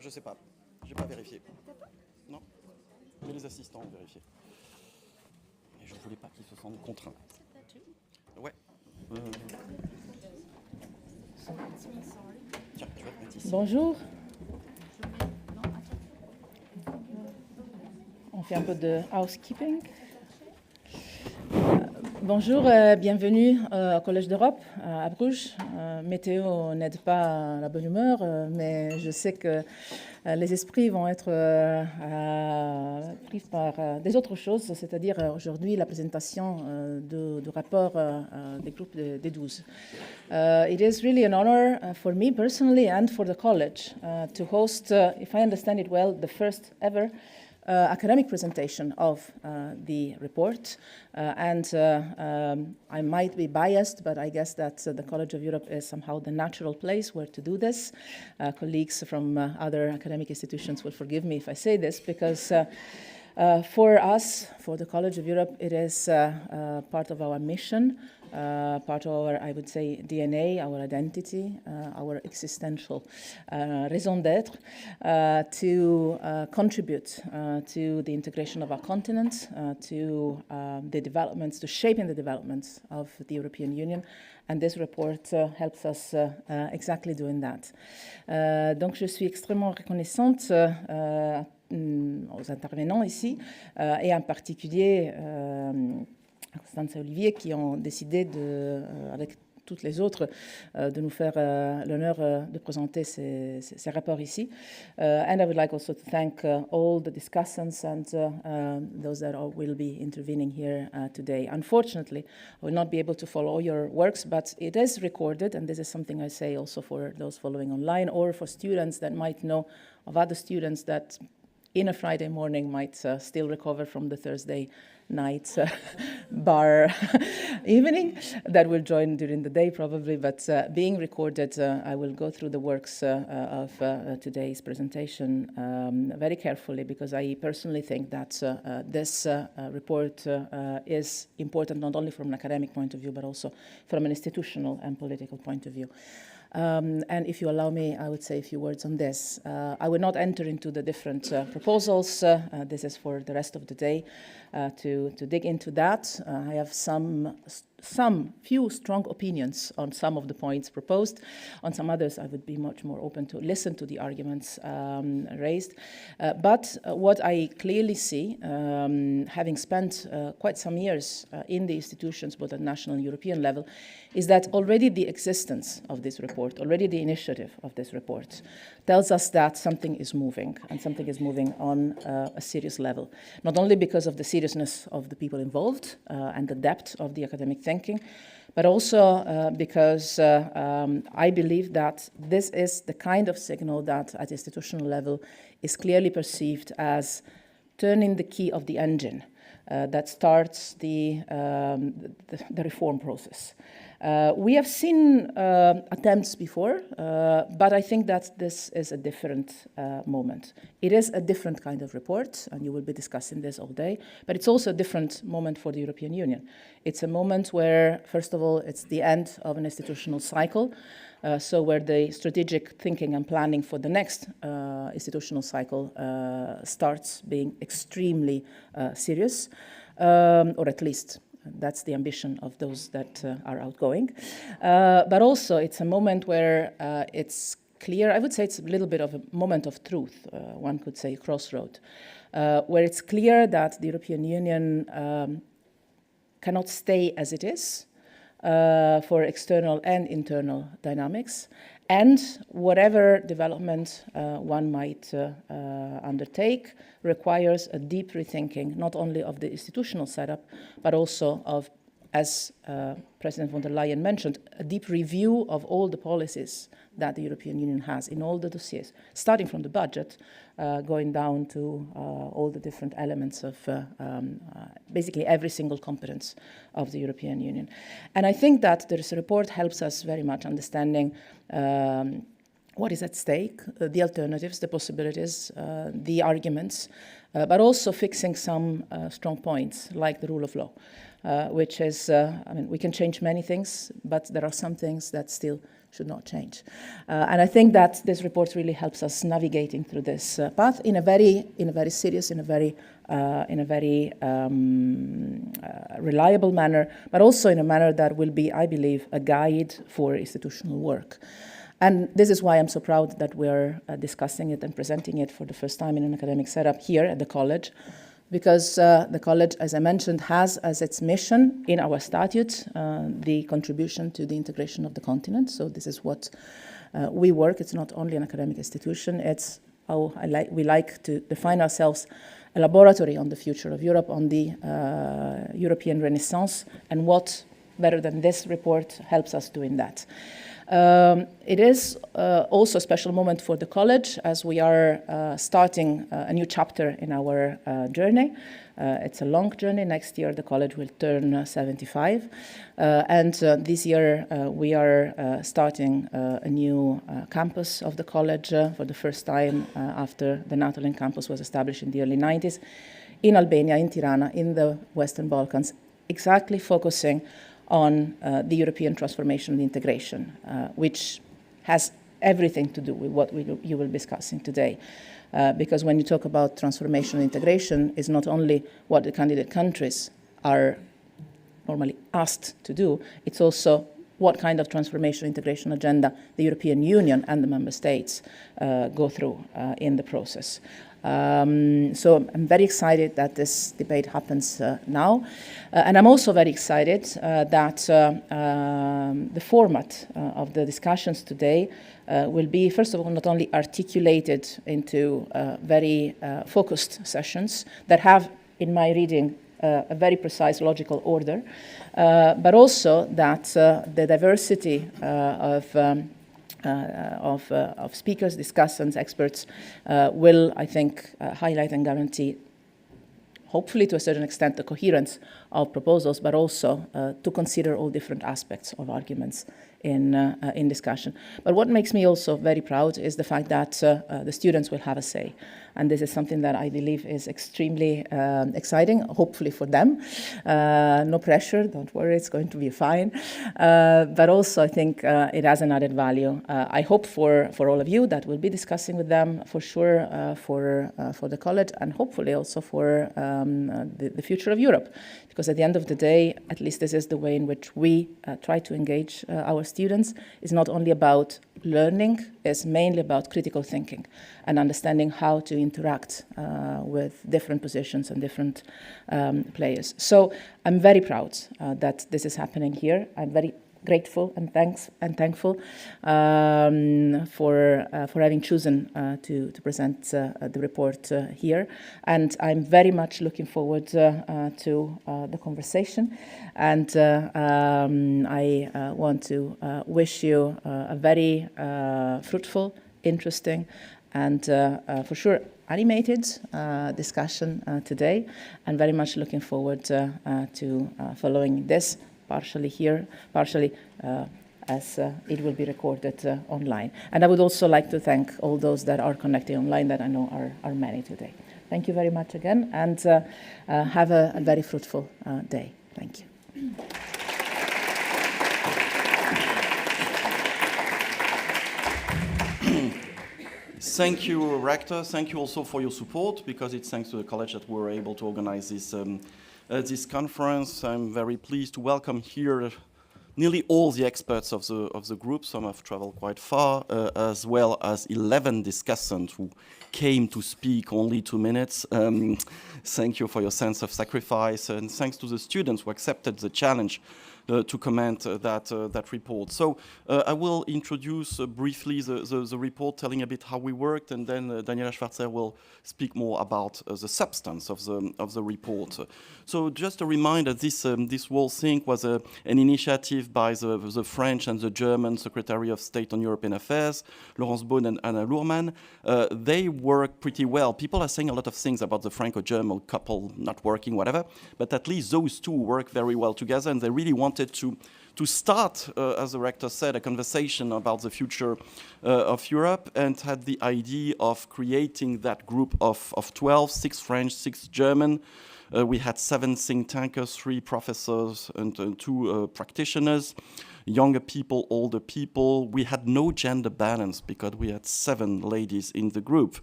Je sais pas. J'ai pas vérifié. Non. Mais les assistants ont vérifié. Et je voulais pas qu'ils se sentent contraints. Ouais. Tiens, tu vas te mettre ici. Bonjour. On fait un peu de housekeeping. Bonjour, bienvenue au Collège d'Europe à Bruges. Météo n'aide pas la bonne humeur, mais je sais que les esprits vont être pris par des autres choses, c'est-à-dire aujourd'hui la présentation du rapport des groupes des 12. It is really an honor for me personally and for the college to host, if I understand it well, the first ever academic presentation of the report. I might be biased, but I guess that the College of Europe is somehow the natural place where to do this. Colleagues from other academic institutions will forgive me if I say this, because for us, for the College of Europe, it is part of our mission, part of our, I would say, DNA, our identity, our existential raison d'être, to contribute to the integration of our continent, to the developments, to shaping the developments of the European Union. And this report helps us exactly doing that. Donc je suis extrêmement reconnaissante aux intervenants ici, et en particulier Constance et Olivier qui ont décidé, avec toutes les autres, de nous faire l'honneur de présenter ces rapports ici. And I would like also to thank all the discussants and those that will be intervening here today. Unfortunately, I will not be able to follow all your works, but it is recorded, and this is something I say also for those following online or for students that might know of other students that in a Friday morning might still recover from the Thursday night bar evening that will join during the day probably, but being recorded, I will go through the works of today's presentation very carefully, because I personally think that this report is important not only from an academic point of view, but also from an institutional and political point of view. And if you allow me, I would say a few words on this. I will not enter into the different proposals. This is for the rest of the day to dig into that. I have some few strong opinions on some of the points proposed. On some others, I would be much more open to listen to the arguments raised. But what I clearly see, having spent quite some years in the institutions, both at national and European level, is that already the existence of this report, already the initiative of this report, tells us that something is moving, and something is moving on a serious level. Not only because of the seriousness of the people involved and the depth of the academic thinking, but also because I believe that this is the kind of signal that at institutional level is clearly perceived as turning the key of the engine that starts the reform process. We have seen attempts before, but I think that this is a different moment. It is a different kind of report, and you will be discussing this all day, but it's also a different moment for the European Union. It's a moment where, first of all, it's the end of an institutional cycle, so where the strategic thinking and planning for the next institutional cycle starts being extremely serious, or at least that's the ambition of those that are outgoing. But also it's a moment where it's clear, I would say it's a little bit of a moment of truth, one could say crossroad, where it's clear that the European Union cannot stay as it is for external and internal dynamics. And whatever development one might undertake requires a deep rethinking, not only of the institutional setup, but also of, as President von der Leyen mentioned, a deep review of all the policies that the European Union has in all the dossiers, starting from the budget, going down to all the different elements of basically every single competence of the European Union. And I think that this report helps us very much understanding what is at stake, the alternatives, the possibilities, the arguments, but also fixing some strong points, like the rule of law, which is, I mean, we can change many things, but there are some things that still should not change. And I think that this report really helps us navigating through this path in a very serious, in a very reliable manner, but also in a manner that will be, I believe, a guide for institutional work. And this is why I'm so proud that we're discussing it and presenting it for the first time in an academic setup here at the college, because the college, as I mentioned, has as its mission in our statute the contribution to the integration of the continent. So this is what we work. It's not only an academic institution, it's how we like to define ourselves, a laboratory on the future of Europe, on the European Renaissance, and what better than this report helps us doing that. It is also a special moment for the college as we are starting a new chapter in our journey. It's a long journey. Next year the college will turn 75. And this year we are starting a new campus of the college for the first time after the Natolin campus was established in the early 90s in Albania, in Tirana, in the Western Balkans, exactly focusing on the European transformation and integration, which has everything to do with what you will be discussing today. Because when you talk about transformation and integration, it's not only what the candidate countries are normally asked to do, it's also what kind of transformation integration agenda the European Union and the member states go through in the process. So I'm very excited that this debate happens now. And I'm also very excited that the format of the discussions today will be, first of all, not only articulated into very focused sessions that have, in my reading, a very precise logical order, but also that the diversity of speakers, discussants, experts will, I think, highlight and guarantee, hopefully to a certain extent, the coherence of proposals, but also to consider all different aspects of arguments in discussion. But what makes me also very proud is the fact that the students will have a say. And this is something that I believe is extremely exciting, hopefully for them. No pressure, don't worry, it's going to be fine. But also I think it has an added value. I hope for all of you that we'll be discussing with them for sure for the college, and hopefully also for the future of Europe. Because at the end of the day, at least this is the way in which we try to engage our students. It's not only about learning, it's mainly about critical thinking and understanding how to interact with different positions and different players. So I'm very proud that this is happening here. I'm very grateful and thankful for having chosen to present the report here. And I'm very much looking forward to the conversation. And I want to wish you a very fruitful, interesting, and for sure animated discussion today. And very much looking forward to following this partially here, partially as it will be recorded online. And I would also like to thank all those that are connected online that I know are many today. Thank you very much again, and have a very fruitful day. Thank you. Thank you, Rector. Thank you also for your support, because it's thanks to the college that we were able to organize this conference. I'm very pleased to welcome here nearly all the experts of the group. Some have traveled quite far, as well as 11 discussants who came to speak only 2 minutes. Thank you for your sense of sacrifice, and thanks to the students who accepted the challenge to comment that report. So I will introduce briefly the report, telling a bit how we worked, and then Daniela Schwarzer will speak more about the substance of the report. So just a reminder, this whole thing was an initiative by the French and the German Secretary of State on European Affairs, Laurence Beaune and Anna Lourmann. They work pretty well. People are saying a lot of things about the Franco-German couple not working, whatever, but at least those two work very well together, and they really wanted wanted to start, as the rector said, a conversation about the future of Europe, and had the idea of creating that group of 12, 6 French, 6 German. We had 7 think tankers, 3 professors, and 2 practitioners, younger people, older people. We had no gender balance because we had 7 ladies in the group.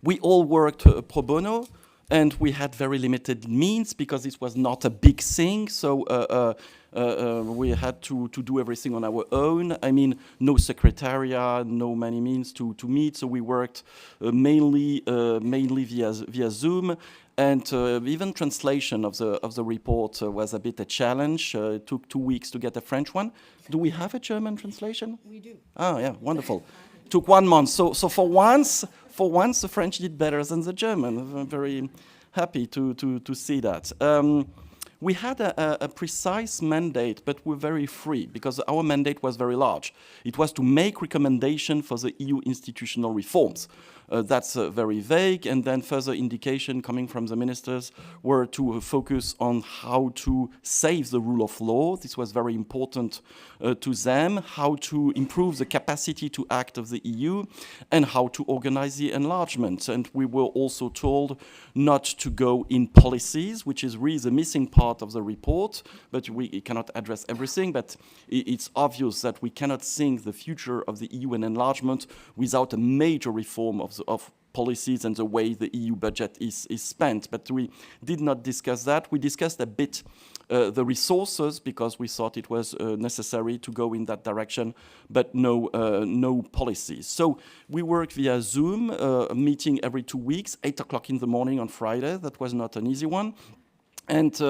We all worked pro bono, and we had very limited means because this was not a big thing. So we had to do everything on our own. I mean, no secretariat, no many means to meet. So we worked mainly via Zoom. And even translation of the report was a bit a challenge. It took 2 weeks to get a French one. Do we have a German translation? We do. Oh, yeah, wonderful. Took 1 month. So for once, the French did better than the German. I'm very happy to see that. We had a precise mandate, but we're very free because our mandate was very large. It was to make recommendation for the EU institutional reforms. That's very vague, and then further indication coming from the ministers were to focus on how to save the rule of law. This was very important to them, how to improve the capacity to act of the EU, and how to organize the enlargement. And we were also told not to go in policies, which is really the missing part of the report, but we cannot address everything, but it's obvious that we cannot think the future of the EU and enlargement without a major reform of policies and the way the EU budget is spent. But we did not discuss that. We discussed a bit the resources because we thought it was necessary to go in that direction, but no policies. So we worked via Zoom, a meeting every 2 weeks, 8 o'clock in the morning on Friday. That was not an easy one. And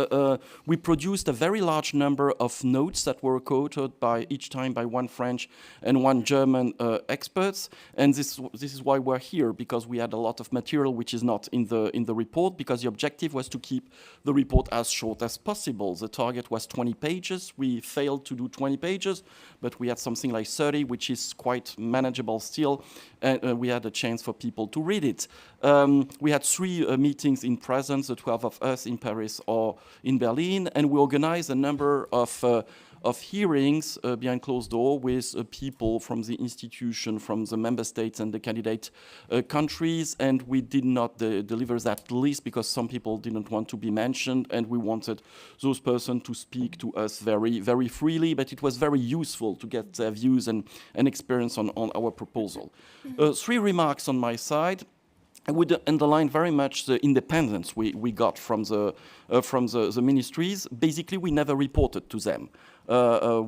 we produced a very large number of notes that were co-authored by each time by 1 French and 1 German experts. And this is why we're here, because we had a lot of material which is not in the report, because the objective was to keep the report as short as possible. The target was 20 pages. We failed to do 20 pages, but we had something like 30, which is quite manageable still. And we had a chance for people to read it. We had 3 meetings in presence, the 12 of us in Paris or in Berlin, and we organized a number of hearings behind closed door with people from the institution, from the member states and the candidate countries, and we did not deliver that list because some people didn't want to be mentioned, and we wanted those persons to speak to us very, very freely, but it was very useful to get their views and experience on our proposal. 3 remarks on my side. I would underline very much the independence we got from the ministries. Basically, we never reported to them.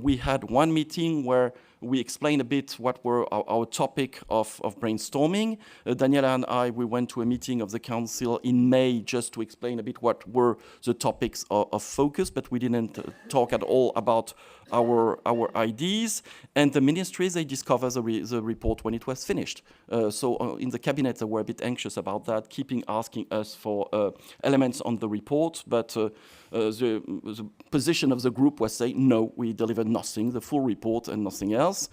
We had 1 meeting where we explained a bit what were our topic of brainstorming. Daniela and I, we went to a meeting of the council in May just to explain a bit what were the topics of focus, but we didn't talk at all about our ideas. And the ministries, they discovered the report when it was finished. So in the cabinet, they were a bit anxious about that, asking us for elements on the report, but the position of the group was saying, no, we delivered nothing, the full report and nothing else.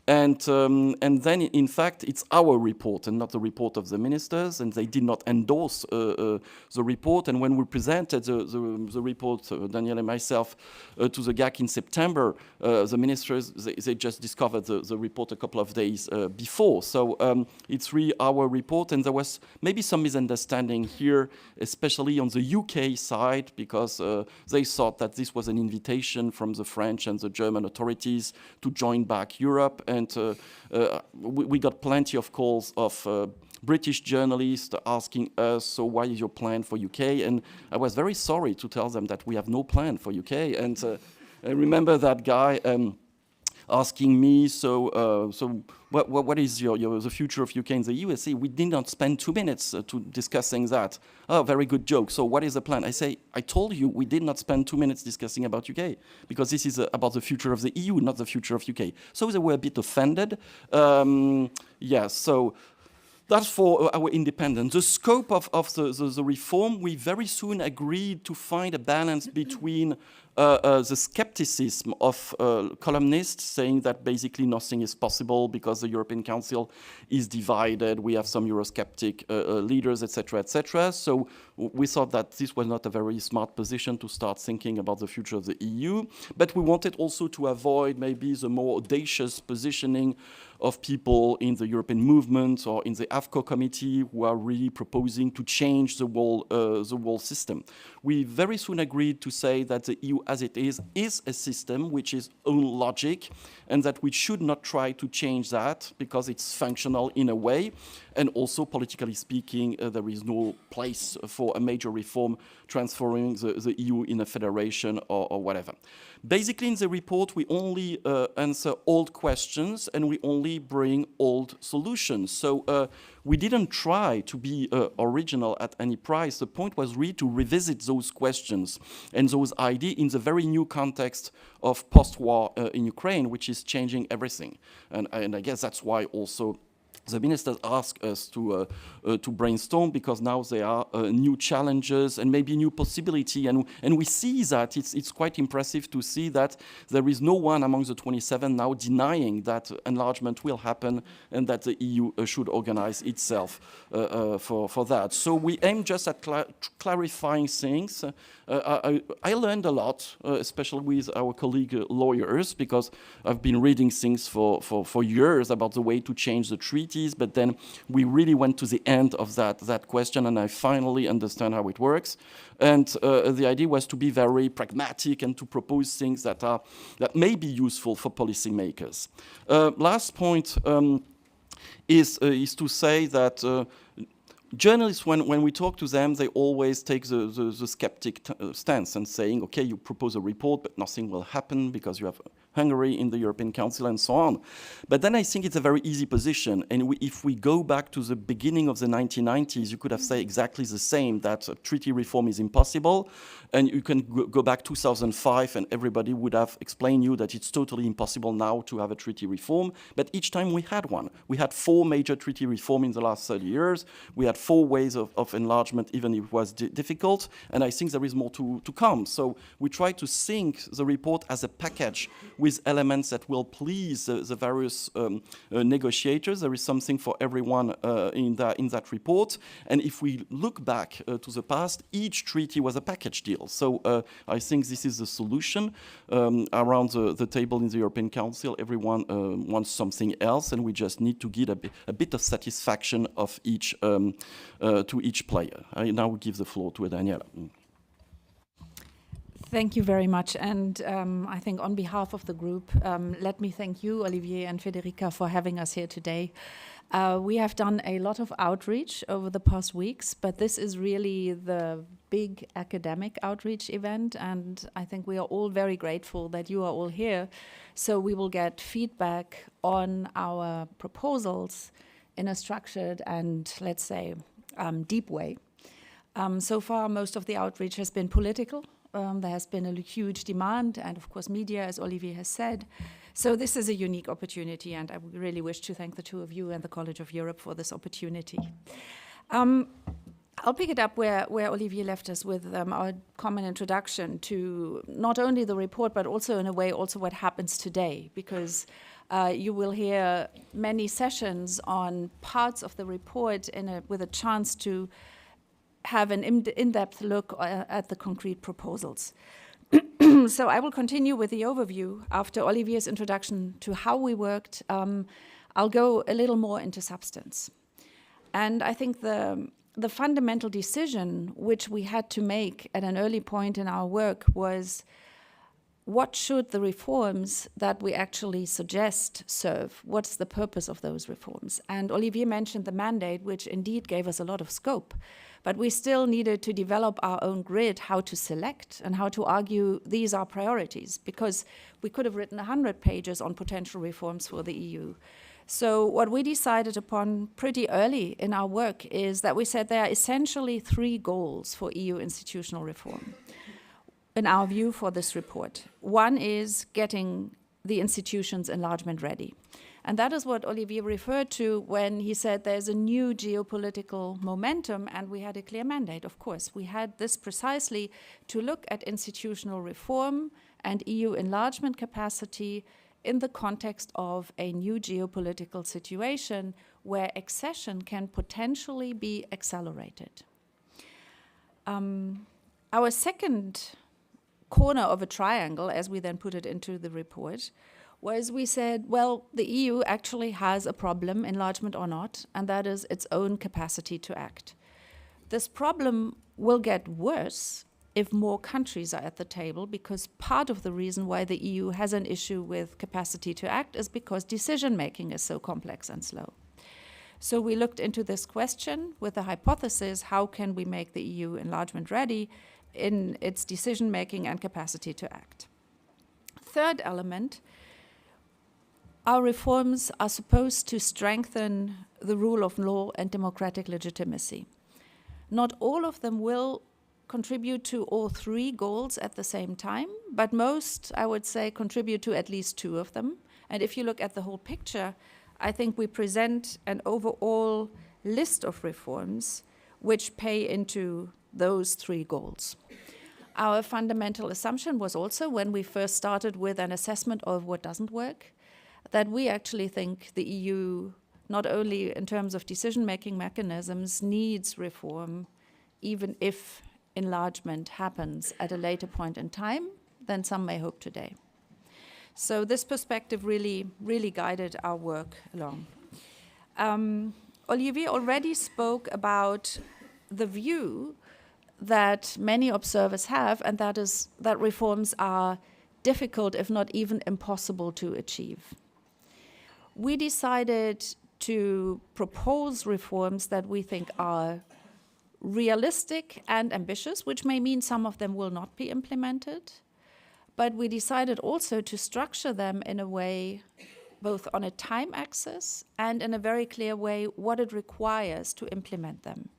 And then, in fact, it's our report and not the report of the ministers, and they did not endorse the report. And when we presented the report, Daniel and myself, to the GAC in September, the ministers, they just discovered the report a couple of days before. So it's really our report, and there was maybe some misunderstanding here, especially on the UK side, because they thought that this was an invitation from the French and the German authorities to join back Europe. And we got plenty of calls of British journalists asking us, so why is your plan for UK? And I was very sorry to tell them that we have no plan for UK. And I remember that guy asking me, so what is the future of UK in the EU? I say, we did not spend 2 minutes to discussing that. Oh, very good joke. So what is the plan? I say, I told you we did not spend 2 minutes discussing about UK, because this is about the future of the EU, not the future of UK. So they were a bit offended. So that's for our independence. The scope of the reform, we very soon agreed to find a balance between the skepticism of columnists saying that basically nothing is possible because the European Council is divided, we have some Eurosceptic leaders, etc., etc. So we thought that this was not a very smart position to start thinking about the future of the EU, but we wanted also to avoid maybe the more audacious positioning of people in the European movement or in the AFCO committee who are really proposing to change the whole system. We very soon agreed to say that the EU as it is a system which is own logic, and that we should not try to change that because it's functional in a way, and also politically speaking, there is no place for a major reform transforming the EU in a federation or whatever. Basically, in the report, we only answer old questions and we only bring old solutions. So we didn't try to be original at any price. The point was really to revisit those questions and those ideas in the very new context of post-war in Ukraine, which is changing everything. And I guess that's why also the ministers ask us to brainstorm, because now there are new challenges and maybe new possibility, and we see that it's quite impressive to see that there is no one among the 27 now denying that enlargement will happen and that the EU should organize itself for that. So we aim just at clarifying things. I learned a lot, especially with our colleague lawyers, because I've been reading things for years about the way to change the treaties, but then we really went to the end of that question, and I finally understand how it works. And the idea was to be very pragmatic and to propose things that may be useful for policymakers. Last point is to say that journalists, when we talk to them, they always take the skeptic stance and saying, okay, you propose a report, but nothing will happen because you have Hungary in the European Council and so on. But then I think it's a very easy position. And if we go back to the beginning of the 1990s, you could have said exactly the same, that treaty reform is impossible. And you can go back 2005 and everybody would have explained you that it's totally impossible now to have a treaty reform. But each time we had one. We had 4 major treaty reform in the last 30 years. We had 4 ways of enlargement, even if it was difficult. And I think there is more to come. So we try to think the report as a package with elements that will please the various negotiators. There is something for everyone in that report. And if we look back to the past, each treaty was a package deal. So I think this is the solution. Around the table in the European Council, everyone wants something else, and we just need to give a bit of satisfaction of each to each player. I now give the floor to Daniela. Thank you very much. And I think on behalf of the group, let me thank you, Olivier and Federica, for having us here today. We have done a lot of outreach over the past weeks, but this is really the big academic outreach event, and I think we are all very grateful that you are all here. So we will get feedback on our proposals in a structured and, let's say, deep way. So far, most of the outreach has been political. There has been a huge demand, and of course media, as Olivier has said. So this is a unique opportunity, and I really wish to thank the two of you and the College of Europe for this opportunity. I'll pick it up where Olivier left us with our common introduction to not only the report, but also in a way also what happens today, because you will hear many sessions on parts of the report with a chance to have an in-depth look at the concrete proposals. So I will continue with the overview. After Olivier's introduction to how we worked, I'll go a little more into substance. And I think the fundamental decision which we had to make at an early point in our work was, what should the reforms that we actually suggest serve? What's the purpose of those reforms? And Olivier mentioned the mandate, which indeed gave us a lot of scope. But we still needed to develop our own grid, how to select and how to argue these are priorities, because we could have written 100 pages on potential reforms for the EU. So what we decided upon pretty early in our work is that we said there are essentially 3 goals for EU institutional reform, in our view, for this report. One is getting the institutions enlargement ready. And that is what Olivier referred to when he said there's a new geopolitical momentum, and we had a clear mandate, of course. We had this precisely to look at institutional reform and EU enlargement capacity in the context of a new geopolitical situation where accession can potentially be accelerated. Our second corner of a triangle, as we then put it into the report, was we said, well, the EU actually has a problem, enlargement or not, and that is its own capacity to act. This problem will get worse if more countries are at the table, because part of the reason why the EU has an issue with capacity to act is because decision-making is so complex and slow. So we looked into this question with the hypothesis, how can we make the EU enlargement ready in its decision-making and capacity to act? Third element, our reforms are supposed to strengthen the rule of law and democratic legitimacy. Not all of them will contribute to all three goals at the same time, but most, I would say, contribute to at least two of them. And if you look at the whole picture, I think we present an overall list of reforms which pay into those three goals. Our fundamental assumption was also, when we first started with an assessment of what doesn't work, that we actually think the EU, not only in terms of decision-making mechanisms, needs reform, even if enlargement happens at a later point in time than some may hope today. So this perspective really guided our work along. Olivier already spoke about the view that many observers have, and that is that reforms are difficult, if not even impossible, to achieve. We decided to propose reforms that we think are realistic and ambitious, which may mean some of them will not be implemented. But we decided also to structure them in a way, both on a time axis and in a very clear way, what it requires to implement them.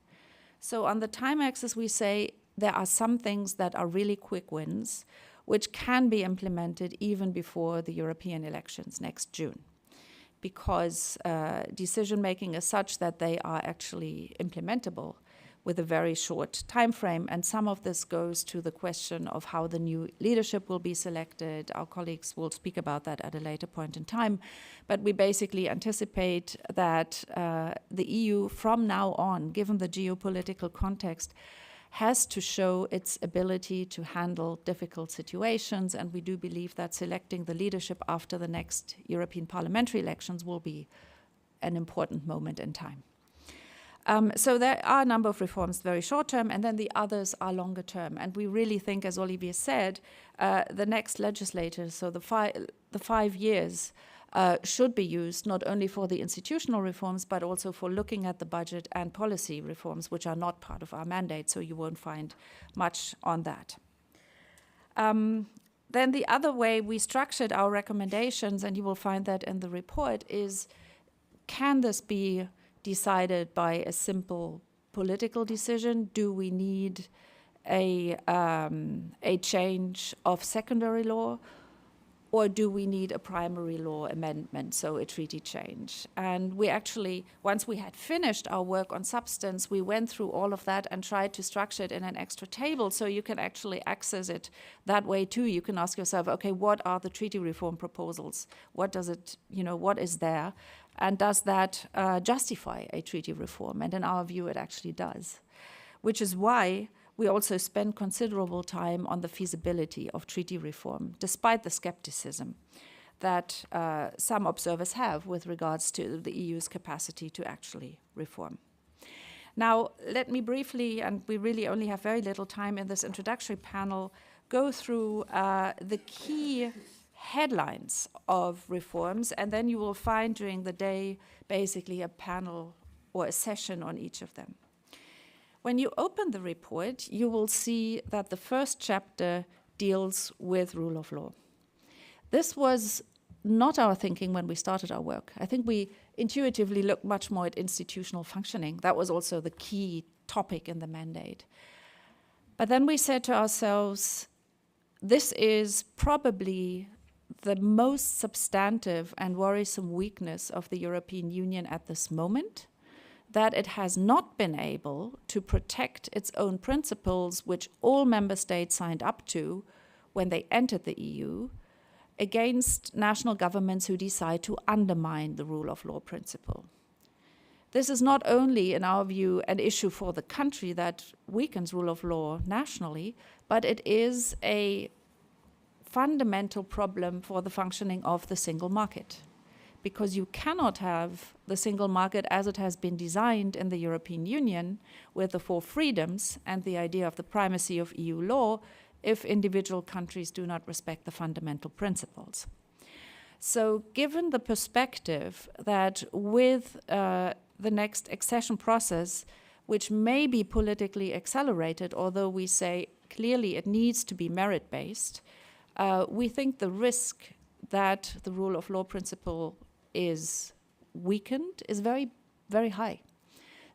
So on the time axis, we say there are some things that are really quick wins, which can be implemented even before the European elections next June, because decision-making is such that they are actually implementable with a very short time frame. And some of this goes to the question of how the new leadership will be selected. Our colleagues will speak about that at a later point in time. But we basically anticipate that the EU from now on, given the geopolitical context, has to show its ability to handle difficult situations. And we do believe that selecting the leadership after the next European parliamentary elections will be an important moment in time. So there are a number of reforms very short term, and then the others are longer term. And we really think, as Olivier said, the next legislators, so the 5 years, should be used not only for the institutional reforms, but also for looking at the budget and policy reforms, which are not part of our mandate, so you won't find much on that. Then the other way we structured our recommendations, and you will find that in the report, is can this be decided by a simple political decision? Do we need a change of secondary law, or do we need a primary law amendment, so a treaty change? And we actually, once we had finished our work on substance, we went through all of that and tried to structure it in an extra table, so you can actually access it that way too. You can ask yourself, okay, what are the treaty reform proposals? What does it, what is there? And does that justify a treaty reform? And in our view, it actually does, which is why we also spend considerable time on the feasibility of treaty reform, despite the skepticism that some observers have with regards to the EU's capacity to actually reform. Now, let me briefly, and we really only have very little time in this introductory panel, go through the key headlines of reforms, and then you will find during the day basically a panel or a session on each of them. When you open the report, you will see that the first chapter deals with rule of law. This was not our thinking when we started our work. I think we intuitively looked much more at institutional functioning. That was also the key topic in the mandate. But then we said to ourselves, this is probably the most substantive and worrisome weakness of the European Union at this moment, that it has not been able to protect its own principles, which all member states signed up to when they entered the EU, against national governments who decide to undermine the rule of law principle. This is not only, in our view, an issue for the country that weakens rule of law nationally, but it is a fundamental problem for the functioning of the single market. Because you cannot have the single market as it has been designed in the European Union with the 4 freedoms and the idea of the primacy of EU law if individual countries do not respect the fundamental principles. So given the perspective that with the next accession process, which may be politically accelerated, although we say clearly it needs to be merit-based, we think the risk that the rule of law principle is weakened is very, very high.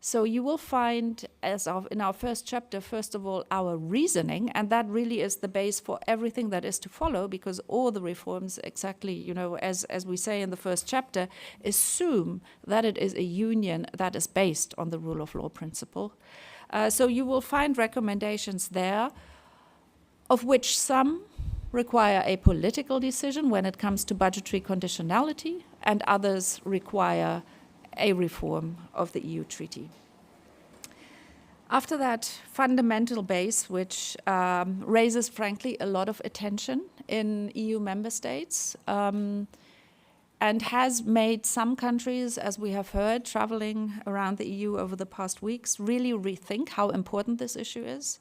So you will find, in our first chapter, first of all, our reasoning, and that really is the base for everything that is to follow, because all the reforms, exactly, as we say in the first chapter, assume that it is a union that is based on the rule of law principle. So you will find recommendations there, of which some require a political decision when it comes to budgetary conditionality, and others require a reform of the EU treaty. After that fundamental base, which raises, frankly, a lot of attention in EU member states, and has made some countries, as we have heard, traveling around the EU over the past weeks, really rethink how important this issue is.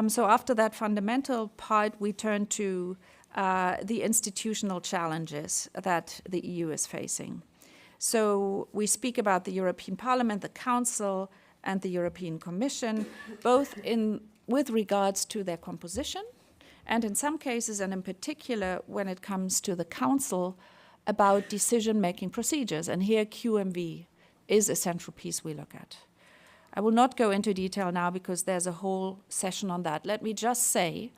So after that fundamental part, we turn to the institutional challenges that the EU is facing. So we speak about the European Parliament, the Council, and the European Commission, both with regards to their composition, and in some cases, and in particular when it comes to the Council, about decision-making procedures. And here QMV is a central piece we look at. I will not go into detail now because there's a whole session on that. Let me just say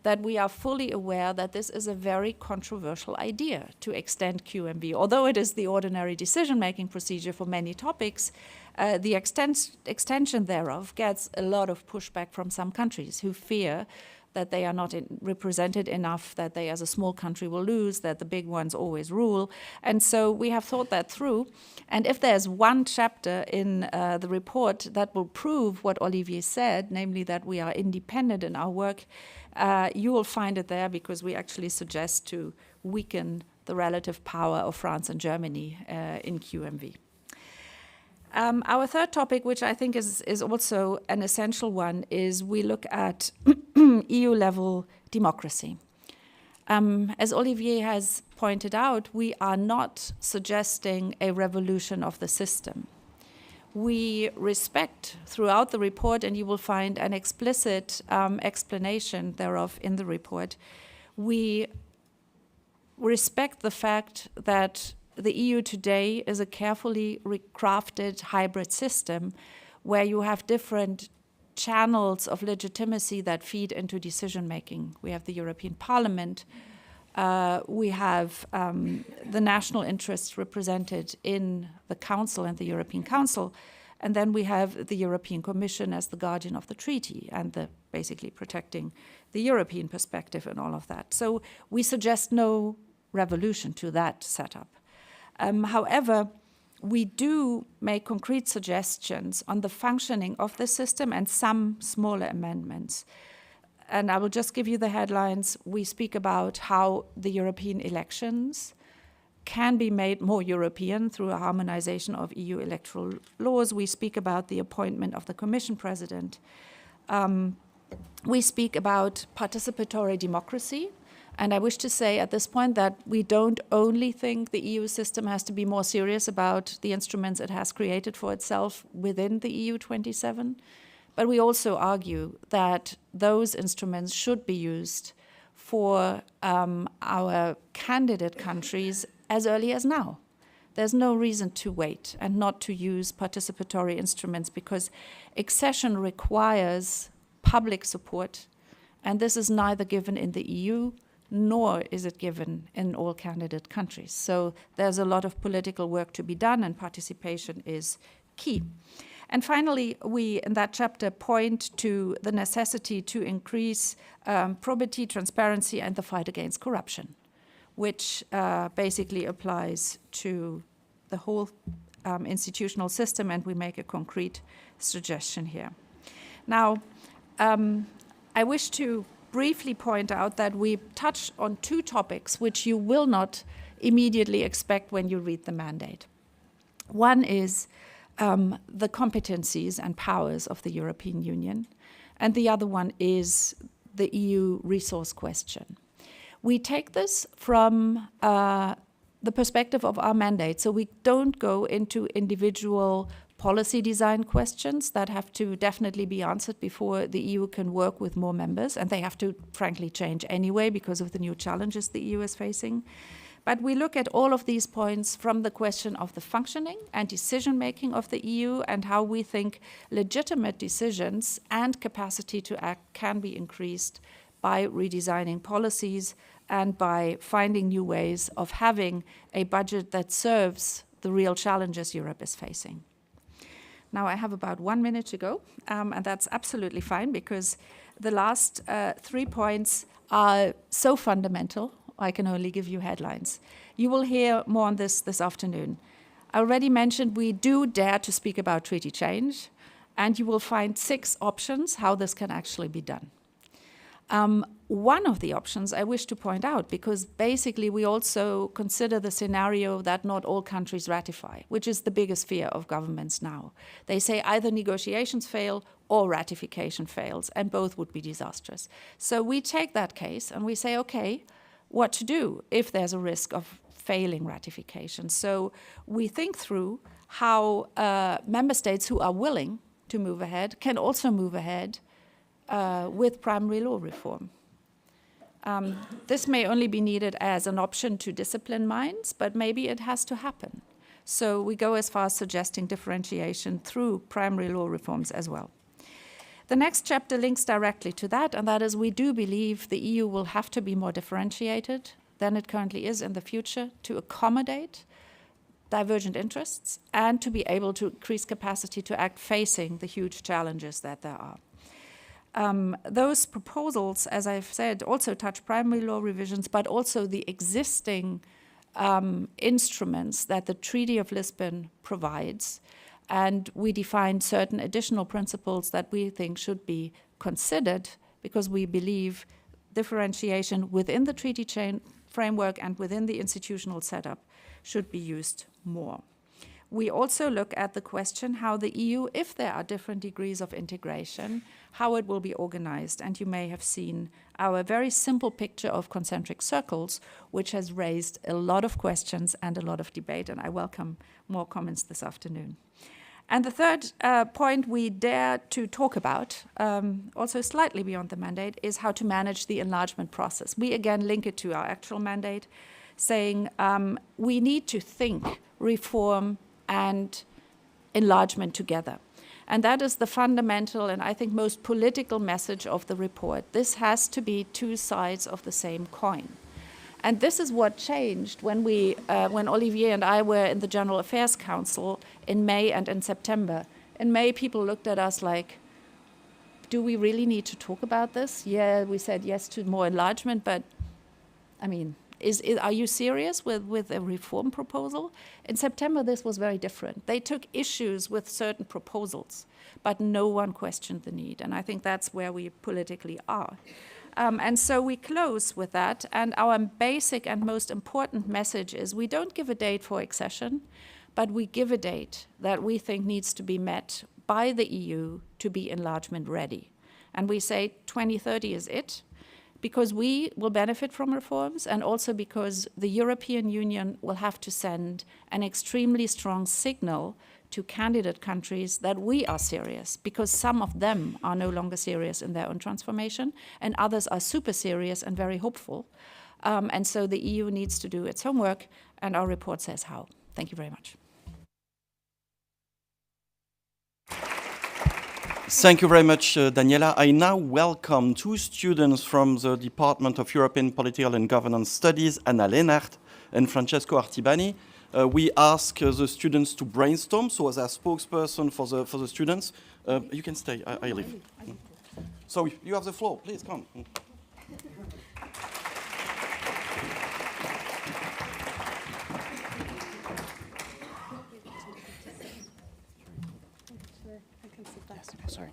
that we are fully aware that this is a very controversial idea to extend QMV. Although it is the ordinary decision-making procedure for many topics, the extension thereof gets a lot of pushback from some countries who fear that they are not represented enough, that they as a small country will lose, that the big ones always rule. And so we have thought that through. And if there's one chapter in the report that will prove what Olivier said, namely that we are independent in our work, you will find it there, because we actually suggest to weaken the relative power of France and Germany in QMV. Our third topic, which I think is also an essential one, is we look at EU-level democracy. As Olivier has pointed out, we are not suggesting a revolution of the system. We respect throughout the report, and you will find an explicit explanation thereof in the report, we respect the fact that the EU today is a carefully crafted hybrid system where you have different channels of legitimacy that feed into decision-making. We have the European Parliament, we have the national interests represented in the Council and the European Council, and then we have the European Commission as the guardian of the treaty and basically protecting the European perspective and all of that. So we suggest no revolution to that setup. However, we do make concrete suggestions on the functioning of the system and some smaller amendments. And I will just give you the headlines. We speak about how the European elections can be made more European through a harmonization of EU electoral laws. We speak about the appointment of the Commission President. We speak about participatory democracy. And I wish to say at this point that we don't only think the EU system has to be more serious about the instruments it has created for itself within the EU 27, but we also argue that those instruments should be used for our candidate countries as early as now. There's no reason to wait and not to use participatory instruments, because accession requires public support, and this is neither given in the EU nor is it given in all candidate countries. So there's a lot of political work to be done, and participation is key. And finally, we, in that chapter, point to the necessity to increase probity, transparency, and the fight against corruption, which basically applies to the whole institutional system, and we make a concrete suggestion here. Now, I wish to briefly point out that we touch on two topics which you will not immediately expect when you read the mandate. One is the competencies and powers of the European Union, and the other one is the EU resource question. We take this from the perspective of our mandate, so we don't go into individual policy design questions that have to definitely be answered before the EU can work with more members, and they have to, frankly, change anyway because of the new challenges the EU is facing. But we look at all of these points from the question of the functioning and decision-making of the EU, and how we think legitimate decisions and capacity to act can be increased by redesigning policies and by finding new ways of having a budget that serves the real challenges Europe is facing. Now I have about 1 minute to go, and that's absolutely fine because the last 3 points are so fundamental, I can only give you headlines. You will hear more on this afternoon. I already mentioned we do dare to speak about treaty change, and you will find 6 options how this can actually be done. One of the options I wish to point out, because basically we also consider the scenario that not all countries ratify, which is the biggest fear of governments now. They say either negotiations fail or ratification fails, and both would be disastrous. So we take that case and we say, okay, what to do if there's a risk of failing ratification? So we think through how member states who are willing to move ahead can also move ahead with primary law reform. This may only be needed as an option to discipline minds, but maybe it has to happen. So we go as far as suggesting differentiation through primary law reforms as well. The next chapter links directly to that, and that is we do believe the EU will have to be more differentiated than it currently is in the future to accommodate divergent interests and to be able to increase capacity to act facing the huge challenges that there are. Those proposals, as I've said, also touch primary law revisions, but also the existing instruments that the Treaty of Lisbon provides. And we define certain additional principles that we think should be considered because we believe differentiation within the treaty chain framework and within the institutional setup should be used more. We also look at the question how the EU, if there are different degrees of integration, how it will be organized. And you may have seen our very simple picture of concentric circles, which has raised a lot of questions and a lot of debate, and I welcome more comments this afternoon. And the third point we dare to talk about, also slightly beyond the mandate, is how to manage the enlargement process. We again link it to our actual mandate, saying we need to think reform and enlargement together. And that is the fundamental and I think most political message of the report. This has to be two sides of the same coin. And this is what changed when when Olivier and I were in the General Affairs Council in May and in September. In May, people looked at us like, do we really need to talk about this? Yeah, we said yes to more enlargement, but I mean, are you serious with a reform proposal? In September, this was very different. They took issues with certain proposals, but no one questioned the need. And I think that's where we politically are. And so we close with that. And our basic and most important message is we don't give a date for accession, but we give a date that we think needs to be met by the EU to be enlargement ready. And we say 2030 is it, because we will benefit from reforms and also because the European Union will have to send an extremely strong signal to candidate countries that we are serious, because some of them are no longer serious in their own transformation and others are super serious and very hopeful. And so the EU needs to do its homework, and our report says how. Thank you very much. Thank you very much, Daniela. I now welcome two students from the Department of European Political and Governance Studies, Anna Lennart and Francesco Artibani. We ask the students to brainstorm, so as a spokesperson for the students, you can stay, I leave. So you have the floor, please come. Sorry.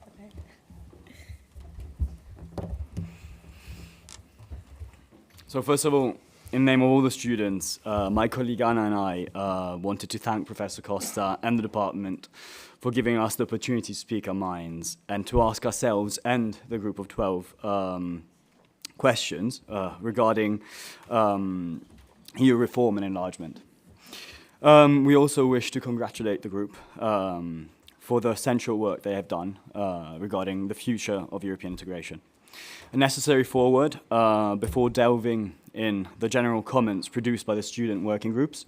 So first of all, in the name of all the students, my colleague Anna and I wanted to thank Professor Costa and the department for giving us the opportunity to speak our minds and to ask ourselves and the group of 12 questions regarding EU reform and enlargement. We also wish to congratulate the group for the essential work they have done regarding the future of European integration. A necessary forward before delving in the general comments produced by the student working groups.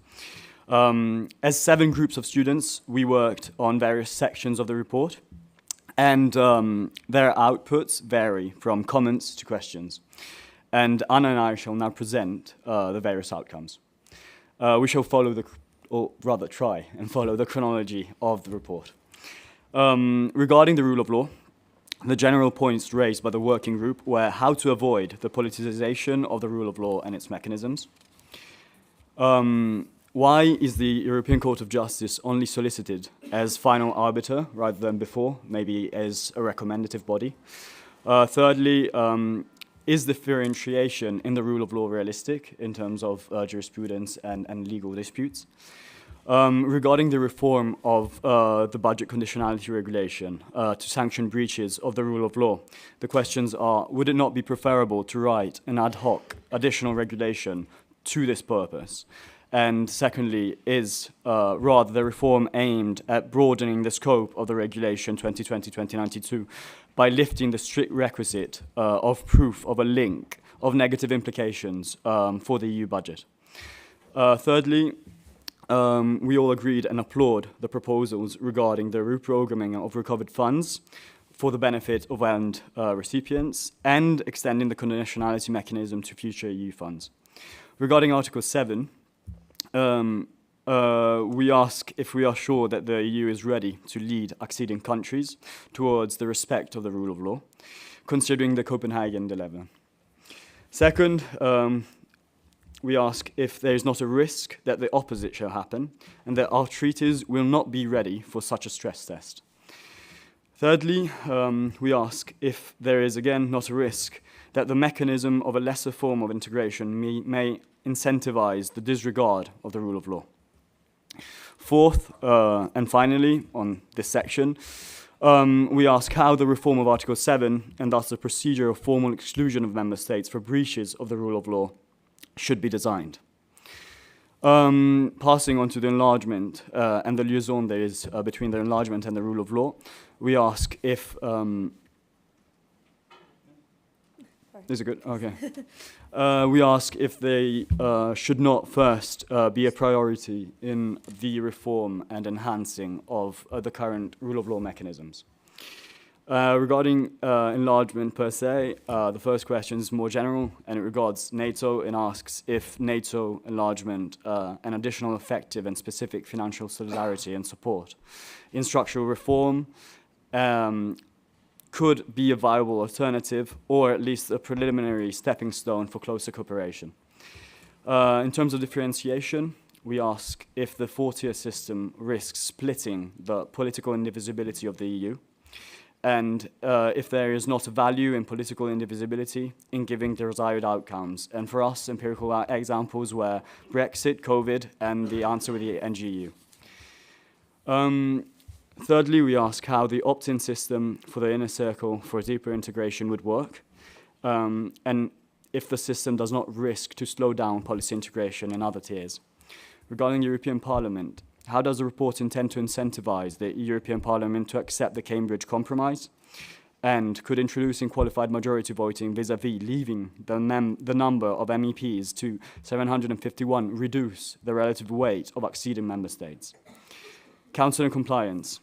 As 7 groups of students, we worked on various sections of the report, and their outputs vary from comments to questions. And Anna and I shall now present the various outcomes. We shall follow or rather try and follow the chronology of the report. Regarding the rule of law, the general points raised by the working group were how to avoid the politicization of the rule of law and its mechanisms. Why is the European Court of Justice only solicited as final arbiter rather than before, maybe as a recommendative body? Thirdly, is differentiation in the rule of law realistic in terms of jurisprudence and legal disputes? Regarding the reform of the budget conditionality regulation to sanction breaches of the rule of law, the questions are, would it not be preferable to write an ad hoc additional regulation to this purpose? And secondly, is rather the reform aimed at broadening the scope of the regulation 2020-2092 by lifting the strict requisite of proof of a link of negative implications for the EU budget? Thirdly, we all agreed and applaud the proposals regarding the reprogramming of recovered funds for the benefit of end recipients and extending the conditionality mechanism to future EU funds. Regarding Article 7, we ask if we are sure that the EU is ready to lead acceding countries towards the respect of the rule of law, considering the Copenhagen dilemma. Second, we ask if there is not a risk that the opposite shall happen and that our treaties will not be ready for such a stress test. Thirdly, we ask if there is again not a risk that the mechanism of a lesser form of integration may incentivize the disregard of the rule of law. Fourth, and finally, on this section, we ask how the reform of Article 7 and thus the procedure of formal exclusion of member states for breaches of the rule of law should be designed. Passing on to the enlargement and the liaison there is between the enlargement and the rule of law, we ask if... is it good? Okay. We ask if they should not first be a priority in the reform and enhancing of the current rule of law mechanisms. Regarding enlargement per se, the first question is more general and it regards NATO and asks if NATO enlargement and additional effective and specific financial solidarity and support in structural reform could be a viable alternative or at least a preliminary stepping stone for closer cooperation. In terms of differentiation, we ask if the 4-tier system risks splitting the political indivisibility of the EU, and if there is not a value in political indivisibility in giving the desired outcomes. And for us, empirical examples were Brexit, COVID, and the answer with the NGU. Thirdly, we ask how the opt-in system for the inner circle for deeper integration would work, and if the system does not risk to slow down policy integration in other tiers. Regarding the European Parliament, how does the report intend to incentivize the European Parliament to accept the Cambridge Compromise? And could introducing qualified majority voting vis-à-vis leaving the number of MEPs to 751 reduce the relative weight of acceding member states? Council and compliance.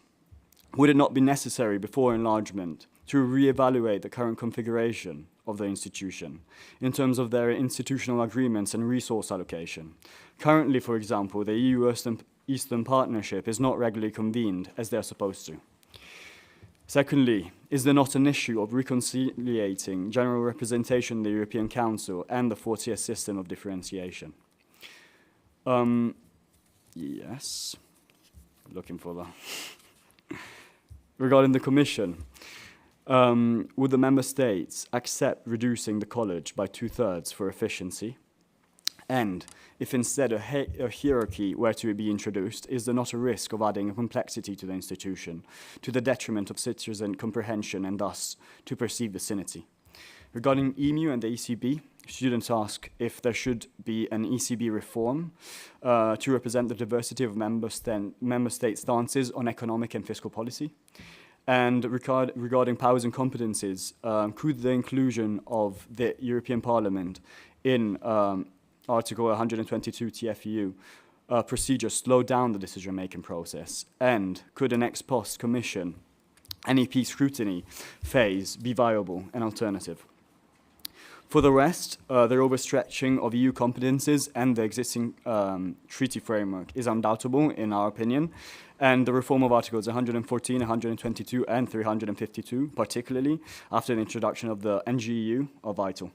would it not be necessary before enlargement to re-evaluate the current configuration of the institution in terms of their institutional agreements and resource allocation? Currently, for example, the EU-Eastern Partnership is not regularly convened as they're supposed to. Secondly, is there not an issue of reconciliating general representation in the European Council and the 4-tier system of differentiation? Yes, looking for the... Regarding the Commission, would the Member States accept reducing the college by 2/3 for efficiency? And if instead a hierarchy were to be introduced, is there not a risk of adding a complexity to the institution, to the detriment of citizen comprehension and thus to perceived vicinity? Regarding EMU and the ECB, students ask if there should be an ECB reform to represent the diversity of member state stances on economic and fiscal policy. And regarding powers and competencies, could the inclusion of the European Parliament in Article 122 TFEU procedure slow down the decision-making process? And could an ex post commission, NEP scrutiny phase be viable and alternative? For the rest, the overstretching of EU competences and the existing treaty framework is undoubtable, in our opinion, and the reform of Articles 114, 122, and 352, particularly after the introduction of the NGEU, are vital.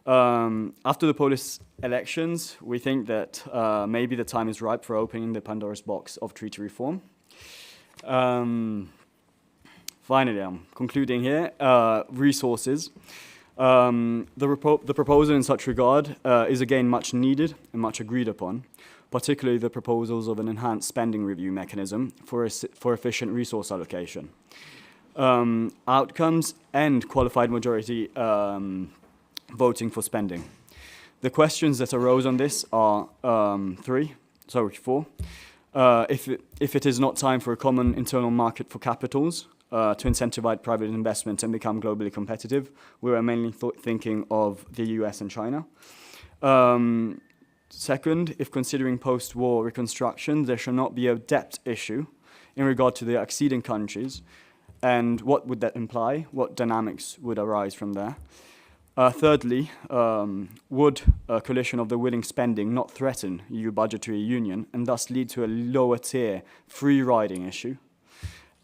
After the Polish elections, we think that maybe the time is ripe for opening the Pandora's box of treaty reform. Finally, I'm concluding here. Resources. The proposal in such regard is again much needed and much agreed upon, particularly the proposals of an enhanced spending review mechanism for efficient resource allocation. Outcomes and qualified majority voting for spending. The questions that arose on this are four. If it is not time for a common internal market for capitals, to incentivize private investment and become globally competitive, we were mainly thinking of the US and China. Second, if considering post-war reconstruction, there should not be a debt issue in regard to the acceding countries, and what would that imply? What dynamics would arise from there? Thirdly, would a coalition of the willing spending not threaten EU budgetary union and thus lead to a lower tier free riding issue?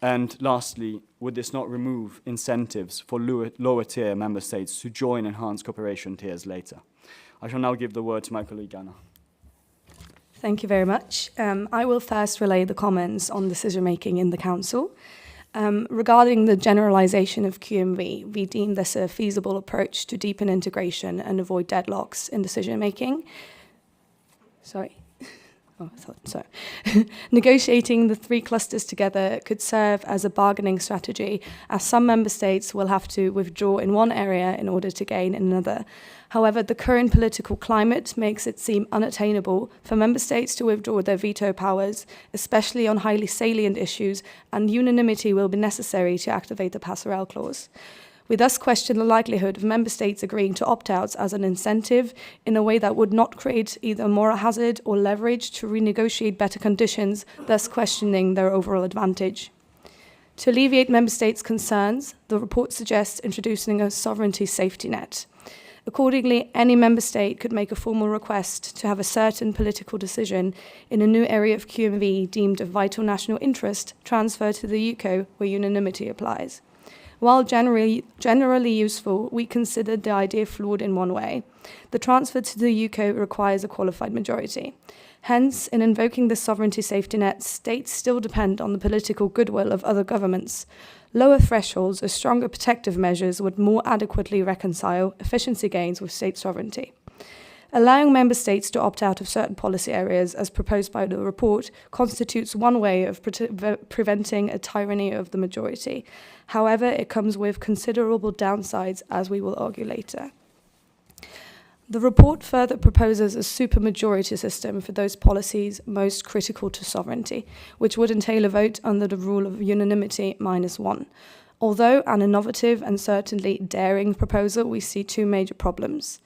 And lastly, would this not remove incentives for lower tier member states to join enhanced cooperation tiers later? I shall now give the word to my colleague Anna. Thank you very much. I will first relay the comments on decision-making in the Council. Regarding the generalisation of QMV, we deem this a feasible approach to deepen integration and avoid deadlocks in decision-making. Negotiating the three clusters together could serve as a bargaining strategy, as some member states will have to withdraw in one area in order to gain in another. However, the current political climate makes it seem unattainable for member states to withdraw their veto powers, especially on highly salient issues, and unanimity will be necessary to activate the passerelle clause. We thus question the likelihood of member states agreeing to opt-outs as an incentive in a way that would not create either moral hazard or leverage to renegotiate better conditions, thus questioning their overall advantage. To alleviate member states' concerns, the report suggests introducing a sovereignty safety net. Accordingly, any member state could make a formal request to have a certain political decision in a new area of QMV deemed of vital national interest transferred to the UK where unanimity applies. While generally useful, we considered the idea flawed in one way. The transfer to the UK requires a qualified majority. Hence, in invoking the sovereignty safety net, states still depend on the political goodwill of other governments. Lower thresholds or stronger protective measures would more adequately reconcile efficiency gains with state sovereignty. Allowing member states to opt out of certain policy areas, as proposed by the report, constitutes one way of preventing a tyranny of the majority. However, it comes with considerable downsides, as we will argue later. The report further proposes a supermajority system for those policies most critical to sovereignty, which would entail a vote under the rule of unanimity -1. Although an innovative and certainly daring proposal, we see two major problems.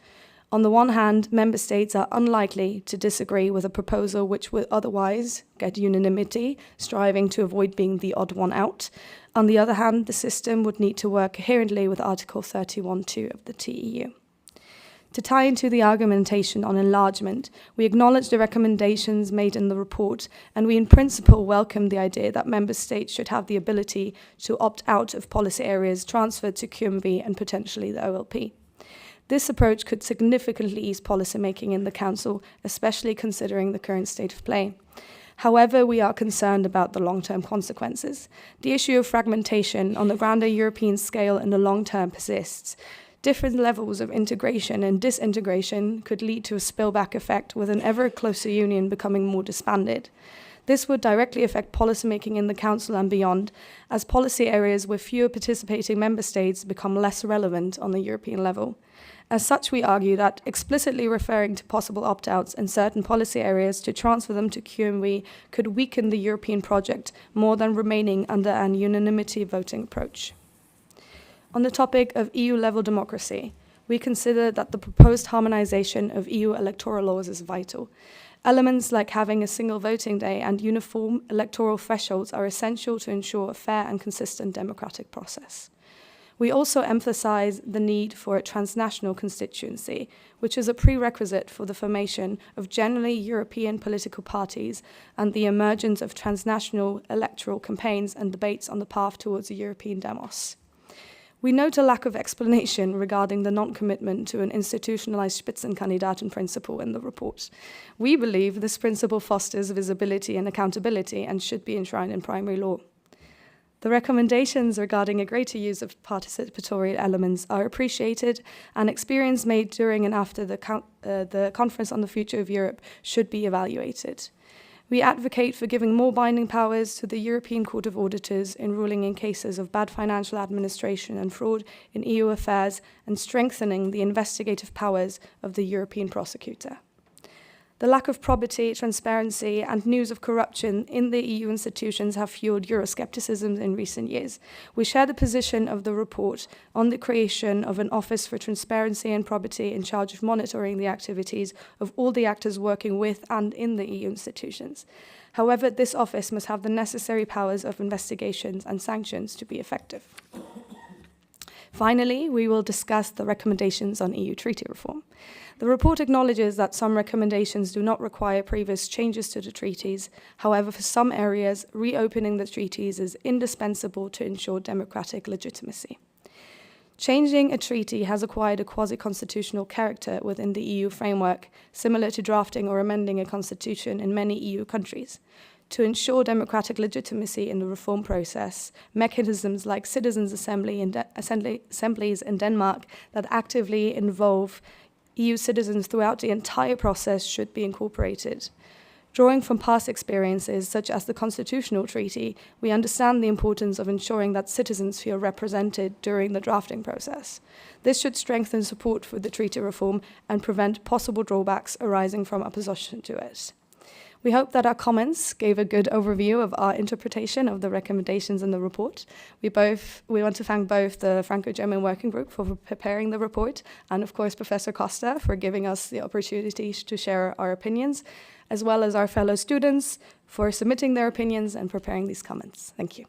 On the one hand, member states are unlikely to disagree with a proposal which would otherwise get unanimity, striving to avoid being the odd one out. On the other hand, the system would need to work coherently with Article 31(2) of the TEU. To tie into the argumentation on enlargement, we acknowledge the recommendations made in the report, and we in principle welcome the idea that member states should have the ability to opt out of policy areas transferred to QMV and potentially the OLP. This approach could significantly ease policymaking in the Council, especially considering the current state of play. However, we are concerned about the long-term consequences. The issue of fragmentation on the grander European scale in the long term persists. Different levels of integration and disintegration could lead to a spillback effect, with an ever closer union becoming more disbanded. This would directly affect policymaking in the Council and beyond, as policy areas with fewer participating member states become less relevant on the European level. As such, we argue that explicitly referring to possible opt-outs in certain policy areas to transfer them to QMV could weaken the European project more than remaining under an unanimity voting approach. On the topic of EU-level democracy, we consider that the proposed harmonization of EU electoral laws is vital. Elements like having a single voting day and uniform electoral thresholds are essential to ensure a fair and consistent democratic process. We also emphasize the need for a transnational constituency, which is a prerequisite for the formation of generally European political parties and the emergence of transnational electoral campaigns and debates on the path towards a European demos. We note a lack of explanation regarding the non-commitment to an institutionalized Spitzenkandidaten principle in the report. We believe this principle fosters visibility and accountability and should be enshrined in primary law. The recommendations regarding a greater use of participatory elements are appreciated, and experience made during and after the Conference on the Future of Europe should be evaluated. We advocate for giving more binding powers to the European Court of Auditors in ruling in cases of bad financial administration and fraud in EU affairs, and strengthening the investigative powers of the European Prosecutor. The lack of probity, transparency, and news of corruption in the EU institutions have fueled Euroscepticism in recent years. We share the position of the report on the creation of an Office for Transparency and Probity in charge of monitoring the activities of all the actors working with and in the EU institutions. However, this office must have the necessary powers of investigations and sanctions to be effective. Finally, we will discuss the recommendations on EU treaty reform. The report acknowledges that some recommendations do not require previous changes to the treaties. However, for some areas, reopening the treaties is indispensable to ensure democratic legitimacy. Changing a treaty has acquired a quasi-constitutional character within the EU framework, similar to drafting or amending a constitution in many EU countries. To ensure democratic legitimacy in the reform process, mechanisms like citizens' assemblies in Denmark that actively involve EU citizens throughout the entire process should be incorporated. Drawing from past experiences, such as the Constitutional Treaty, we understand the importance of ensuring that citizens feel represented during the drafting process. This should strengthen support for the treaty reform and prevent possible drawbacks arising from opposition to it. We hope that our comments gave a good overview of our interpretation of the recommendations in the report. We want to thank both the Franco-German Working Group for preparing the report, and of course Professor Costa for giving us the opportunity to share our opinions, as well as our fellow students for submitting their opinions and preparing these comments. Thank you.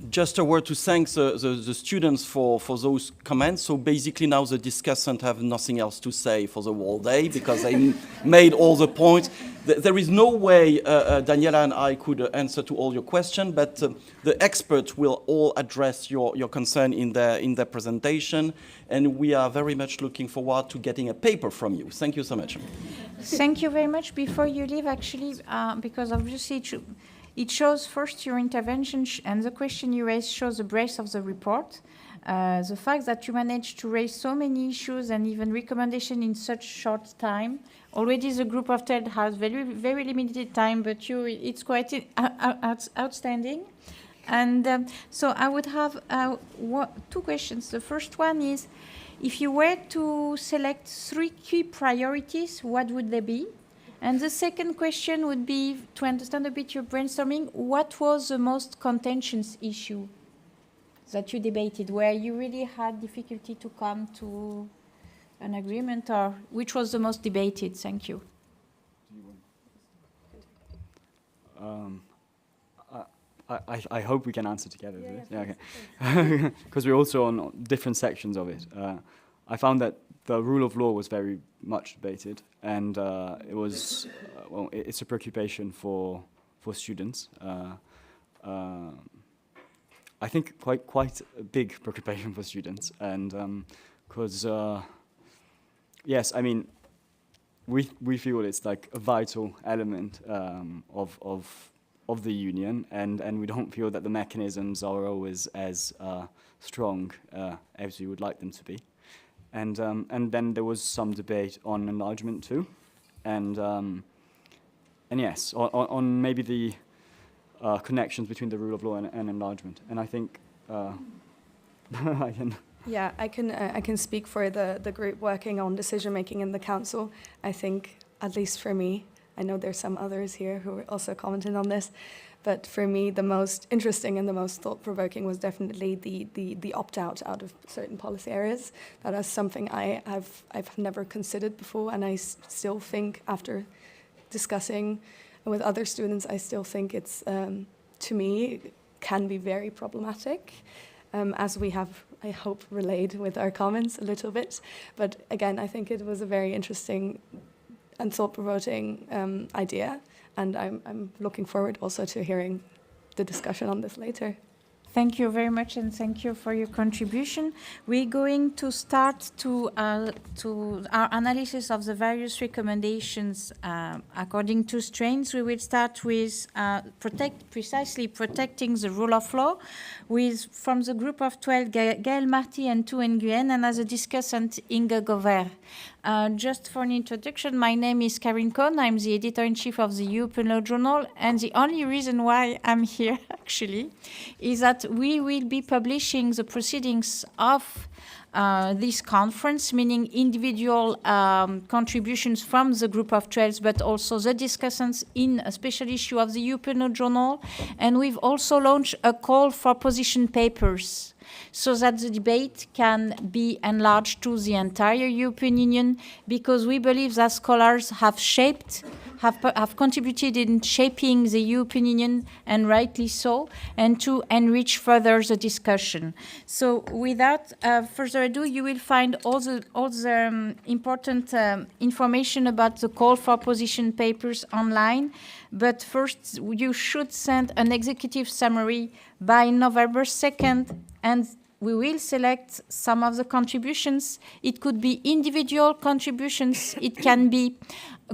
Just a word to thank the students for those comments. So basically now the discussants have nothing else to say for the whole day because they made all the points. There is no way Daniela and I could answer to all your questions, but the experts will all address your concern in their presentation, and we are very much looking forward to getting a paper from you. Thank you so much. Thank you very much. Before you leave, actually, because obviously it shows first your intervention and the question you raised shows the breadth of the report. The fact that you managed to raise so many issues and even recommendations in such short time. Already the group of 10 has very, very limited time, but it's quite outstanding. And so I would have two questions. The first one is, if you were to select 3 key priorities, what would they be? And the second question would be to understand a bit your brainstorming. What was the most contentious issue that you debated, where you really had difficulty to come to an agreement, or which was the most debated? Thank you. I hope we can answer together. Yeah, okay. Because we're also on different sections of it. I found that the rule of law was very much debated, and it was well, it's a preoccupation for students. I think quite a big preoccupation for students, and because yes, I mean we feel it's like a vital element of the union, and we don't feel that the mechanisms are always as strong as we would like them to be. And then there was some debate on enlargement too, and yes, on maybe the connections between the rule of law and enlargement. And I think I can. Yeah, I can speak for the group working on decision making in the council. I think, at least for me, I know there's some others here who also commented on this, but for me, the most interesting and the most thought-provoking was definitely the opt-out out of certain policy areas. That is something I've never considered before, and I still think, after discussing with other students, I still think it's, to me, can be very problematic, as we have, I hope, relayed with our comments a little bit. But again, I think it was a very interesting and thought-provoking idea, and I'm looking forward also to hearing the discussion on this later. Thank you very much, and thank you for your contribution. We're going to start to our analysis of the various recommendations according to strains. We will start with precisely protecting the rule of law, from the group of 12, Gaël Marty and Tu Nguyen, and as a discussant, Inge Govert. Just for an introduction, my name is Karin Kohn. I'm the editor-in-chief of the European Law Journal, and the only reason why I'm here, actually, is that we will be publishing the proceedings of this conference, meaning individual contributions from the group of 12, but also the discussants in a special issue of the European Law Journal. And we've also launched a call for position papers, so that the debate can be enlarged to the entire European Union, because we believe that scholars have contributed in shaping the European Union, and rightly so, and to enrich further the discussion. So without further ado, you will find all the important information about the call for position papers online. But first, you should send an executive summary by November 2nd, and we will select some of the contributions. It could be individual contributions, it can be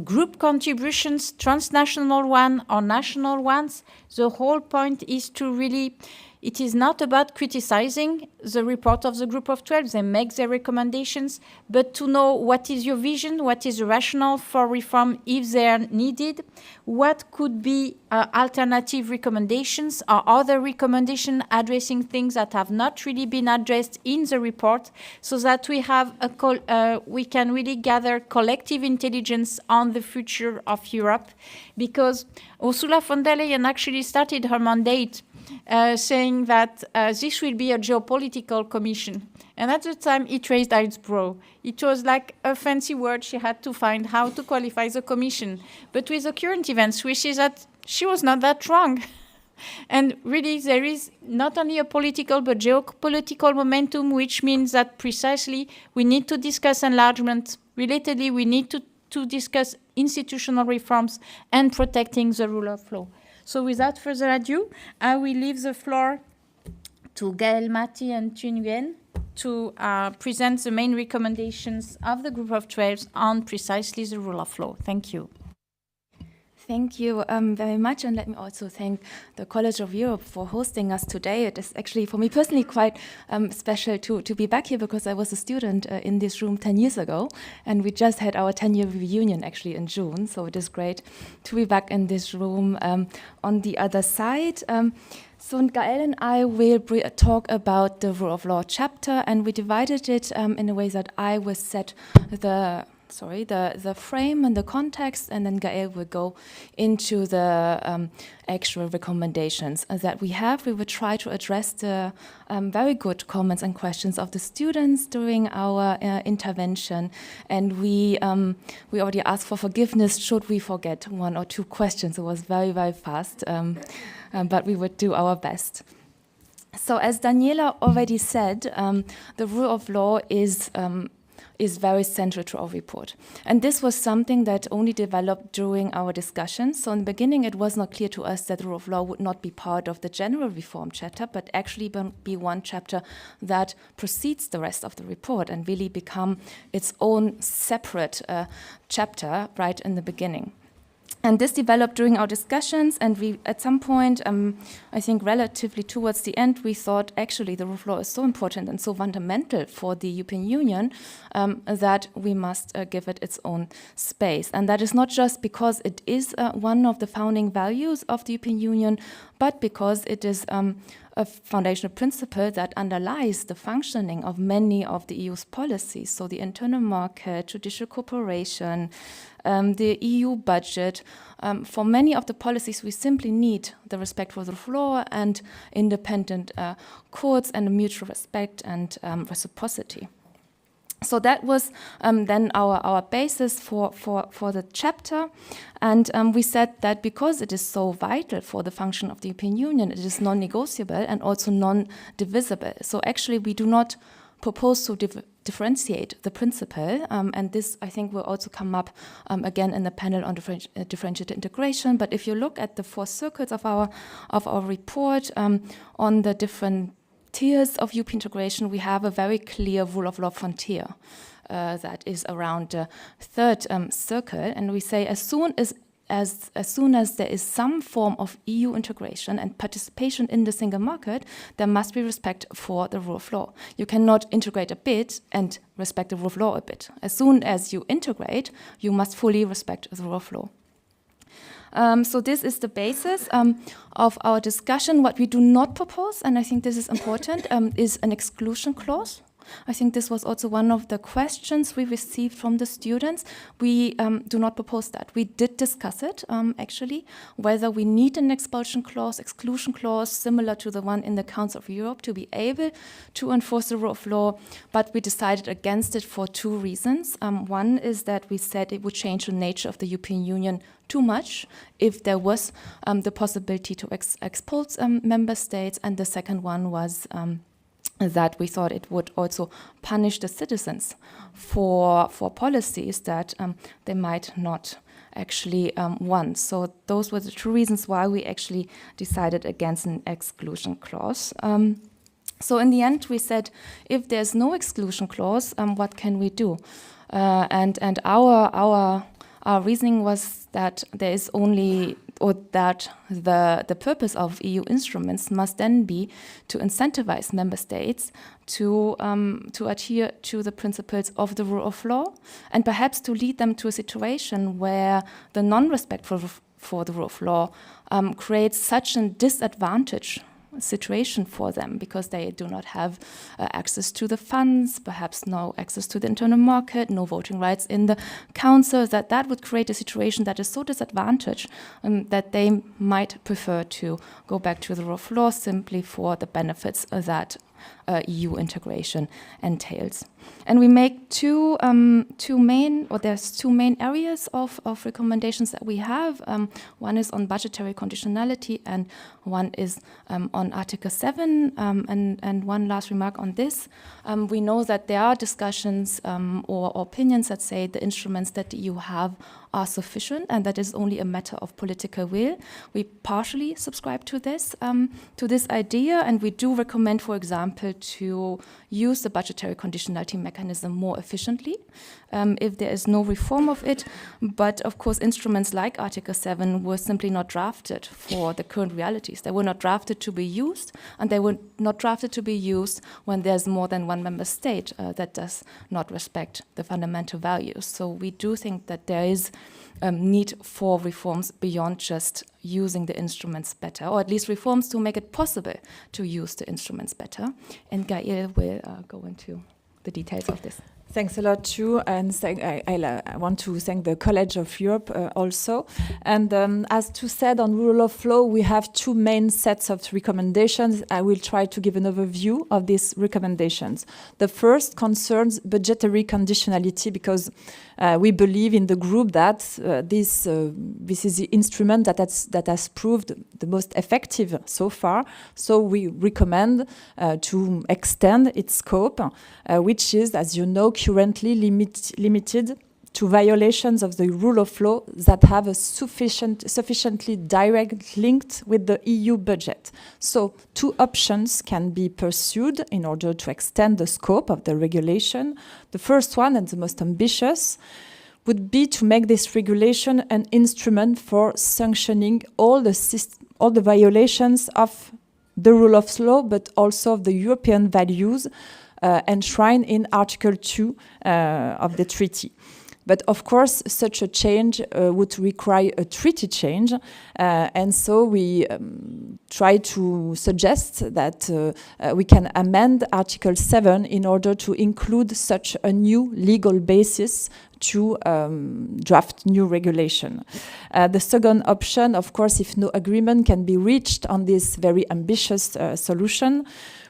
group contributions, transnational one or national ones. The whole point is to really, it is not about criticizing the report of the group of 12, they make their recommendations, but to know what is your vision, what is the rationale for reform if they are needed, what could be alternative recommendations or other recommendations addressing things that have not really been addressed in the report, so that we have we can really gather collective intelligence on the future of Europe. Because Ursula von der Leyen actually started her mandate saying that this will be a geopolitical commission. And at the time, it raised its brow. It was like a fancy word she had to find how to qualify the commission. But with the current events, we see that she was not that wrong. And really, there is not only a political but geopolitical momentum, which means that precisely we need to discuss enlargement. Relatedly, we need to discuss institutional reforms and protecting the rule of law. So without further ado, I will leave the floor to Gaël Marty and Tu Nguyen to present the main recommendations of the group of 12 on precisely the rule of law. Thank you. Thank you very much, and let me also thank the College of Europe for hosting us today. It is actually, for me personally, quite special to be back here, because I was a student in this room 10 years ago, and we just had our 10-year reunion actually in June, so it is great to be back in this room. On the other side, so Gaël and I will talk about the rule of law chapter, and we divided it in a way that I will set the the frame and the context, and then Gael will go into the actual recommendations that we have. We will try to address the very good comments and questions of the students during our intervention, and we already asked for forgiveness should we forget one or two questions. It was very, very fast, but we would do our best. So as Daniela already said, the rule of law is very central to our report. And this was something that only developed during our discussions. So in the beginning, it was not clear to us that the rule of law would not be part of the general reform chapter, but actually be one chapter that precedes the rest of the report and really become its own separate chapter right in the beginning. And this developed during our discussions, and we, at some point, I think relatively towards the end, we thought actually the rule of law is so important and so fundamental for the European Union that we must give it its own space. And that is not just because it is one of the founding values of the European Union, but because it is a foundational principle that underlies the functioning of many of the EU's policies. So the internal market, judicial cooperation, the EU budget. For many of the policies, we simply need the respect for the law and independent courts and mutual respect and reciprocity. So that was then our basis for the chapter. And we said that because it is so vital for the function of the European Union, it is non-negotiable and also non-divisible. So actually, we do not propose to differentiate the principle, and this, I think, will also come up again in the panel on differentiated integration. But if you look at the 4 circles of our report on the different tiers of European integration, we have a very clear rule of law frontier that is around the 3rd circle, and we say as soon as there is some form of EU integration and participation in the single market, there must be respect for the rule of law. You cannot integrate a bit and respect the rule of law a bit. As soon as you integrate, you must fully respect the rule of law. So this is the basis of our discussion. What we do not propose, and I think this is important, is an exclusion clause. I think this was also one of the questions we received from the students. We do not propose that. We did discuss it, actually, whether we need an expulsion clause, exclusion clause, similar to the one in the Council of Europe to be able to enforce the rule of law, but we decided against it for 2 reasons. One is that we said it would change the nature of the European Union too much if there was the possibility to expose member states, and the second one was that we thought it would also punish the citizens for policies that they might not actually want. So those were the 2 reasons why we actually decided against an exclusion clause. So in the end, we said, if there's no exclusion clause, what can we do? And our reasoning was that there is only, or that the purpose of EU instruments must then be to incentivize member states to adhere to the principles of the rule of law, and perhaps to lead them to a situation where the non-respect for the rule of law creates such a disadvantage situation for them, because they do not have access to the funds, perhaps no access to the internal market, no voting rights in the council, that would create a situation that is so disadvantaged that they might prefer to go back to the rule of law simply for the benefits that EU integration entails. And we make there's 2 main areas of recommendations that we have. One is on budgetary conditionality, and one is on Article 7. And one last remark on this. We know that there are discussions or opinions that say the instruments that the EU have are sufficient, and that is only a matter of political will. We partially subscribe to this idea, and we do recommend, for example, to use the budgetary conditionality mechanism more efficiently if there is no reform of it. But of course, instruments like Article 7 were simply not drafted for the current realities. They were not drafted to be used, and they were not drafted to be used when there's more than one member state that does not respect the fundamental values. So we do think that there is need for reforms beyond just using the instruments better, or at least reforms to make it possible to use the instruments better. And Gael will go into the details of this. Thanks a lot too, and I want to thank the College of Europe also. And as Stu said, on rule of law, we have two main sets of recommendations. I will try to give an overview of these recommendations. The first concerns budgetary conditionality, because we believe in the group that this is the instrument that has proved the most effective so far. So we recommend to extend its scope, which is, as you know, currently limited to violations of the rule of law that have a sufficiently direct link with the EU budget. So two options can be pursued in order to extend the scope of the regulation. The first one, and the most ambitious, would be to make this regulation an instrument for sanctioning all the violations of the rule of law, but also of the European values enshrined in Article 2 of the treaty. But of course, such a change would require a treaty change, and so we try to suggest that we can amend Article 7 in order to include such a new legal basis to draft new regulation. The second option, of course, if no agreement can be reached on this very ambitious solution,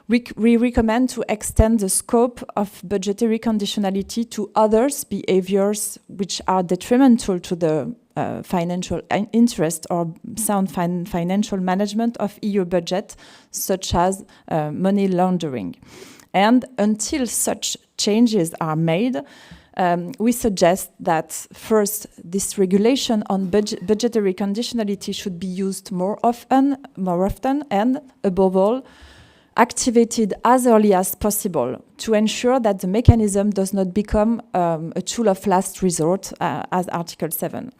we recommend to extend the scope of budgetary conditionality to others behaviors which are detrimental to the financial interest or sound financial management of EU budget, such as money laundering. And until such changes are made, we suggest that first, this regulation on budgetary conditionality should be used more often, and above all, activated as early as possible to ensure that the mechanism does not become a tool of last resort as Article 7.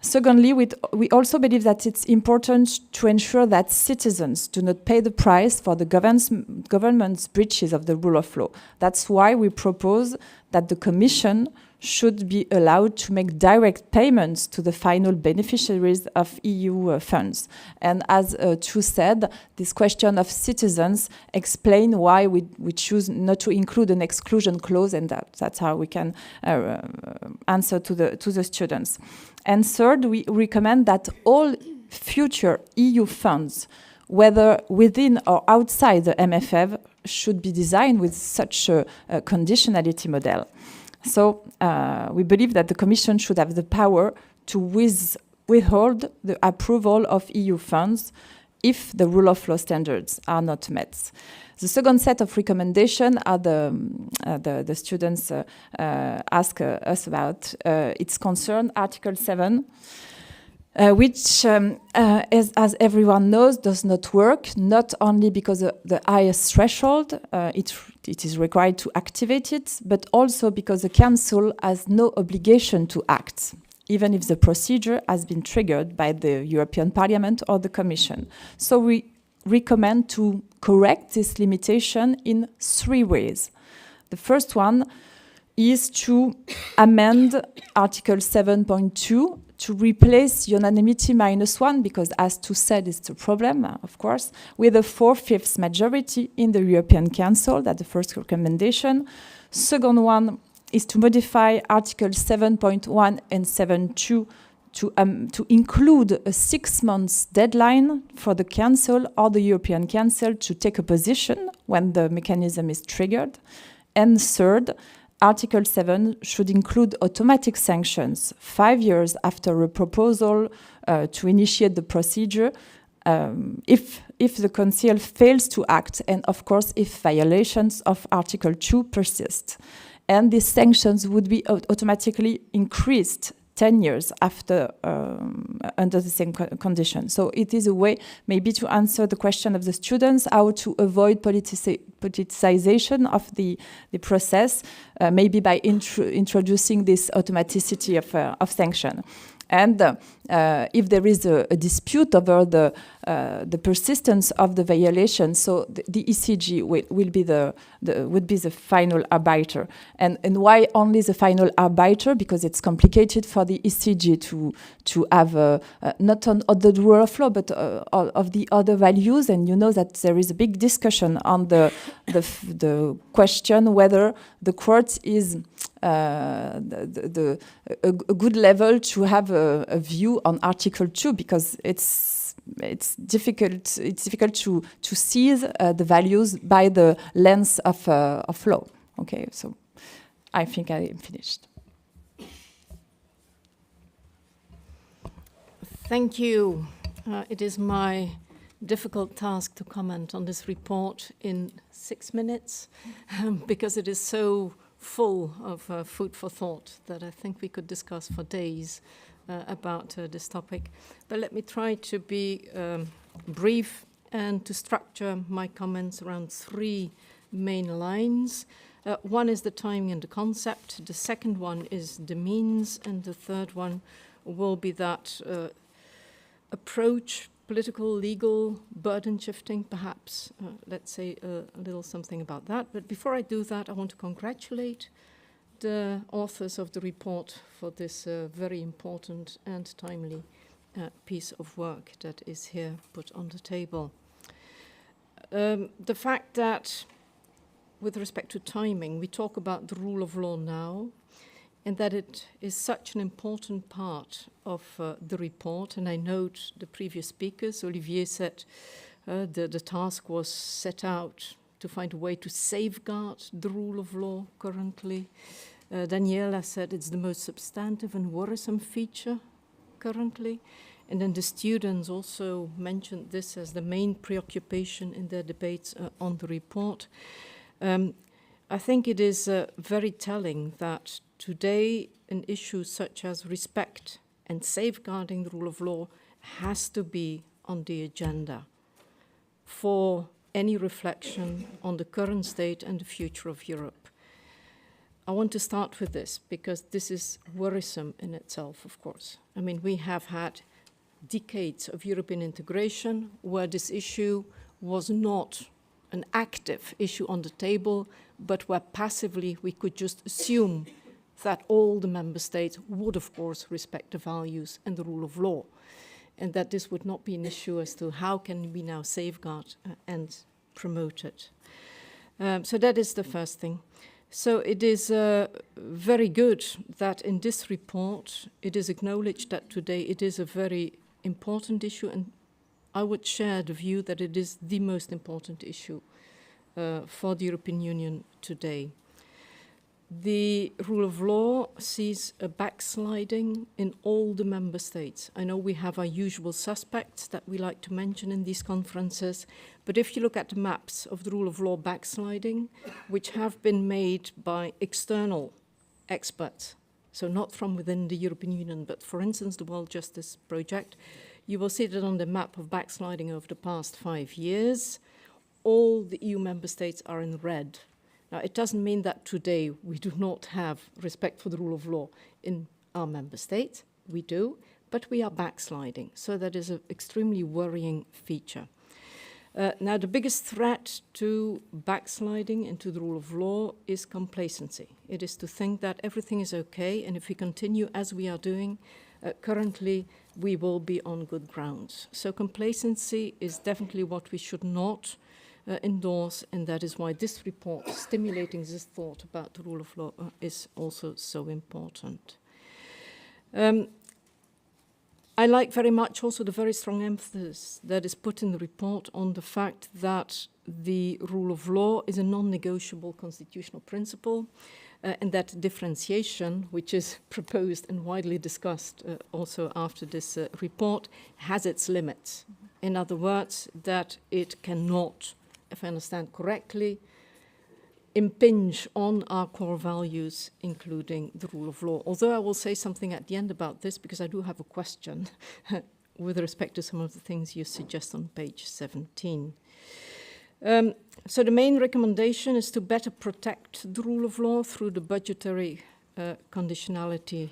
Secondly, we also believe that it's important to ensure that citizens do not pay the price for the government's breaches of the rule of law. That's why we propose that the Commission should be allowed to make direct payments to the final beneficiaries of EU funds. And as Chu said, this question of citizens explain why we choose not to include an exclusion clause, and that's how we can answer to the students. And third, we recommend that all future EU funds, whether within or outside the MFF, should be designed with such a conditionality model. So we believe that the Commission should have the power to withhold the approval of EU funds if the rule of law standards are not met. The second set of recommendations are the students ask us about. It's concerned Article 7, which, as everyone knows, does not work, not only because of the highest threshold, it is required to activate it, but also because the Council has no obligation to act, even if the procedure has been triggered by the European Parliament or the Commission. So we recommend to correct this limitation in 3 ways. The first one is to amend Article 7.2 to replace unanimity -1, because as Stu said, it's a problem, of course, with a 4/5 majority in the European Council. That's the first recommendation. Second one is to modify Article 7.1 and 7.2 to include a 6 months deadline for the Council or the European Council to take a position when the mechanism is triggered. And third, Article 7 should include automatic sanctions 5 years after a proposal to initiate the procedure if the Council fails to act, and of course if violations of Article 2 persist. And these sanctions would be automatically increased 10 years after under the same condition. So it is a way maybe to answer the question of the students, how to avoid politicization of the process, maybe by introducing this automaticity of sanction. And if there is a dispute over the persistence of the violation, so the ECG would be the final arbiter. And why only the final arbiter? Because it's complicated for the ECG to have not on the rule of law, but of the other values. And you know that there is a big discussion on the question whether the court is a good level to have a view on Article 2, because it's difficult to seize the values by the lens of law. Okay, so I think I am finished. Thank you. It is my difficult task to comment on this report in 6 minutes because it is so full of food for thought that I think we could discuss for days about this topic. But let me try to be brief and to structure my comments around 3 main lines. One is the timing and the concept, the second one is the means, and the third one will be that approach, political, legal, burden shifting, perhaps. Let's say a little something about that. But before I do that, I want to congratulate the authors of the report for this very important and timely piece of work that is here put on the table. The fact that, with respect to timing, we talk about the rule of law now, and that it is such an important part of the report. And I note the previous speakers. Olivier said the task was set out to find a way to safeguard the rule of law currently. Daniela said it's the most substantive and worrisome feature currently. And then the students also mentioned this as the main preoccupation in their debates on the report. I think it is very telling that today an issue such as respect and safeguarding the rule of law has to be on the agenda for any reflection on the current state and the future of Europe. I want to start with this because this is worrisome in itself, of course. I mean, we have had decades of European integration where this issue was not an active issue on the table, but where passively we could just assume that all the member states would, of course, respect the values and the rule of law, and that this would not be an issue as to how can we now safeguard and promote it. So that is the first thing. So it is very good that in this report it is acknowledged that today it is a very important issue, and I would share the view that it is the most important issue for the European Union today. The rule of law sees a backsliding in all the member states. I know we have our usual suspects that we like to mention in these conferences, but if you look at the maps of the rule of law backsliding, which have been made by external experts, so not from within the European Union, but for instance, the World Justice Project, you will see that on the map of backsliding over the past 5 years, all the EU member states are in red. Now, it doesn't mean that today we do not have respect for the rule of law in our member states. We do, but we are backsliding. So that is an extremely worrying feature. Now, the biggest threat to backsliding into the rule of law is complacency. It is to think that everything is okay, and if we continue as we are doing currently, we will be on good grounds. So complacency is definitely what we should not endorse, and that is why this report, stimulating this thought about the rule of law, is also so important. I like very much also the very strong emphasis that is put in the report on the fact that the rule of law is a non-negotiable constitutional principle, and that differentiation, which is proposed and widely discussed also after this report, has its limits. In other words, that it cannot, if I understand correctly, impinge on our core values, including the rule of law. Although I will say something at the end about this, because I do have a question with respect to some of the things you suggest on page 17. So the main recommendation is to better protect the rule of law through the budgetary conditionality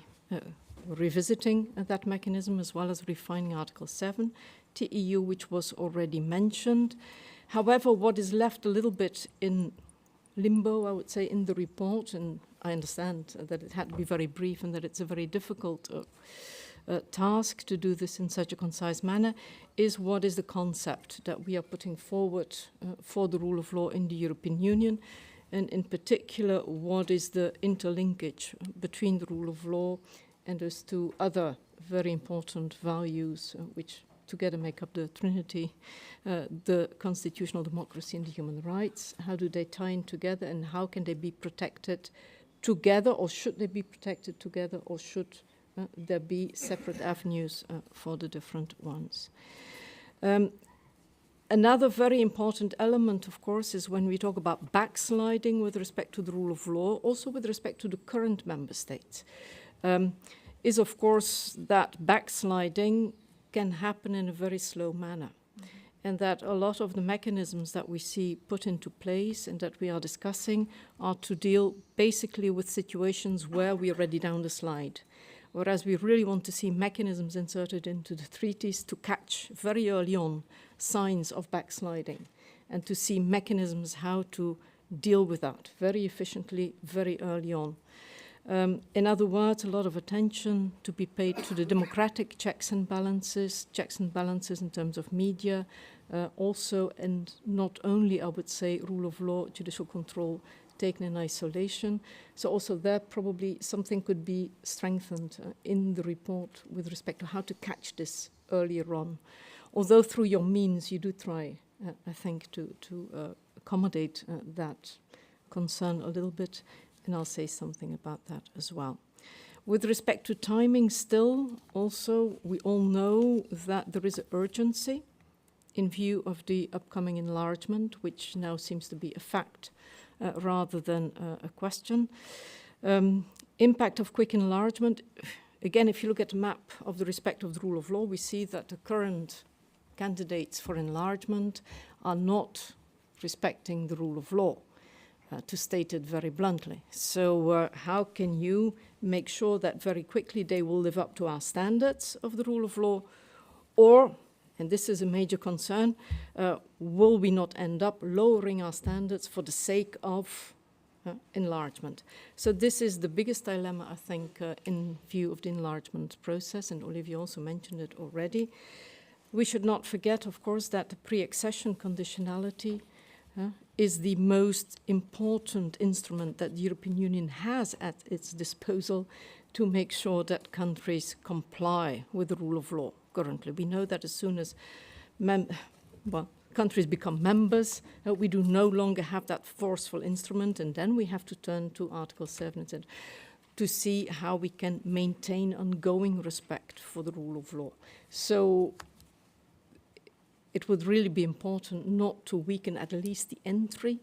revisiting that mechanism as well as refining Article 7, TEU, which was already mentioned. However, what is left a little bit in limbo, I would say, in the report, and I understand that it had to be very brief and that it's a very difficult task to do this in such a concise manner, is what is the concept that we are putting forward for the rule of law in the European Union, and in particular, what is the interlinkage between the rule of law and those two other very important values which together make up the trinity, the constitutional democracy and the human rights. How do they tie in together, and how can they be protected together, or should they be protected together, or should there be separate avenues for the different ones? Another very important element, of course, is when we talk about backsliding with respect to the rule of law, also with respect to the current member states, is of course that backsliding can happen in a very slow manner. And that a lot of the mechanisms that we see put into place and that we are discussing are to deal basically with situations where we are already down the slide. Whereas we really want to see mechanisms inserted into the treaties to catch very early on signs of backsliding and to see mechanisms how to deal with that very efficiently, very early on. In other words, a lot of attention to be paid to the democratic checks and balances in terms of media, also, and not only, I would say, rule of law, judicial control taken in isolation. So also there probably something could be strengthened in the report with respect to how to catch this earlier on. Although through your means you do try, I think, to accommodate that concern a little bit, and I'll say something about that as well. With respect to timing still, also, we all know that there is an urgency in view of the upcoming enlargement, which now seems to be a fact rather than a question. Impact of quick enlargement, again, if you look at the map of the respect of the rule of law, we see that the current candidates for enlargement are not respecting the rule of law. To state it very bluntly. So how can you make sure that very quickly they will live up to our standards of the rule of law? Or, and this is a major concern, will we not end up lowering our standards for the sake of enlargement? So this is the biggest dilemma, I think, in view of the enlargement process, and Olivier also mentioned it already. We should not forget, of course, that the pre-accession conditionality is the most important instrument that the European Union has at its disposal to make sure that countries comply with the rule of law currently. We know that as soon as countries become members, we do no longer have that forceful instrument, and then we have to turn to Article 7 to see how we can maintain ongoing respect for the rule of law. So it would really be important not to weaken at least the entry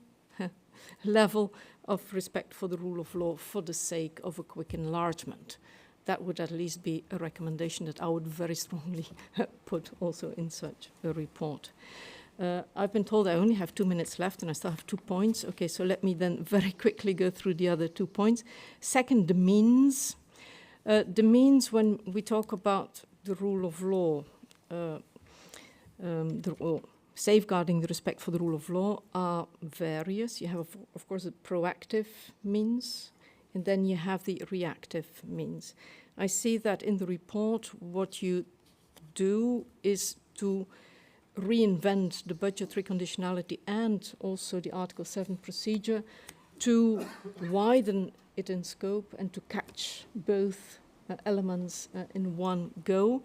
level of respect for the rule of law for the sake of a quick enlargement. That would at least be a recommendation that I would very strongly put also in such a report. I've been told I only have 2 minutes left and I still have 2 points. Okay, so let me then very quickly go through the other 2 points. Second, the means. The means when we talk about the rule of law, safeguarding the respect for the rule of law are various. You have, of course, a proactive means, and then you have the reactive means. I see that in the report, what you do is to reinvent the budgetary conditionality and also the Article 7 procedure to widen it in scope and to catch both elements in one go,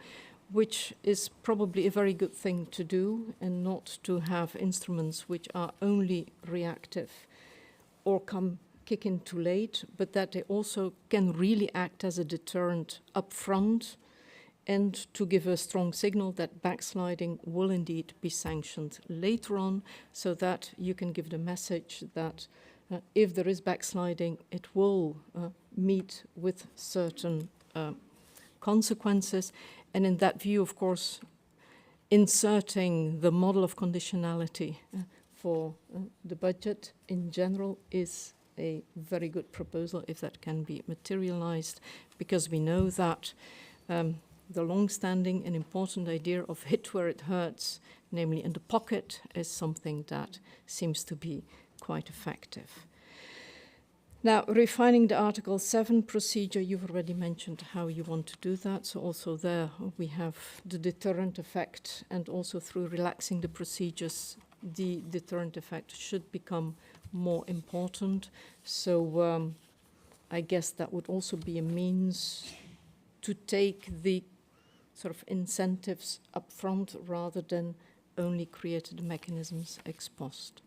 which is probably a very good thing to do, and not to have instruments which are only reactive or kick in too late, but that they also can really act as a deterrent up front and to give a strong signal that backsliding will indeed be sanctioned later on, so that you can give the message that if there is backsliding, it will meet with certain consequences. And in that view, of course, inserting the model of conditionality for the budget in general is a very good proposal if that can be materialized, because we know that the long-standing and important idea of hit where it hurts, namely in the pocket, is something that seems to be quite effective. Now, refining the Article 7 procedure, you've already mentioned how you want to do that. So also there we have the deterrent effect, and also through relaxing the procedures, the deterrent effect should become more important. So I guess that would also be a means to take the sort of incentives up front rather than only create the mechanisms ex post.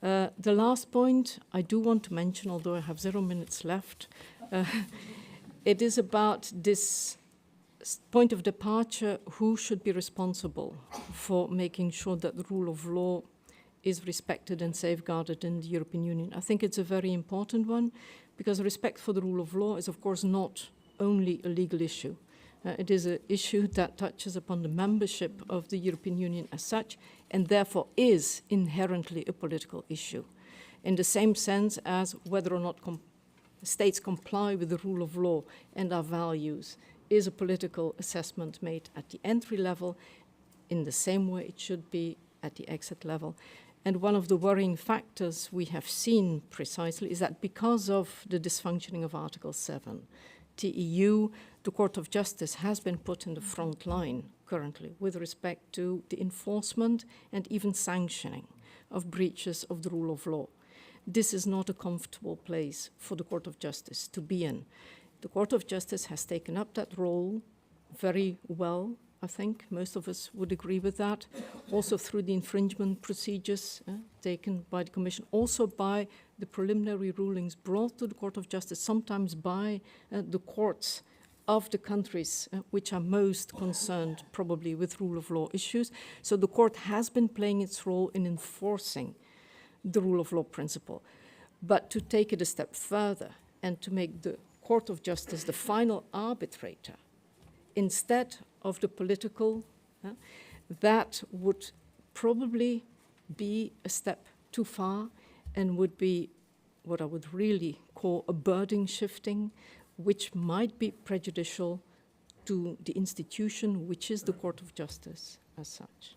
The last point I do want to mention, although I have 0 minutes left, it is about this point of departure, who should be responsible for making sure that the rule of law is respected and safeguarded in the European Union. I think it's a very important one, because respect for the rule of law is, of course, not only a legal issue. It is an issue that touches upon the membership of the European Union as such, and therefore is inherently a political issue, in the same sense as whether or not states comply with the rule of law and our values is a political assessment made at the entry level. In the same way it should be at the exit level. And one of the worrying factors we have seen precisely is that because of the dysfunctioning of Article 7, the EU, the Court of Justice, has been put in the front line currently with respect to the enforcement and even sanctioning of breaches of the rule of law. This is not a comfortable place for the Court of Justice to be in. The Court of Justice has taken up that role very well, I think. Most of us would agree with that. Also through the infringement procedures taken by the Commission, also by the preliminary rulings brought to the Court of Justice, sometimes by the courts of the countries which are most concerned probably with rule of law issues. So the court has been playing its role in enforcing the rule of law principle. But to take it a step further and to make the Court of Justice the final arbitrator instead of the political, that would probably be a step too far and would be what I would really call a burden shifting, which might be prejudicial to the institution, which is the Court of Justice as such.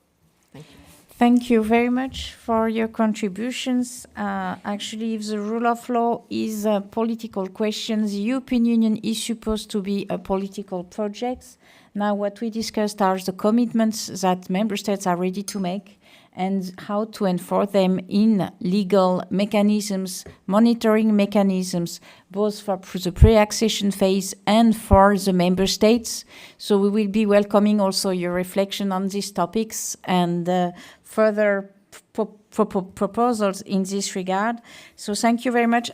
Thank you. Thank you very much for your contributions. Actually, if the rule of law is a political question, the European Union is supposed to be a political project. Now, what we discussed are the commitments that member states are ready to make and how to enforce them in legal mechanisms, monitoring mechanisms, both for the pre-accession phase and for the member states. So we will be welcoming also your reflection on these topics and further proposals in this regard. So thank you very much.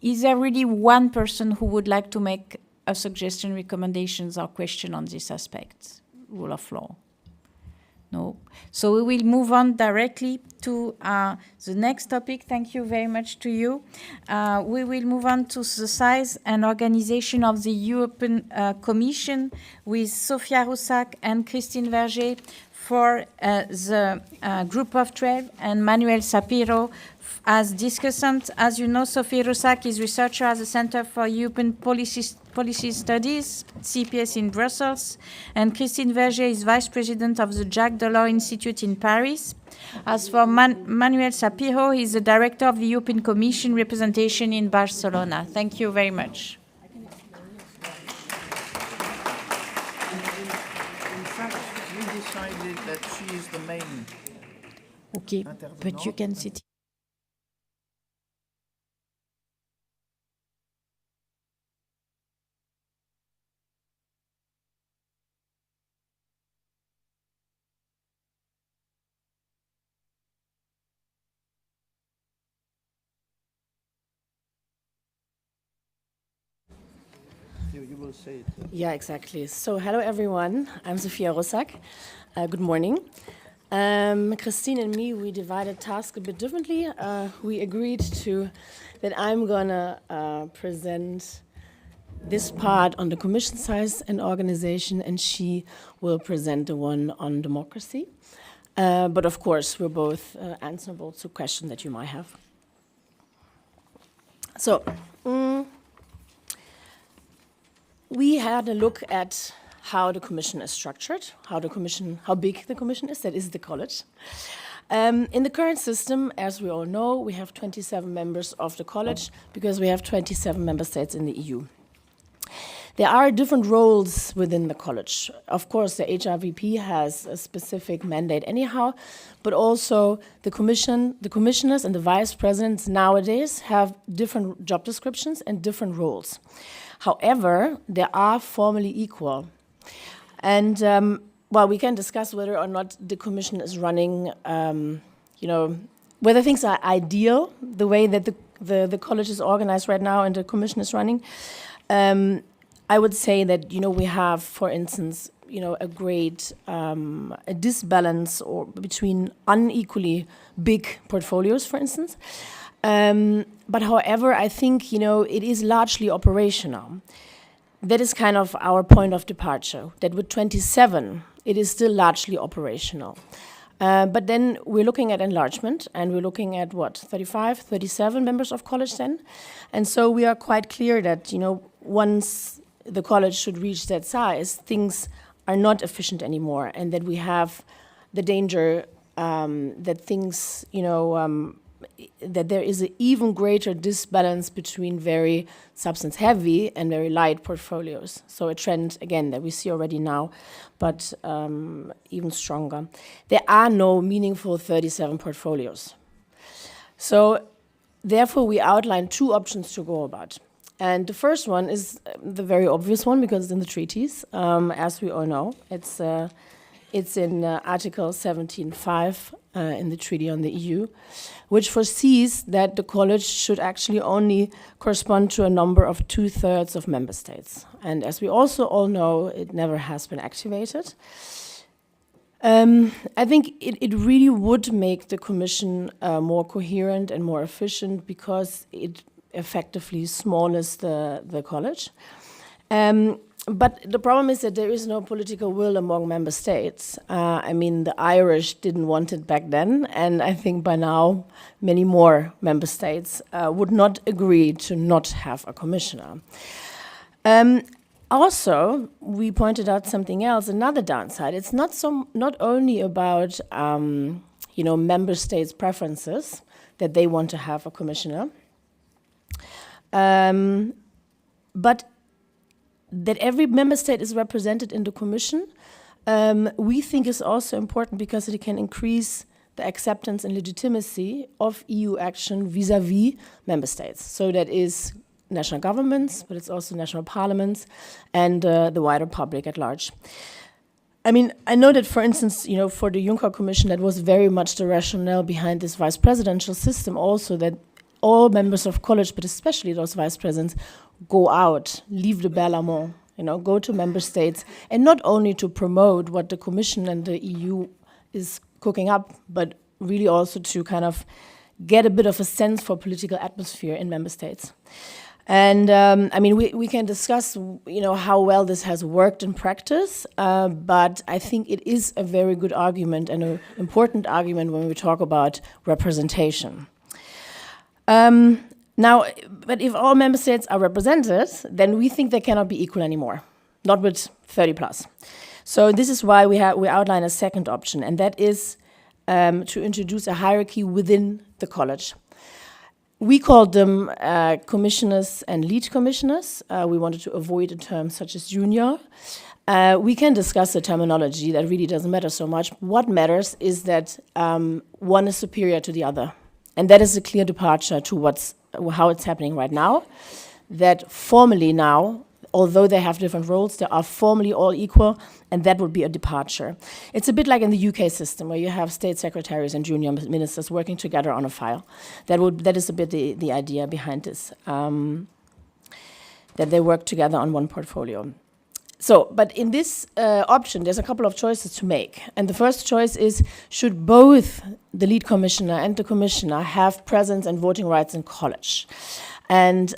Is there really one person who would like to make a suggestion, recommendations, or question on this aspect, rule of law? No. So we will move on directly to the next topic. Thank you very much to you. We will move on to the size and organization of the European Commission with Sophia Roussac and Christine Verger for the group of trade, and Manuel Sapiro as discussant. As you know, Sophie Roussac is researcher at the Center for European Policy Studies, CPS in Brussels, and Christine Verger is vice president of the Jacques Delors Institute in Paris. As for Manuel Sapiro, he is the director of the European Commission representation in Barcelona. Thank you very much. In fact, we decided that she is the main. Okay, but you can sit. You will say it. Yeah, exactly. So hello, everyone. I'm Sophia Roussac. Good morning. Christine and me, we divided tasks a bit differently. We agreed that I'm gonna present this part on the Commission size and organization, and she will present the one on democracy. But of course, we're both answerable to questions that you might have. So, we had a look at how the commission is structured, how big the commission is, that is the college. In the current system, as we all know, we have 27 members of the college because we have 27 member states in the EU. There are different roles within the college. Of course, the HRVP has a specific mandate anyhow, but also the commissioners and the vice presidents nowadays have different job descriptions and different roles. However, they are formally equal. And well, we can discuss whether or not the commission is running, whether things are ideal, the way that the college is organized right now and the commission is running. I would say that, we have, for instance, a great a disbalance between unequally big portfolios, for instance. But however, I think, it is largely operational. That is kind of our point of departure, that with 27, it is still largely operational. But then we're looking at enlargement, and we're looking at, 35, 37 members of college then? And so we are quite clear that, once the college should reach that size, things are not efficient anymore, and that we have the danger that things, that there is an even greater disbalance between very substance-heavy and very light portfolios. So a trend, again, that we see already now, but even stronger. There are no meaningful 37 portfolios. So therefore, we outline two options to go about. And the first one is the very obvious one because it's in the treaties, as we all know. It's in Article 17.5 in the Treaty on the EU, which foresees that the college should actually only correspond to a number of 2/3 of member states. And as we also all know, it never has been activated. I think it really would make the Commission more coherent and more efficient because it effectively smallest the college. But the problem is that there is no political will among member states. The Irish didn't want it back then, and I think by now many more member states would not agree to not have a commissioner. Also, we pointed out something else, another downside. It's not only about member states' preferences that they want to have a commissioner, but that every member state is represented in the commission, we think is also important because it can increase the acceptance and legitimacy of EU action vis-à-vis member states. So that is national governments, but it's also national parliaments and the wider public at large. I know that, for instance, for the Juncker Commission, that was very much the rationale behind this vice presidential system also, that all members of college, but especially those vice presidents, go out, leave the bel amont, go to member states, and not only to promote what the Commission and the EU is cooking up, but really also to kind of get a bit of a sense for political atmosphere in member states. And we can discuss, how well this has worked in practice, but I think it is a very good argument and an important argument when we talk about representation. But if all member states are represented, then we think they cannot be equal anymore, not with 30 plus. So this is why we outline a second option, and that is to introduce a hierarchy within the college. We called them commissioners and lead commissioners. We wanted to avoid a term such as junior. We can discuss the terminology, that really doesn't matter so much. What matters is that one is superior to the other. And that is a clear departure to how it's happening right now, that formally now, although they have different roles, they are formally all equal, and that would be a departure. It's a bit like in the UK system, where you have state secretaries and junior ministers working together on a file. That is a bit the idea behind this, that they work together on one portfolio. So, but in this option, there's a couple of choices to make. And the first choice is, should both the lead commissioner and the commissioner have presence and voting rights in college? And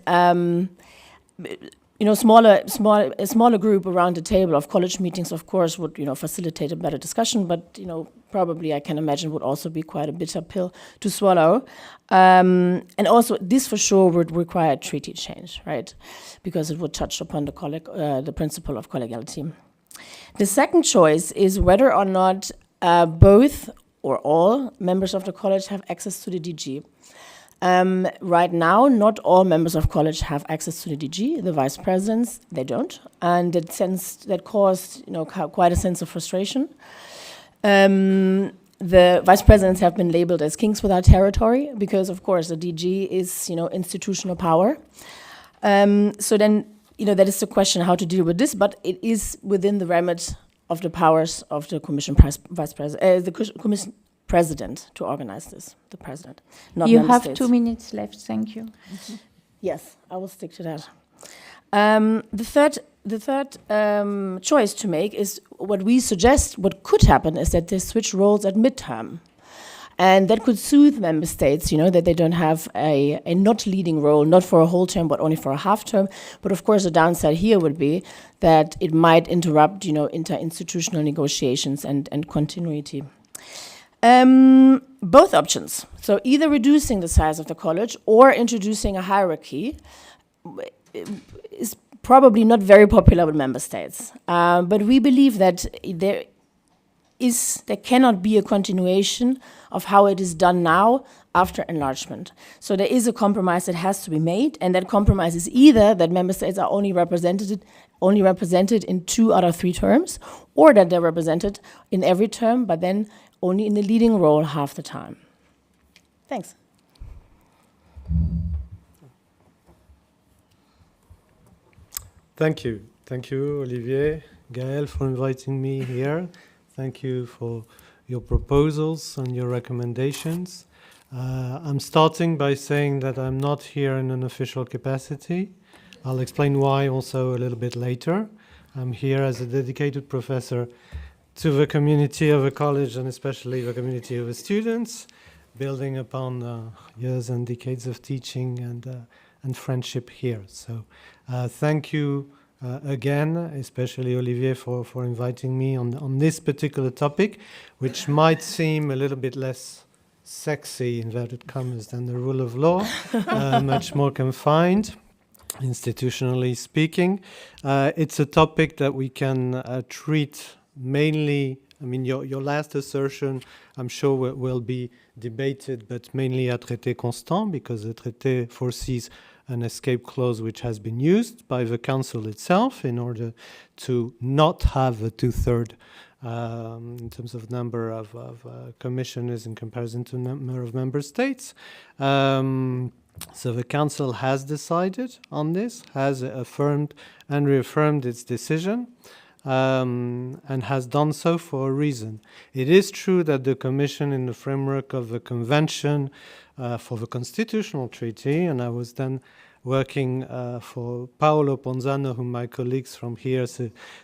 a smaller group around the table of college meetings, of course, would, facilitate a better discussion, but, probably I can imagine would also be quite a bitter pill to swallow. And also, this for sure would require treaty change, right? Because it would touch upon the principle of collegiality. The second choice is whether or not both or all members of the college have access to the DG. Right now, not all members of college have access to the DG. The vice presidents, they don't, and that caused quite a sense of frustration. The vice presidents have been labeled as kings without territory because, of course, the DG is institutional power. So then that is the question how to deal with this, but it is within the remit of the powers of the Commission vice president, the Commission president to organize this, the president, not You member have states. 2 minutes left. Thank you. Yes, I will stick to that. The third choice to make is what we suggest. What could happen is that they switch roles at midterm, and that could soothe member states. That they don't have a not leading role, not for a whole term, but only for a half term. But of course, the downside here would be that it might interrupt, interinstitutional negotiations and continuity. Both options. So either reducing the size of the college or introducing a hierarchy is probably not very popular with member states. But we believe that there cannot be a continuation of how it is done now after enlargement. So there is a compromise that has to be made, and that compromise is either that member states are only represented in 2 out of 3 terms, or that they're represented in every term, but then only in the leading role half the time. Thanks. Thank you. Thank you, Olivier, Gaël, for inviting me here. Thank you for your proposals and your recommendations. I'm starting by saying that I'm not here in an official capacity. I'll explain why also a little bit later. I'm here as a dedicated professor to the community of a college and especially the community of the students, building upon years and decades of teaching and friendship here. So thank you again, especially Olivier, for inviting me on this particular topic, which might seem a little bit less sexy, inverted commas, than the rule of law, much more confined, institutionally speaking. It's a topic that we can treat mainly, your last assertion, I'm sure will be debated, but mainly à traité constant, because the traité foresees an escape clause which has been used by the Council itself in order to not have a 2/3 in terms of number of commissioners in comparison to number of member states. So the Council has decided on this, has affirmed and reaffirmed its decision, and has done so for a reason. It is true that the Commission, in the framework of the Convention for the Constitutional Treaty, and I was then working for Paolo Ponzano, whom my colleagues from here,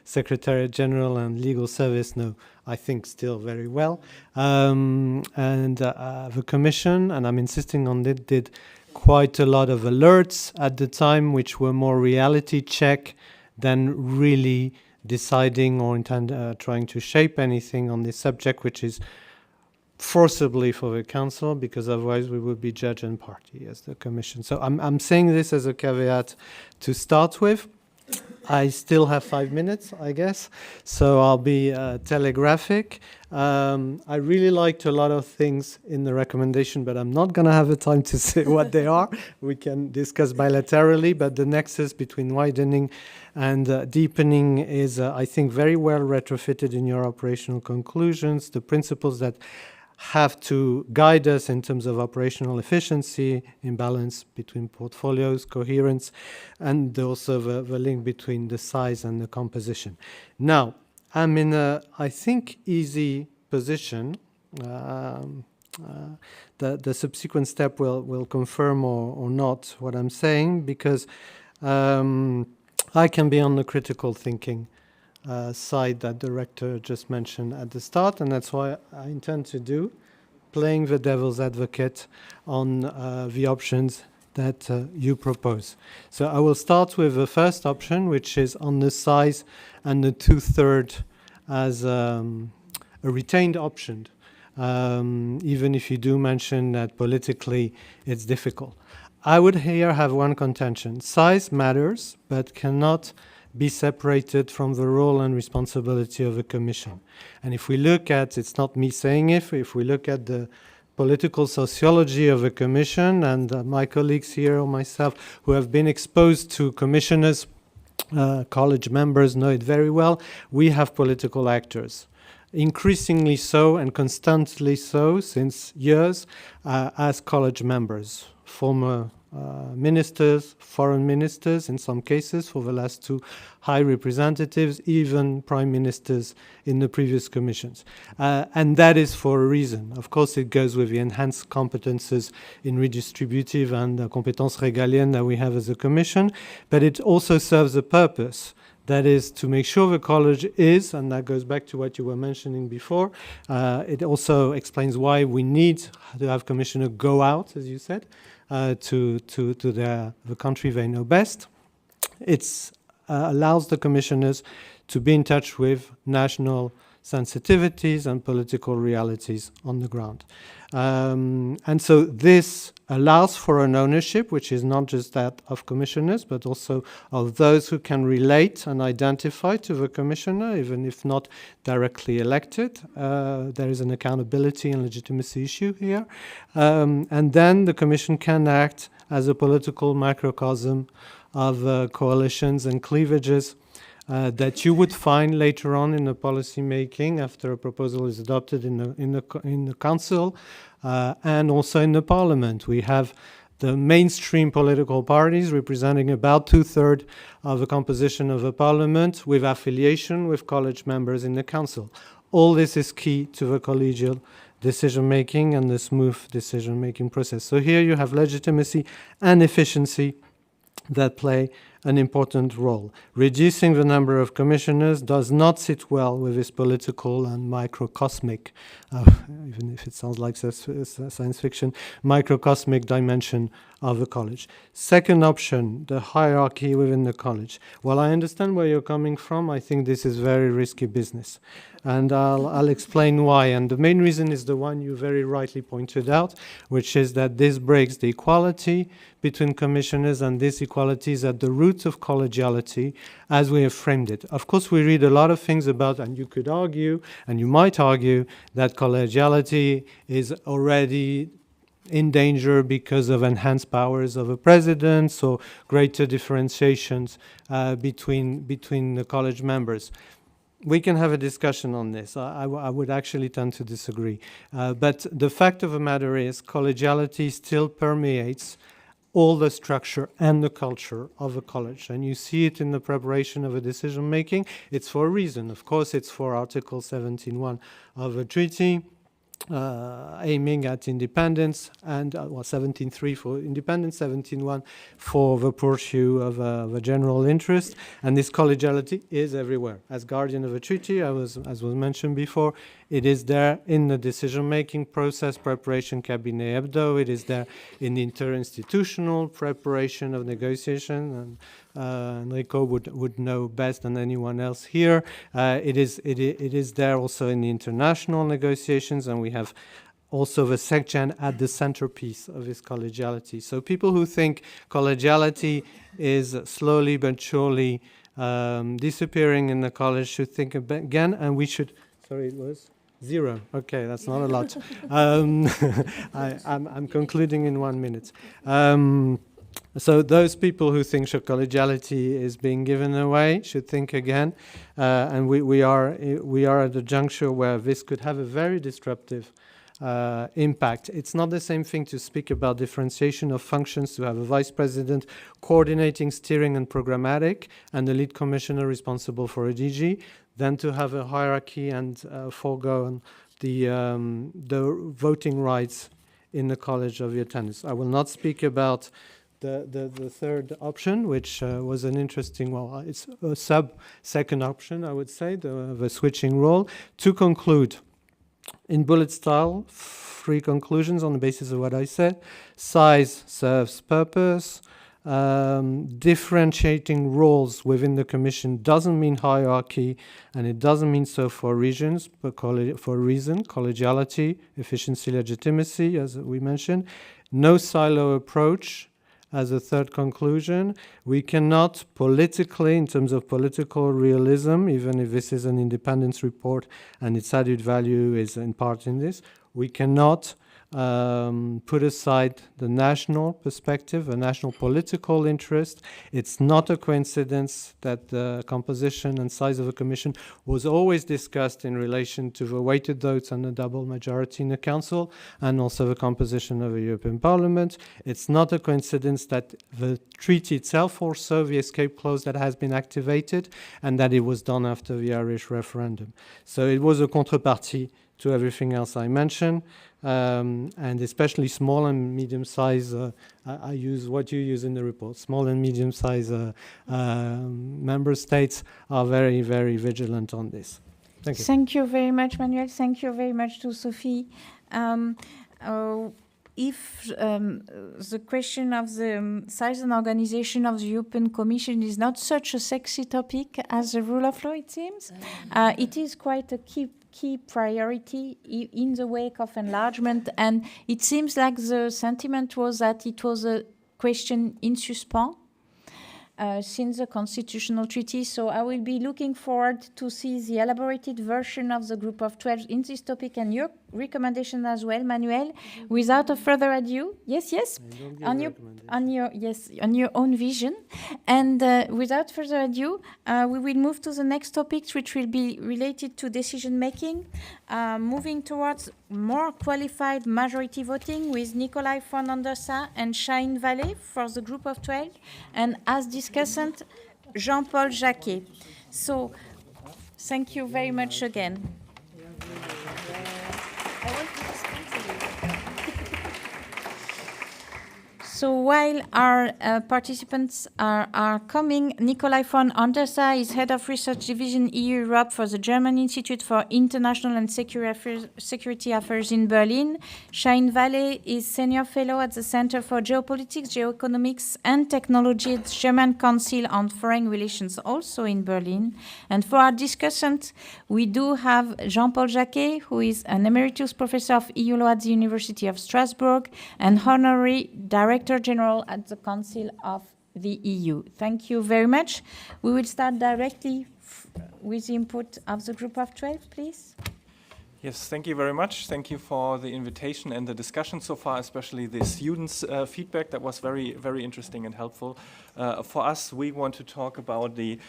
Secretariat General and Legal Service, know, I think, still very well. And the Commission, and I'm insisting on it, did quite a lot of alerts at the time, which were more reality check than really deciding or trying to shape anything on this subject, which is forcibly for the Council, because otherwise we would be judge and party as the Commission. So I'm saying this as a caveat to start with. I still have 5 minutes, I guess, so I'll be telegraphic. I really liked a lot of things in the recommendation, but I'm not going to have the time to say what they are. We can discuss bilaterally, but the nexus between widening and deepening is, I think, very well retrofitted in your operational conclusions. The principles that have to guide us in terms of operational efficiency, imbalance between portfolios, coherence, and also the link between the size and the composition. Now, I'm in a, I think, easy position. The subsequent step will confirm or not what I'm saying, because I can be on the critical thinking side that the rector just mentioned at the start, and that's why I intend to do, playing the devil's advocate on the options that you propose. So I will start with the first option, which is on the size and the 2/3 as a retained option, even if you do mention that politically it's difficult. I would here have one contention. Size matters, but cannot be separated from the role and responsibility of the Commission. And if we look at, it's not me saying it, if we look at the political sociology of the Commission, and my colleagues here or myself who have been exposed to commissioners, college members know it very well, we have political actors. Increasingly so and constantly so since years as college members, former ministers, foreign ministers in some cases for the last two high representatives, even prime ministers in the previous commissions. And that is for a reason. Of course, it goes with the enhanced competences in redistributive and compétences régaliennes that we have as a commission, but it also serves a purpose. That is to make sure the college is, and that goes back to what you were mentioning before, it also explains why we need to have commissioners go out, as you said, to the country they know best. It allows the commissioners to be in touch with national sensitivities and political realities on the ground. And so this allows for an ownership, which is not just that of commissioners, but also of those who can relate and identify to the commissioner, even if not directly elected. There is an accountability and legitimacy issue here. And then the Commission can act as a political microcosm of coalitions and cleavages that you would find later on in the policy making after a proposal is adopted in the Council and also in the Parliament. We have the mainstream political parties representing about 2/3 of the composition of the Parliament with affiliation with college members in the Council. All this is key to the collegial decision-making and the smooth decision-making process. So here you have legitimacy and efficiency that play an important role. Reducing the number of commissioners does not sit well with this political and microcosmic, even if it sounds like science fiction, microcosmic dimension of the college. Second option, the hierarchy within the college. Well, I understand where you're coming from. I think this is very risky business. And I'll explain why. And the main reason is the one you very rightly pointed out, which is that this breaks the equality between commissioners, and this equality is at the root of collegiality as we have framed it. Of course, we read a lot of things about, and you could argue, and you might argue, that collegiality is already in danger because of enhanced powers of a president or greater differentiations between the college members. We can have a discussion on this. I would actually tend to disagree. But the fact of the matter is collegiality still permeates all the structure and the culture of a college. And you see it in the preparation of a decision making. It's for a reason. Of course, it's for Article 17.1 of a treaty. Aiming at independence, and 17.3 for independence, 17.1 for the pursuit of the general interest. And this collegiality is everywhere. As guardian of a treaty, as was mentioned before, it is there in the decision-making process, preparation cabinet hebdo. It is there in the interinstitutional preparation of negotiation, and Enrico would know best than anyone else here. It is there also in the international negotiations, and we have also the SecGen at the centerpiece of this collegiality. So people who think collegiality is slowly but surely disappearing in the college should think again, and we should, sorry, it was? 0. Okay, that's not a lot. I'm concluding in 1 minute. So those people who think collegiality is being given away should think again. And we are at a juncture where this could have a very disruptive impact. It's not the same thing to speak about differentiation of functions, to have a vice president coordinating, steering, and programmatic, and the lead commissioner responsible for a DG, than to have a hierarchy and forego the voting rights in the College of the Attendants. I will not speak about the third option, which was an interesting, well, it's a sub-second option, I would say, the switching role. To conclude, in bullet style, 3 conclusions on the basis of what I said. Size serves purpose. Differentiating roles within the Commission doesn't mean hierarchy, and it doesn't mean so for regions, but for a reason: collegiality, efficiency, legitimacy, as we mentioned. No silo approach as a 3rd conclusion. We cannot politically, in terms of political realism, even if this is an independence report and its added value is in part in this, we cannot put aside the national perspective, a national political interest. It's not a coincidence that the composition and size of a commission was always discussed in relation to the weighted votes and the double majority in the Council, and also the composition of the European Parliament. It's not a coincidence that the treaty itself, also the escape clause that has been activated, and that it was done after the Irish referendum. So it was a contrepartie to everything else I mentioned. And especially small and medium size, I use what you use in the report. Small and medium size member states are very, very vigilant on this. Thank you. Thank you very much, Manuel. Thank you very much to Sophie. If the question of the size and organization of the European Commission is not such a sexy topic as the rule of law, it seems, it is quite a key priority in the wake of enlargement, and it seems like the sentiment was that it was a question in suspens since the constitutional treaty. So I will be looking forward to see the elaborated version of the Group of 12 in this topic and your recommendation as well, Manuel. Without a further ado, yes, on your own vision. And without further ado, we will move to the next topics, which will be related to decision making, moving towards more qualified majority voting with Nicolai von Andersa and Shahin Vallée for the Group of 12, and as discussant, Jean-Paul Jacquet. So, thank you very much again. So while our participants are coming, Nicolai von Andersa is Head of Research Division EU Europe for the German Institute for International and Security Affairs in Berlin. Shahin Vallée is Senior Fellow at the Center for Geopolitics, Geoeconomics and Technology at the German Council on Foreign Relations, also in Berlin. And for our discussant, we do have Jean-Paul Jacquet, who is an Emeritus Professor of EU Law at the University of Strasbourg and Honorary Director General at the Council of the EU. Thank you very much. We will start directly with the input of the Group of 12, please. Yes, thank you very much. Thank you for the invitation and the discussion so far, especially the students' feedback. That was very, very interesting and helpful. For us, we want to talk about the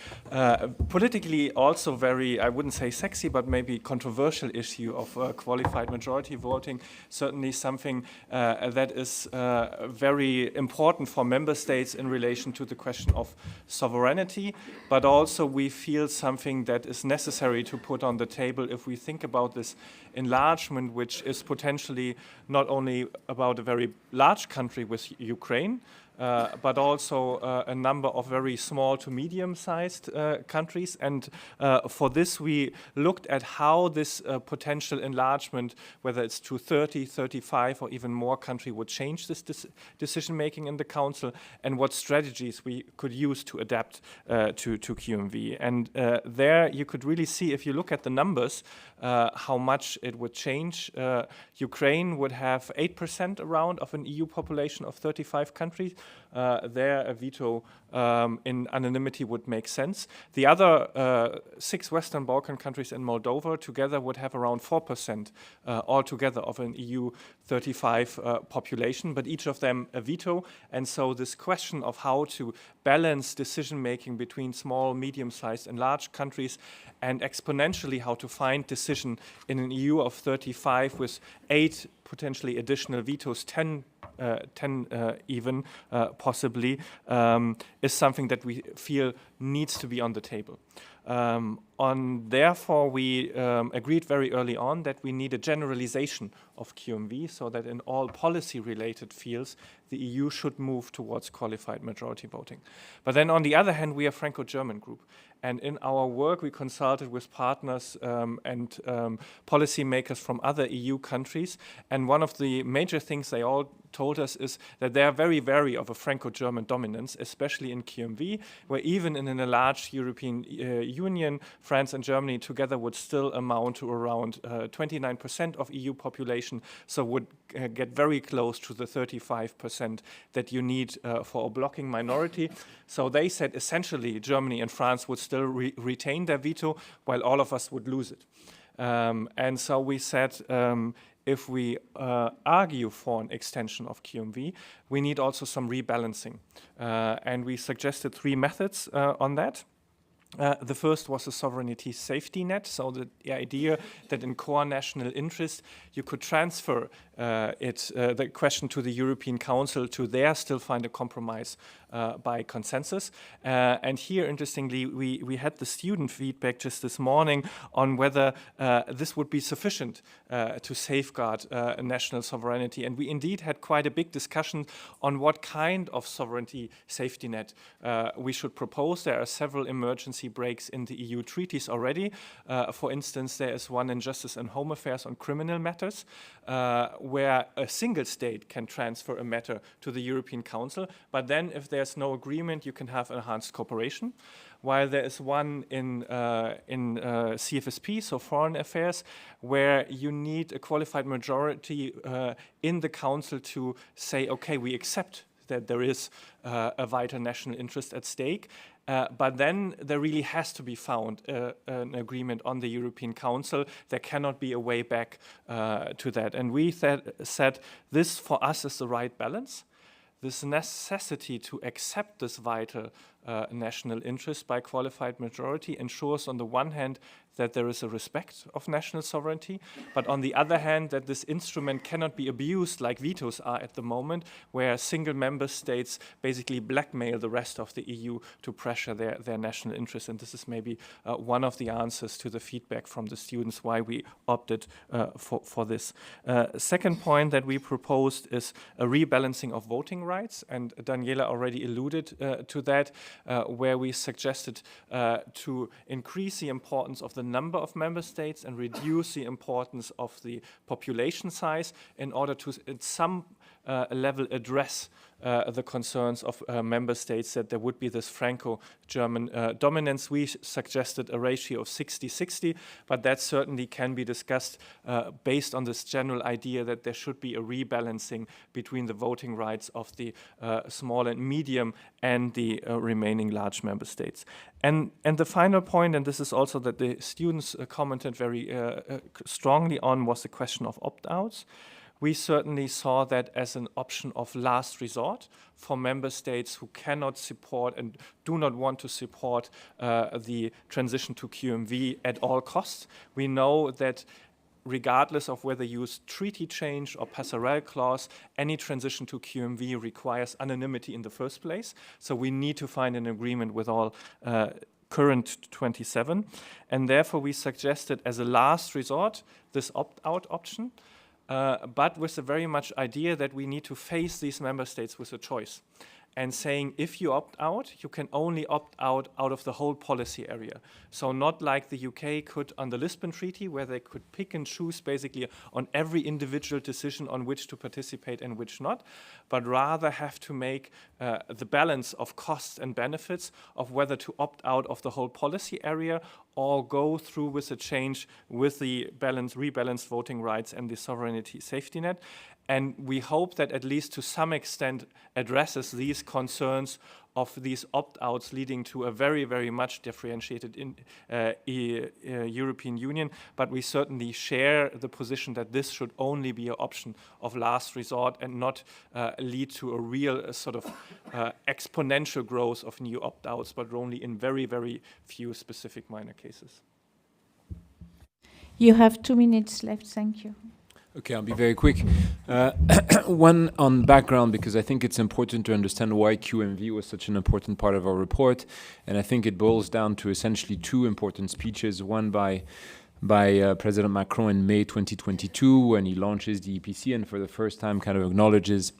politically also very, I wouldn't say sexy, but maybe controversial issue of qualified majority voting. Certainly something that is very important for member states in relation to the question of sovereignty, but also we feel something that is necessary to put on the table if we think about this enlargement, which is potentially not only about a very large country with Ukraine, but also a number of very small to medium-sized countries. And for this, we looked at how this potential enlargement, whether it's to 30, 35, or even more country, would change this decision-making in the Council, and what strategies we could use to adapt to QMV. And there you could really see, if you look at the numbers, how much it would change. Ukraine would have 8% around of an EU population of 35 countries. There a veto in anonymity would make sense. The other 6 Western Balkan countries and Moldova together would have around 4% altogether of an EU 35 population, but each of them a veto. And so this question of how to balance decision-making between small, medium-sized and large countries, and exponentially how to find decision in an EU of 35 with 8 potentially additional vetoes, 10 even possibly, is something that we feel needs to be on the table. Therefore, we agreed very early on that we need a generalization of QMV so that in all policy-related fields, the EU should move towards qualified majority voting. But then on the other hand, we are a Franco-German group. And in our work, we consulted with partners and policymakers from other EU countries. And one of the major things they all told us is that they are very wary of a Franco-German dominance, especially in QMV, where even in a large European Union, France and Germany together would still amount to around 29% of EU population, so would get very close to the 35% that you need for a blocking minority. So they said essentially Germany and France would still retain their veto, while all of us would lose it. And so we said, if we argue for an extension of QMV, we need also some rebalancing. And we suggested 3 methods on that. The first was a sovereignty safety net, so the idea that in core national interest you could transfer the question to the European Council to there still find a compromise by consensus. And here, interestingly, we had the student feedback just this morning on whether this would be sufficient to safeguard national sovereignty. And we indeed had quite a big discussion on what kind of sovereignty safety net we should propose. There are several emergency breaks in the EU treaties already. For instance, there is one in Justice and Home Affairs on criminal matters, where a single state can transfer a matter to the European Council, but then if there's no agreement, you can have enhanced cooperation. While there is one in CFSP, so foreign affairs, where you need a qualified majority in the Council to say, okay, we accept that there is a vital national interest at stake. But then there really has to be found an agreement on the European Council. There cannot be a way back to that. And we said this for us is the right balance. This necessity to accept this vital national interest by qualified majority ensures on the one hand that there is a respect of national sovereignty, but on the other hand that this instrument cannot be abused like vetoes are at the moment, where single member states basically blackmail the rest of the EU to pressure their national interests. And this is maybe one of the answers to the feedback from the students why we opted for this. Second point that we proposed is a rebalancing of voting rights, and Daniela already alluded to that, where we suggested to increase the importance of the number of member states and reduce the importance of the population size in order to, at some level, address the concerns of member states that there would be this Franco-German dominance. We suggested a ratio of 60-60, but that certainly can be discussed based on this general idea that there should be a rebalancing between the voting rights of the small and medium and the remaining large member states. And the final point, and this is also that the students commented very strongly on, was the question of opt-outs. We certainly saw that as an option of last resort for member states who cannot support and do not want to support the transition to QMV at all costs. We know that regardless of whether you use treaty change or passerelle clause, any transition to QMV requires anonymity in the first place. So we need to find an agreement with all current 27. And therefore we suggested as a last resort this opt-out option. But with the very much idea that we need to face these member states with a choice. And saying if you opt out, you can only opt out of the whole policy area. So not like the UK could on the Lisbon Treaty, where they could pick and choose basically on every individual decision on which to participate and which not, but rather have to make the balance of costs and benefits of whether to opt out of the whole policy area or go through with a change with the rebalanced voting rights and the sovereignty safety net. And we hope that at least to some extent addresses these concerns of these opt-outs leading to a very, very much differentiated European Union. But we certainly share the position that this should only be an option of last resort and not lead to a real sort of exponential growth of new opt-outs, but only in very, very few specific minor cases. You have 2 minutes left. Thank you. Okay, I'll be very quick. One on background, because I think it's important to understand why QMV was such an important part of our report. And I think it boils down to essentially 2 important speeches, one by President Macron in May 2022, when he launches the EPC and for the first time kind of acknowledges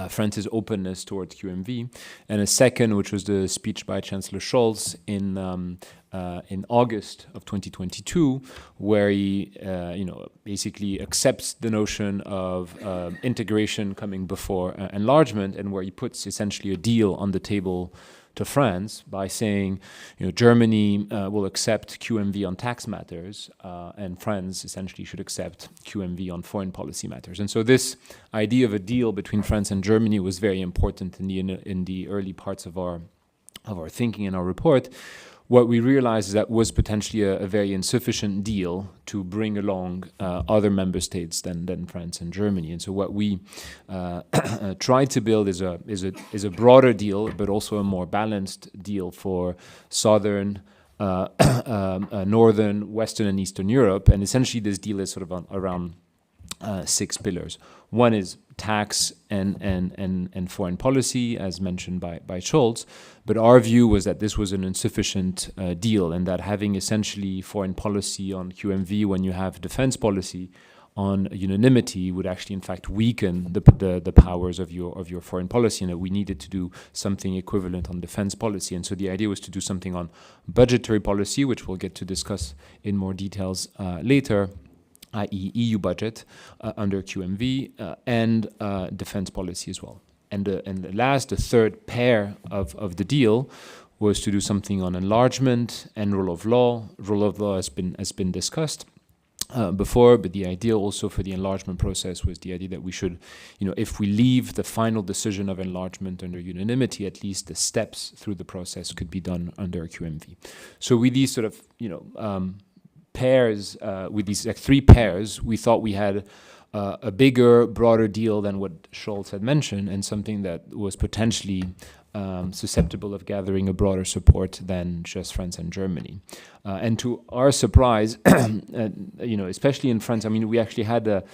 France's openness towards QMV, and a second, which was the speech by Chancellor Scholz in August of 2022, where he, basically accepts the notion of integration coming before enlargement, and where he puts essentially a deal on the table to France by saying, Germany will accept QMV on tax matters, and France essentially should accept QMV on foreign policy matters. And so this idea of a deal between France and Germany was very important in the early parts of our thinking in our report. What we realized is that was potentially a very insufficient deal to bring along other member states than France and Germany. And so what we tried to build is a broader deal, but also a more balanced deal for southern, northern, western, and eastern Europe. And essentially, this deal is sort of around 6 pillars. One is tax and foreign policy, as mentioned by Scholz. But our view was that this was an insufficient deal, and that having essentially foreign policy on QMV when you have defense policy on unanimity would actually, in fact, weaken the powers of your foreign policy, and that we needed to do something equivalent on defense policy. And so the idea was to do something on budgetary policy, which we'll get to discuss in more details later, i.e. EU budget under QMV, and defense policy as well. And the third pair of the deal was to do something on enlargement and rule of law. Rule of law has been discussed before, but the idea also for the enlargement process was the idea that we should, if we leave the final decision of enlargement under unanimity, at least the steps through the process could be done under QMV. So with these sort of, pairs, with these 3 pairs, we thought we had a bigger, broader deal than what Scholz had mentioned, and something that was potentially susceptible of gathering a broader support than just France and Germany. And to our surprise, especially in France, we actually had a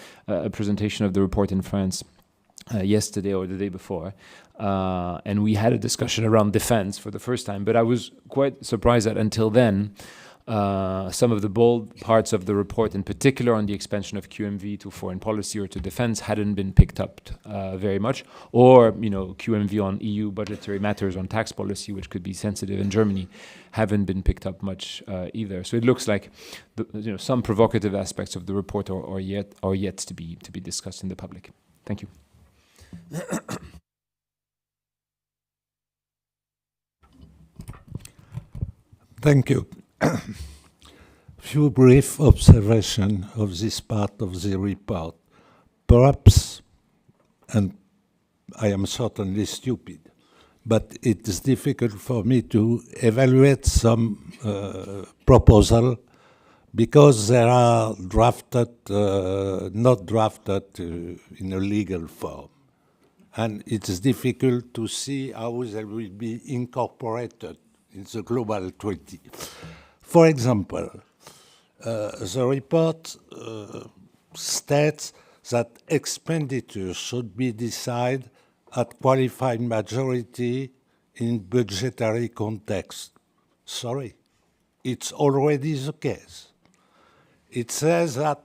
presentation of the report in France yesterday or the day before, and we had a discussion around defense for the first time. But I was quite surprised that until then, some of the bold parts of the report, in particular on the expansion of QMV to foreign policy or to defense, hadn't been picked up very much, or QMV on EU budgetary matters, on tax policy, which could be sensitive in Germany, haven't been picked up much either. So it looks like some provocative aspects of the report are yet to be discussed in the public. Thank you. Thank you. Few brief observations of this part of the report. Perhaps, and I am certainly stupid, but it is difficult for me to evaluate some proposal because they are drafted, not drafted in a legal form. And it is difficult to see how they will be incorporated in the global treaty. For example, the report states that expenditures should be decided at qualified majority in budgetary context. Sorry, it's already the case. It says that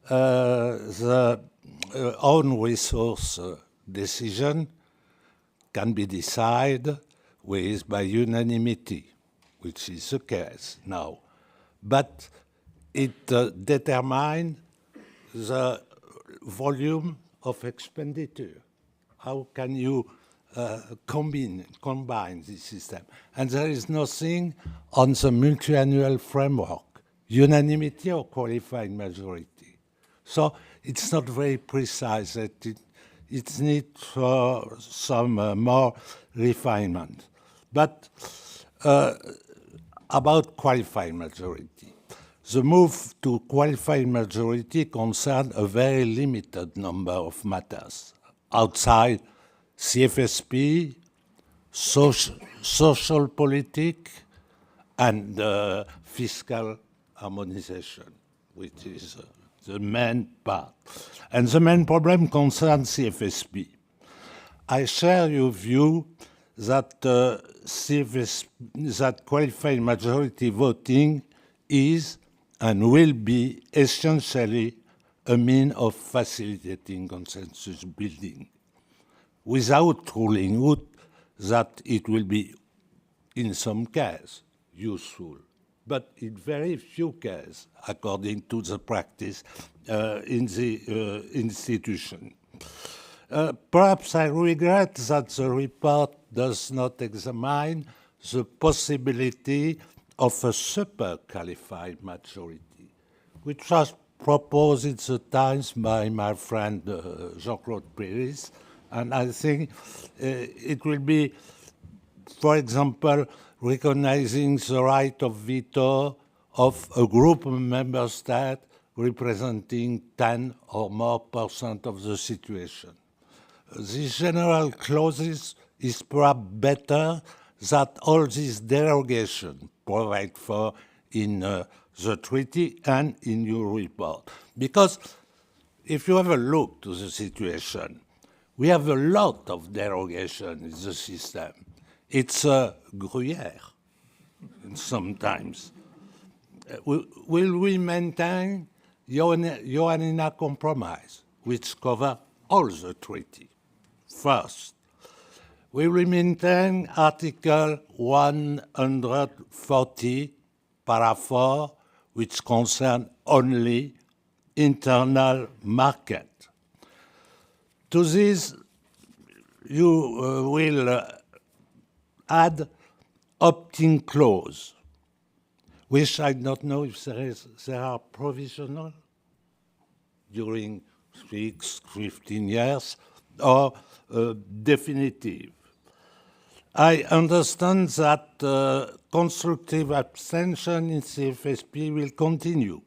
the own resource decision can be decided by unanimity, which is the case now. But it determines the volume of expenditure. How can you combine this system? And there is nothing on the multi-annual framework, unanimity or qualified majority. So it's not very precise. It needs some more refinement. But about qualified majority. The move to qualified majority concerns a very limited number of matters outside CFSP, social politics, and fiscal harmonization, which is the main part. And the main problem concerns CFSP. I share your view that that qualified majority voting is and will be essentially a means of facilitating consensus building. without ruling out that it will be, in some cases, useful, but in very few cases, according to the practice in the institution. Perhaps I regret that the report does not examine the possibility of a super-qualified majority, which was proposed at the times by my friend Jean-Claude Péris, and I think it will be, for example, recognizing the right of veto of a group of member states representing 10 or more % of the situation. These general clauses is perhaps better than all these derogations provided for in the treaty and in your report. Because if you have a look to the situation, we have a lot of derogation in the system. It's a Gruyère sometimes. Will we maintain Ioannina Compromise, which covers all the treaty? First, we will maintain Article 140, Paragraph 4, which concerns only internal market. To this, you will add opt-in clause, which I don't know if there are provisional during 15 years or definitive. I understand that constructive abstention in CFSP will continue.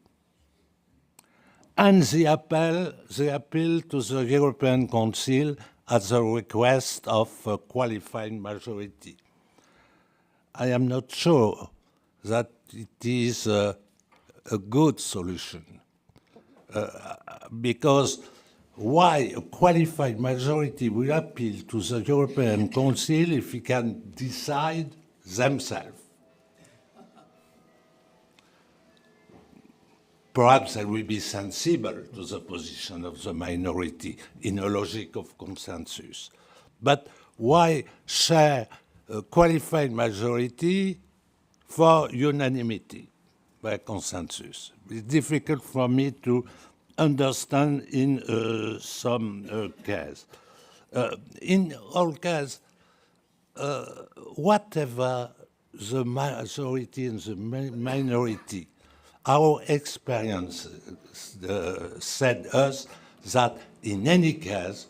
And the appeal to the European Council at the request of a qualified majority. I am not sure that it is a good solution, because why a qualified majority will appeal to the European Council if we can decide themselves? Perhaps they will be sensible to the position of the minority in a logic of consensus. But why share a qualified majority for unanimity by consensus? It's difficult for me to understand in some cases. In all cases, whatever the majority and the minority, our experience said us that in any case,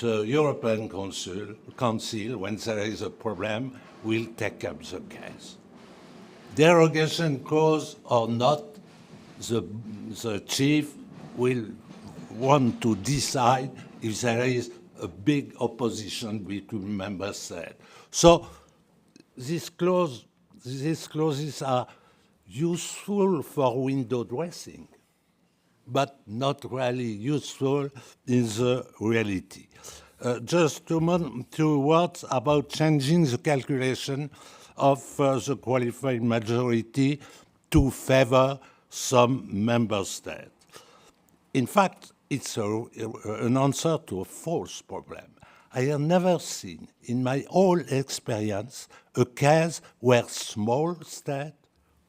the European Council, when there is a problem, will take up the case. Derogation clause or not, the chief will want to decide if there is a big opposition between member states. So these clauses are useful for window dressing, but not really useful in the reality. Just two words about changing the calculation of the qualified majority to favor some member states. In fact, it's an answer to a false problem. I have never seen in my whole experience a case where small states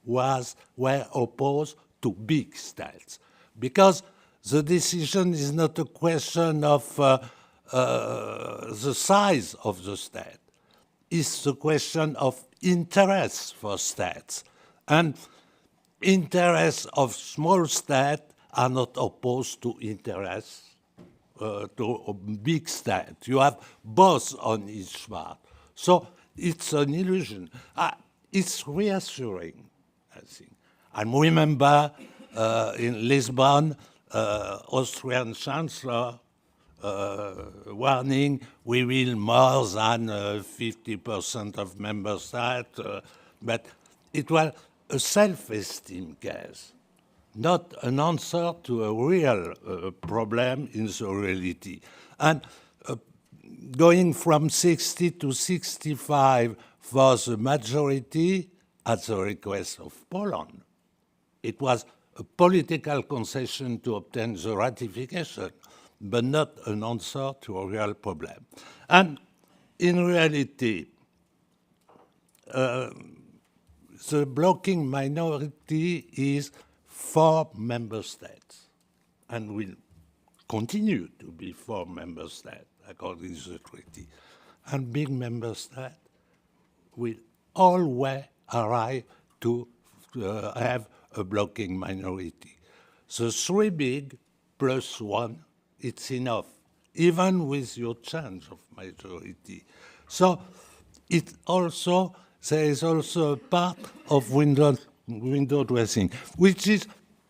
were opposed to big states, because the decision is not a question of the size of the state. It's a question of interest for states. And interests of small states are not opposed to interests to a big state. You have both on each part. So it's an illusion. It's reassuring, I think. I remember in Lisbon, Austrian Chancellor warning, we will more than 50% of member states, but it was a self-esteem case, not an answer to a real problem in the reality. And going from 60 to 65 for the majority at the request of Poland, it was a political concession to obtain the ratification. but not an answer to a real problem. And in reality, the blocking minority is 4 member states and will continue to be 4 member states according to the treaty. And big member states will always arrive to have a blocking minority. The 3 big plus 1, it's enough, even with your change of majority. So it also, there is also a part of window dressing, which is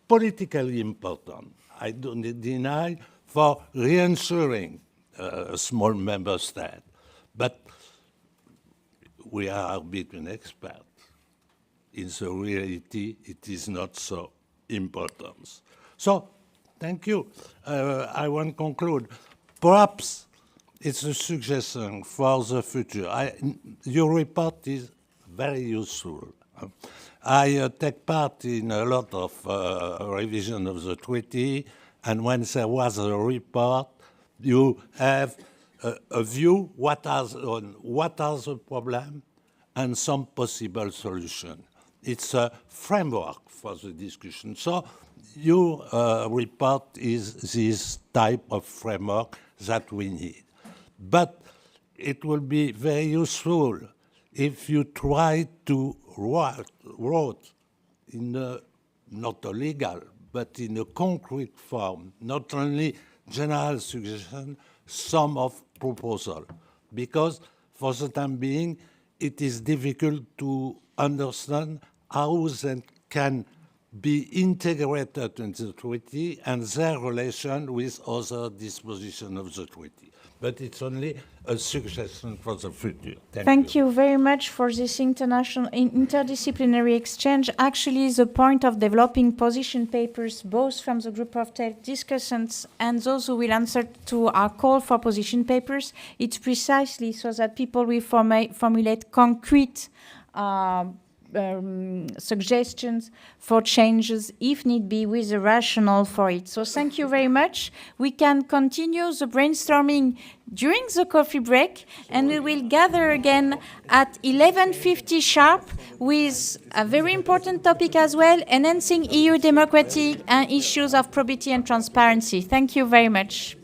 politically important. I don't deny for reassuring a small member state, but we are between experts. In the reality, it is not so important. So, thank you. I want to conclude. Perhaps it's a suggestion for the future. Your report is very useful. I take part in a lot of revision of the treaty, and when there was a report, you have a view what are the problems and some possible solution. It's a framework for the discussion. So your report is this type of framework that we need. But it will be very useful if you try to write in a, not a legal, but in a concrete form, not only general suggestion, some of proposal. Because for the time being, it is difficult to understand how they can be integrated in the treaty and their relation with other dispositions of the treaty. But it's only a suggestion for the future. Thank you very much for this international interdisciplinary exchange. Actually, the point of developing position papers, both from the group of discussants and those who will answer to our call for position papers, it's precisely so that people will formulate concrete suggestions for changes, if need be, with a rationale for it. So thank you very much. We can continue the brainstorming during the coffee break, and we will gather again at 11:50 sharp with a very important topic as well, enhancing EU democracy and issues of probity and transparency. Thank you very much.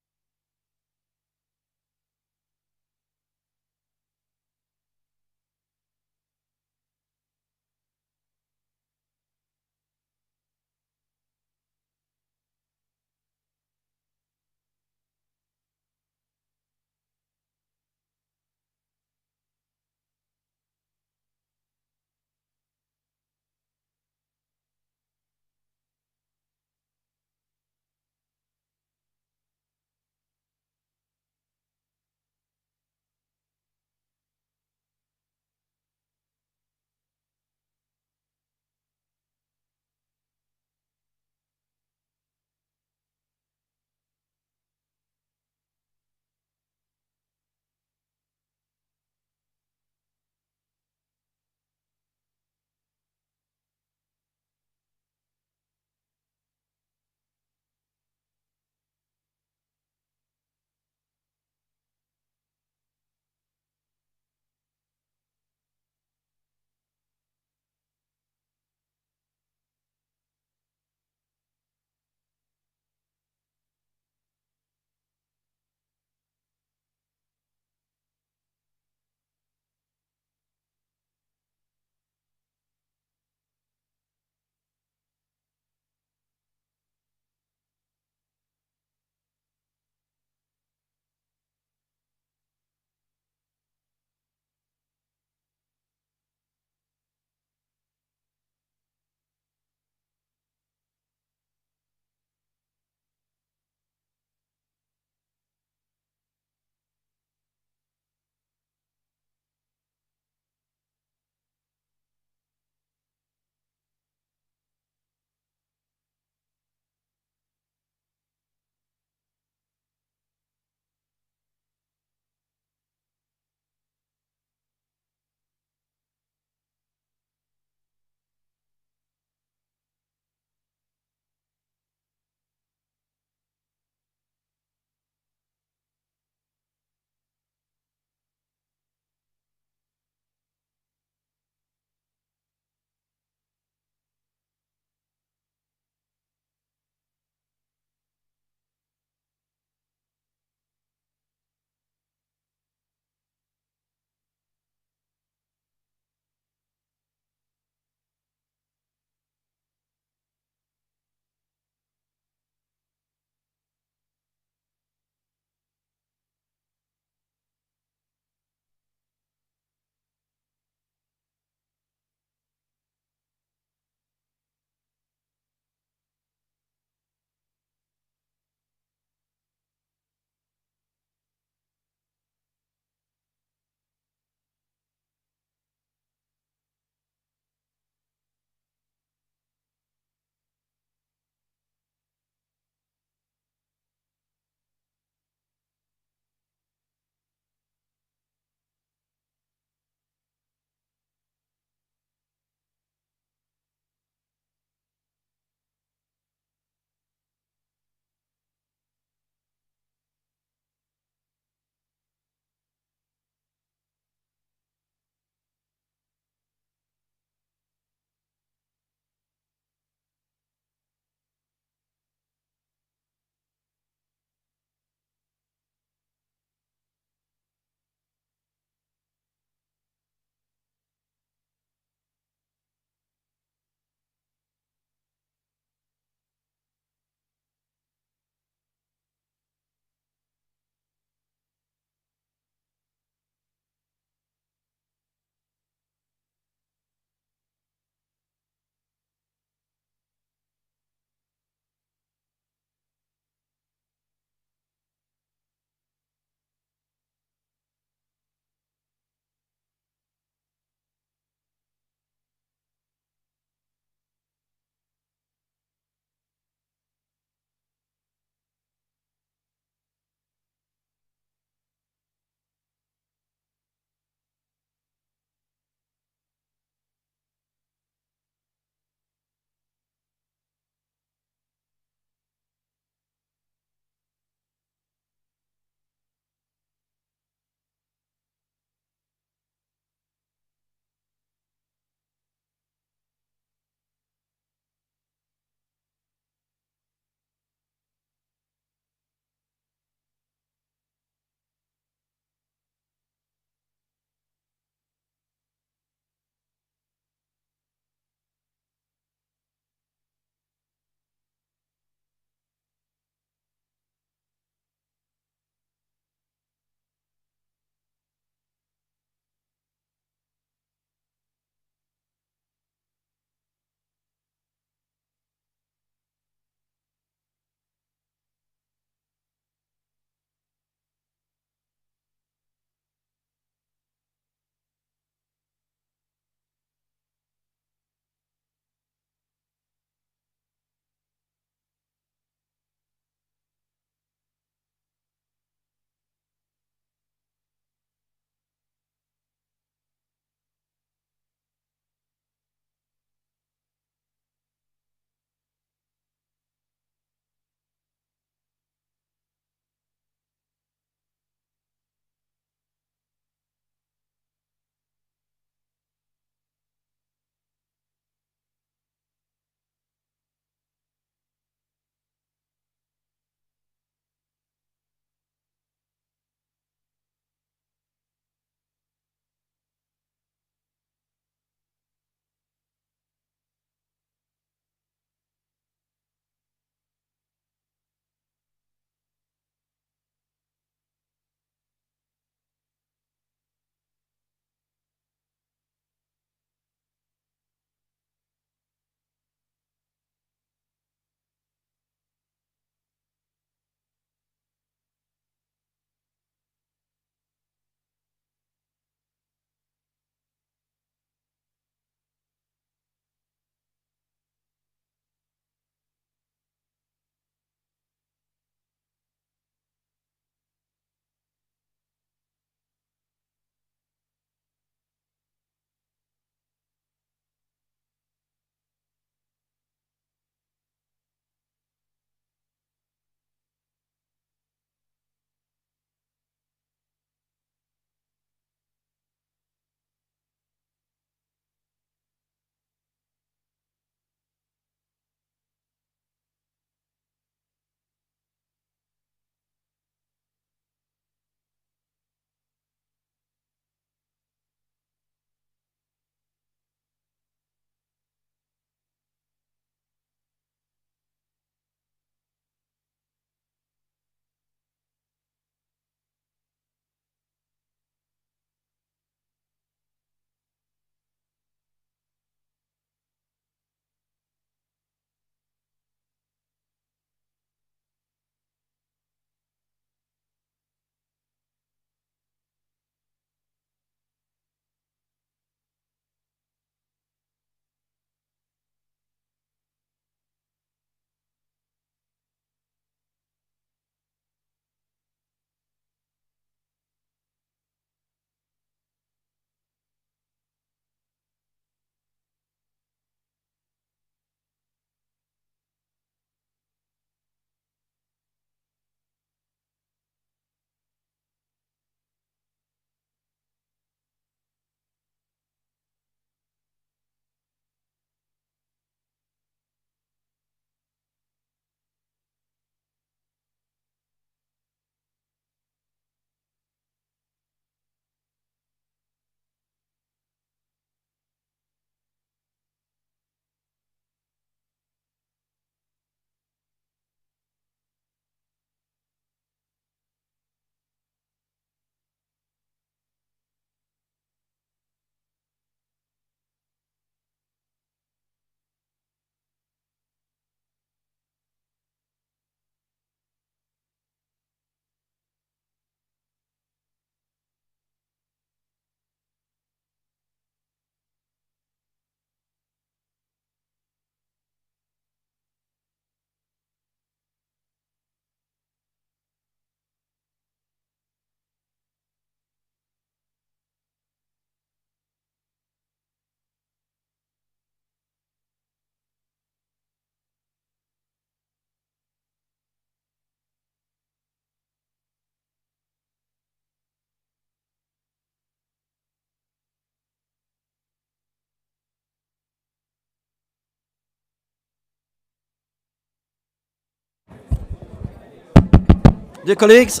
Dear colleagues,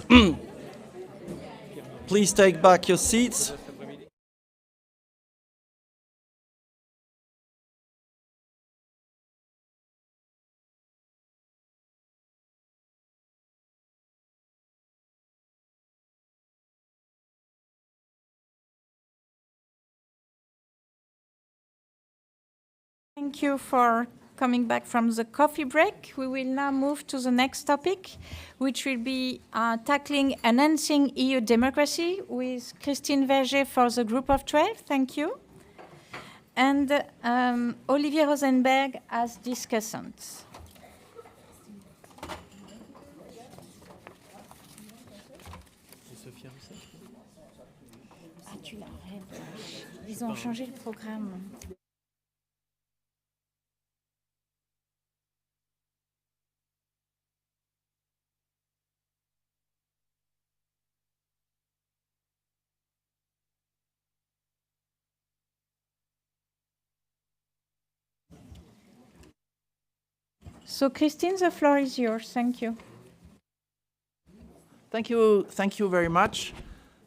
please take back your seats. Thank you for coming back from the coffee break. We will now move to the next topic, which will be tackling enhancing EU democracy with Christine Verger for the group of 12. Thank you. And Olivier Rosenberg as discussant. Ah, tu l'arrêtes. Ils ont changé le programme. So, Christine, the floor is yours. Thank you. Thank you very much.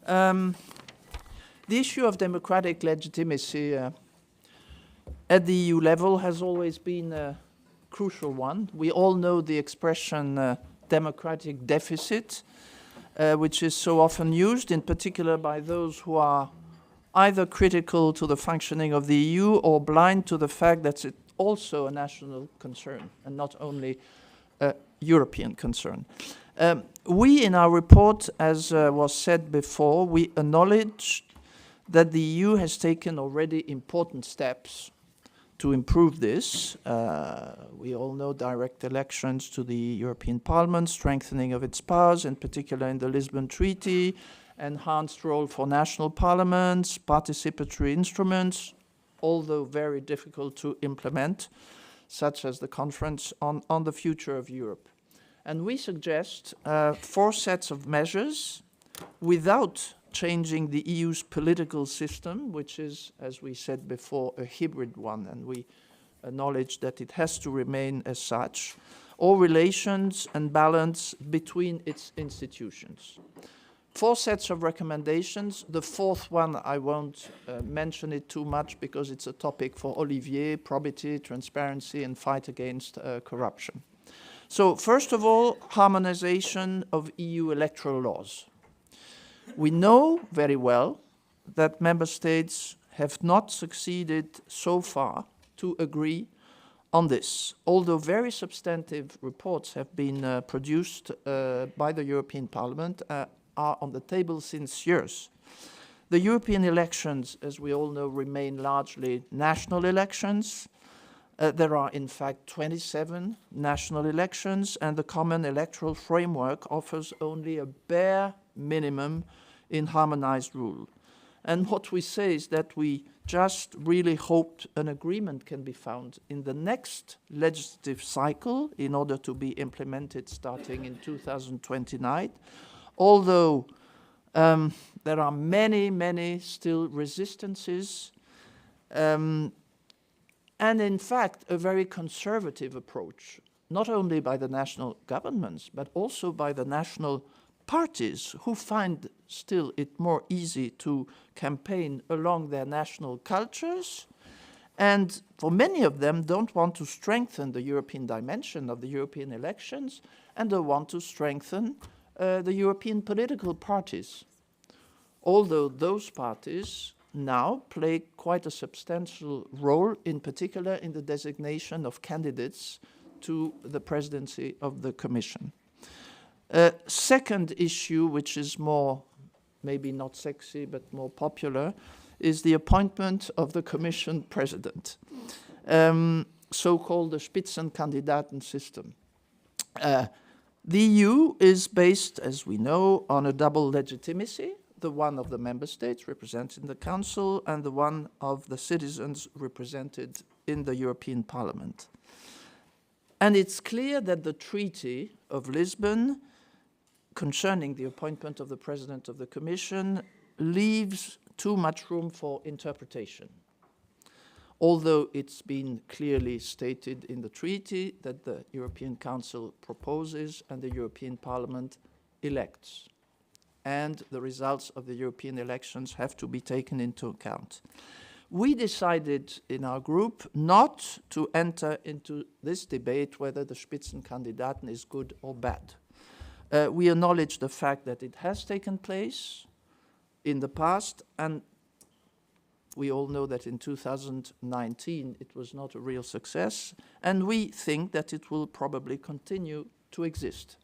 The issue of democratic legitimacy at the EU level has always been a crucial one. We all know the expression democratic deficit, which is so often used, in particular by those who are either critical to the functioning of the EU or blind to the fact that it's also a national concern and not only a European concern. We, in our report, as was said before, we acknowledge that the EU has taken already important steps to improve this. We all know direct elections to the European Parliament, strengthening of its powers, in particular in the Lisbon Treaty, enhanced role for national parliaments, participatory instruments, although very difficult to implement, such as the Conference on the Future of Europe. And we suggest 4 sets of measures without changing the EU's political system, which is, as we said before, a hybrid one, and we acknowledge that it has to remain as such, or relations and balance between its institutions. 4 sets of recommendations. The 4th one, I won't mention it too much because it's a topic for Olivier: probity, transparency, and fight against corruption. So first of all, harmonization of EU electoral laws. We know very well that member states have not succeeded so far to agree on this, although very substantive reports have been produced by the European Parliament, are on the table since years. The European elections, as we all know, remain largely national elections. There are, in fact, 27 national elections, and the common electoral framework offers only a bare minimum in harmonized rule. And what we say is that we just really hope an agreement can be found in the next legislative cycle in order to be implemented starting in 2029, although there are many still resistances, and in fact a very conservative approach, not only by the national governments, but also by the national parties, who find still it more easy to campaign along their national cultures, and for many of them don't want to strengthen the European dimension of the European elections, and they want to strengthen the European political parties, although those parties now play quite a substantial role, in particular in the designation of candidates to the presidency of the Commission. Second issue, which is more, maybe not sexy, but more popular, is the appointment of the Commission President, so-called the Spitzenkandidaten system. The EU is based, as we know, on a double legitimacy, the one of the member states represented in the Council and the one of the citizens represented in the European Parliament. And it's clear that the Treaty of Lisbon, concerning the appointment of the President of the Commission, leaves too much room for interpretation, although it's been clearly stated in the treaty that the European Council proposes and the European Parliament elects. And the results of the European elections have to be taken into account. We decided in our group not to enter into this debate whether the Spitzenkandidaten is good or bad. We acknowledge the fact that it has taken place in the past, and we all know that in 2019 it was not a real success, and we think that it will probably continue to exist.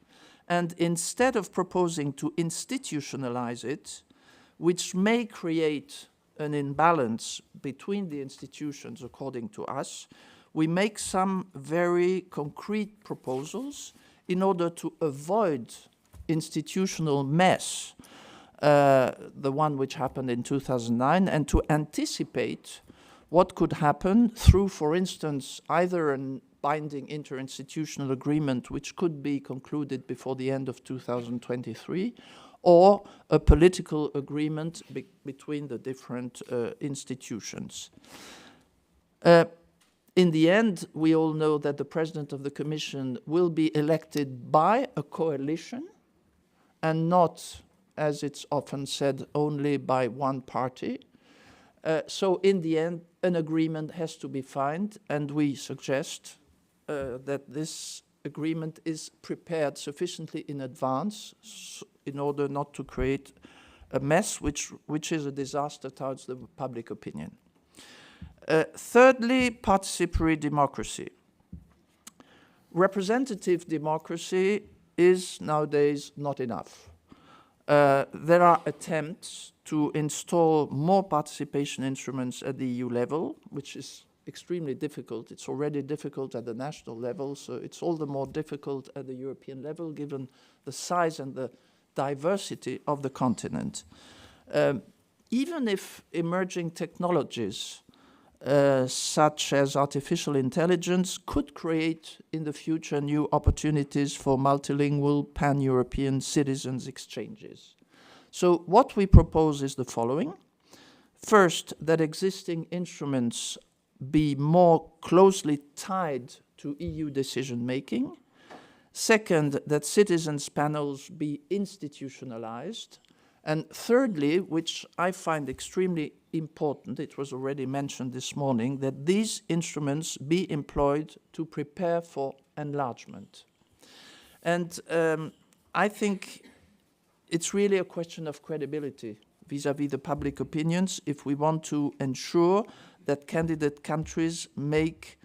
And instead of proposing to institutionalize it, which may create an imbalance between the institutions according to us, we make some very concrete proposals in order to avoid institutional mess, the one which happened in 2009, and to anticipate what could happen through, for instance, either a binding interinstitutional agreement which could be concluded before the end of 2023, or a political agreement between the different institutions. In the end, we all know that the President of the Commission will be elected by a coalition and not, as it's often said, only by one party. So in the end, an agreement has to be found, and we suggest that this agreement is prepared sufficiently in advance in order not to create a mess which is a disaster towards the public opinion. Thirdly, participatory democracy. Representative democracy is nowadays not enough. There are attempts to install more participation instruments at the EU level, which is extremely difficult. It's already difficult at the national level, so it's all the more difficult at the European level, given the size and the diversity of the continent. Even if emerging technologies such as artificial intelligence could create in the future new opportunities for multilingual pan-European citizens' exchanges. So what we propose is the following. First, that existing instruments be more closely tied to EU decision-making. Second, that citizens' panels be institutionalized. And thirdly, which I find extremely important, it was already mentioned this morning, that these instruments be employed to prepare for enlargement. And I think it's really a question of credibility vis-à-vis the public opinions if we want to ensure that candidate countries make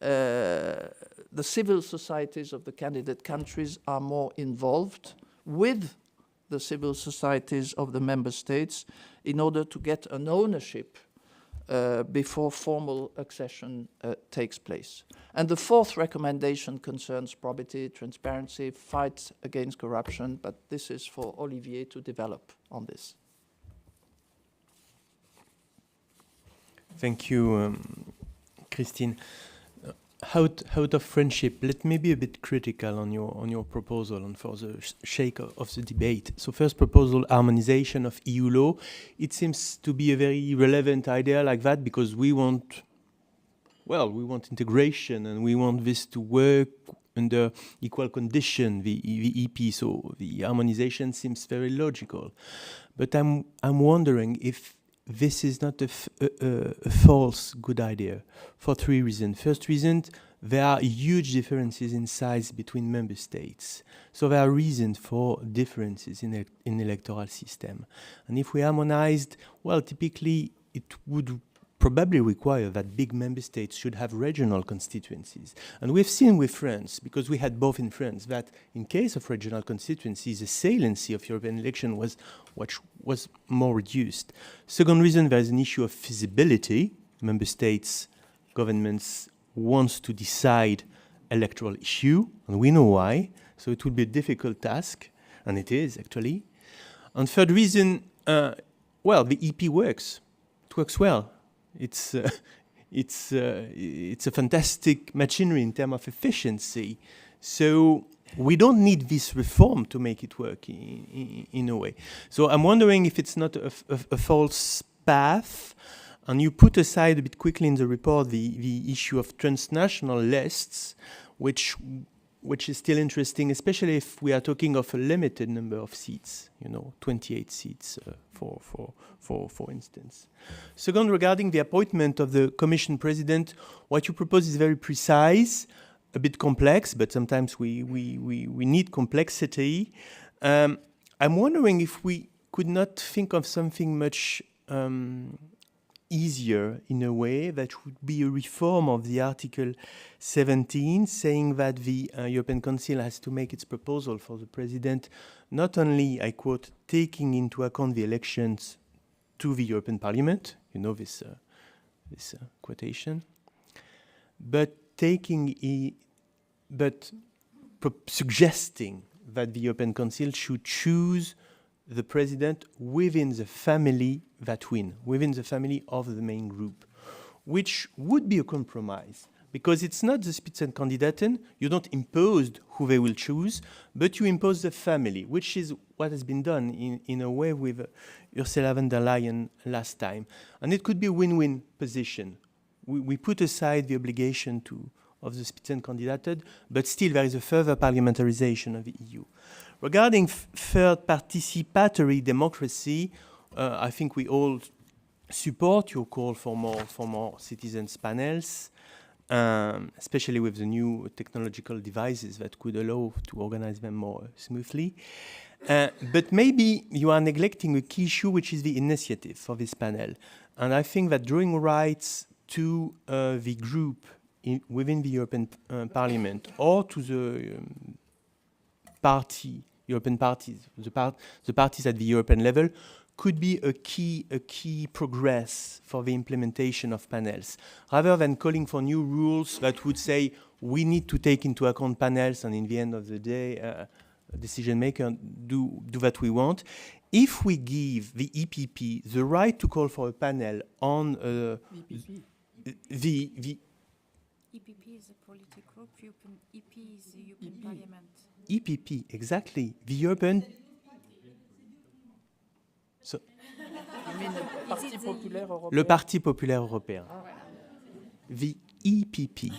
the civil societies of the candidate countries are more involved with the civil societies of the member states in order to get an ownership before formal accession takes place. And the fourth recommendation concerns probity, transparency, fight against corruption, but this is for Olivier to develop on this. Thank you, Christine. Out of friendship, let me be a bit critical on your proposal and for the shape of the debate. So first proposal, harmonization of EU law. It seems to be a very relevant idea like that because we want integration and we want this to work under equal condition, the EP, so the harmonization seems very logical. But I'm wondering if this is not a false good idea for three reasons. First reason, there are huge differences in size between member states. So there are reasons for differences in electoral system. And if we harmonized, well, typically it would probably require that big member states should have regional constituencies. And we've seen with France, because we had both in France, that in case of regional constituencies, the saliency of European election was more reduced. Second reason, there's an issue of feasibility. Member states, governments wants to decide electoral issue, and we know why. So it would be a difficult task, and it is actually. And third reason, well, the EP works. It works well. It's a fantastic machinery in terms of efficiency. So we don't need this reform to make it work in a way. So I'm wondering if it's not a false path. And you put aside a bit quickly in the report the issue of transnational lists, which which is still interesting, especially if we are talking of a limited number of seats, 28 seats for instance. Second, regarding the appointment of the Commission President, what you propose is very precise, a bit complex, but sometimes we need complexity. I'm wondering if we could not think of something much easier in a way that would be a reform of the Article 17, saying that the European Council has to make its proposal for the President, not only, I quote, taking into account the elections to the European Parliament, this quotation, but suggesting that the European Council should choose the president within the family that win, within the family of the main group, which would be a compromise, because it's not the Spitzenkandidaten, you don't impose who they will choose, but you impose the family, which is what has been done in a way with Ursula von der Leyen last time. And it could be a win-win position. We put aside the obligation of the Spitzenkandidaten, but still there is a further parliamentarization of the EU. Regarding third, participatory democracy, I think we all support your call for more citizens' panels, especially with the new technological devices that could allow to organize them more smoothly. But maybe you are neglecting a key issue, which is the initiative for this panel. And I think that drawing rights to the group within the European Parliament or to the European parties, the parties at the European level, could be a key progress for the implementation of panels. Rather than calling for new rules that would say we need to take into account panels and in the end of the day, decision maker do what we want. If we give the EPP the right to call for a panel on the EPP is a political group, EP is the European Parliament. EPP, exactly. The European... So, le Parti Populaire Européen. The EPP.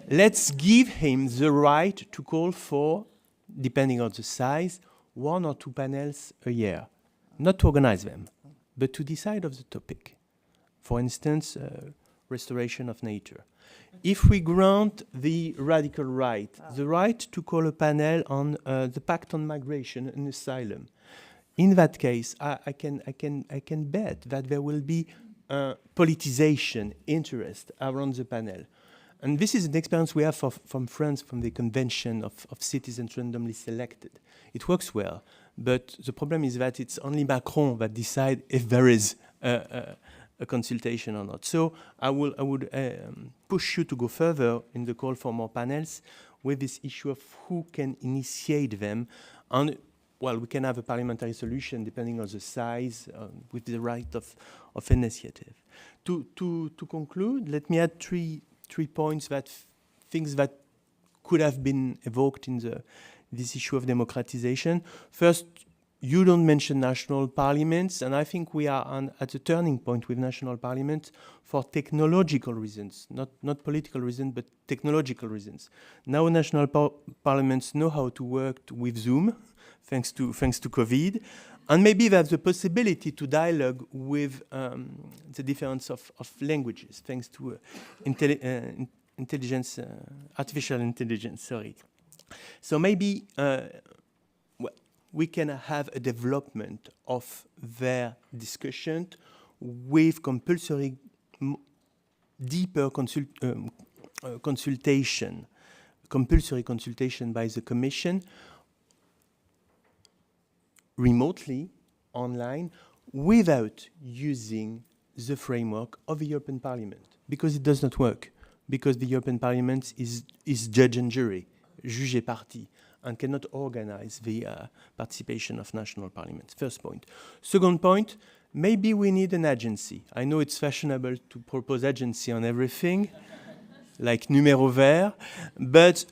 Let's give him the right to call for, depending on the size, 1 or 2 panels a year. Not to organize them, but to decide of the topic. For instance, restoration of nature. If we grant the radical right, the right to call a panel on the Pact on Migration and Asylum, in that case, I can bet that there will be politicization, interest around the panel. And this is an experience we have from France, from the convention of citizens randomly selected. It works well, but the problem is that it's only Macron that decides if there is a consultation or not. So I would push you to go further in the call for more panels with this issue of who can initiate them. And well, we can have a parliamentary solution depending on the size, with the right of initiative. To conclude, let me add three points, things that could have been evoked in this issue of democratization. First, you don't mention national parliaments, and I think we are at a turning point with national parliaments for technological reasons, not political reasons, but technological reasons. Now national parliaments know how to work with Zoom, thanks to COVID, and maybe there's the possibility to dialogue with the difference of languages, thanks to artificial intelligence, sorry. So maybe we can have a development of their discussion with compulsory, deeper consultation, compulsory consultation by the Commission, remotely, online, without using the framework of the European Parliament, because it does not work, because the European Parliament is judge and jury, juge et partie, and cannot organize the participation of national parliaments. First point. Second point, maybe we need an agency. I know it's fashionable to propose agency on everything, like numéro vert, but,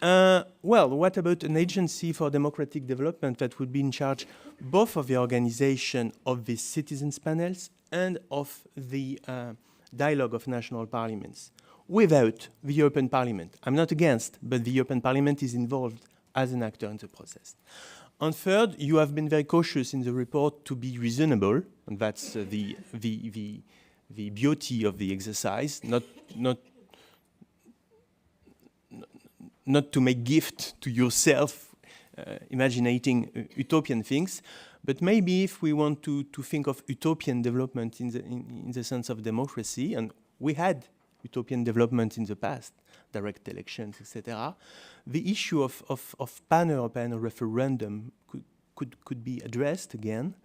well, what about an agency for democratic development that would be in charge both of the organization of the citizens panels and of the dialogue of national parliaments? without the European Parliament. I'm not against, but the European Parliament is involved as an actor in the process. And third, you have been very cautious in the report to be reasonable, and that's the beauty of the exercise, not to make gift to yourself, imagining utopian things, but maybe if we want to think of utopian development in the sense of democracy, and we had utopian development in the past, direct elections, etc., the issue of pan-European referendum could be addressed again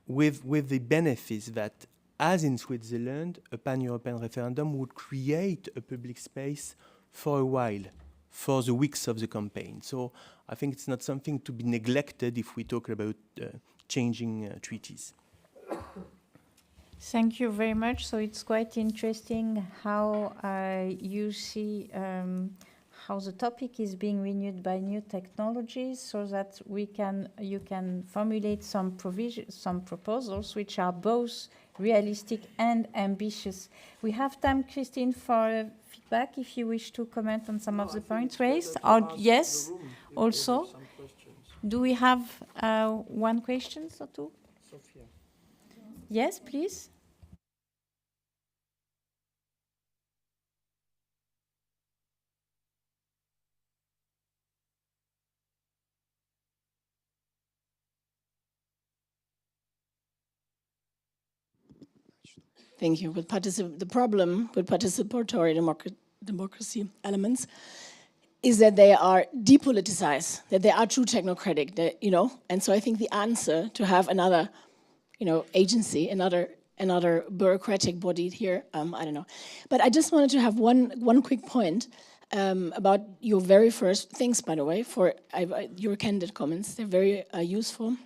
with the benefits that, as in Switzerland, a pan-European referendum would create a public space for a while, for the weeks of the campaign. So I think it's not something to be neglected if we talk about changing treaties. Thank you very much. So it's quite interesting how you see how the topic is being renewed by new technologies, so that you can formulate some proposals which are both realistic and ambitious. We have time, Christine, for feedback if you wish to comment on some of the points raised. Or yes, also. Do we have one question or two? Sophia. Yes, please. Thank you. The problem with participatory democracy elements is that they are depoliticized, that they are too technocratic, that, and so I think the answer to have another, agency, another bureaucratic body here, I don't know. But I just wanted to have one quick point about your very first things, by the way, for your candid comments. They're very useful.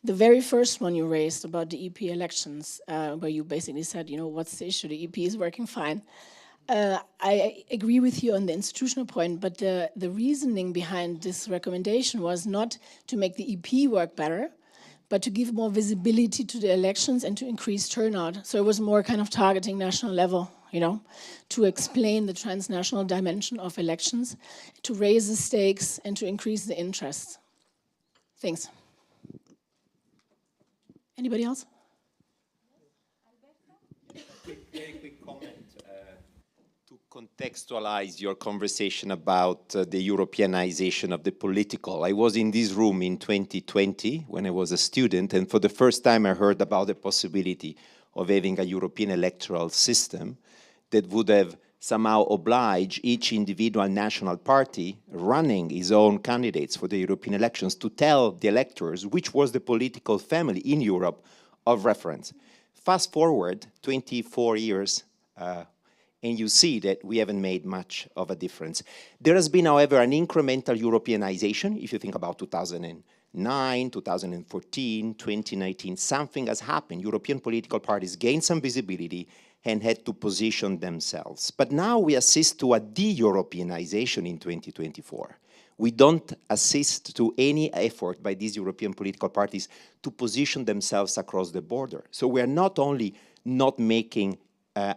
The very first one you raised about the EP elections, where you basically said, what's the issue? The EP is working fine. I agree with you on the institutional point, but the reasoning behind this recommendation was not to make the EP work better, but to give more visibility to the elections and to increase turnout. So it was more kind of targeting national level, to explain the transnational dimension of elections, to raise the stakes and to increase the interest. Thanks. Anybody else? Very quick comment to contextualize your conversation about the Europeanization of the political. I was in this room in 2020 when I was a student, and for the first time I heard about the possibility of having a European electoral system that would have somehow oblige each individual national party running his own candidates for the European elections to tell the electors which was the political family in Europe of reference. Fast forward 24 years, and you see that we haven't made much of a difference. There has been, however, an incremental Europeanization. If you think about 2009, 2014, 2019, something has happened. European political parties gained some visibility and had to position themselves. But now we assist to a de-Europeanization in 2024. We don't assist to any effort by these European political parties to position themselves across the border. So we are not only not making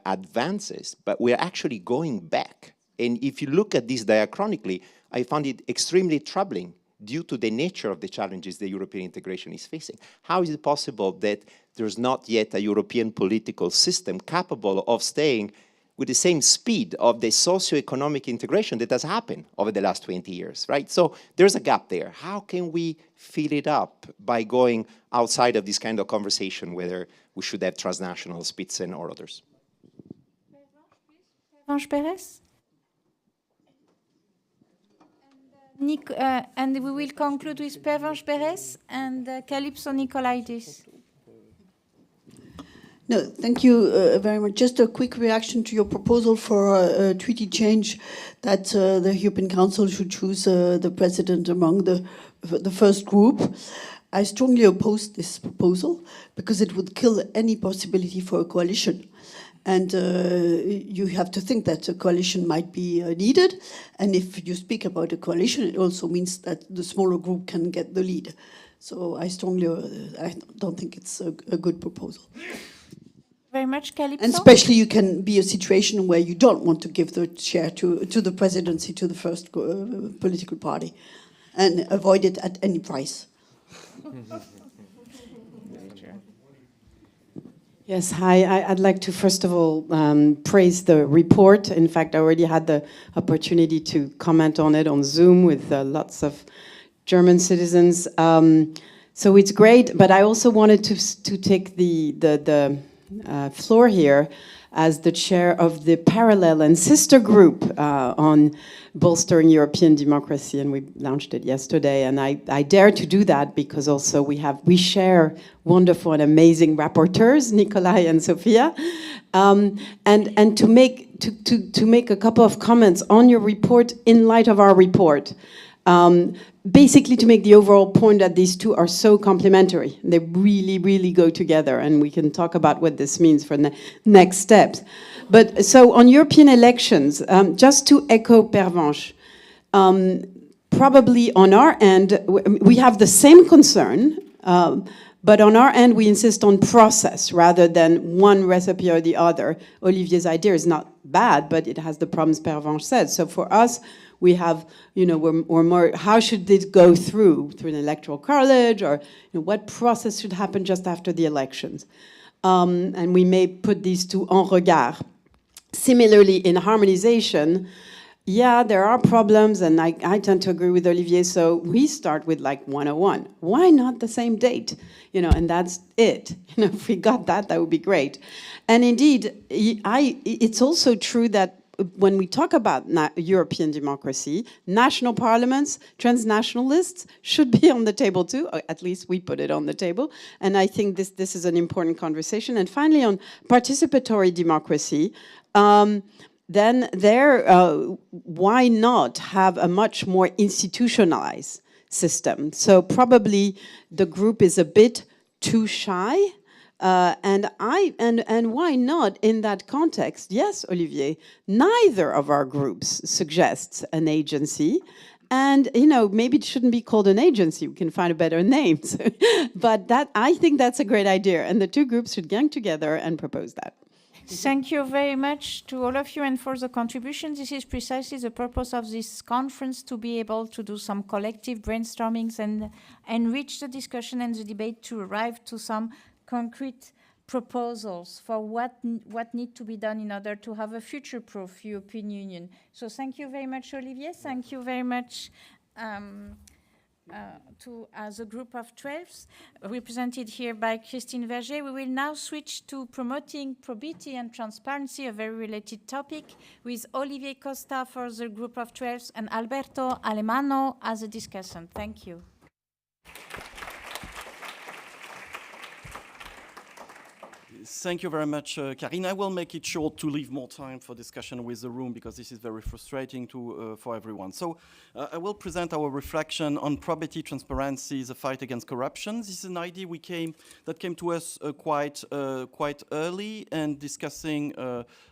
advances, but we are actually going back. And if you look at this diachronically, I found it extremely troubling due to the nature of the challenges the European integration is facing. How is it possible that there's not yet a European political system capable of staying with the same speed of the socio-economic integration that has happened over the last 20 years, right? So there's a gap there. How can we fill it up by going outside of this kind of conversation, whether we should have transnational Spitzen or others? Perez? And we will conclude with Pervenche Perez and Calypso Nicolaidis. No, thank you very much. Just a quick reaction to your proposal for a treaty change that the European Council should choose the president among the first group. I strongly oppose this proposal because it would kill any possibility for a coalition. And you have to think that a coalition might be needed. And if you speak about a coalition, it also means that the smaller group can get the lead. So I don't think it's a good proposal. Very much, Calypso. And especially you can be a situation where you don't want to give the chair to the presidency to the first political party and avoid it at any price. Yes, hi. I'd like to first of all praise the report. In fact, I already had the opportunity to comment on it on Zoom with lots of German citizens. So it's great, but I also wanted to take the floor here as the chair of the parallel and sister group on bolstering European democracy, and we launched it yesterday. And I dare to do that because also we share wonderful and amazing rapporteurs, Nikolai and Sophia, and to make a couple of comments on your report in light of our report. Basically, to make the overall point that these two are so complementary. They really, really go together, and we can talk about what this means for next steps. But so on European elections, just to echo Pervenche, probably on our end, we have the same concern, but on our end, we insist on process rather than one recipe or the other. Olivier's idea is not bad, but it has the problems Pervenche said. So for us, we have, we're more, how should this go through an electoral college, or what process should happen just after the elections? And we may put these two en regard. Similarly, in harmonization, yeah, there are problems, and I tend to agree with Olivier, so we start with like 101. Why not the same date? And that's it. If we got that would be great. And indeed, it's also true that when we talk about European democracy, national parliaments, transnational lists should be on the table too, or at least we put it on the table. And I think this is an important conversation. And finally, on participatory democracy, then why not have a much more institutionalized system? So probably the group is a bit too shy. And why not in that context? Yes, Olivier, neither of our groups suggests an agency. And, maybe it shouldn't be called an agency. We can find a better name. But I think that's a great idea. And the two groups should gang together and propose that. Thank you very much to all of you and for the contribution. This is precisely the purpose of this conference, to be able to do some collective brainstormings and enrich the discussion and the debate to arrive to some concrete proposals for what need to be done in order to have a future-proof European Union. So thank you very much, Olivier. Thank you very much as a group of 12, represented here by Christine Verger. We will now switch to promoting probity and transparency, a very related topic, with Olivier Costa for the group of 12 and Alberto Alemano as a discussant. Thank you. Thank you very much, Karine. I will make it short to leave more time for discussion with the room, because this is very frustrating for everyone. So I will present our reflection on probity, transparency, the fight against corruption. This is an idea that came to us quite early, and discussing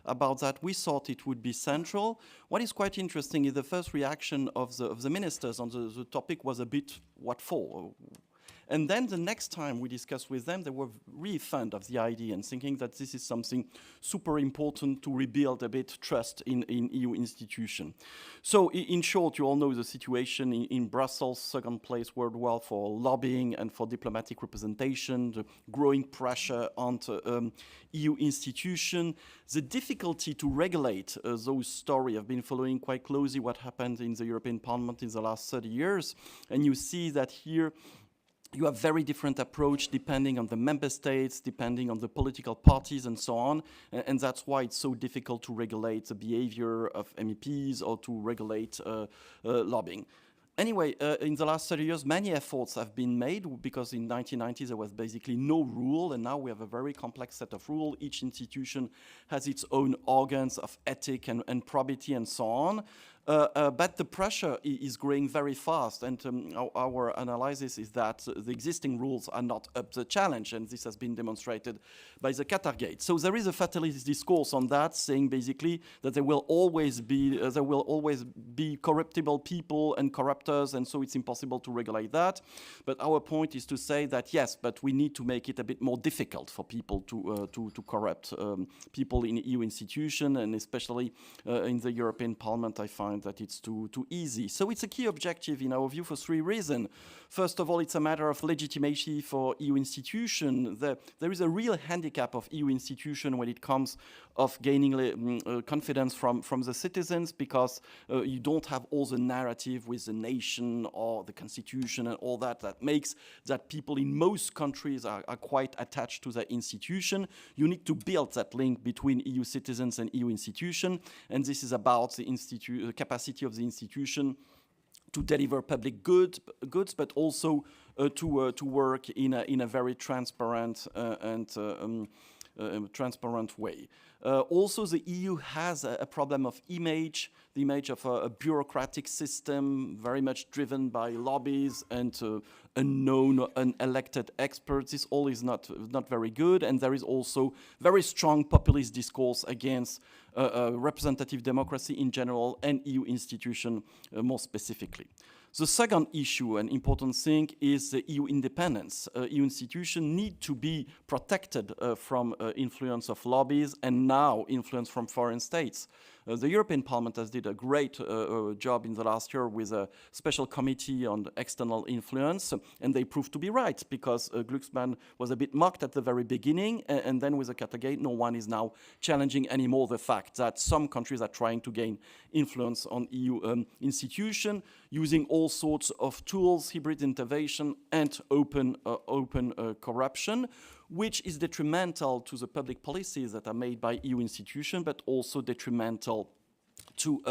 about that, we thought it would be central. What is quite interesting is the first reaction of the ministers on the topic was a bit, what for? And then the next time we discussed with them, they were really fond of the idea and thinking that this is something super important to rebuild a bit trust in EU institutions. So in short, you all know the situation in Brussels, second place worldwide for lobbying and for diplomatic representation, the growing pressure on EU institutions, the difficulty to regulate those stories. I've been following quite closely what happened in the European Parliament in the last 30 years, and you see that here you have very different approach depending on the member states, depending on the political parties and so on. And that's why it's so difficult to regulate the behavior of MEPs or to regulate lobbying. Anyway, in the last 30 years, many efforts have been made, because in 1990s there was basically no rule, and now we have a very complex set of rules. Each institution has its own organs of ethic and probity and so on. But the pressure is growing very fast, and our analysis is that the existing rules are not up to the challenge, and this has been demonstrated by the Qatargate. So there is a fatalist discourse on that, saying basically that there will always be corruptible people and corruptors, and so it's impossible to regulate that. But our point is to say that yes, but we need to make it a bit more difficult for people to corrupt people in EU institutions, and especially in the European Parliament. I find that it's too easy. So it's a key objective in our view for 3 reasons. First of all, it's a matter of legitimacy for EU institutions. There is a real handicap of EU institutions when it comes of gaining confidence from the citizens, because you don't have all the narrative with the nation or the constitution and all that makes that people in most countries are quite attached to the institution. You need to build that link between EU citizens and EU institutions, and this is about the capacity of the institution to deliver public goods, but also to work in a very transparent transparent way. Also, the EU has a problem of image, the image of a bureaucratic system very much driven by lobbies and unknown, unelected experts. This all is not very good, and there is also very strong populist discourse against representative democracy in general and EU institutions more specifically. The second issue, an important thing, is the EU independence. EU institutions need to be protected from influence of lobbies and now influence from foreign states. The European Parliament has did a great job in the last year with a special committee on external influence, and they proved to be right, because Glucksmann was a bit mocked at the very beginning, and then with the Qatargate, no one is now challenging anymore the fact that some countries are trying to gain influence on EU institutions using all sorts of tools, hybrid intervention, and open corruption, which is detrimental to the public policies that are made by EU institutions, but also detrimental to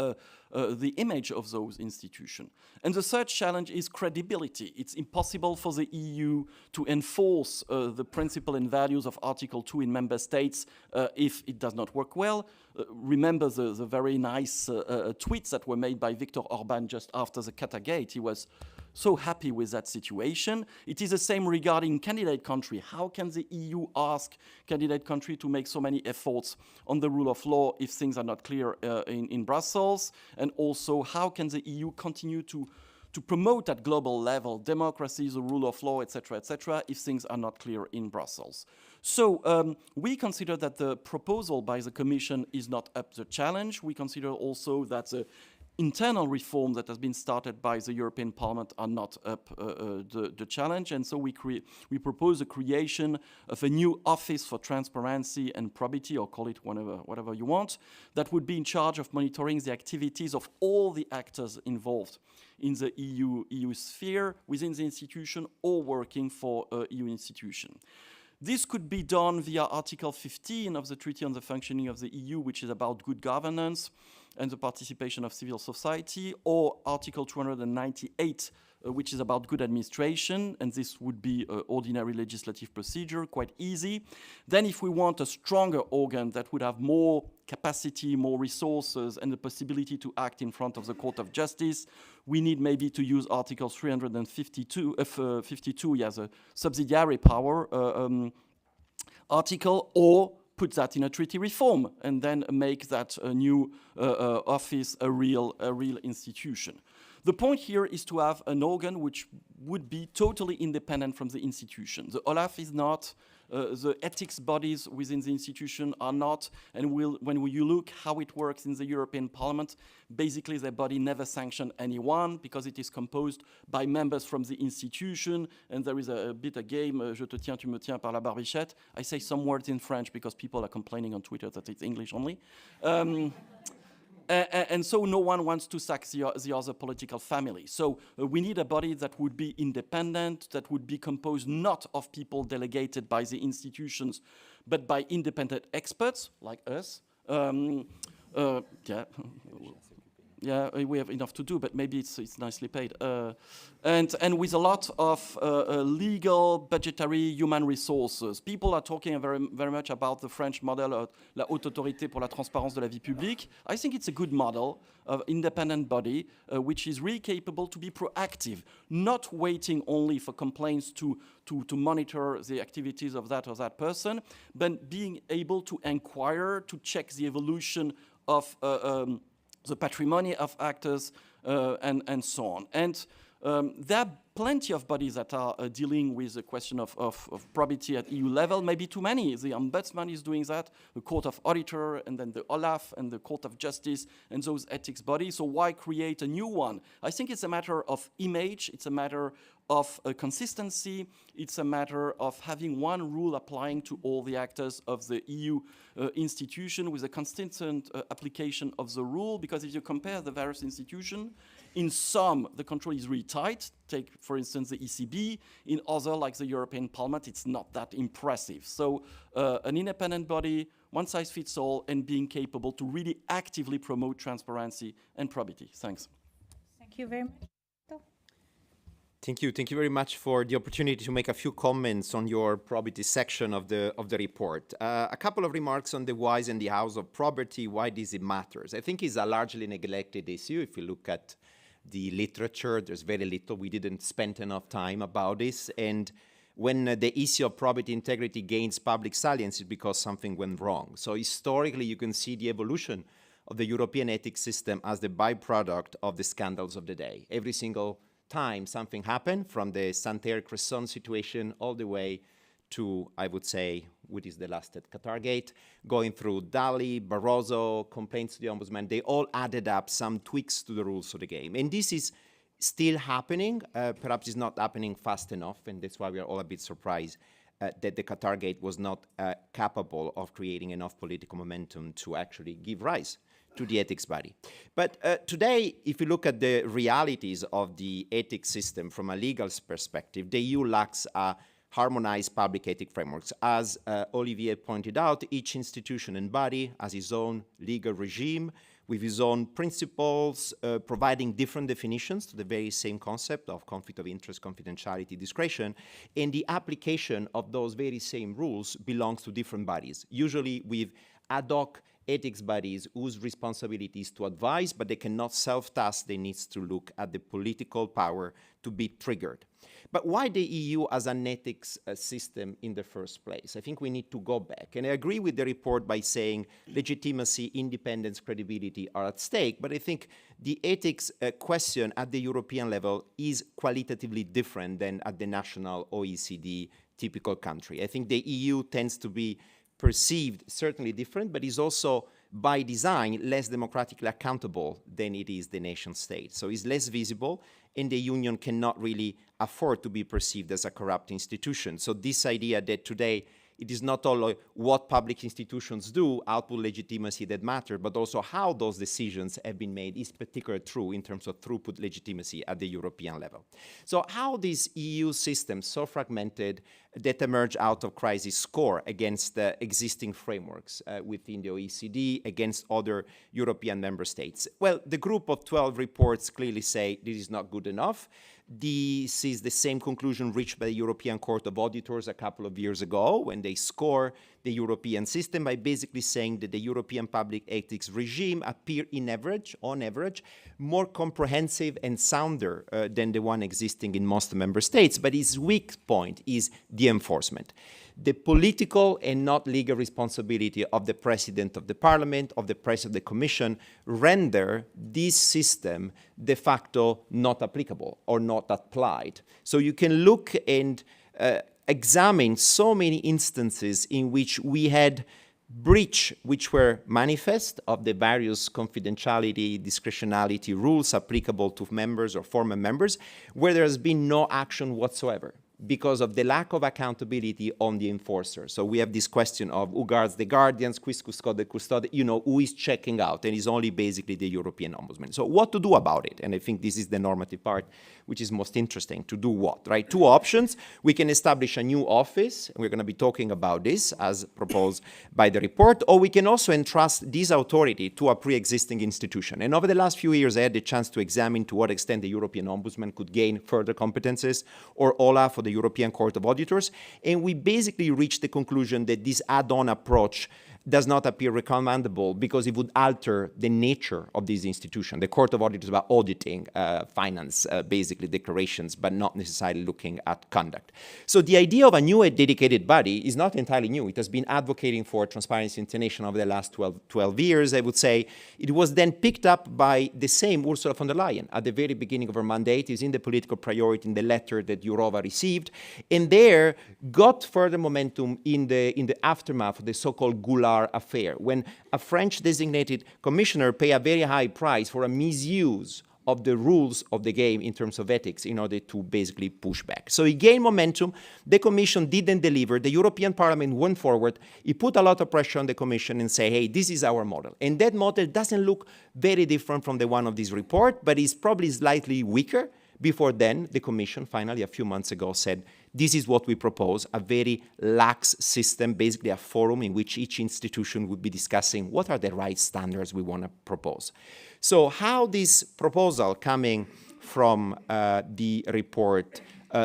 the image of those institutions. And the third challenge is credibility. It's impossible for the EU to enforce the principle and values of Article 2 in member states if it does not work well. Remember the very nice tweets that were made by Viktor Orban just after the Qatargate. He was so happy with that situation. It is the same regarding candidate country. How can the EU ask candidate country to make so many efforts on the rule of law if things are not clear in Brussels? And also, how can the EU continue to promote at global level democracy, the rule of law, etc., if things are not clear in Brussels? So we consider that the proposal by the Commission is not up to the challenge. We consider also that the internal reform that has been started by the European Parliament are not up the challenge, and so we propose the creation of a new office for transparency and probity, or call it whatever you want, that would be in charge of monitoring the activities of all the actors involved in the EU sphere, within the institution, or working for EU institution. This could be done via Article 15 of the Treaty on the Functioning of the EU, which is about good governance and the participation of civil society, or Article 298, which is about good administration, and this would be ordinary legislative procedure, quite easy. Then if we want a stronger organ that would have more capacity, more resources, and the possibility to act in front of the Court of Justice, we need maybe to use Article 52, as a subsidiary power article, or put that in a treaty reform and then make that a new office a real institution. The point here is to have an organ which would be totally independent from the institution. The OLAF is not, the ethics bodies within the institution are not, and when you look how it works in the European Parliament, basically the body never sanctions anyone because it is composed by members from the institution, and there is a bit a game, je te tiens, tu me tiens par la barbichette. I say some words in French because people are complaining on Twitter that it's English only. And so no one wants to sack the other political family. So we need a body that would be independent, that would be composed not of people delegated by the institutions, but by independent experts like us. Yeah, we have enough to do, but maybe it's nicely paid. And with a lot of legal, budgetary, human resources. People are talking very much about the French model, la Haute Autorité pour la Transparence de la Vie Publique. I think it's a good model of independent body, which is really capable to be proactive, not waiting only for complaints to monitor the activities of that or that person, but being able to inquire, to check the evolution of the patrimony of actors, and so on. And there are plenty of bodies that are dealing with the question of probity at EU level, maybe too many. The Ombudsman is doing that, the Court of Auditor, and then the OLAF, and the Court of Justice, and those ethics bodies. So why create a new one? I think it's a matter of image, it's a matter of consistency, it's a matter of having one rule applying to all the actors of the EU institution with a consistent application of the rule, because if you compare the various institutions, in some, the control is really tight. Take, for instance, the ECB. In other, like the European Parliament, it's not that impressive. So an independent body, one size fits all, and being capable to really actively promote transparency and probity. Thanks. Thank you very much. Thank you. Thank you very much for the opportunity to make a few comments on your probity section of the report. A couple of remarks on the whys and the hows of probity, why this matters. I think it's a largely neglected issue. If you look at the literature, there's very little. We didn't spend enough time about this. And when the issue of probity integrity gains public salience, it's because something went wrong. So historically, you can see the evolution of the European ethics system as the byproduct of the scandals of the day. Every single time something happened, from the Santerre-Cresson situation all the way to, I would say, what is the last at Qatargate, going through Dali, Barroso, complaints to the Ombudsman, they all added up some tweaks to the rules of the game. And this is still happening. Perhaps it's not happening fast enough, and that's why we are all a bit surprised that the Qatargate was not capable of creating enough political momentum to actually give rise to the ethics body. But today, if you look at the realities of the ethics system from a legal perspective, the EU lacks a harmonized public ethics frameworks. As Olivier pointed out, each institution and body has its own legal regime with its own principles, providing different definitions to the very same concept of conflict of interest, confidentiality, discretion, and the application of those very same rules belongs to different bodies, usually with ad hoc ethics bodies whose responsibility is to advise, but they cannot self-task. They need to look at the political power to be triggered. But why the EU as an ethics system in the first place? I think we need to go back. And I agree with the report by saying legitimacy, independence, credibility are at stake. But I think the ethics question at the European level is qualitatively different than at the national OECD typical country. I think the EU tends to be perceived certainly different, but is also by design less democratically accountable than it is the nation state. So it's less visible, and the union cannot really afford to be perceived as a corrupt institution. So this idea that today it is not only what public institutions do, output legitimacy that matter, but also how those decisions have been made is particularly true in terms of throughput legitimacy at the European level. So how this EU system, so fragmented, that emerged out of crisis score against the existing frameworks within the OECD, against other European member states? Well, the group of 12 reports clearly say this is not good enough. This is the same conclusion reached by the European Court of Auditors a couple of years ago when they score the European system by basically saying that the European public ethics regime appear on average, more comprehensive and sounder than the one existing in most member states. But its weak point is the enforcement. The political and not legal responsibility of the President of the Parliament, of the President of the Commission, render this system de facto not applicable or not applied. So you can look and examine so many instances in which we had breach which were manifest of the various confidentiality, discretionality rules applicable to members or former members, where there has been no action whatsoever. because of the lack of accountability on the enforcer. So we have this question of who guards the guardians, quis custode custode, who is checking out, and it's only basically the European Ombudsman. So what to do about it? And I think this is the normative part, which is most interesting. To do what, right? Two options. We can establish a new office, and we're going to be talking about this as proposed by the report, or we can also entrust this authority to a pre-existing institution. And over the last few years, I had the chance to examine to what extent the European Ombudsman could gain further competences, or OLAF, or the European Court of Auditors, and we basically reached the conclusion that this add-on approach does not appear recommendable because it would alter the nature of this institution. The Court of Auditors is about auditing finance, basically declarations, but not necessarily looking at conduct. So the idea of a new dedicated body is not entirely new. It has been advocating for Transparency International over the last 12 years, I would say. It was then picked up by the same Ursula von der Leyen at the very beginning of her mandate. It is in the political priority in the letter that Jourova received, and there got further momentum in the aftermath of the so-called Goulart affair, when a French designated commissioner paid a very high price for a misuse of the rules of the game in terms of ethics in order to basically push back. So it gained momentum. The Commission didn't deliver. The European Parliament went forward. It put a lot of pressure on the Commission and say, hey, this is our model. And that model doesn't look very different from the one of this report, but is probably slightly weaker. Before then, the Commission finally, a few months ago, said, this is what we propose, a very lax system, basically a forum in which each institution would be discussing what are the right standards we want to propose. So how this proposal coming from the report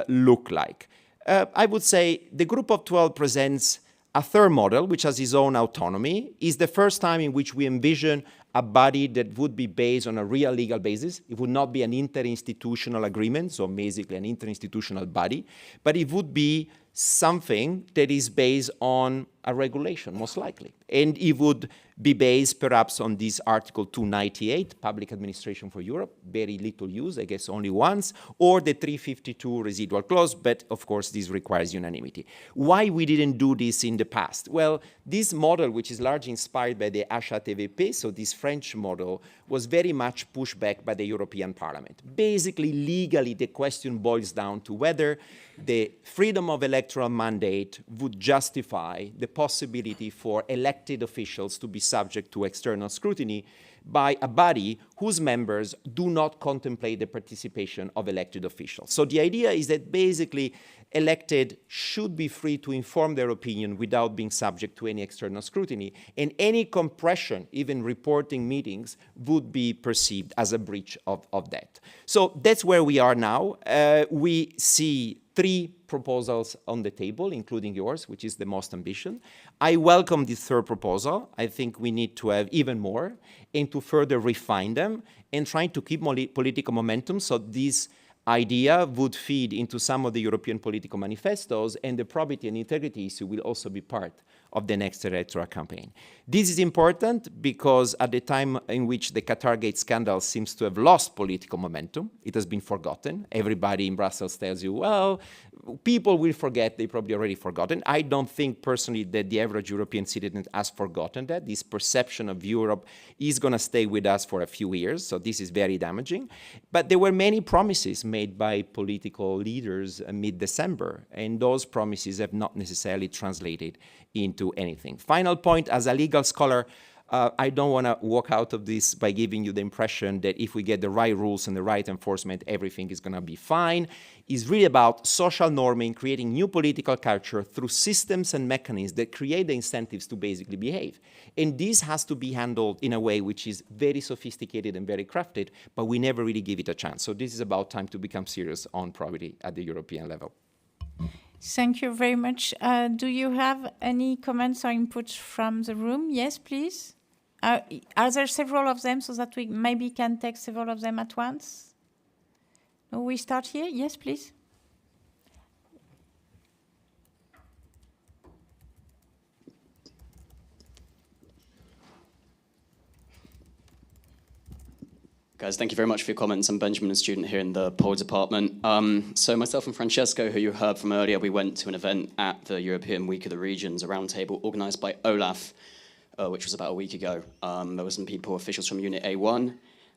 look like? I would say the Group of 12 presents a third model, which has its own autonomy. Is the first time in which we envision a body that would be based on a real legal basis. It would not be an interinstitutional agreement, so basically an interinstitutional body, but it would be something that is based on a regulation, most likely. And it would be based perhaps on this Article 298, Public Administration for Europe, very little use, I guess only once, or the 352 residual clause, but of course this requires unanimity. Why we didn't do this in the past? Well, this model, which is largely inspired by the HATVP, so this French model, was very much pushed back by the European Parliament. Basically, legally, the question boils down to whether the freedom of electoral mandate would justify the possibility for elected officials to be subject to external scrutiny by a body whose members do not contemplate the participation of elected officials. So the idea is that basically elected should be free to inform their opinion without being subject to any external scrutiny, and any compression, even reporting meetings, would be perceived as a breach of that. So that's where we are now. We see 3 proposals on the table, including yours, which is the most ambitious. I welcome this third proposal. I think we need to have even more and to further refine them and trying to keep political momentum, so this idea would feed into some of the European political manifestos, and the probity and integrity issue will also be part of the next electoral campaign. This is important because at the time in which the Qatargate scandal seems to have lost political momentum, it has been forgotten. Everybody in Brussels tells you, well, people will forget, they probably already forgotten. I don't think personally that the average European citizen has forgotten that. This perception of Europe is going to stay with us for a few years, so this is very damaging. But there were many promises made by political leaders mid-December, and those promises have not necessarily translated into anything. Final point, as a legal scholar, I don't want to walk out of this by giving you the impression that if we get the right rules and the right enforcement, everything is going to be fine. It's really about social norming, creating new political culture through systems and mechanisms that create the incentives to basically behave. And this has to be handled in a way which is very sophisticated and very crafted, but we never really give it a chance. So this is about time to become serious on probity at the European level. Thank you very much. Do you have any comments or inputs from the room? Yes, please. Are there several of them so that we maybe can take several of them at once? No, we start here. Yes, please. Guys, thank you very much for your comments. I'm Benjamin, a student here in the Pole Department. So myself and Francesco, who you heard from earlier, we went to an event at the European Week of the Regions, a roundtable organised by OLAF, which was about a week ago. There were some people, officials from Unit A1,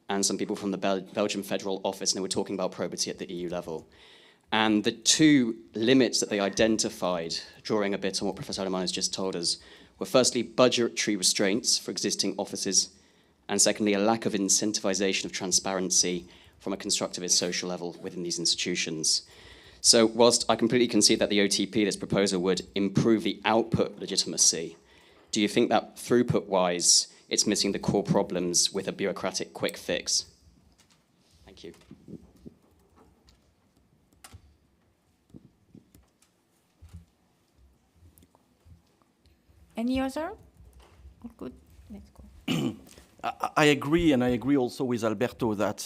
and some people from the Belgian Federal Office, and they were talking about probity at the EU level. And the two limits that they identified, drawing a bit on what Professor Alemann has just told us, were firstly budgetary restraints for existing offices, and secondly a lack of incentivization of transparency from a constructivist social level within these institutions. So whilst I completely concede that the OTP, this proposal, would improve the output legitimacy, do you think that throughput-wise it's missing the core problems with a bureaucratic quick fix? Thank you. Any other? All good. Let's go. I agree, and I agree also with Alberto that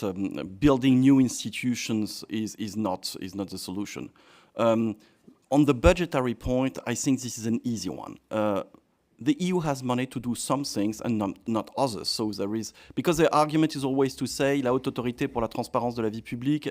building new institutions is not the solution. On the budgetary point, I think this is an easy one. The EU has money to do some things and not others. So there is, because the argument is always to say la haute autorité pour la transparence de la vie publique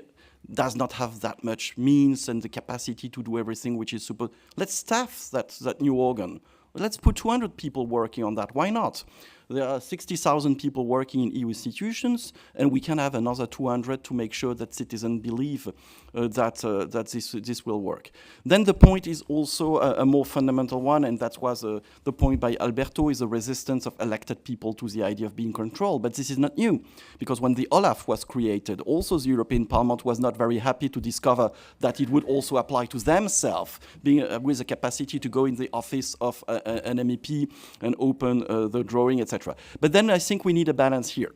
does not have that much means and the capacity to do everything which is supposed. Let's staff that new organ. Let's put 200 people working on that. Why not? There are 60,000 people working in EU institutions, and we can have another 200 to make sure that citizens believe that this will work. Then the point is also a more fundamental one, and that was the point by Alberto, is the resistance of elected people to the idea of being controlled. But this is not new, because when the Olaf was created, also the European Parliament was not very happy to discover that it would also apply to themselves, being with the capacity to go in the office of an MEP and open the drawing, etc. But then I think we need a balance here.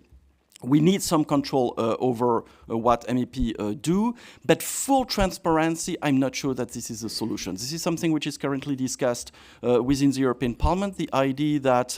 We need some control over what MEP do, but full transparency, I'm not sure that this is a solution. This is something which is currently discussed within the European Parliament, the idea that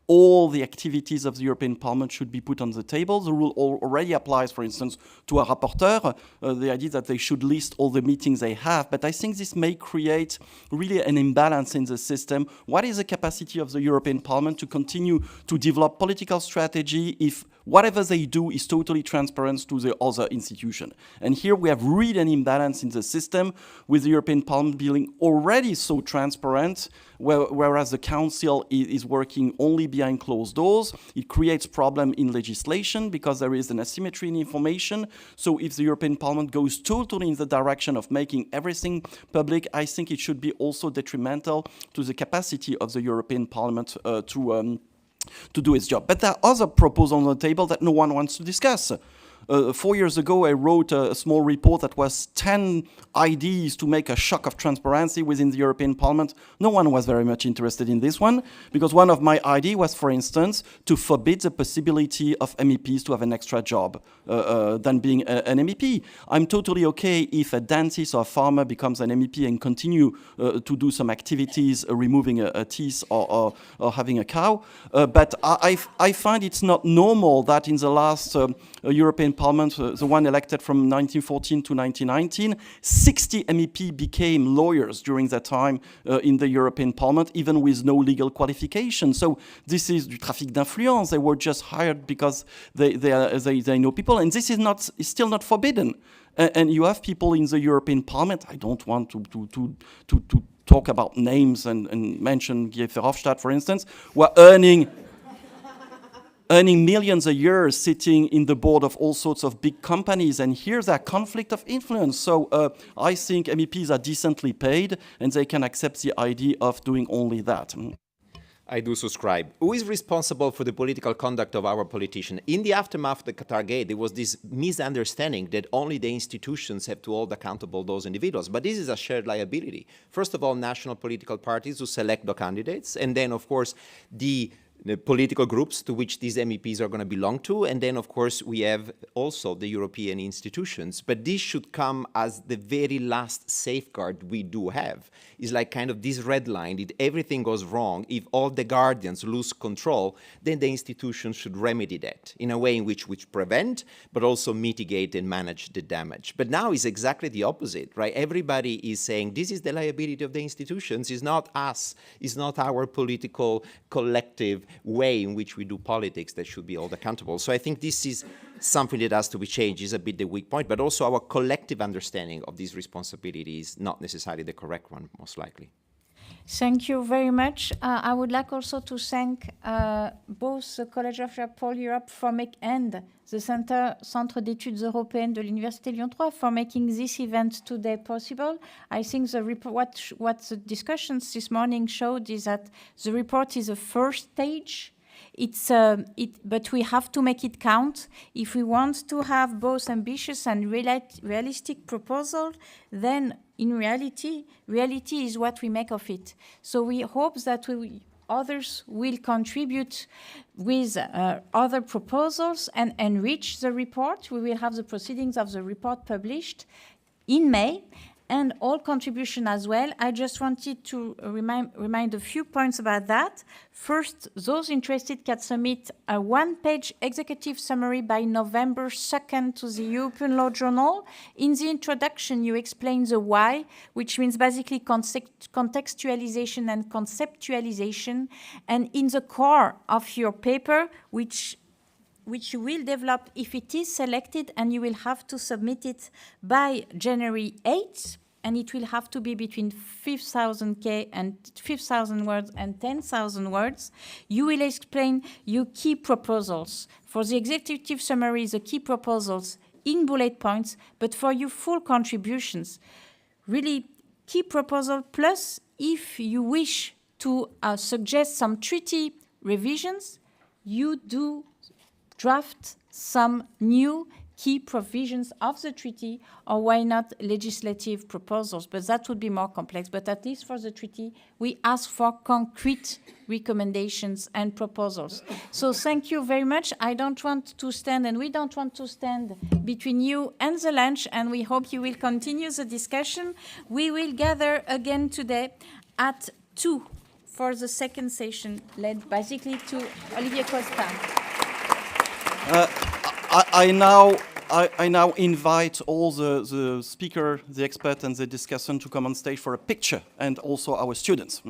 all the activities of the European Parliament should be put on the table. The rule already applies, for instance, to a rapporteur, the idea that they should list all the meetings they have, but I think this may create really an imbalance in the system. What is the capacity of the European Parliament to continue to develop political strategy if whatever they do is totally transparent to the other institution? And here we have really an imbalance in the system, with the European Parliament being already so transparent, whereas the Council is working only behind closed doors. It creates problem in legislation because there is an asymmetry in information. So if the European Parliament goes totally in the direction of making everything public, I think it should be also detrimental to the capacity of the European Parliament to do its job. But there are other proposals on the table that no one wants to discuss. 4 years ago, I wrote a small report that was 10 ideas to make a shock of transparency within the European Parliament. No one was very much interested in this one, because one of my ideas was, for instance, to forbid the possibility of MEPs to have an extra job than being an MEP. I'm totally okay if a dentist or a farmer becomes an MEP and continue to do some activities, removing a teeth or having a cow. But I find it's not normal that in the last European Parliament, the one elected from 1914 to 1919, 60 MEP became lawyers during that time in the European Parliament, even with no legal qualification. So this is du trafic d'influence. They were just hired because they know people, and this is still not forbidden. And you have people in the European Parliament. I don't want to talk about names and mention Guy Verhofstadt, for instance, who are earning millions a year sitting in the board of all sorts of big companies, and here's a conflict of influence. So I think MEPs are decently paid, and they can accept the idea of doing only that. I do subscribe. Who is responsible for the political conduct of our politicians? In the aftermath of the Qatargate, there was this misunderstanding that only the institutions have to hold accountable those individuals. But this is a shared liability. First of all, national political parties who select the candidates, and then, of course, the political groups to which these MEPs are going to belong to. And then, of course, we have also the European institutions. But this should come as the very last safeguard we do have. It's like kind of this red line. If everything goes wrong, if all the guardians lose control, then the institutions should remedy that in a way in which prevent, but also mitigate and manage the damage. But now it's exactly the opposite, right? Everybody is saying this is the liability of the institutions. It's not us. It's not our political collective way in which we do politics that should be held accountable. So I think this is something that has to be changed, is a bit the weak point, but also our collective understanding of these responsibilities is not necessarily the correct one, most likely. Thank you very much. I would like also to thank both the College of Europe and the Centre d'études européennes de l'Université Lyon 3 for making this event today possible. I think the report, what the discussions this morning showed is that the report is a first stage. But we have to make it count. If we want to have both ambitious and realistic proposals, then in reality is what we make of it. So we hope that others will contribute with other proposals and enrich the report. We will have the proceedings of the report published in May, and all contribution as well. I just wanted to remind a few points about that. First, those interested can submit a one-page executive summary by November 2nd to the European Law Journal. In the introduction, you explain the why, which means basically contextualization and conceptualization. And in the core of your paper, which you will develop if it is selected, and you will have to submit it by January 8th, and it will have to be between 5,000 words and 10,000 words. You will explain your key proposals. For the executive summary, the key proposals in bullet points, but for your full contributions, really key proposal, plus if you wish to suggest some treaty revisions, you do draft some new key provisions of the treaty, or why not legislative proposals, but that would be more complex. But at least for the treaty, we ask for concrete recommendations and proposals. So thank you very much. I don't want to stand, and we don't want to stand between you and the lunch, and we hope you will continue the discussion. We will gather again today at 2 for the second session, led basically to Olivier Costa. I now invite all the speaker, the expert, and the discussant to come on stage for a picture, and also our students.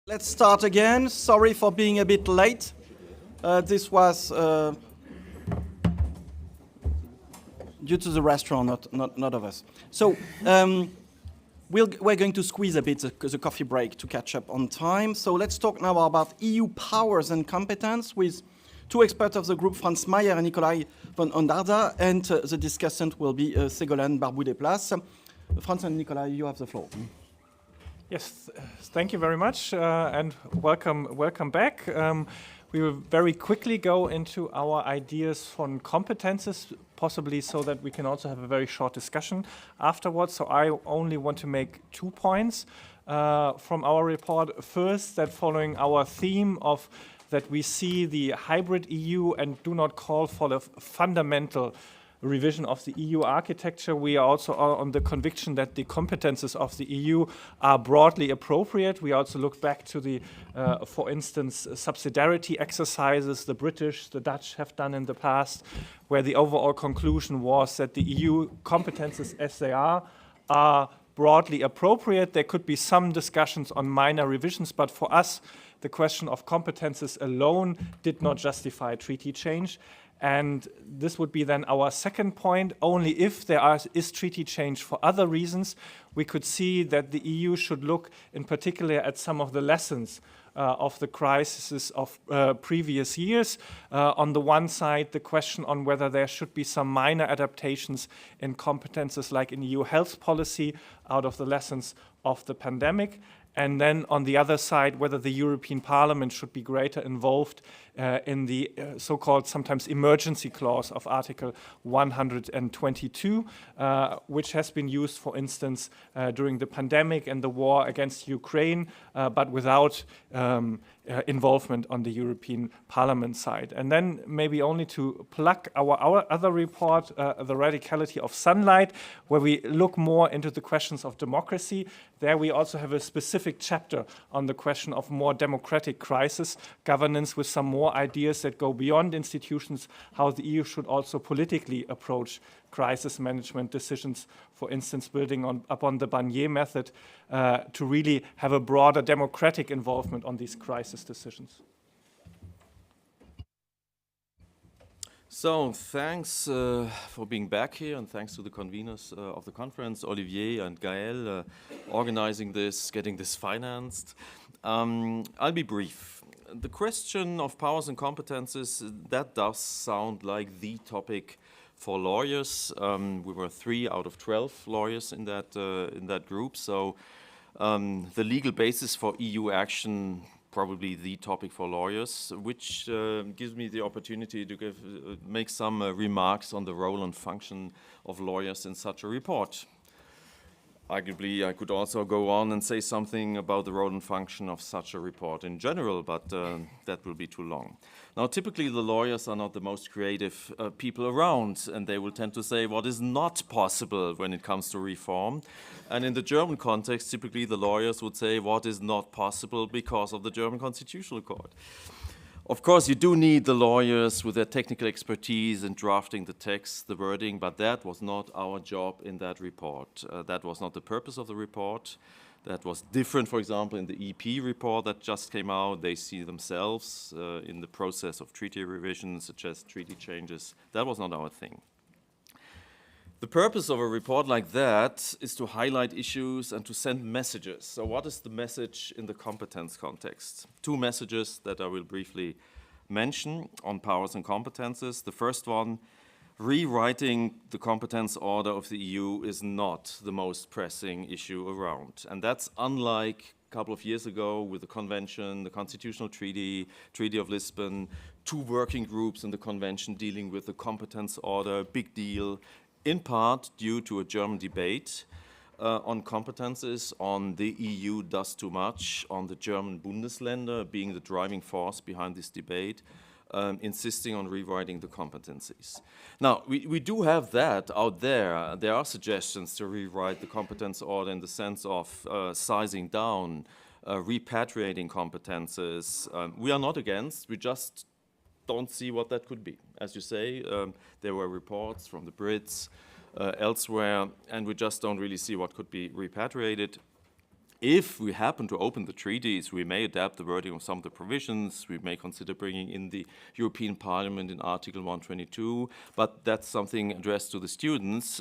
Let's start again. Sorry for being a bit late. This was due to the restaurant, not of us. So we're going to squeeze a bit the coffee break to catch up on time. So let's talk now about EU powers and competence with two experts of the group, Franz Mayer and Nikolai von Ondarza, and the discussant will be Ségolène Barbou-Desplaces. Franz and Nikolai, you have the floor. Yes, thank you very much, and welcome back. We will very quickly go into our ideas on competences, possibly so that we can also have a very short discussion afterwards. So I only want to make 2 points from our report. First, that following our theme of that we see the hybrid EU and do not call for the fundamental revision of the EU architecture, we are also on the conviction that the competences of the EU are broadly appropriate. We also look back to the, for instance, subsidiarity exercises the British, the Dutch have done in the past, where the overall conclusion was that the EU competences as they are broadly appropriate. There could be some discussions on minor revisions, but for us, the question of competences alone did not justify treaty change. And this would be then our second point. Only if there is treaty change for other reasons, we could see that the EU should look in particular at some of the lessons of the crises of previous years. On the one side, the question on whether there should be some minor adaptations in competences like in EU health policy out of the lessons of the pandemic. And then on the other side, whether the European Parliament should be greater involved in the so-called sometimes emergency clause of Article 122, which has been used, for instance, during the pandemic and the war against Ukraine, but without involvement on the European Parliament side. And then maybe only to plug our other report, The Radicality of Sunlight, where we look more into the questions of democracy. There we also have a specific chapter on the question of more democratic crisis governance with some more ideas that go beyond institutions, how the EU should also politically approach crisis management decisions, for instance, building upon the Barnier method to really have a broader democratic involvement on these crisis decisions. So thanks for being back here, and thanks to the conveners of the conference, Olivier and Gaël, organizing this, getting this financed. I'll be brief. The question of powers and competences, that does sound like the topic for lawyers. We were 3 out of 12 lawyers in that group, so the legal basis for EU action, probably the topic for lawyers, which gives me the opportunity to make some remarks on the role and function of lawyers in such a report. Arguably, I could also go on and say something about the role and function of such a report in general, but that will be too long. Now, typically, the lawyers are not the most creative people around, and they will tend to say what is not possible when it comes to reform. And in the German context, typically, the lawyers would say what is not possible because of the German Constitutional Court. Of course, you do need the lawyers with their technical expertise in drafting the text, the wording, but that was not our job in that report. That was not the purpose of the report. That was different, for example, in the EP report that just came out. They see themselves in the process of treaty revisions, suggest treaty changes. That was not our thing. The purpose of a report like that is to highlight issues and to send messages. So what is the message in the competence context? 2 messages that I will briefly mention on powers and competences. The first one, rewriting the competence order of the EU is not the most pressing issue around. And that's unlike a couple of years ago with the Convention, the Constitutional Treaty, Treaty of Lisbon, 2 working groups in the Convention dealing with the competence order, big deal, in part due to a German debate on competences, on the EU does too much, on the German Bundesländer being the driving force behind this debate, insisting on rewriting the competencies. Now, we do have that out there. There are suggestions to rewrite the competence order in the sense of sizing down, repatriating competences. We are not against, we just don't see what that could be. As you say, there were reports from the Brits, elsewhere, and we just don't really see what could be repatriated. If we happen to open the treaties, we may adapt the wording of some of the provisions. We may consider bringing in the European Parliament in Article 122, but that's something addressed to the students.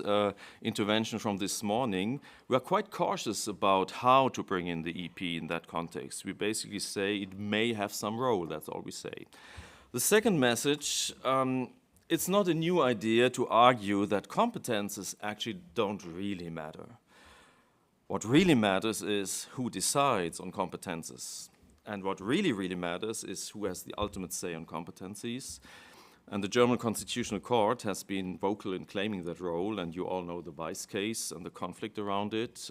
Intervention from this morning. We are quite cautious about how to bring in the EP in that context. We basically say it may have some role, that's all we say. The second message, it's not a new idea to argue that competences actually don't really matter. What really matters is who decides on competences. And what really, really matters is who has the ultimate say on competencies. And the German Constitutional Court has been vocal in claiming that role, and you all know the Weiss case and the conflict around it.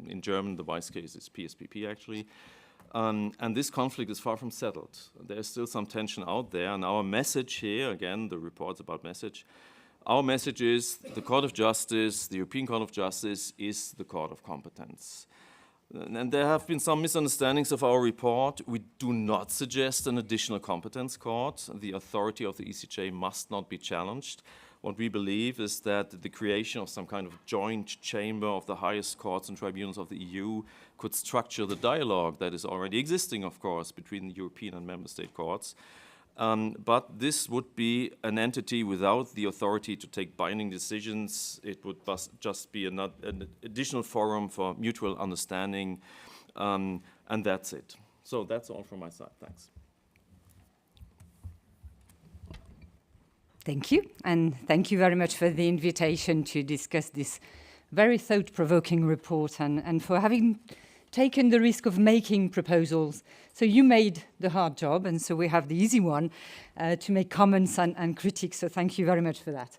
In German, the Weiss case is PSPP, actually. And this conflict is far from settled. There's still some tension out there, and our message here, again, the report's about message, our message is the Court of Justice, the European Court of Justice, is the court of competence. And there have been some misunderstandings of our report. We do not suggest an additional competence court. The authority of the ECJ must not be challenged. What we believe is that the creation of some kind of joint chamber of the highest courts and tribunals of the EU could structure the dialogue that is already existing, of course, between the European and member state courts. But this would be an entity without the authority to take binding decisions. It would just be an additional forum for mutual understanding, and that's it. So that's all from my side. Thanks. Thank you, and thank you very much for the invitation to discuss this very thought-provoking report and for having taken the risk of making proposals. So you made the hard job, and so we have the easy one to make comments and critiques, so thank you very much for that.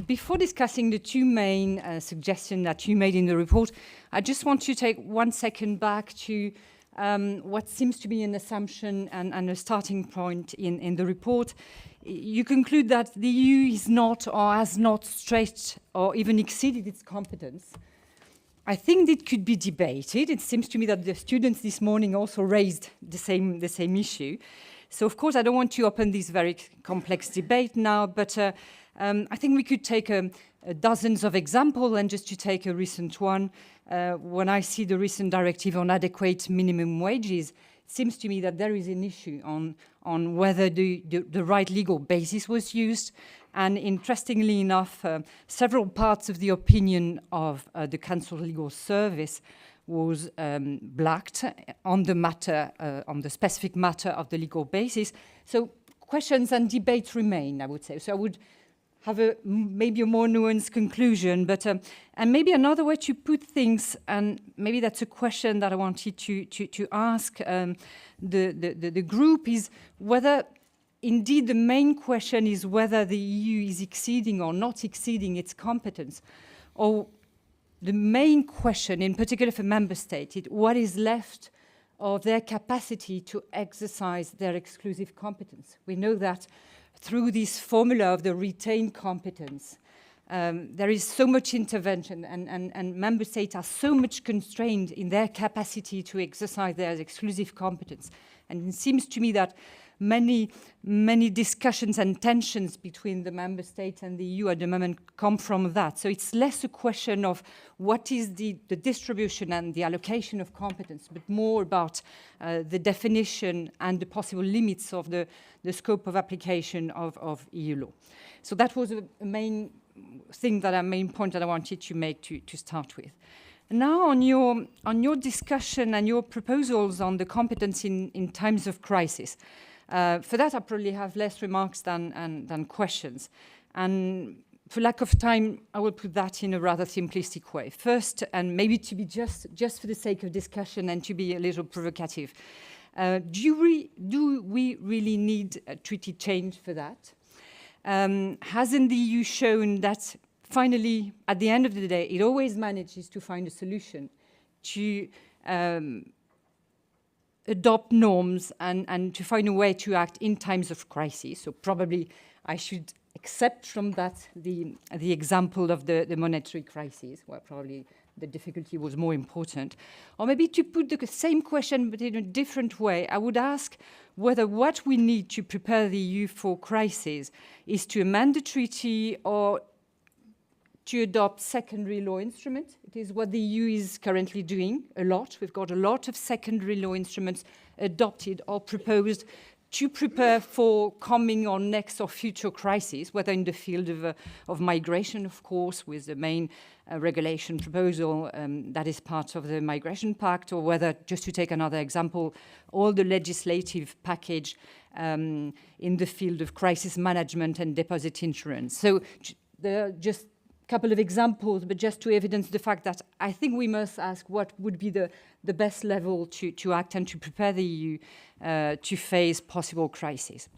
Before discussing the two main suggestions that you made in the report, I just want to take 1 second back to what seems to be an assumption and a starting point in the report. You conclude that the EU is not or has not stretched or even exceeded its competence. I think it could be debated. It seems to me that the students this morning also raised the same issue. So of course I don't want to open this very complex debate now, but I think we could take dozens of examples, and just to take a recent one, when I see the recent directive on adequate minimum wages, it seems to me that there is an issue on whether the right legal basis was used. And interestingly enough, several parts of the opinion of the Council Legal Service was blacked on the matter, on the specific matter of the legal basis. So questions and debates remain, I would say. So I would have maybe a more nuanced conclusion, but and maybe another way to put things, and maybe that's a question that I wanted to ask the group, is whether indeed the main question is whether the EU is exceeding or not exceeding its competence, or the main question, in particular for member states, is what is left of their capacity to exercise their exclusive competence. We know that through this formula of the retained competence, there is so much intervention, and member states are so much constrained in their capacity to exercise their exclusive competence. And it seems to me that many discussions and tensions between the member states and the EU at the moment come from that. So it's less a question of what is the distribution and the allocation of competence, but more about the definition and the possible limits of the scope of application of EU law. So that was a main point that I wanted to make to start with. Now on your discussion and your proposals on the competence in times of crisis. For that, I probably have less remarks than questions. And for lack of time, I will put that in a rather simplistic way. First, and maybe to be just for the sake of discussion and to be a little provocative, do we really need a treaty change for that? Hasn't the EU shown that finally, at the end of the day, it always manages to find a solution to adopt norms and to find a way to act in times of crisis? So probably I should accept from that the example of the monetary crisis, where probably the difficulty was more important. Or maybe to put the same question but in a different way, I would ask whether what we need to prepare the EU for crisis is to amend the treaty or to adopt secondary law instruments. It is what the EU is currently doing a lot. We've got a lot of secondary law instruments adopted or proposed to prepare for coming or next or future crises, whether in the field of migration, of course, with the main regulation proposal that is part of the Migration Pact, or whether, just to take another example, all the legislative package in the field of crisis management and deposit insurance. So there are just a couple of examples, but just to evidence the fact that I think we must ask what would be the best level to act and to prepare the EU to face possible crises.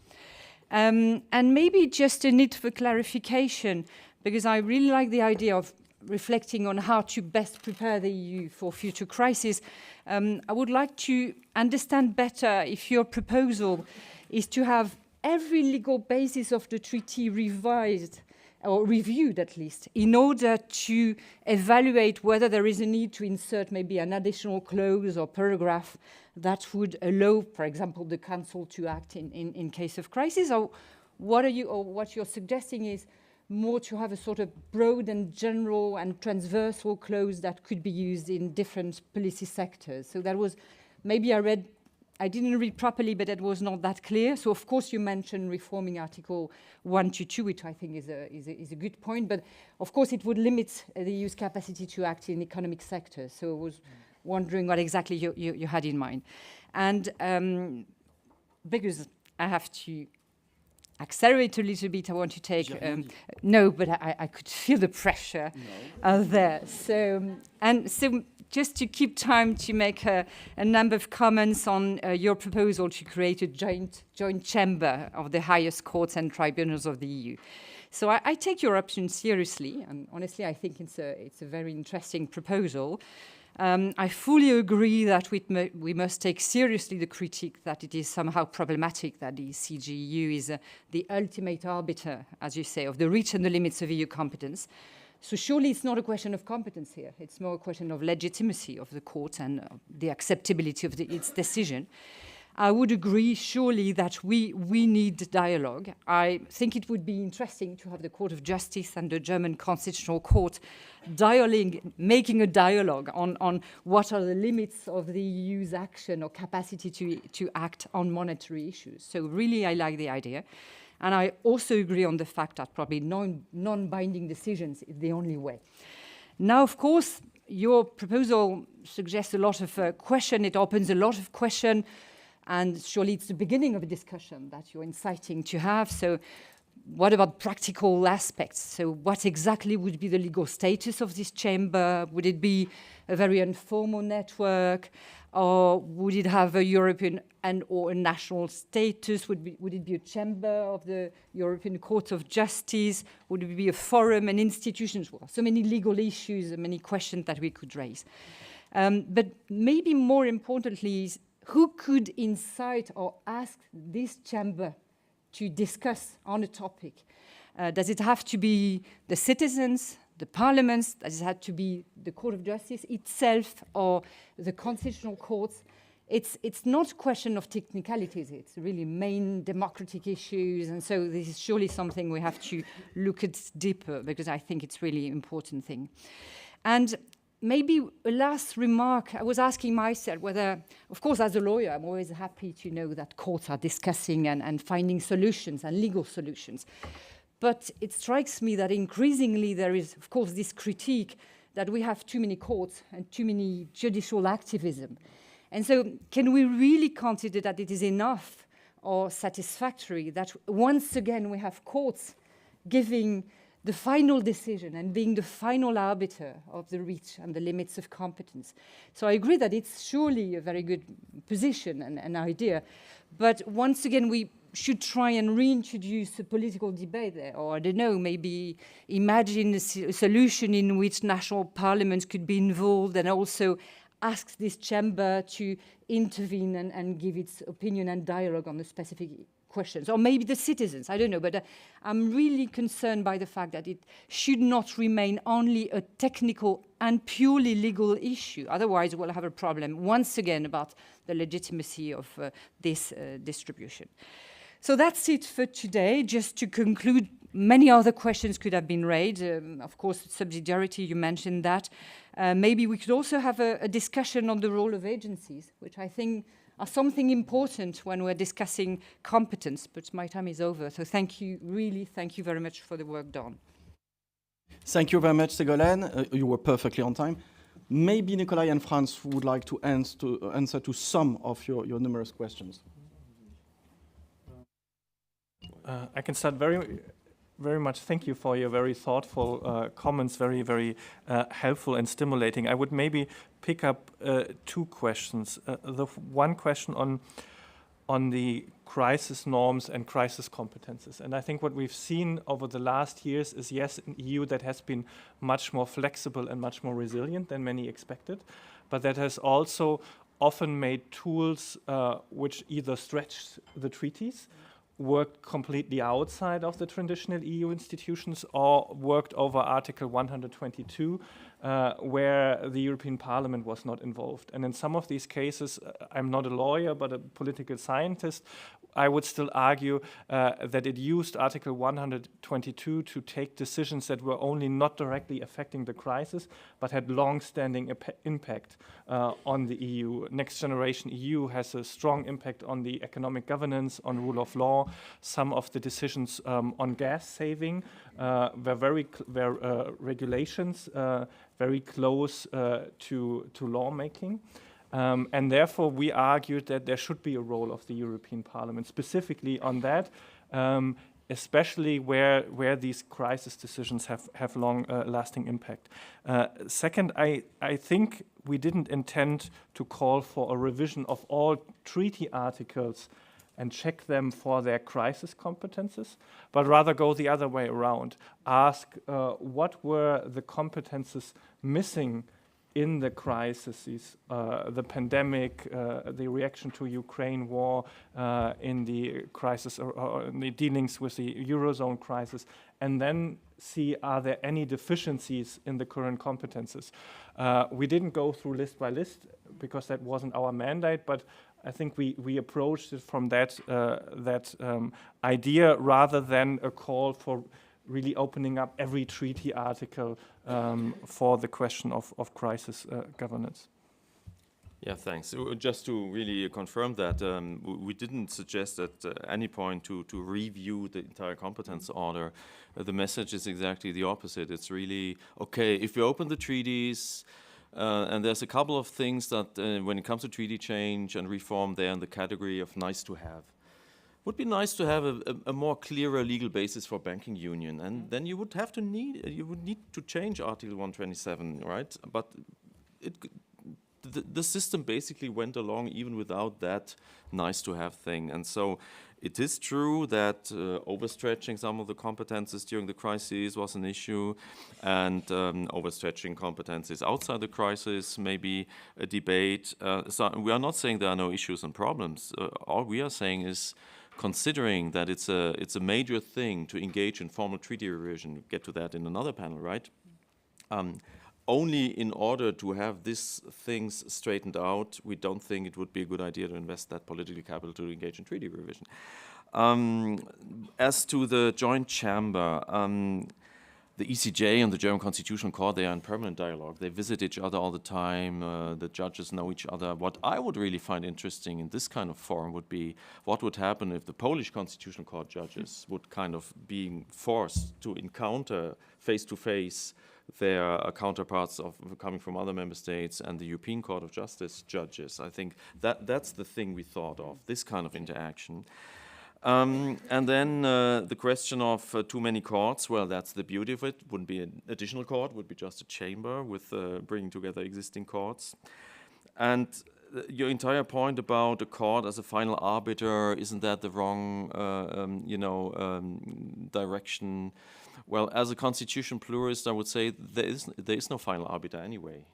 And maybe just a need for clarification, because I really like the idea of reflecting on how to best prepare the EU for future crises. I would like to understand better if your proposal is to have every legal basis of the treaty revised or reviewed at least, in order to evaluate whether there is a need to insert maybe an additional clause or paragraph that would allow, for example, the Council to act in case of crisis, or what you're suggesting is more to have a sort of broad and general and transversal clause that could be used in different policy sectors. So that was, maybe I didn't read properly, but it was not that clear. So of course you mentioned reforming Article 122, which I think is a good point. But of course it would limit the EU's capacity to act in economic sectors. So I was wondering what exactly you had in mind. And because I have to accelerate a little bit, I want to take... no, but I could feel the pressure there. So just to keep time to make a number of comments on your proposal to create a joint chamber of the highest courts and tribunals of the EU. So I take your option seriously, and honestly I think it's a very interesting proposal. I fully agree that we must take seriously the critique that it is somehow problematic that the CJEU is the ultimate arbiter, as you say, of the reach and the limits of EU competence. So surely it's not a question of competence here. It's more a question of legitimacy of the court and the acceptability of its decision. I would agree, surely, that we need dialogue. I think it would be interesting to have the Court of Justice and the German Constitutional Court making a dialogue on what are the limits of the EU's action or capacity to act on monetary issues. So really, I like the idea. And I also agree on the fact that probably non-binding decisions is the only way. Now, of course, your proposal suggests a lot of question. It opens a lot of question. And surely it's the beginning of a discussion that you're inciting to have. So what about practical aspects? So what exactly would be the legal status of this chamber? Would it be a very informal network? Or would it have a European or a national status? Would it be a chamber of the European Court of Justice? Would it be a forum, an institution? Well, so many legal issues and many questions that we could raise. But maybe more importantly is, who could incite or ask this chamber to discuss on a topic? Does it have to be the citizens, the parliaments? Does it have to be the Court of Justice itself or the constitutional courts? It's not a question of technicalities. It's really main democratic issues. And so this is surely something we have to look at deeper, because I think it's really important thing. And maybe a last remark, I was asking myself whether, of course, as a lawyer, I'm always happy to know that courts are discussing and finding solutions and legal solutions. But it strikes me that increasingly there is, of course, this critique that we have too many courts and too many judicial activism. And so can we really consider that it is enough or satisfactory that once again we have courts giving the final decision and being the final arbiter of the reach and the limits of competence? So I agree that it's surely a very good position and an idea, but once again we should try and reintroduce a political debate there, or I don't know, maybe imagine a solution in which national parliaments could be involved and also ask this chamber to intervene and give its opinion and dialogue on the specific questions, or maybe the citizens, I don't know, but I'm really concerned by the fact that it should not remain only a technical and purely legal issue. Otherwise, we'll have a problem once again about the legitimacy of this distribution. So that's it for today. Just to conclude Many other questions could have been raised. Of course, subsidiarity, you mentioned that. Maybe we could also have a discussion on the role of agencies, which I think are something important when we're discussing competence, but my time is over. So thank you, really, thank you very much for the work done. Thank you very much, Ségolène. You were perfectly on time. Maybe Nikolai and Franz would like to answer to some of your numerous questions. I can start very much. Thank you for your very thoughtful comments, very helpful and stimulating. I would maybe pick up two questions. The one question on the crisis norms and crisis competences. And I think what we've seen over the last years is, yes, an EU that has been much more flexible and much more resilient than many expected, but that has also often made tools which either stretched the treaties, worked completely outside of the traditional EU institutions, or worked over Article 122, where the European Parliament was not involved. And in some of these cases, I'm not a lawyer, but a political scientist, I would still argue that it used Article 122 to take decisions that were only not directly affecting the crisis, but had long-standing impact on the EU. Next Generation EU has a strong impact on the economic governance, on rule of law. Some of the decisions on gas saving were regulations very close to lawmaking. And therefore, we argued that there should be a role of the European Parliament, specifically on that, especially where these crisis decisions have long-lasting impact. Second, I think we didn't intend to call for a revision of all treaty articles and check them for their crisis competences, but rather go the other way around. Ask what were the competences missing in the crises, the pandemic, the reaction to Ukraine war, in the crisis or in the dealings with the Eurozone crisis, and then see, are there any deficiencies in the current competences? We didn't go through list by list because that wasn't our mandate, but I think we approached it from that idea rather than a call for really opening up every treaty article for the question of crisis governance. Yeah, thanks. Just to really confirm that, we didn't suggest at any point to review the entire competence order. The message is exactly the opposite. It's really, okay, if we open the treaties, and there's a couple of things that when it comes to treaty change and reform, they're in the category of nice to have. Would be nice to have a more clearer legal basis for banking union, and then you would need to change Article 127, right? But the system basically went along even without that nice to have thing, and so it is true that overstretching some of the competences during the crisis was an issue, and overstretching competences outside the crisis may be a debate. So we are not saying there are no issues and problems. All we are saying is, considering that it's a major thing to engage in formal treaty revision, we'll get to that in another panel, right? Only in order to have these things straightened out, we don't think it would be a good idea to invest that political capital to engage in treaty revision. As to the joint chamber, the ECJ and the German Constitutional Court, they are in permanent dialogue. They visit each other all the time. The judges know each other. What I would really find interesting in this kind of forum would be what would happen if the Polish Constitutional Court judges would kind of be forced to encounter face-to-face their counterparts coming from other member states and the European Court of Justice judges. I think that's the thing we thought of, this kind of interaction. And then the question of too many courts, well, that's the beauty of it. Wouldn't be an additional court, would be just a chamber with bringing together existing courts. And your entire point about a court as a final arbiter, isn't that the wrong, direction? Well, as a constitution pluralist, I would say there is no final arbiter anyway.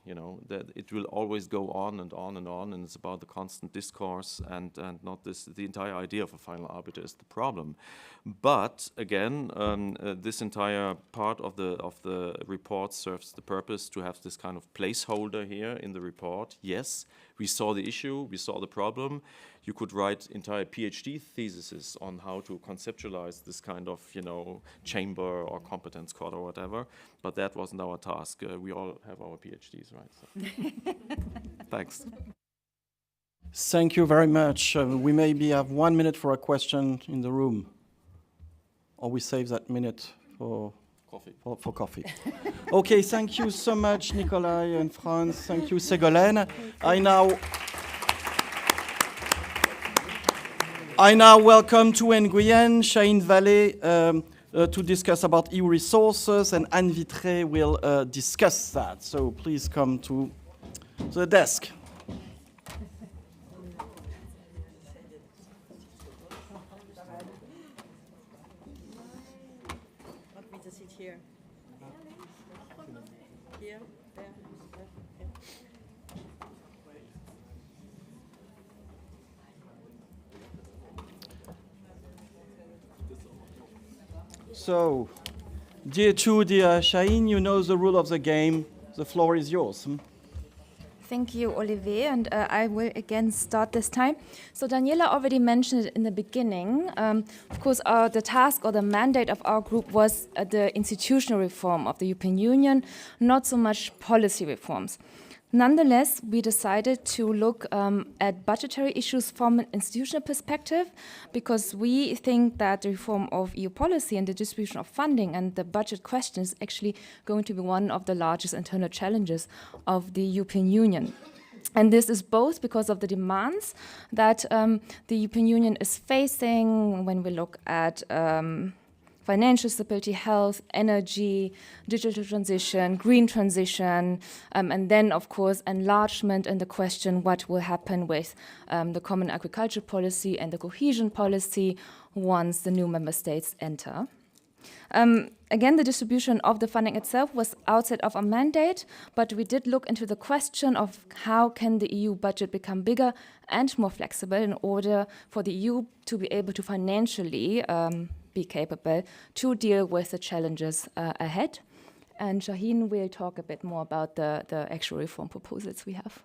That it will always go on and on and on, and it's about the constant discourse and not the entire idea of a final arbiter is the problem. But again, this entire part of the report serves the purpose to have this kind of placeholder here in the report. Yes, we saw the issue, we saw the problem. you could write entire PhD theses on how to conceptualize this kind of, chamber or competence court or whatever. But that wasn't our task. We all have our PhDs, right? So. Thanks. Thank you very much. We maybe have 1 minute for a question in the room. Or we save that minute for coffee. For coffee. Okay, thank you so much, Nikolai and Franz. Thank you, Ségolène. I now welcome to Nguyen, Chahine Vallée, to discuss about EU resources, and Anne Vitré will discuss that. So please come to the desk. So, dear Chahine, you know the rule of the game. The floor is yours. Thank you, Olivier, and I will again start this time. So Daniela already mentioned it in the beginning. Of course, the task or the mandate of our group was the institutional reform of the European Union, not so much policy reforms. Nonetheless, we decided to look at budgetary issues from an institutional perspective, because we think that the reform of EU policy and the distribution of funding and the budget question is actually going to be one of the largest internal challenges of the European Union. And this is both because of the demands that the European Union is facing when we look at financial stability, health, energy, digital transition, green transition, and then, of course, enlargement and the question what will happen with the common agriculture policy and the cohesion policy once the new member states enter. Again, the distribution of the funding itself was outside of our mandate, but we did look into the question of how can the EU budget become bigger and more flexible in order for the EU to be able to financially be capable to deal with the challenges ahead. And Chahine will talk a bit more about the actual reform proposals we have.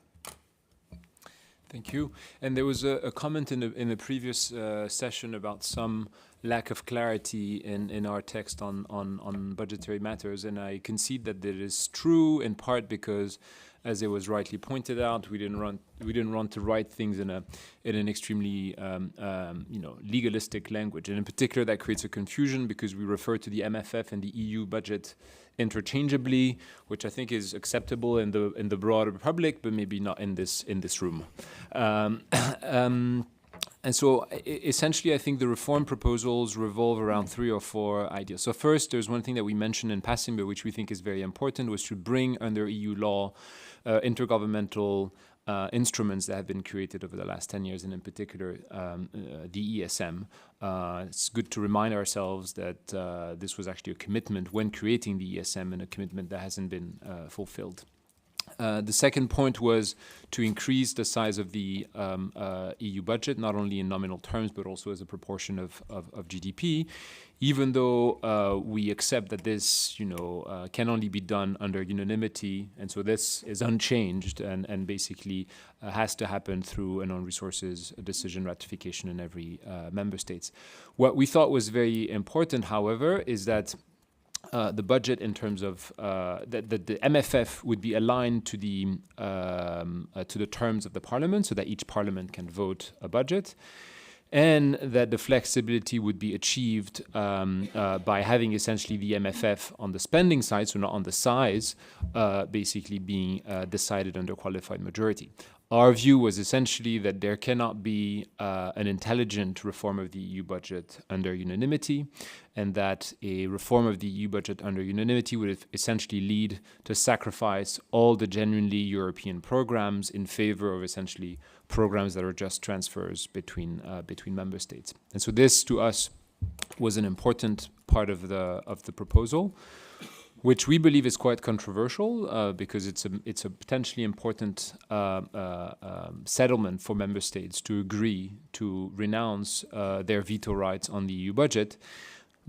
Thank you. And there was a comment in the previous session about some lack of clarity in our text on budgetary matters, and I concede that that is true in part because, as it was rightly pointed out, we didn't want to write things in an extremely legalistic language, and in particular that creates a confusion because we refer to the MFF and the EU budget interchangeably, which I think is acceptable in the broader public, but maybe not in this room. And so essentially, I think the reform proposals revolve around 3 or 4 ideas. So first, there's one thing that we mentioned in passing, but which we think is very important, was to bring under EU law intergovernmental instruments that have been created over the last 10 years, and in particular, the ESM. It's good to remind ourselves that this was actually a commitment when creating the ESM, and a commitment that hasn't been fulfilled. The second point was to increase the size of the EU budget, not only in nominal terms, but also as a proportion of GDP, even though we accept that this can only be done under unanimity. And so this is unchanged and basically has to happen through an own resources decision ratification in every member states. What we thought was very important, however, is that the budget in terms of that the MFF would be aligned to the terms of the parliament, so that each parliament can vote a budget, and that the flexibility would be achieved by having essentially the MFF on the spending side, so not on the size, basically being decided under qualified majority. Our view was essentially that there cannot be an intelligent reform of the EU budget under unanimity, and that a reform of the EU budget under unanimity would essentially lead to sacrifice all the genuinely European programs in favor of essentially programs that are just transfers between member states. And so this, to us, was an important part of the proposal, which we believe is quite controversial because it's a potentially important settlement for member states to agree to renounce their veto rights on the EU budget.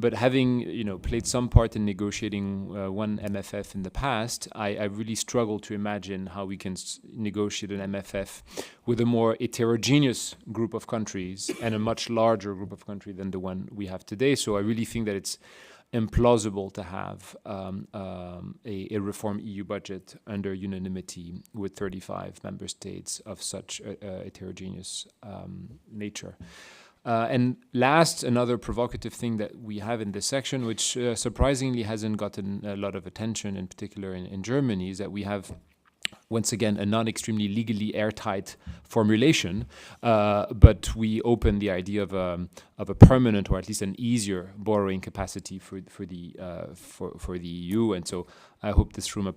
But having played some part in negotiating one MFF in the past, I really struggle to imagine how we can negotiate an MFF with a more heterogeneous group of countries and a much larger group of countries than the one we have today. So I really think that it's implausible to have a reform EU budget under unanimity with 35 member states of such a heterogeneous nature. And last, another provocative thing that we have in this section, which surprisingly hasn't gotten a lot of attention, in particular in Germany, is that we have, once again, a non-extremely legally airtight formulation, but we open the idea of a permanent, or at least an easier, borrowing capacity for the EU. And so I hope this room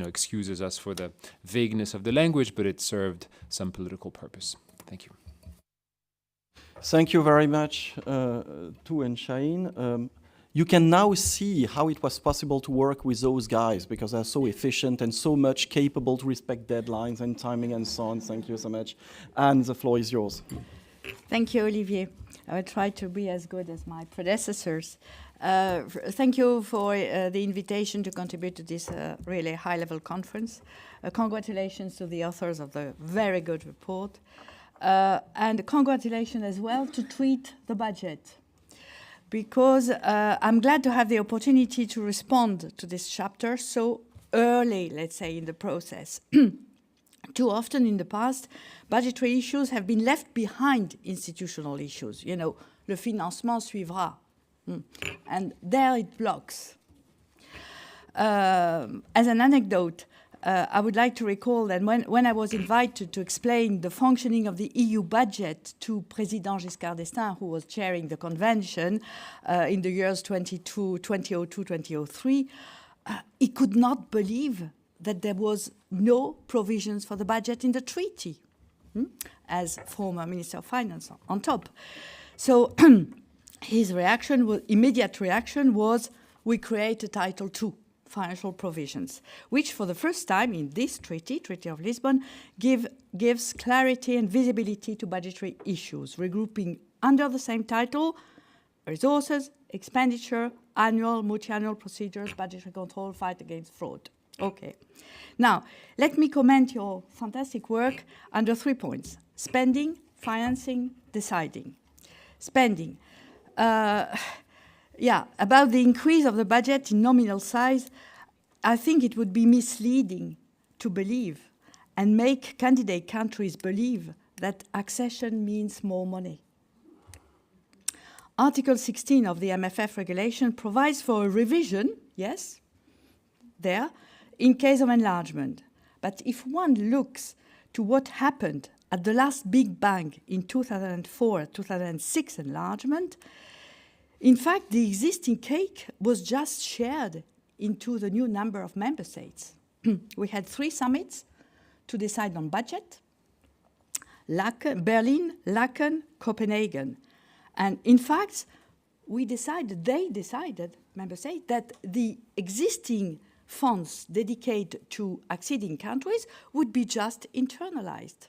excuses us for the vagueness of the language, but it served some political purpose. Thank you. Thank you very much, Tu and Shaheen. You can now see how it was possible to work with those guys, because they're so efficient and so much capable to respect deadlines and timing and so on. Thank you so much. And the floor is yours. Thank you, Olivier. I will try to be as good as my predecessors. Thank you for the invitation to contribute to this really high-level conference. Congratulations to the authors of the very good report. And congratulations as well to treat the budget, because I'm glad to have the opportunity to respond to this chapter so early, let's say, in the process. Too often in the past, budgetary issues have been left behind institutional issues. Le financement suivra. And there it blocks. As an anecdote, I would like to recall that when I was invited to explain the functioning of the EU budget to President Giscard d'Estaing, who was chairing the convention in the years 2002, 2003, he could not believe that there was no provisions for the budget in the treaty, as former Minister of Finance on top. So his immediate reaction was, we create a Title II. Financial provisions, which for the first time in this Treaty of Lisbon, gives clarity and visibility to budgetary issues, regrouping under the same title resources, expenditure, annual, multi-annual procedures, budgetary control, fight against fraud. Okay. Now, let me comment your fantastic work under 3 points: spending, financing, deciding. Spending. About the increase of the budget in nominal size, I think it would be misleading to believe and make candidate countries believe that accession means more money. Article 16 of the MFF regulation provides for a revision, yes, there, in case of enlargement. But if one looks to what happened at the last big bang in 2004-2006 enlargement, in fact, the existing cake was just shared into the new number of member states. We had 3 summits to decide on budget: Berlin, Laeken, Copenhagen. And in fact, they decided, member states, that the existing funds dedicated to acceding countries would be just internalized.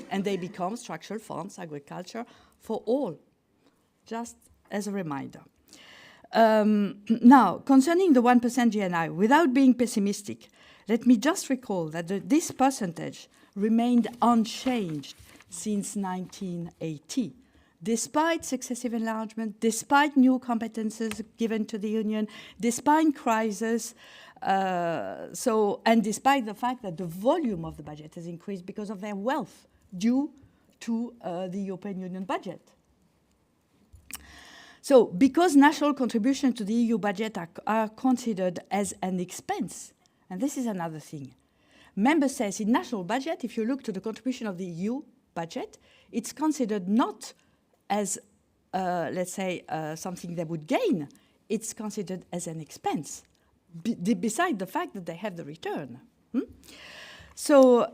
And they become structural funds, agriculture, for all, just as a reminder. Now, concerning the 1% GNI, without being pessimistic, let me just recall that this percentage remained unchanged since 1980, despite successive enlargement, despite new competences given to the Union, despite crisis, and despite the fact that the volume of the budget has increased because of their wealth due to the European Union budget. So, because national contributions to the EU budget are considered as an expense, and this is another thing. Member states in national budget, if you look to the contribution of the EU budget, it's considered not as, something they would gain. It's considered as an expense, beside the fact that they have the return. So,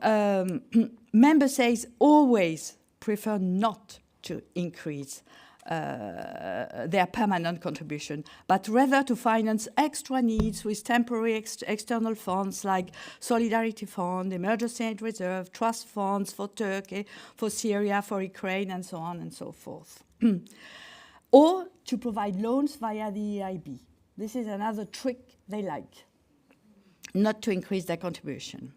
member states always prefer not to increase their permanent contribution, but rather to finance extra needs with temporary external funds like Solidarity Fund, Emergency Aid Reserve, Trust Funds for Turkey, for Syria, for Ukraine, and so on and so forth. or to provide loans via the EIB. This is another trick they like, not to increase their contribution.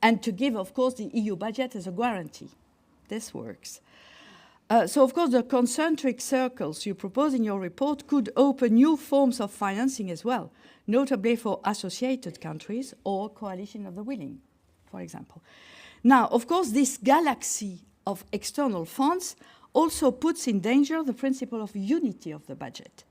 And to give, of course, the EU budget as a guarantee. This works. So, of course, the concentric circles you propose in your report could open new forms of financing as well, notably for associated countries or coalition of the willing, for example. Now, of course, this galaxy of external funds also puts in danger the principle of unity of the budget,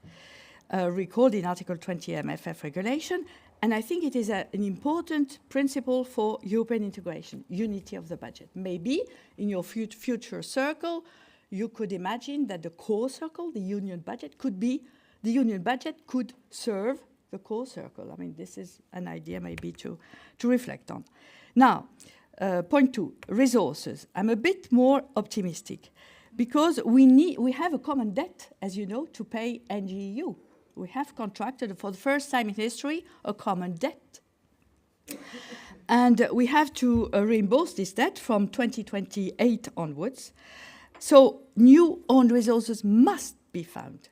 recalled in Article 20 MFF regulation, and I think it is an important principle for European integration, unity of the budget. Maybe in your future circle, you could imagine that the core circle, the union budget, could serve the core circle. I mean, this is an idea maybe to reflect on. Now, point 2, resources. I'm a bit more optimistic because we have a common debt, as you know, to pay NGEU. We have contracted for the first time in history a common debt. And we have to reimburse this debt from 2028 onwards. So new own resources must be found.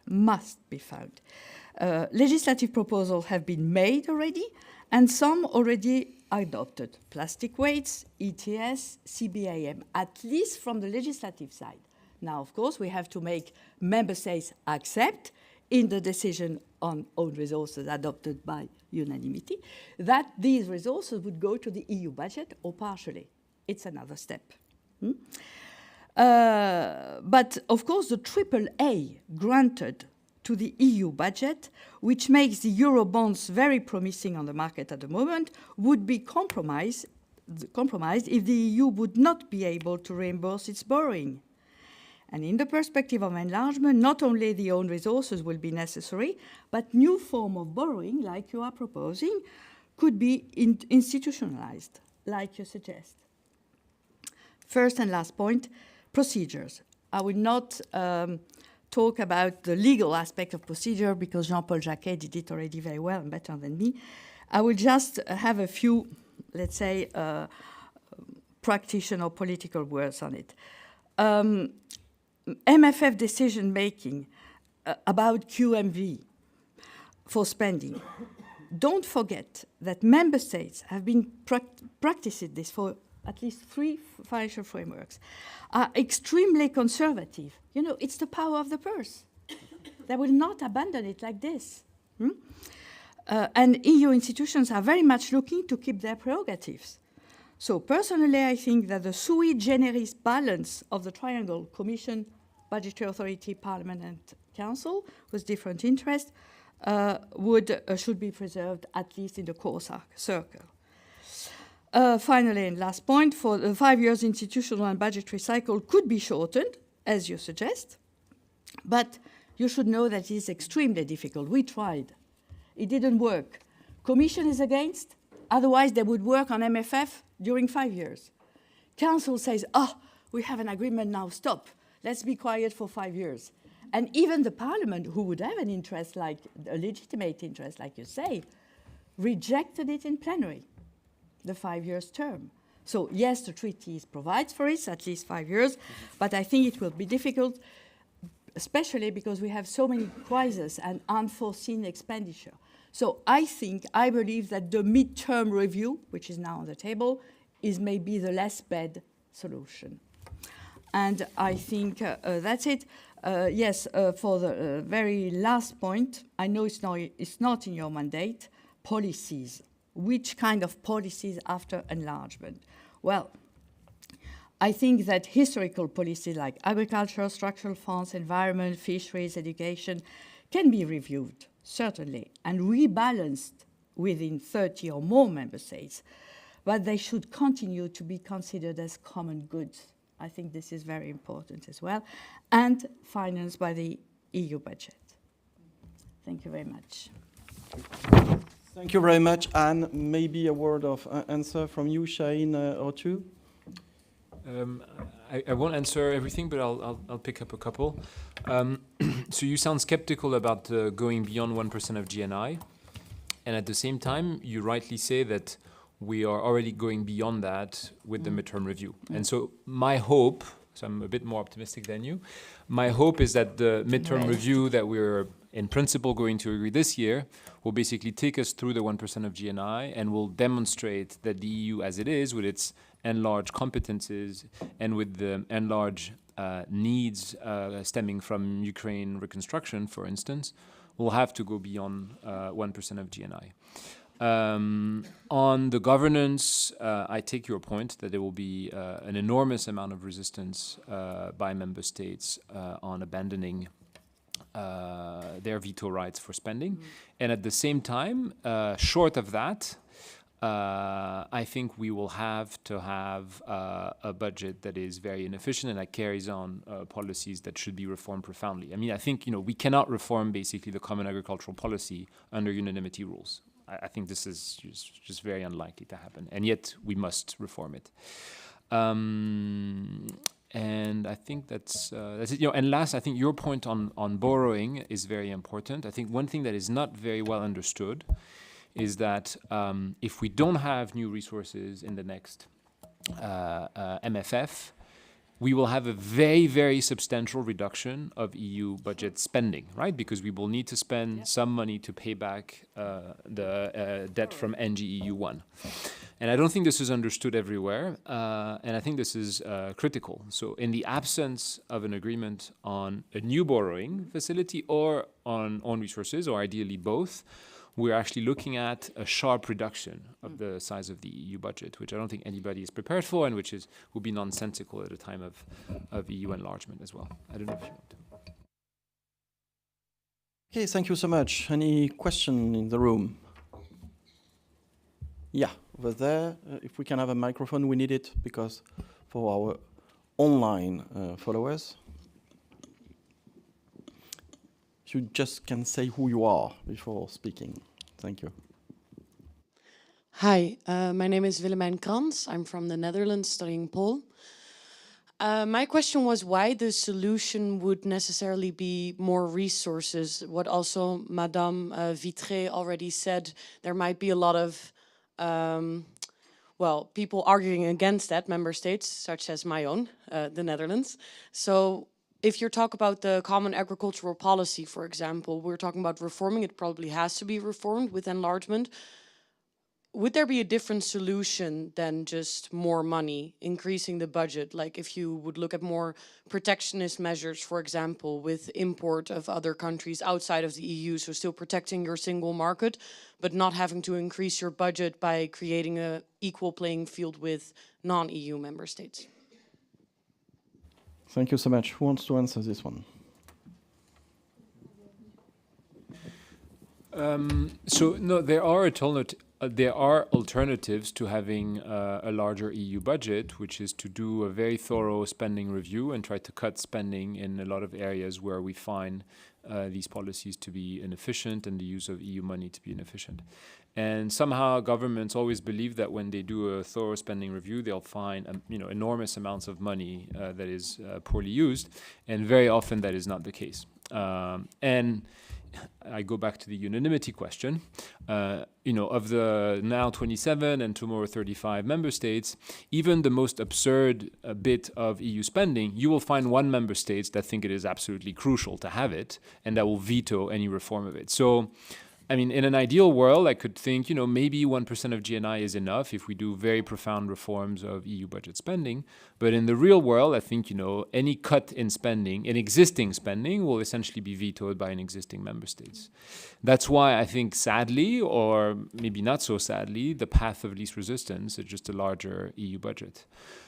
Legislative proposals have been made already, and some already adopted. Plastic weights, ETS, CBAM, at least from the legislative side. Now, of course, we have to make member states accept in the decision on own resources adopted by unanimity that these resources would go to the EU budget or partially. It's another step. But, of course, the AAA granted to the EU budget, which makes the Eurobonds very promising on the market at the moment, would be compromised if the EU would not be able to reimburse its borrowing. And in the perspective of enlargement, not only the own resources will be necessary, but new form of borrowing, like you are proposing, could be institutionalized, like you suggest. First and last point, procedures. I will not talk about the legal aspect of procedure because Jean-Paul Jacquet did it already very well and better than me. I will just have a few, let's say, practitioner or political words on it. MFF decision-making about QMV for spending. Don't forget that member states have been practicing this for at least 3 financial frameworks, are extremely conservative. You know, it's the power of the purse. They will not abandon it like this. And EU institutions are very much looking to keep their prerogatives. So personally, I think that the sui generis balance of the triangle, Commission, Budgetary Authority, Parliament and Council, with different interests, should be preserved at least in the core circle. Finally, and last point, for the 5 years institutional and budgetary cycle could be shortened, as you suggest, but you should know that it is extremely difficult. We tried. It didn't work. Commission is against, otherwise they would work on MFF during 5 years. Council says, we have an agreement now, stop. Let's be quiet for 5 years. And even the Parliament, who would have an interest, like a legitimate interest, like you say, rejected it in plenary, the 5 years term. So yes, the treaty provides for it, at least 5 years, but I think it will be difficult, especially because we have so many crises and unforeseen expenditure. So I believe that the mid-term review, which is now on the table, is maybe the less bad solution. And I think that's it. Yes, for the very last point, I know it's not in your mandate, policies. Which kind of policies after enlargement? Well, I think that historical policies like agriculture, structural funds, environment, fisheries, education can be reviewed, certainly, and rebalanced within 30 or more member states, but they should continue to be considered as common goods. I think this is very important as well, and financed by the EU budget. Thank you very much. Thank you very much, Anne. Maybe a word of answer from you, Shaheen, or two? I won't answer everything, but I'll pick up a couple. So you sound skeptical about going beyond 1% of GNI, and at the same time, you rightly say that we are already going beyond that with the midterm review. And so my hope, So I'm a bit more optimistic than you. My hope is that the midterm review that we're in principle going to agree this year will basically take us through the 1% of GNI and will demonstrate that the EU as it is, with its enlarged competences and with the enlarged needs stemming from Ukraine reconstruction, for instance, will have to go beyond 1% of GNI. On the governance, I take your point that there will be an enormous amount of resistance by member states on abandoning their veto rights for spending. And at the same time, short of that, I think we will have to have a budget that is very inefficient and that carries on policies that should be reformed profoundly. I mean, I think, we cannot reform basically the common agricultural policy under unanimity rules. I think this is just very unlikely to happen, and yet we must reform it. And I think that's it. And last, I think your point on borrowing is very important. I think one thing that is not very well understood is that if we don't have new resources in the next MFF, we will have a very, very substantial reduction of EU budget spending, right? Because we will need to spend some money to pay back the debt from NGEU1. And I don't think this is understood everywhere, and I think this is critical. So in the absence of an agreement on a new borrowing facility or on own resources, or ideally both, we're actually looking at a sharp reduction of the size of the EU budget, which I don't think anybody is prepared for, and which would be nonsensical at a time of EU enlargement as well. I don't know if you want to. Okay, thank you so much. Any question in the room? Yeah, over there. If we can have a microphone, we need it because for our online followers. You just can say who you are before speaking. Thank you. Hi, my name is Willemijn Krans. I'm from the Netherlands studying Pole. My question was why the solution would necessarily be more resources. What also Madame Vitré already said, there might be a lot of people arguing against that, member states, such as my own, the Netherlands. So if you talk about the common agricultural policy, for example, we're talking about reforming, it probably has to be reformed with enlargement. Would there be a different solution than just more money, increasing the budget? Like if you would look at more protectionist measures, for example, with import of other countries outside of the EU, so still protecting your single market, but not having to increase your budget by creating an equal playing field with non-EU member states. Thank you so much. Who wants to answer this one? There are alternatives to having a larger EU budget, which is to do a very thorough spending review and try to cut spending in a lot of areas where we find these policies to be inefficient and the use of EU money to be inefficient. And somehow governments always believe that when they do a thorough spending review, they'll find enormous amounts of money that is poorly used, and very often that is not the case. And I go back to the unanimity question. Of the now 27 and tomorrow 35 member states, even the most absurd bit of EU spending, you will find one member state that think it is absolutely crucial to have it and that will veto any reform of it. So, I mean, in an ideal world, I could think, maybe 1% of GNI is enough if we do very profound reforms of EU budget spending. But in the real world, I think, any cut in spending, in existing spending, will essentially be vetoed by an existing member states. That's why I think, sadly, or maybe not so sadly, the path of least resistance is just a larger EU budget.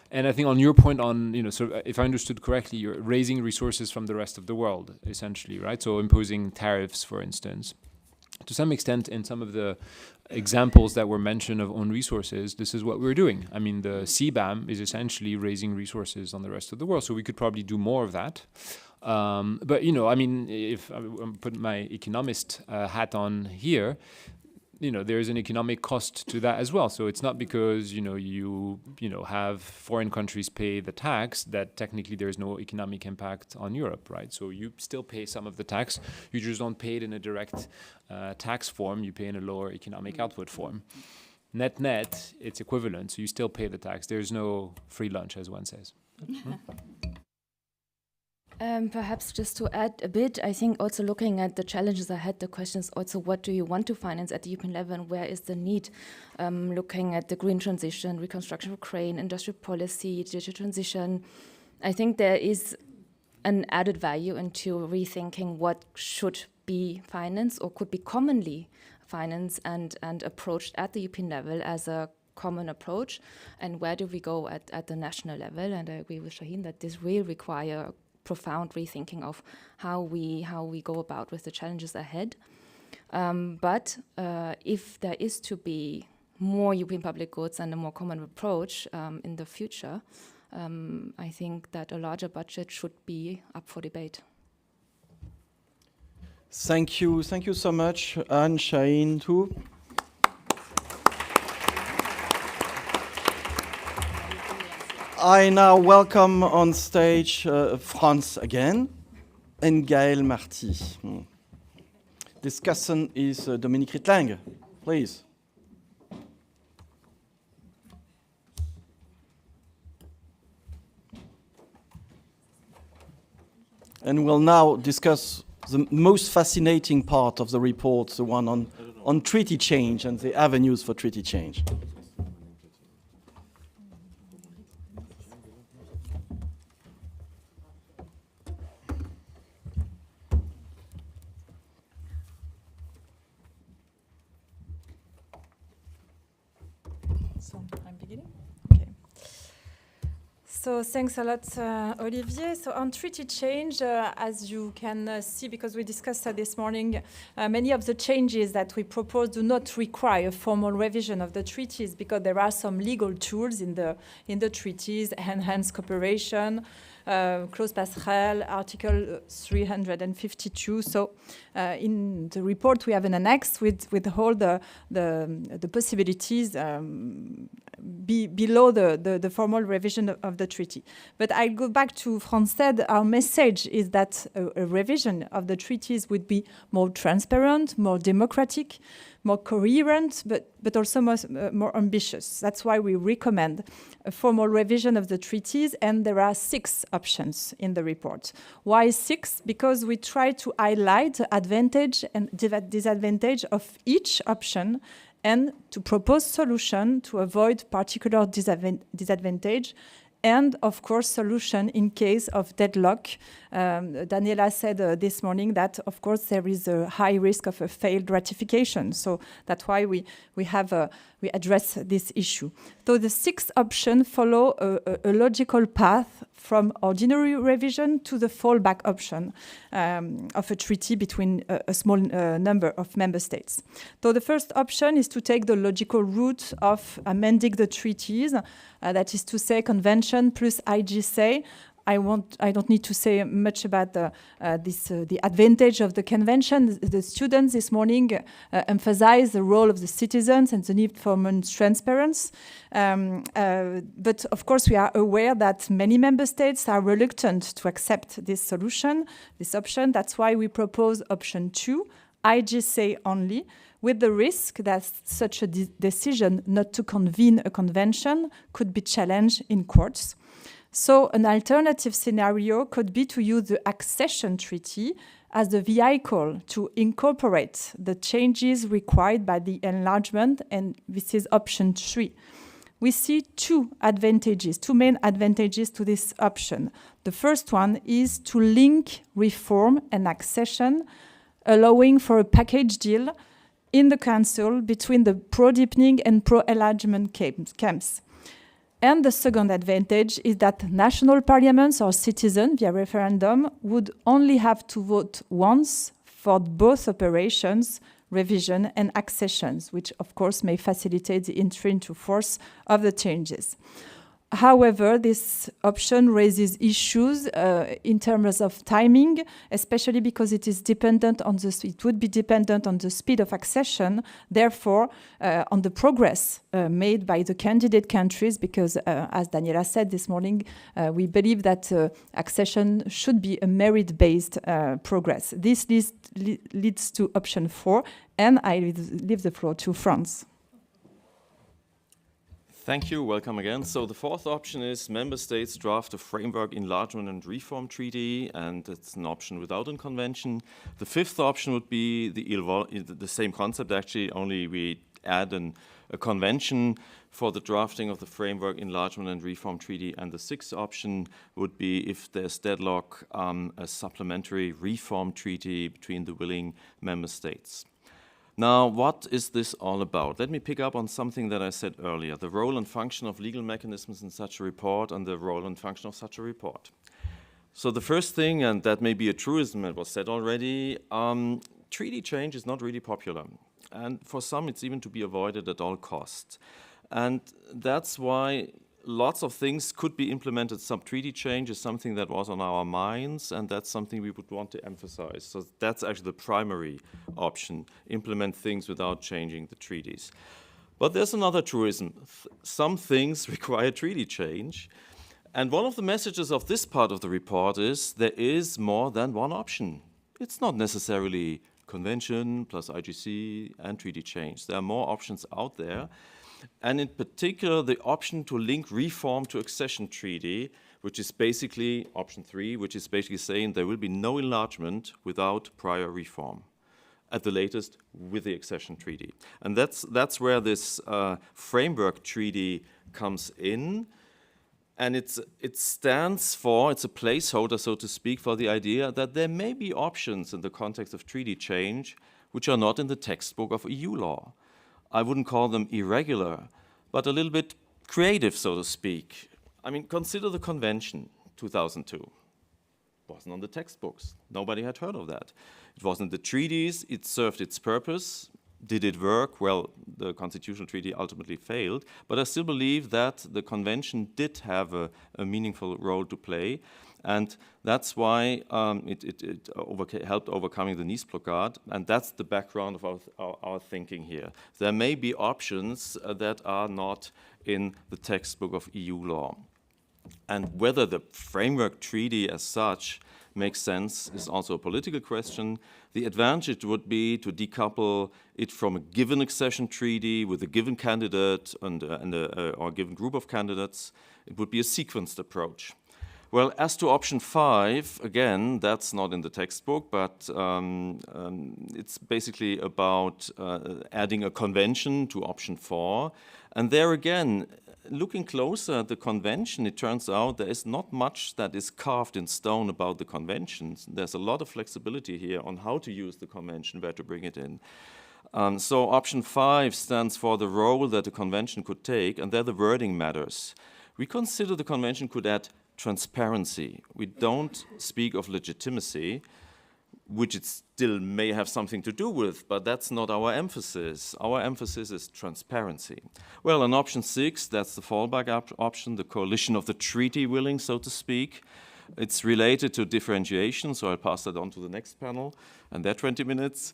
And I think on your point on, so if I understood correctly, you're raising resources from the rest of the world, essentially, right? So imposing tariffs, for instance. To some extent, in some of the examples that were mentioned of own resources, this is what we're doing. I mean, the CBAM is essentially raising resources on the rest of the world, so we could probably do more of that. But, I mean, if I put my economist hat on here, there is an economic cost to that as well. So it's not because, you have foreign countries pay the tax that technically there is no economic impact on Europe, right? So you still pay some of the tax. You just don't pay it in a direct tax form. You pay in a lower economic output form. Net, it's equivalent. So you still pay the tax. There's no free lunch, as one says. Perhaps just to add a bit, I think also looking at the challenges ahead, the questions also, what do you want to finance at the European level and where is the need? Looking at the green transition, reconstruction of Ukraine, industrial policy, digital transition, I think there is an added value into rethinking what should be financed or could be commonly financed and approached at the European level as a common approach, and where do we go at the national level. And I agree with Shaheen that this will require profound rethinking of how we go about with the challenges ahead. But if there is to be more European public goods and a more common approach in the future, I think that a larger budget should be up for debate. Thank you so much, Anne, Shaheen, too. I now welcome on stage Franz again and Gaël Marty. Discussant is Dominique Ritlang, please. And we'll now discuss the most fascinating part of the report, the one on treaty change and the avenues for treaty change. So I'm beginning? Okay. So thanks a lot, Olivier. So on treaty change, as you can see, because we discussed that this morning, many of the changes that we propose do not require a formal revision of the treaties because there are some legal tools in the treaties, enhanced cooperation, clause passerelle, Article 352. So in the report, we have an annex with all the possibilities below the formal revision of the treaty. But I'll go back to Franz said, our message is that a revision of the treaties would be more transparent, more democratic, more coherent, but also more ambitious. That's why we recommend a formal revision of the treaties, and there are 6 options in the report. Why 6? Because we try to highlight the advantage and disadvantage of each option and to propose solution to avoid particular disadvantage, and of course solution in case of deadlock. Daniela said this morning that of course there is a high risk of a failed ratification, so that's why we address this issue. So the 6th option follow a logical path from ordinary revision to the fallback option of a treaty between a small number of member states. So the first option is to take the logical route of amending the treaties, that is to say convention plus IGC. I don't need to say much about the advantage of the convention. The students this morning emphasized the role of the citizens and the need for more transparency. But of course, we are aware that many member states are reluctant to accept this solution, this option. That's why we propose option 2, IGC only, with the risk that such a decision not to convene a convention could be challenged in courts. So an alternative scenario could be to use the accession treaty as the vehicle to incorporate the changes required by the enlargement, and this is option 3. We see 2 main advantages to this option. The first one is to link reform and accession, allowing for a package deal in the Council between the pro-deepening and pro-enlargement camps. And the second advantage is that national parliaments or citizens via referendum would only have to vote once for both operations, revision and accessions, which of course may facilitate the entry into force of the changes. However, this option raises issues in terms of timing, especially because it would be dependent on the speed of accession, therefore on the progress made by the candidate countries, because as Daniela said this morning, we believe that accession should be a merit-based progress. This leads to option 4, and I leave the floor to Franz. Thank you. Welcome again. So the fourth option is member states draft a framework enlargement and reform treaty, and it's an option without a convention. The fifth option would be the same concept, actually, only we add a convention for the drafting of the framework enlargement and reform treaty. And the sixth option would be, if there's deadlock, a supplementary reform treaty between the willing member states. Now, what is this all about? Let me pick up on something that I said earlier, the role and function of legal mechanisms in such a report and the role and function of such a report. So the first thing, and that may be a truism, it was said already, treaty change is not really popular. And for some, it's even to be avoided at all costs. And that's why lots of things could be implemented. Some treaty change is something that was on our minds, and that's something we would want to emphasize. So that's actually the primary option, implement things without changing the treaties. But there's another truism. Some things require treaty change. And one of the messages of this part of the report is there is more than one option. It's not necessarily convention plus IGC and treaty change. There are more options out there. And in particular, the option to link reform to accession treaty, which is basically option 3, which is basically saying there will be no enlargement without prior reform, at the latest with the accession treaty. And that's where this framework treaty comes in. And it stands for, it's a placeholder, so to speak, for the idea that there may be options in the context of treaty change which are not in the textbook of EU law. I wouldn't call them irregular, but a little bit creative, so to speak. I mean, consider the convention, 2002. Wasn't on the textbooks. Nobody had heard of that. It wasn't the treaties. It served its purpose. Did it work? Well, the constitutional treaty ultimately failed, but I still believe that the convention did have a meaningful role to play, and that's why it helped overcoming the Nice blockade, and that's the background of our thinking here. There may be options that are not in the textbook of EU law. And whether the framework treaty as such makes sense is also a political question. The advantage would be to decouple it from a given accession treaty with a given candidate or a given group of candidates. It would be a sequenced approach. Well, as to option 5, again, that's not in the textbook, but it's basically about adding a convention to option 4. And there again, looking closer at the convention, it turns out there is not much that is carved in stone about the conventions. There's a lot of flexibility here on how to use the convention, where to bring it in. So option 5 stands for the role that the convention could take, and there the wording matters. We consider the convention could add transparency. We don't speak of legitimacy, which it still may have something to do with, but that's not our emphasis. Our emphasis is transparency. Well, on option 6, that's the fallback option, the coalition of the treaty willing, so to speak. It's related to differentiation, so I'll pass that on to the next panel, and their 20 minutes.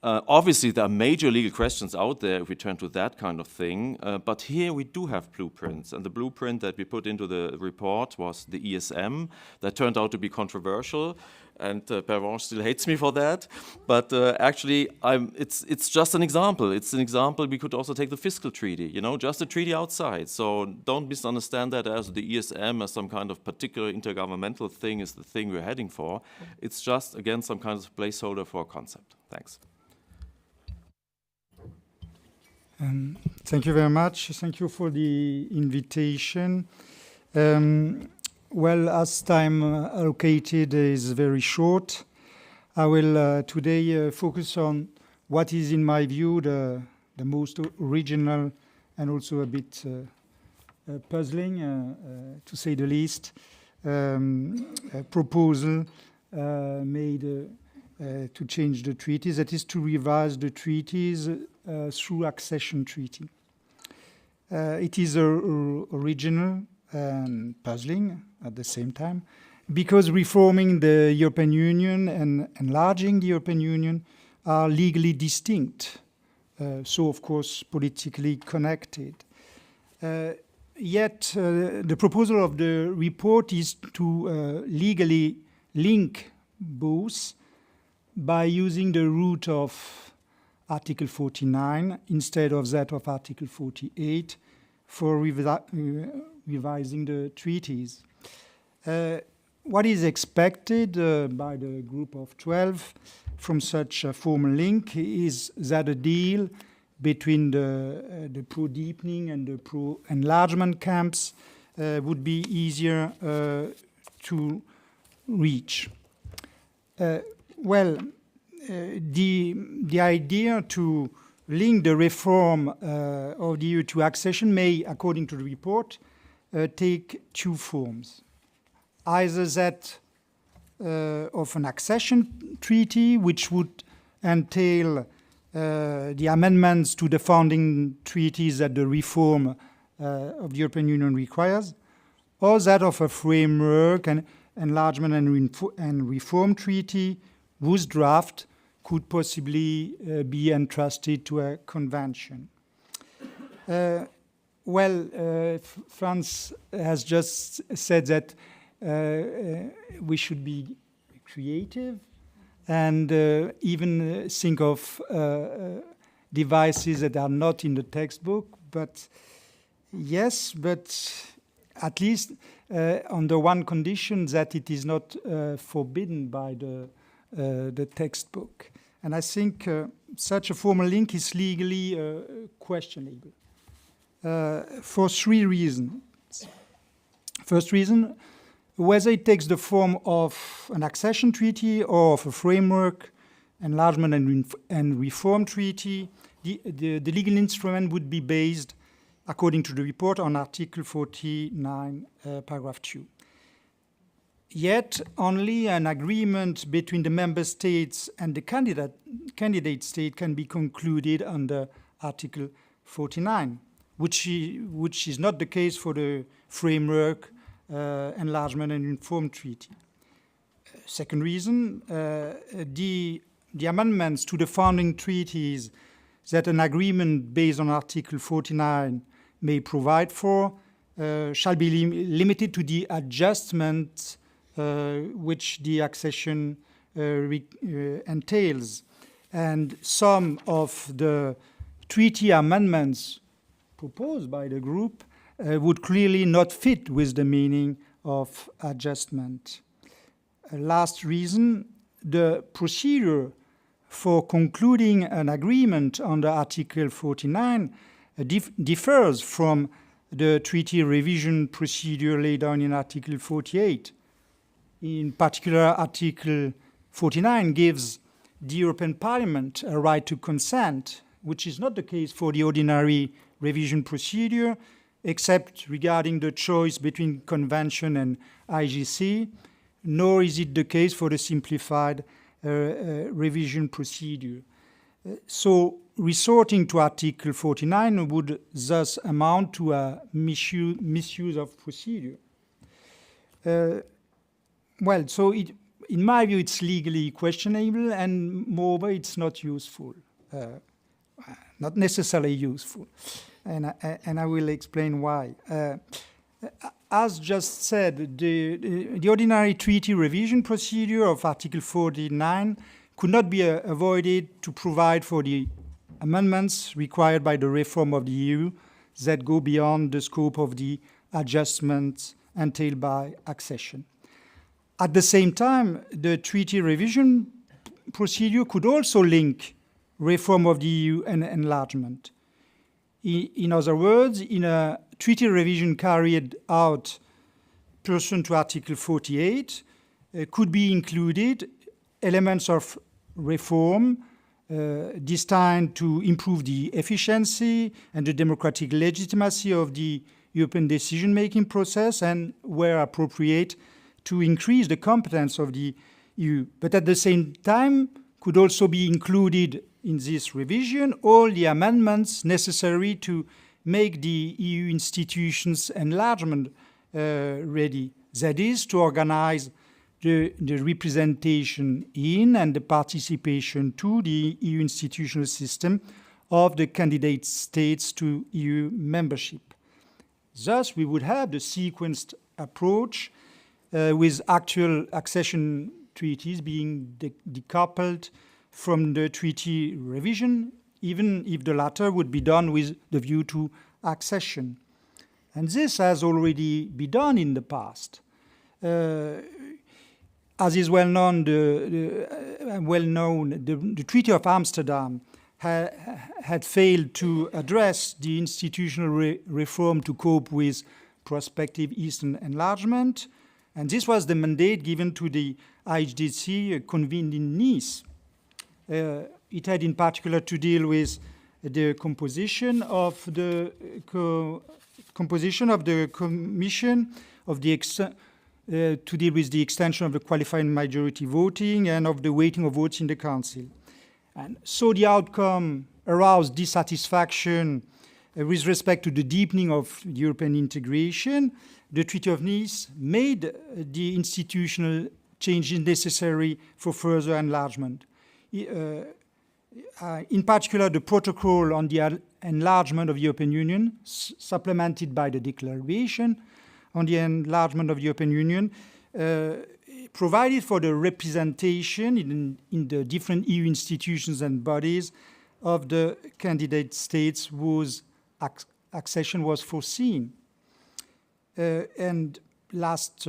Obviously, there are major legal questions out there if we turn to that kind of thing, but here we do have blueprints, and the blueprint that we put into the report was the ESM. That turned out to be controversial, and Pervenche still hates me for that, but actually it's just an example. It's an example. We could also take the fiscal treaty, you know, just a treaty outside, so don't misunderstand that as the ESM as some kind of particular intergovernmental thing is the thing we're heading for. It's just, again, some kind of placeholder for a concept. Thanks. Thank you very much. Thank you for the invitation. Well, as time allocated is very short, I will today focus on what is, in my view, the most original and also a bit puzzling, to say the least, proposal made to change the treaties, that is to revise the treaties through accession treaty. It is original and puzzling at the same time, because reforming the European Union and enlarging the European Union are legally distinct, so of course politically connected. Yet the proposal of the report is to legally link both by using the route of Article 49 instead of that of Article 48 for revising the treaties. What is expected by the group of 12 from such a formal link is that a deal between the pro-deepening and the pro-enlargement camps would be easier to reach. The idea to link the reform of the EU to accession may, according to the report, take two forms. Either that of an accession treaty, which would entail the amendments to the founding treaties that the reform of the European Union requires, or that of a framework and enlargement and reform treaty whose draft could possibly be entrusted to a convention. France has just said that we should be creative and even think of devices that are not in the textbook. But yes, but at least under one condition, that it is not forbidden by the textbook. And I think such a formal link is legally questionable for three reasons. First reason, whether it takes the form of an accession treaty or of a framework, enlargement and reform treaty, the legal instrument would be based, according to the report, on Article 49, paragraph 2. Yet, only an agreement between the member states and the candidate state can be concluded under Article 49, which is not the case for the framework, enlargement and reform treaty. Second reason, the amendments to the founding treaties that an agreement based on Article 49 may provide for shall be limited to the adjustments which the accession entails. And some of the treaty amendments proposed by the group would clearly not fit with the meaning of adjustment. Last reason, the procedure for concluding an agreement under Article 49 differs from the treaty revision procedure laid down in Article 48. In particular, Article 49 gives the European Parliament a right to consent, which is not the case for the ordinary revision procedure, except regarding the choice between convention and IGC, nor is it the case for the simplified revision procedure. So resorting to Article 49 would thus amount to a misuse of procedure. In my view, it's legally questionable, and moreover, it's not useful, not necessarily useful. And I will explain why. As just said, the ordinary treaty revision procedure of Article 49 could not be avoided to provide for the amendments required by the reform of the EU that go beyond the scope of the adjustments entailed by accession. At the same time, the treaty revision procedure could also link reform of the EU and enlargement. In other words, in a treaty revision carried out pursuant to Article 48, could be included elements of reform destined to improve the efficiency and the democratic legitimacy of the European decision-making process, and, where appropriate, to increase the competence of the EU. But at the same time, could also be included in this revision all the amendments necessary to make the EU institutions enlargement ready. That is, to organize the representation in and the participation to the EU institutional system of the candidate states to EU membership. Thus, we would have the sequenced approach with actual accession treaties being decoupled from the treaty revision, even if the latter would be done with the view to accession. And this has already been done in the past. As is well known, the Treaty of Amsterdam had failed to address the institutional reform to cope with prospective Eastern enlargement. And this was the mandate given to the IHDC convened in Nice. It had in particular to deal with the composition of the commission of the to deal with the extension of the qualified majority voting and of the weighting of votes in the Council. And so the outcome aroused dissatisfaction with respect to the deepening of European integration. The Treaty of Nice made the institutional changes necessary for further enlargement. In particular, the protocol on the enlargement of the European Union, supplemented by the Declaration on the enlargement of the European Union, provided for the representation in the different EU institutions and bodies of the candidate states whose accession was foreseen. And last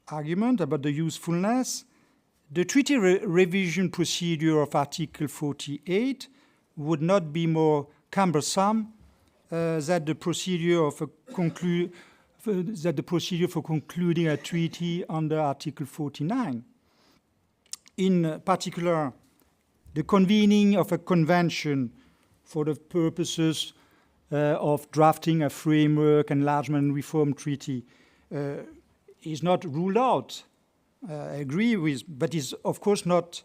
argument about the usefulness, the treaty revision procedure of Article 48 would not be more cumbersome than the procedure of for concluding a treaty under Article 49. In particular, the convening of a convention for the purposes of drafting a framework enlargement and reform treaty is not ruled out. I agree with, but is of course not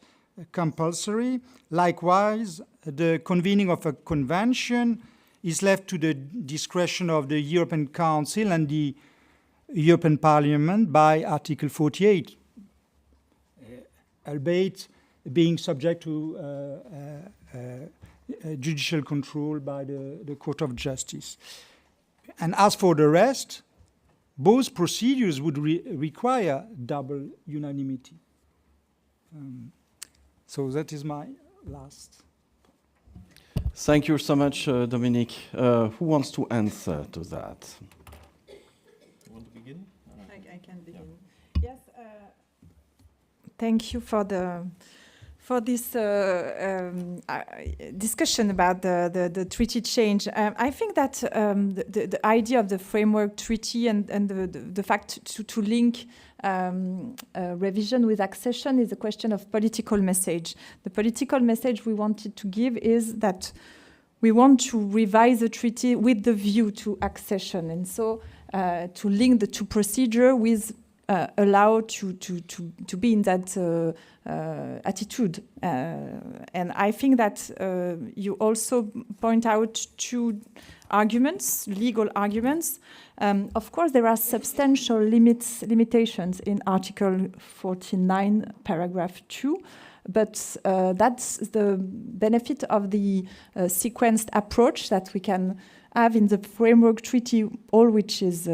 compulsory. Likewise, the convening of a convention is left to the discretion of the European Council and the European Parliament by Article 48, albeit being subject to judicial control by the Court of Justice. And as for the rest, both procedures would require double unanimity. So that is my last. Thank you so much, Dominique. Who wants to answer to that? You want to begin? I can begin. Yes. Thank you for this discussion about the treaty change. I think that the idea of the framework treaty and the fact to link revision with accession is a question of political message. The political message we wanted to give is that we want to revise the treaty with the view to accession, and so to link the two procedures with allow to be in that attitude. And I think that you also point out two arguments, legal arguments. Of course, there are substantial limitations in Article 49, paragraph 2, but that's the benefit of the sequenced approach that we can have in the framework treaty, all which is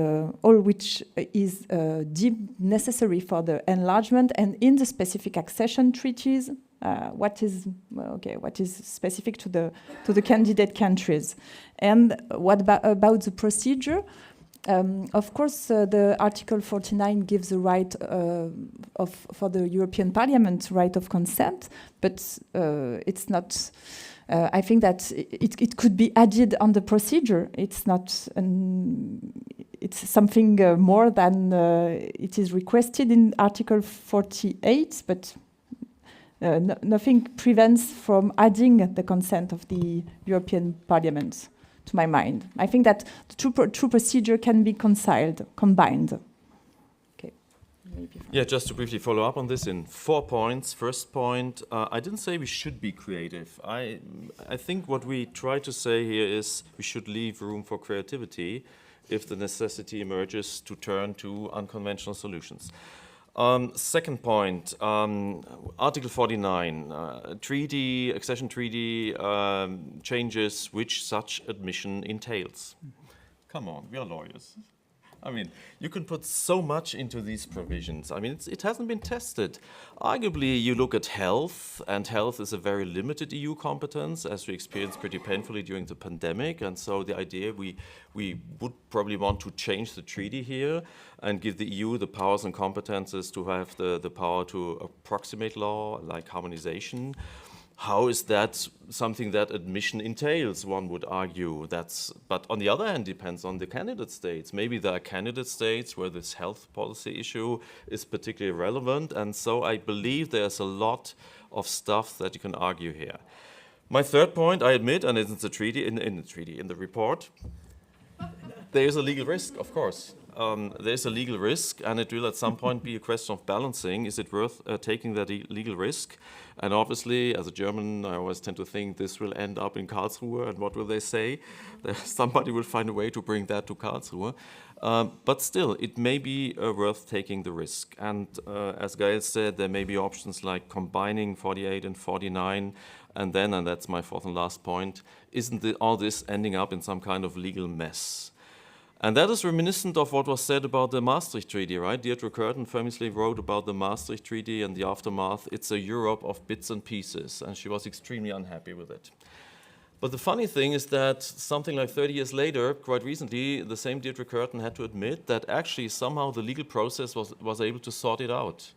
deemed necessary for the enlargement, and in the specific accession treaties, what is specific to the candidate countries. And what about the procedure? Of course, the Article 49 gives the right for the European Parliament right of consent, but it's not. I think that it could be added on the procedure. It's not. It's something more than it is requested in Article 48, but nothing prevents from adding the consent of the European Parliament. To my mind, I think that the two procedure can be combined. Okay. Yeah, just to briefly follow up on this in 4 points. First point, I didn't say we should be creative. I think what we try to say here is we should leave room for creativity if the necessity emerges to turn to unconventional solutions. Second point, Article 49, accession treaty changes which such admission entails. Come on, we are lawyers. I mean, you can put so much into these provisions. I mean, it hasn't been tested. Arguably, you look at health, and health is a very limited EU competence, as we experienced pretty painfully during the pandemic. And so the idea we would probably want to change the treaty here and give the EU the powers and competences to have the power to approximate law, like harmonization. How is that something that admission entails, one would argue? But on the other hand, depends on the candidate states. Maybe there are candidate states where this health policy issue is particularly relevant, and so I believe there's a lot of stuff that you can argue here. My third point, I admit, and it's a treaty, in the report, there is a legal risk, of course. There's a legal risk, and it will at some point be a question of balancing. Is it worth taking that legal risk? And obviously, as a German, I always tend to think this will end up in Karlsruhe, and what will they say? Somebody will find a way to bring that to Karlsruhe. But still, it may be worth taking the risk. And as Gael said, there may be options like combining 48 and 49, and then, and that's my fourth and last point, isn't all this ending up in some kind of legal mess? And that is reminiscent of what was said about the Maastricht Treaty, right? Deirdre Curtin famously wrote about the Maastricht Treaty and the aftermath. It's a Europe of bits and pieces, and she was extremely unhappy with it. But the funny thing is that something like 30 years later, quite recently, the same Deirdre Curtin had to admit that actually somehow the legal process was able to sort it out.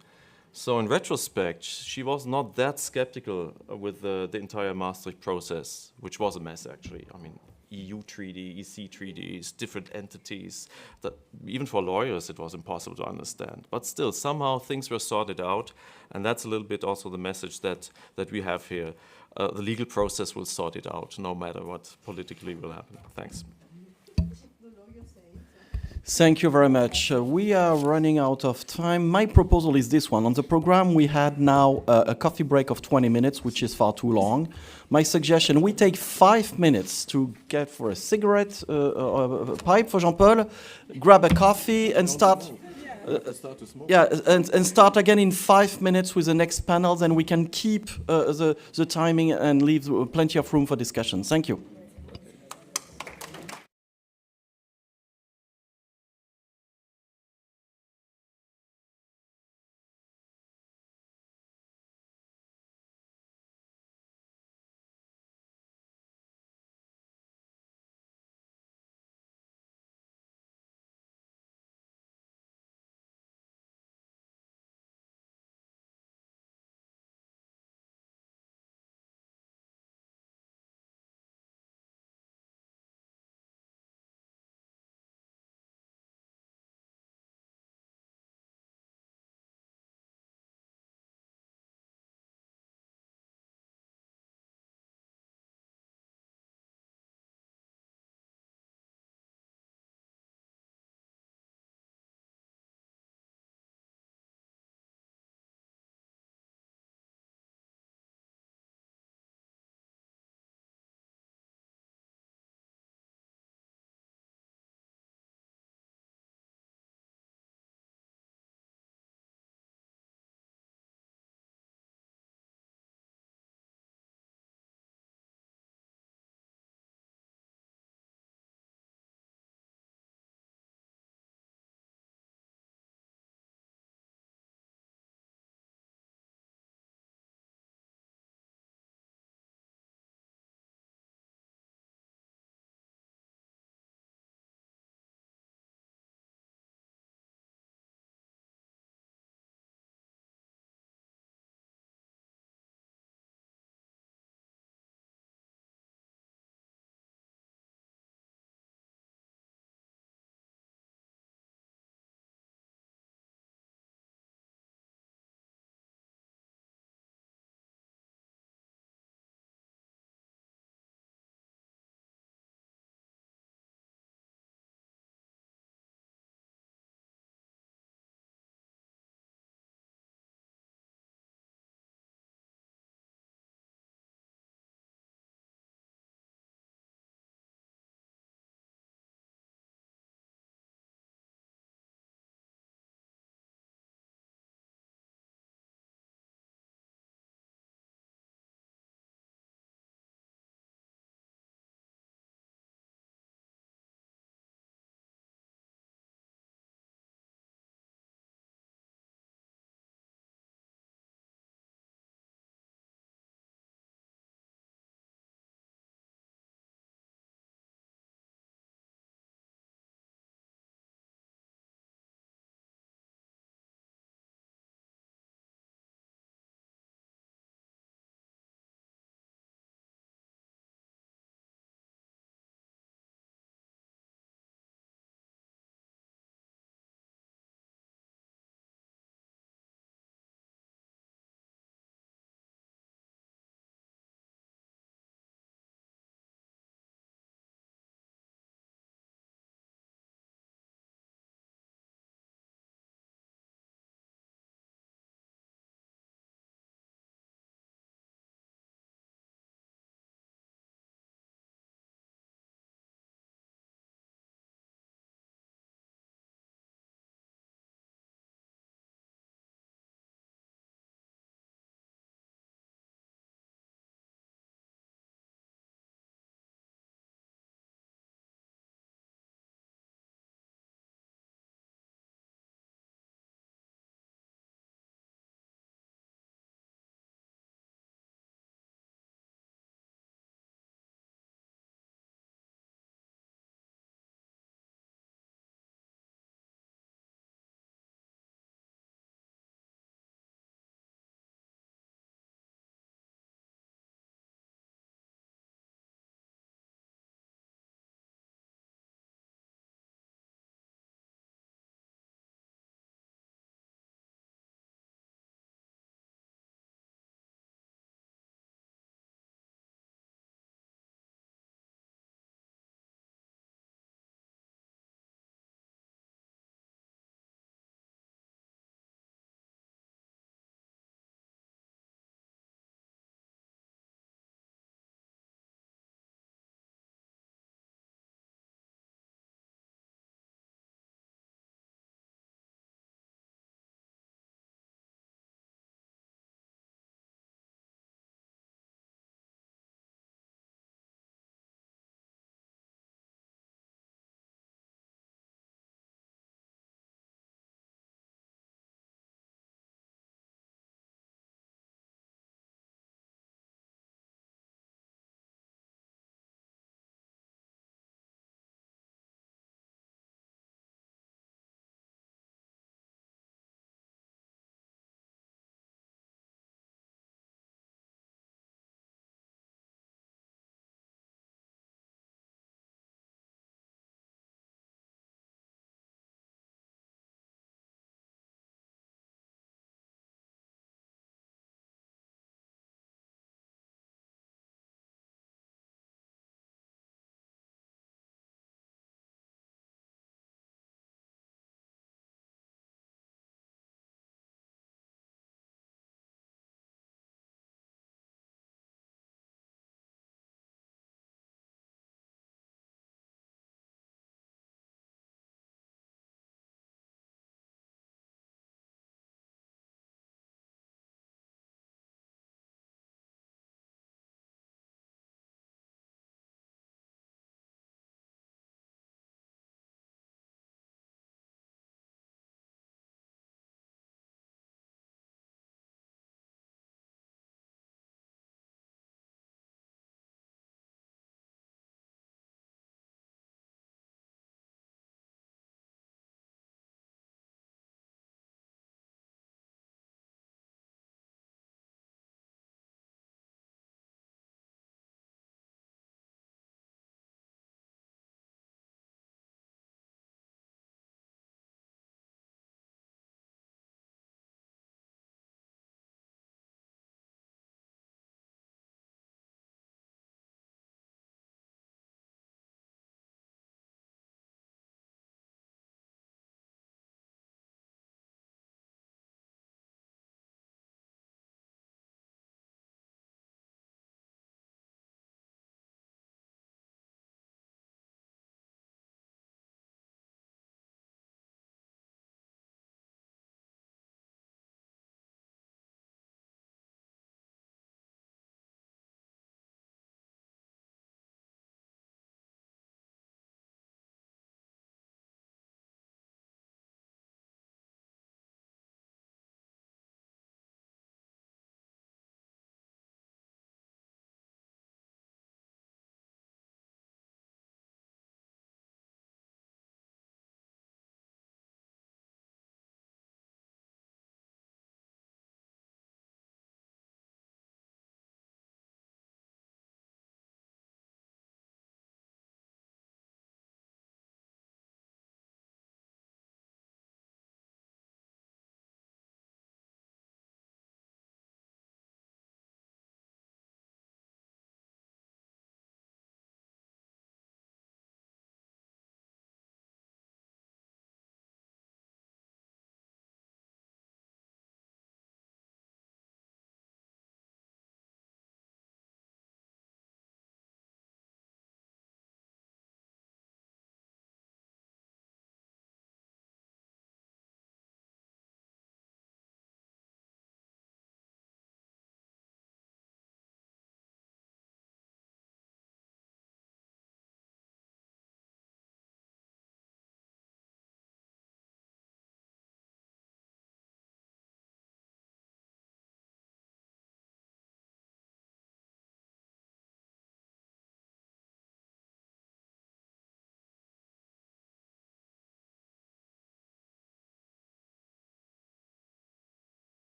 So in retrospect, she was not that skeptical with the entire Maastricht process, which was a mess actually. I mean, EU treaty, EC treaties, different entities, that even for lawyers it was impossible to understand. But still, somehow things were sorted out, and that's a little bit also the message that we have here. The legal process will sort it out, no matter what politically will happen. Thanks. Thank you very much. We are running out of time. My proposal is this one. On the program, we had now a coffee break of 20 minutes, which is far too long. My suggestion, we take 5 minutes to get for a cigarette, a pipe for Jean-Paul, grab a coffee and start... and start again in 5 minutes with the next panel, then we can keep the timing and leave plenty of room for discussion. Thank you.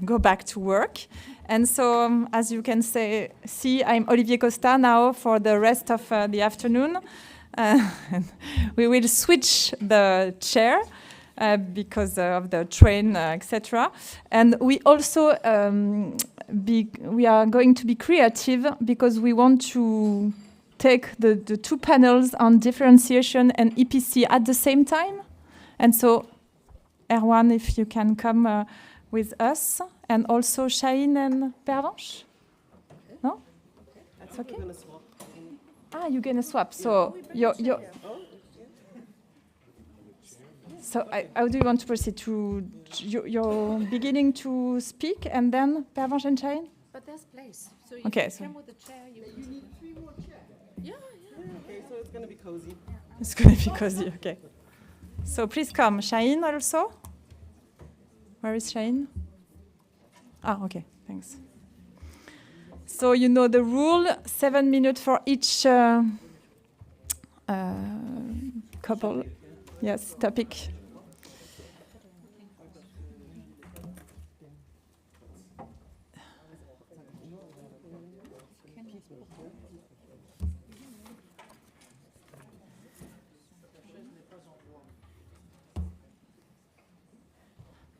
go back to work. And so, as you can see, I'm Olivier Costa now for the rest of the afternoon. We will switch the chair because of the train, etc. And we also we are going to be creative because we want to take the two panels on differentiation and EPC at the same time. And so, Erwan, if you can come with us, and also Shaheen and Pervenche? Okay. No? That's okay? We're gonna swap. You're going to swap. So, so how do you want to proceed? You're beginning to speak, and then Pervenche and Shaheen? But there's place. So you okay, can come with the chair. You need 3 more chairs. Yeah. Okay, so it's going to be cozy. It's going to be cozy, okay. So please come. Shaheen also? Where is Shaheen? Okay, thanks. So you know the rule, 7 minutes for each couple. Yes, topic.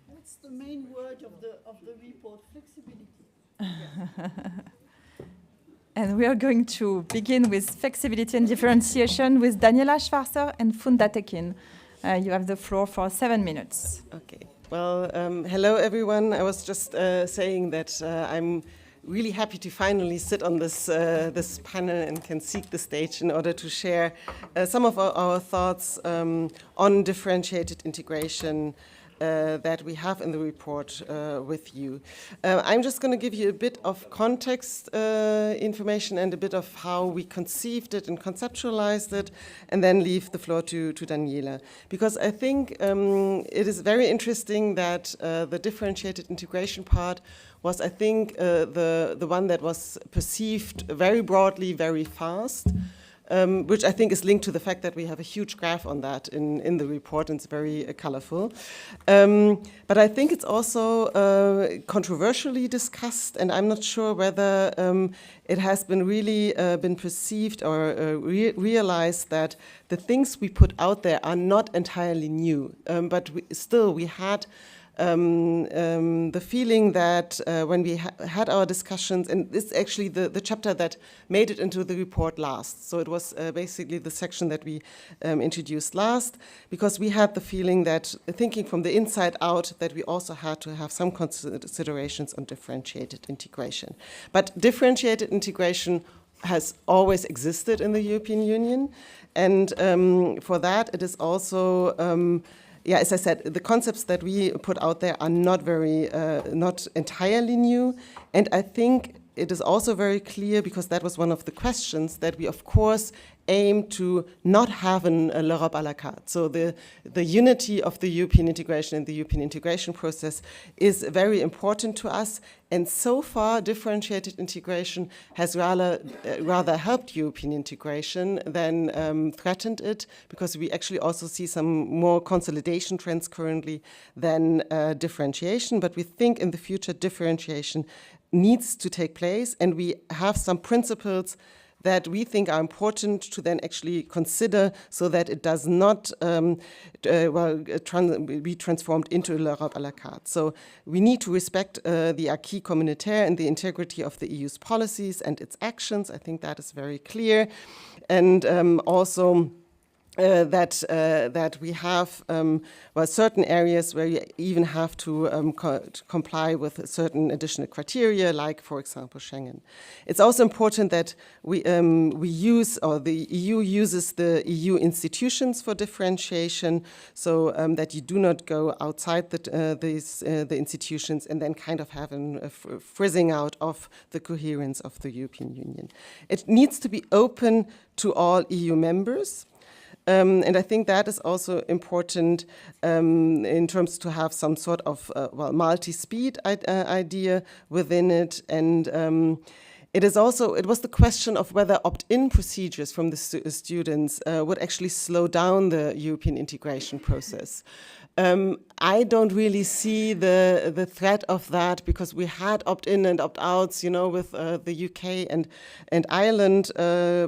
What's the main word of the report? Flexibility. And we are going to begin with flexibility and differentiation with Daniela Schwarzer and Funda Tekin. You have the floor for 7 minutes. Okay. Well, hello everyone. I was just saying that I'm really happy to finally sit on this panel and can seek the stage in order to share some of our thoughts on differentiated integration that we have in the report with you. I'm just going to give you a bit of context information and a bit of how we conceived it and conceptualized it, and then leave the floor to Daniela. Because I think it is very interesting that the differentiated integration part was, I think, the one that was perceived very broadly, very fast. Which I think is linked to the fact that we have a huge graph on that in the report, and it's very colorful. But I think it's also controversially discussed, and I'm not sure whether it has been really been perceived or realized that the things we put out there are not entirely new. But we had the feeling that when we had our discussions, and this is actually the chapter that made it into the report last. So it was basically the section that we introduced last, because we had the feeling that, thinking from the inside out, that we also had to have some considerations on differentiated integration. But differentiated integration has always existed in the European Union, and for that it is also as I said, the concepts that we put out there are not entirely new. And I think it is also very clear, because that was one of the questions, that we, of course, aim to not have l'Europe à la carte. So the unity of the European integration and the European integration process is very important to us. And so far, differentiated integration has rather helped European integration than threatened it, because we actually also see some more consolidation trends currently than differentiation. But we think in the future differentiation needs to take place, and we have some principles that we think are important to then actually consider, so that it does not be transformed into l'Europe à la carte. So we need to respect the acquis communautaire and the integrity of the EU's policies and its actions. I think that is very clear. And also that we have certain areas where you even have to comply with certain additional criteria, like, for example, Schengen. It's also important that we use, or the EU uses, the EU institutions for differentiation, so that you do not go outside the institutions and then kind of have a frizzing out of the coherence of the European Union. It needs to be open to all EU members. And I think that is also important in terms to have some sort of multi-speed idea within it. And it was the question of whether opt-in procedures from the students would actually slow down the European integration process. I don't really see the threat of that, because we had opt-in and opt-outs, with the UK and Ireland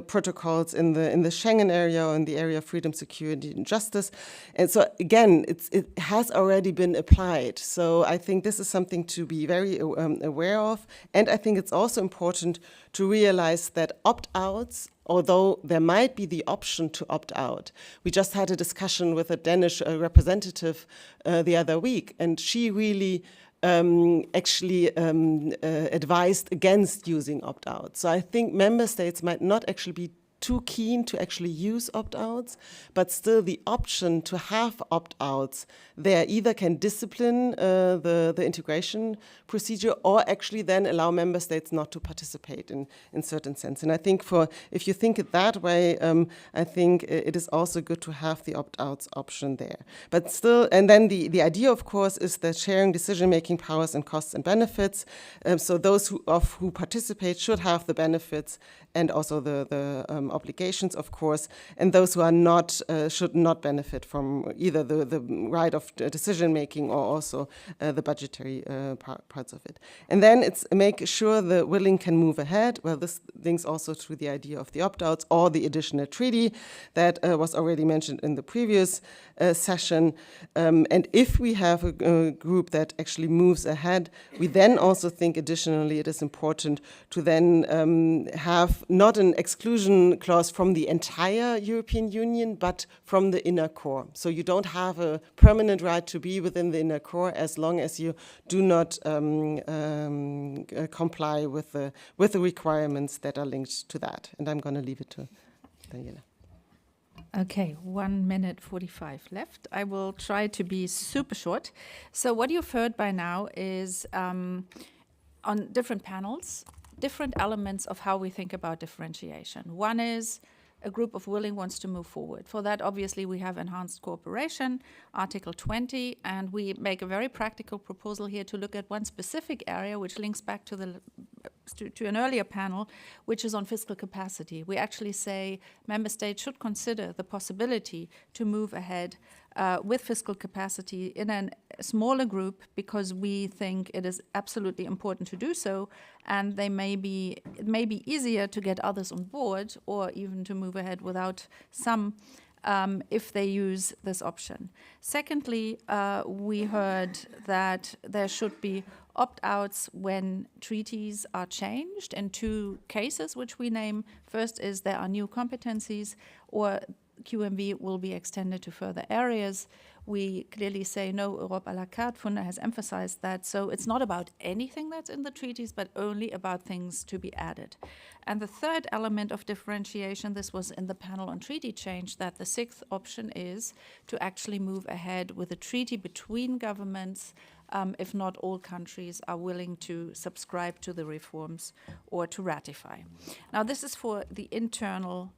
protocols in the Schengen area or in the area of freedom, security, and justice. And so again, it has already been applied. So I think this is something to be very aware of. And I think it's also important to realize that opt-outs, although there might be the option to opt out. We just had a discussion with a Danish representative the other week, and she really advised against using opt-out. So I think member states might not actually be too keen to actually use opt-outs, but still the option to have opt-outs there either can discipline the integration procedure, or actually then allow member states not to participate in certain sense. And I think if you think it that way, I think it is also good to have the opt-outs option there. But still, and then the idea, of course, is that sharing decision-making powers and costs and benefits. So those who participate should have the benefits and also the obligations, of course, and those who are not should not benefit from either the right of decision-making or also the budgetary parts of it. And then it's make sure the willing can move ahead. Well, this links also to the idea of the opt-outs or the additional treaty that was already mentioned in the previous session. And if we have a group that actually moves ahead, we then also think additionally it is important to then have not an exclusion clause from the entire European Union, but from the inner core. So you don't have a permanent right to be within the inner core as long as you do not comply with the requirements that are linked to that. And I'm going to leave it to Daniela. Okay, 1 minute 45 left. I will try to be super short. So what you've heard by now is on different panels, different elements of how we think about differentiation. One is a group of willing wants to move forward. For that, obviously, we have enhanced cooperation, Article 20, and we make a very practical proposal here to look at one specific area, which links back to an earlier panel, which is on fiscal capacity. We actually say member states should consider the possibility to move ahead with fiscal capacity in a smaller group, because we think it is absolutely important to do so, and it may be easier to get others on board or even to move ahead without some if they use this option. Secondly, we heard that there should be opt-outs when treaties are changed in two cases, which we name. First is there are new competencies, or QMV will be extended to further areas. We clearly say no Europe à la carte. Funda has emphasized that. So it's not about anything that's in the treaties, but only about things to be added. And the third element of differentiation, this was in the panel on treaty change, that the sixth option is to actually move ahead with a treaty between governments if not all countries are willing to subscribe to the reforms or to ratify. Now, this is for the internal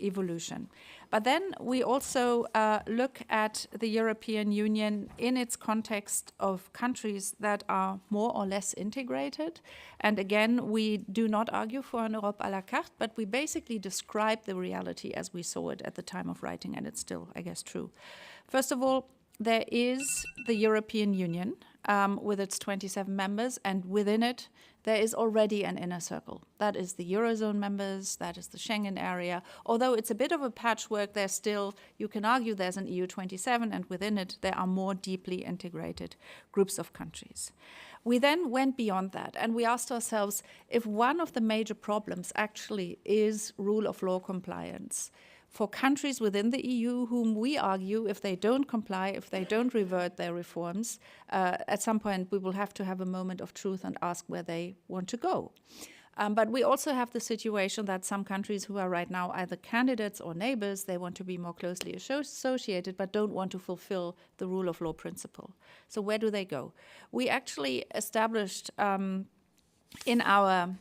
evolution. But then we also look at the European Union in its context of countries that are more or less integrated. And again, we do not argue for an Europe à la carte, but we basically describe the reality as we saw it at the time of writing, and it's still, I guess, true. First of all, there is the European Union with its 27 members, and within it, there is already an inner circle. That is the Eurozone members, that is the Schengen area. Although it's a bit of a patchwork, there's still, you can argue there's an EU 27, and within it, there are more deeply integrated groups of countries. We then went beyond that, and we asked ourselves if one of the major problems actually is rule of law compliance. For countries within the EU whom we argue, if they don't comply, if they don't revert their reforms, at some point we will have to have a moment of truth and ask where they want to go. But we also have the situation that some countries who are right now either candidates or neighbors, they want to be more closely associated but don't want to fulfill the rule of law principle. So where do they go? We actually established in our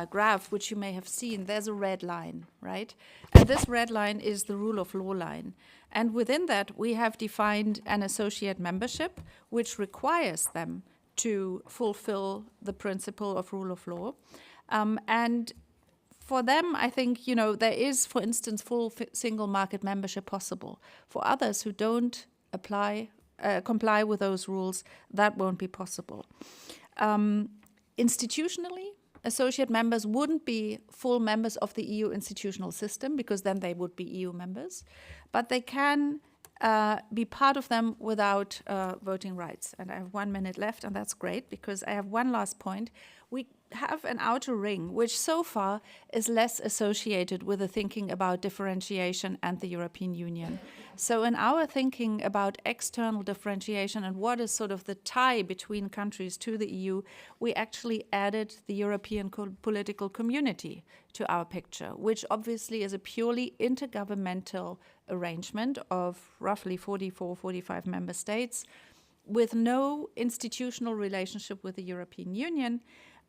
graph, which you may have seen, there's a red line, right? And this red line is the rule of law line. And within that, we have defined an associate membership, which requires them to fulfill the principle of rule of law. And for them, I think, you know, there is, for instance, full single market membership possible. For others who don't apply comply with those rules, that won't be possible. Institutionally, associate members wouldn't be full members of the EU institutional system, because then they would be EU members, but they can be part of them without voting rights. And I have 1 minute left, and that's great, because I have one last point. We have an outer ring, which so far is less associated with the thinking about differentiation and the European Union. So in our thinking about external differentiation and what is sort of the tie between countries to the EU, we actually added the European political community to our picture, which obviously is a purely intergovernmental arrangement of roughly 44, 45 member states with no institutional relationship with the European Union.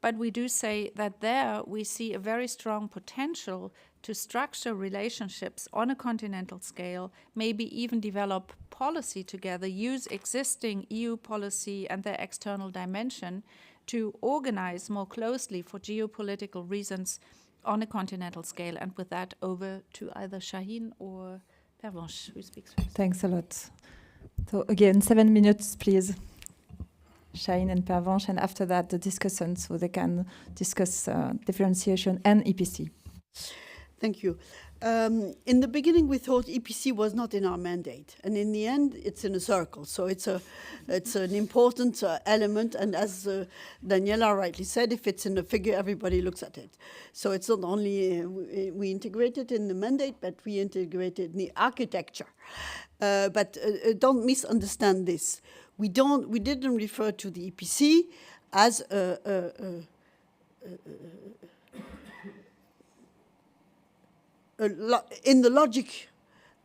But we do say that there we see a very strong potential to structure relationships on a continental scale, maybe even develop policy together, use existing EU policy and their external dimension to organize more closely for geopolitical reasons on a continental scale. And with that, over to either Shaheen or Pervenche, who speaks first. Thanks a lot. So again, 7 minutes, please. Shaheen and Pervenche, and after that the discussion, so they can discuss differentiation and EPC. Thank you. In the beginning, we thought EPC was not in our mandate, and in the end, it's in a circle. So it's an important element, and as Daniela rightly said, if it's in the figure, everybody looks at it. So it's not only we integrate it in the mandate, but we integrate it in the architecture. But don't misunderstand this. We didn't refer to the EPC as in the logic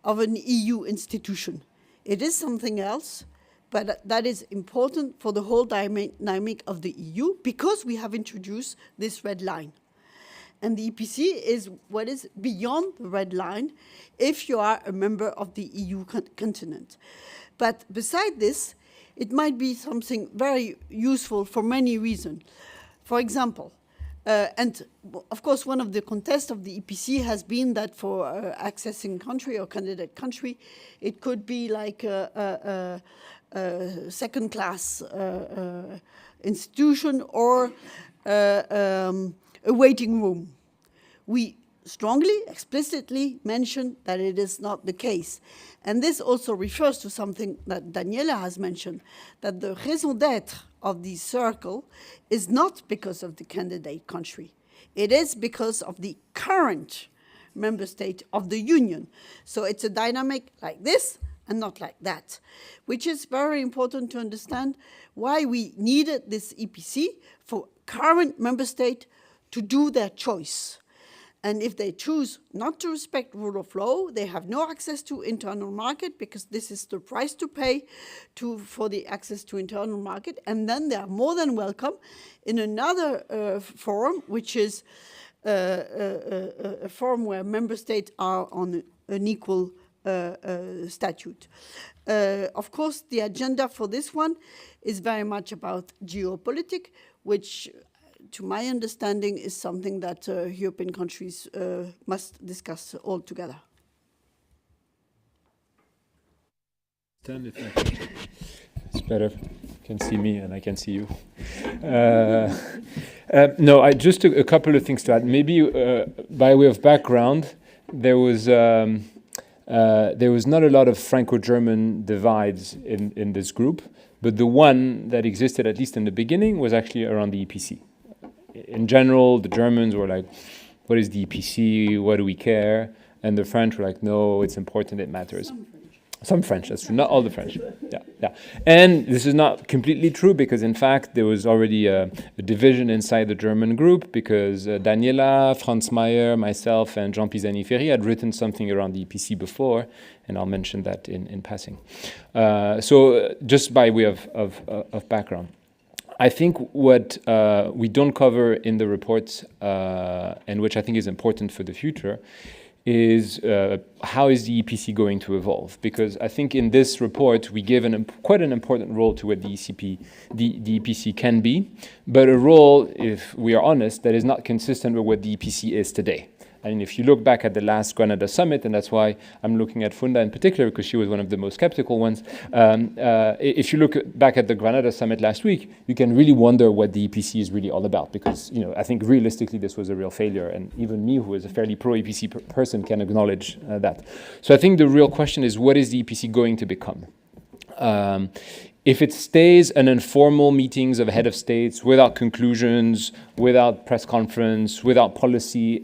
of an EU institution. It is something else, but that is important for the whole dynamic of the EU, because we have introduced this red line. And the EPC is what is beyond the red line if you are a member of the EU continent. But beside this, it might be something very useful for many reasons. For example, and of course, one of the contests of the EPC has been that for accessing country or candidate country, it could be like a second-class institution or a waiting room. We strongly, explicitly mention that it is not the case. And this also refers to something that Daniela has mentioned, that the raison d'être of the circle is not because of the candidate country. It is because of the current member state of the Union. So it's a dynamic like this and not like that, which is very important to understand why we needed this EPC for current member state to do their choice. And if they choose not to respect rule of law, they have no access to internal market, because this is the price to pay for the access to internal market. And then they are more than welcome in another forum, which is a forum where member states are on an equal statute. Of course, the agenda for this one is very much about geopolitics, which to my understanding, is something that European countries must discuss all together. It's better. You can see me and I can see you. No, just a couple of things to add. Maybe by way of background, there was not a lot of Franco-German divides in this group, but the one that existed, at least in the beginning, was actually around the EPC. In general, the Germans were like, what is the EPC? What do we care? And the French were like, no, it's important, it matters. Some French, that's true. Not all the French. Yeah. And this is not completely true, because in fact, there was already a division inside the German group, because Daniela, Franz Mayer, myself, and Jean Pisani-Ferry had written something around the EPC before, and I'll mention that in passing. So just by way of background. I think what we don't cover in the report, and which I think is important for the future, is how is the EPC going to evolve? Because I think in this report we give quite an important role to what the EPC can be, but a role, if we are honest, that is not consistent with what the EPC is today. And if you look back at the last Granada summit, and that's why I'm looking at Funda in particular, because she was one of the most skeptical ones, if you look back at the Granada summit last week, you can really wonder what the EPC is really all about, because I think realistically this was a real failure, and even me, who is a fairly pro-EPC person, can acknowledge that. So I think the real question is, what is the EPC going to become? If it stays an informal meetings of head of states without conclusions, without press conference, without policy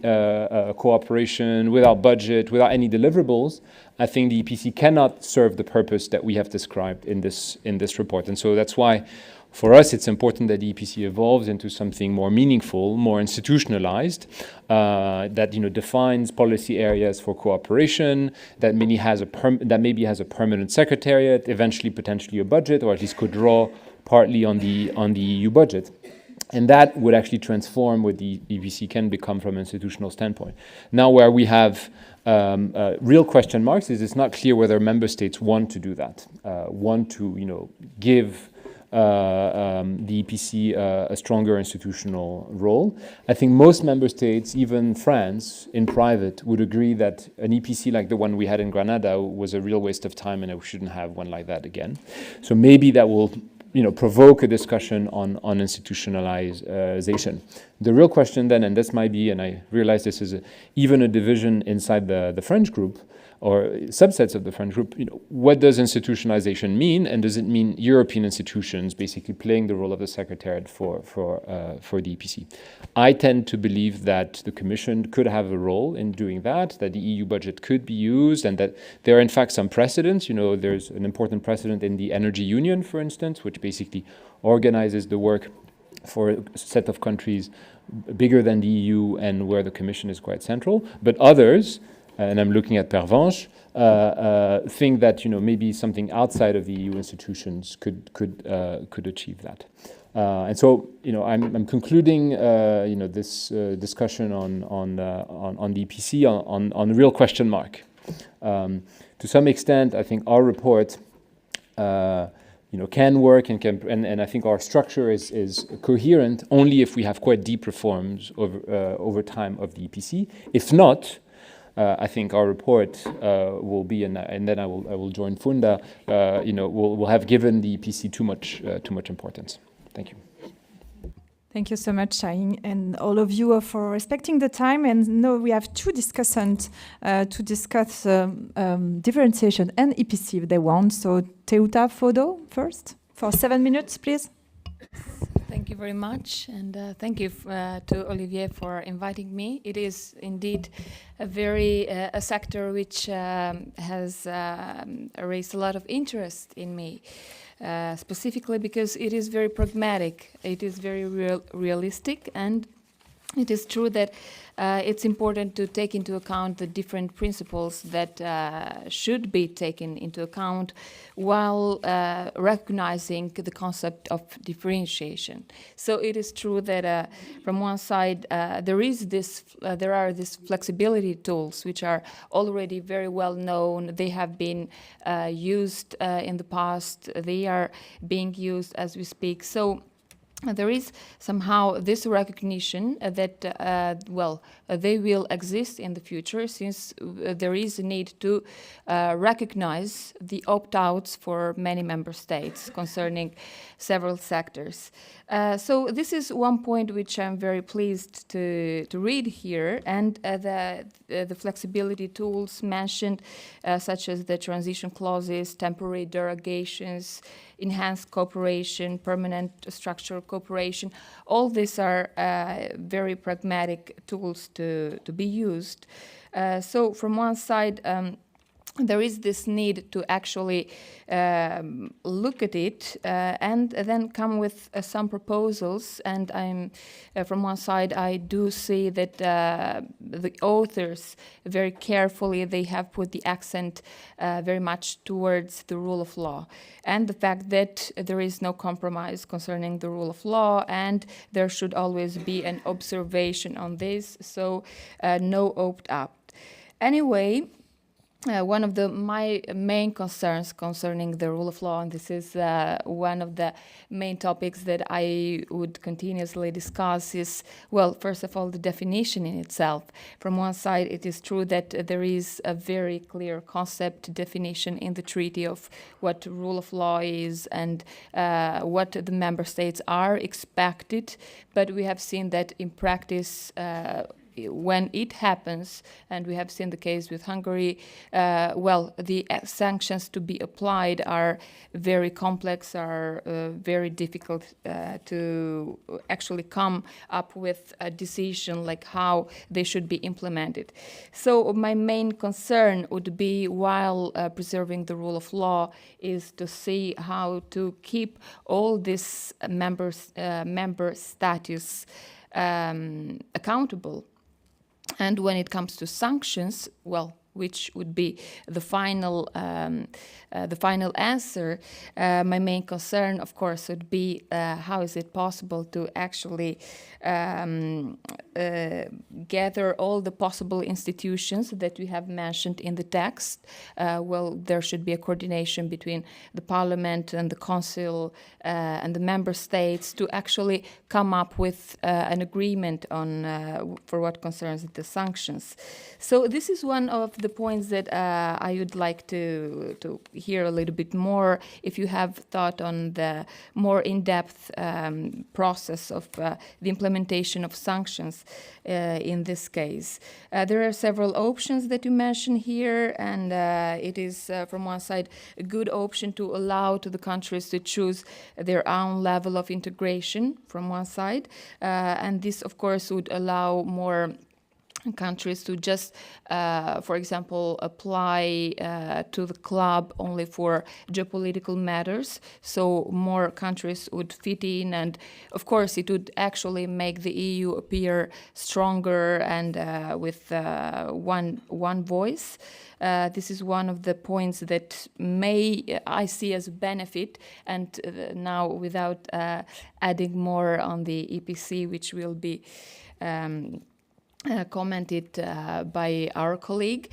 cooperation, without budget, without any deliverables, I think the EPC cannot serve the purpose that we have described in this report. And so that's why, for us, it's important that the EPC evolves into something more meaningful, more institutionalized, that defines policy areas for cooperation, that maybe has a permanent secretariat, eventually potentially a budget, or at least could draw partly on the EU budget. And that would actually transform what the EPC can become from an institutional standpoint. Now, where we have real question marks is it's not clear whether member states want to do that, want to give the EPC a stronger institutional role. I think most member states, even France, in private, would agree that an EPC like the one we had in Granada was a real waste of time, and we shouldn't have one like that again. So maybe that will provoke a discussion on institutionalization. The real question then, and this might be, and I realize this is even a division inside the French group, or subsets of the French group, what does institutionalization mean, and does it mean European institutions basically playing the role of the Secretariat for the EPC? I tend to believe that the Commission could have a role in doing that the EU budget could be used, and that there are in fact some precedents. There's an important precedent in the Energy Union, for instance, which basically organizes the work for a set of countries bigger than the EU and where the Commission is quite central. But others, and I'm looking at Pervenche, think that maybe something outside of the EU institutions could achieve that. And so I'm concluding this discussion on the EPC on a real question mark. To some extent, I think our report can work and I think our structure is coherent only if we have quite deep reforms over time of the EPC. If not, I think our report will be, and then I will join Funda. Will have given the EPC too much importance. Thank you. Thank you so much, Shahin, and all of you for respecting the time. And now we have two discussants to discuss differentiation and EPC if they want. So Teuta Fodo first for 7 minutes, please. Thank you very much, and thank you to Olivier for inviting me. It is indeed a sector which has raised a lot of interest in me, specifically because it is very pragmatic, it is very realistic, and it is true that it's important to take into account the different principles that should be taken into account while recognizing the concept of differentiation. So it is true that from one side there are these flexibility tools which are already very well known. They have been used in the past. They are being used as we speak. So there is somehow this recognition that, they will exist in the future, since there is a need to recognize the opt-outs for many member states concerning several sectors. So this is one point which I'm very pleased to read here, and the flexibility tools mentioned, such as the transition clauses, temporary derogations, enhanced cooperation, permanent structural cooperation. All these are very pragmatic tools to be used. So from one side, there is this need to actually look at it and then come with some proposals. And I'm from one side, I do see that the authors very carefully, they have put the accent very much towards the rule of law and the fact that there is no compromise concerning the rule of law, and there should always be an observation on this, so no opt-out. Anyway, one of my main concerns concerning the rule of law, and this is one of the main topics that I would continuously discuss, is, well, first of all, the definition in itself. From one side, it is true that there is a very clear concept definition in the treaty of what rule of law is and what the member states are expected, but we have seen that in practice, when it happens, and we have seen the case with Hungary, well, the sanctions to be applied are very complex, are very difficult to actually come up with a decision like how they should be implemented. So my main concern would be, while preserving the rule of law, is to see how to keep all this member status accountable. And when it comes to sanctions, well, which would be the final answer, my main concern, of course, would be how is it possible to actually gather all the possible institutions that we have mentioned in the text. Well, there should be a coordination between the Parliament and the Council and the Member States to actually come up with an agreement on for what concerns the sanctions. So this is one of the points that I would like to hear a little bit more, if you have thought on the more in-depth process of the implementation of sanctions in this case. There are several options that you mentioned here, and it is from one side a good option to allow to the countries to choose their own level of integration from one side, and this of course would allow more countries to just, for example, apply to the club only for geopolitical matters. So more countries would fit in, and of course it would actually make the EU appear stronger and with one voice. This is one of the points that I see as a benefit, and now without adding more on the EPC, which will be commented by our colleague,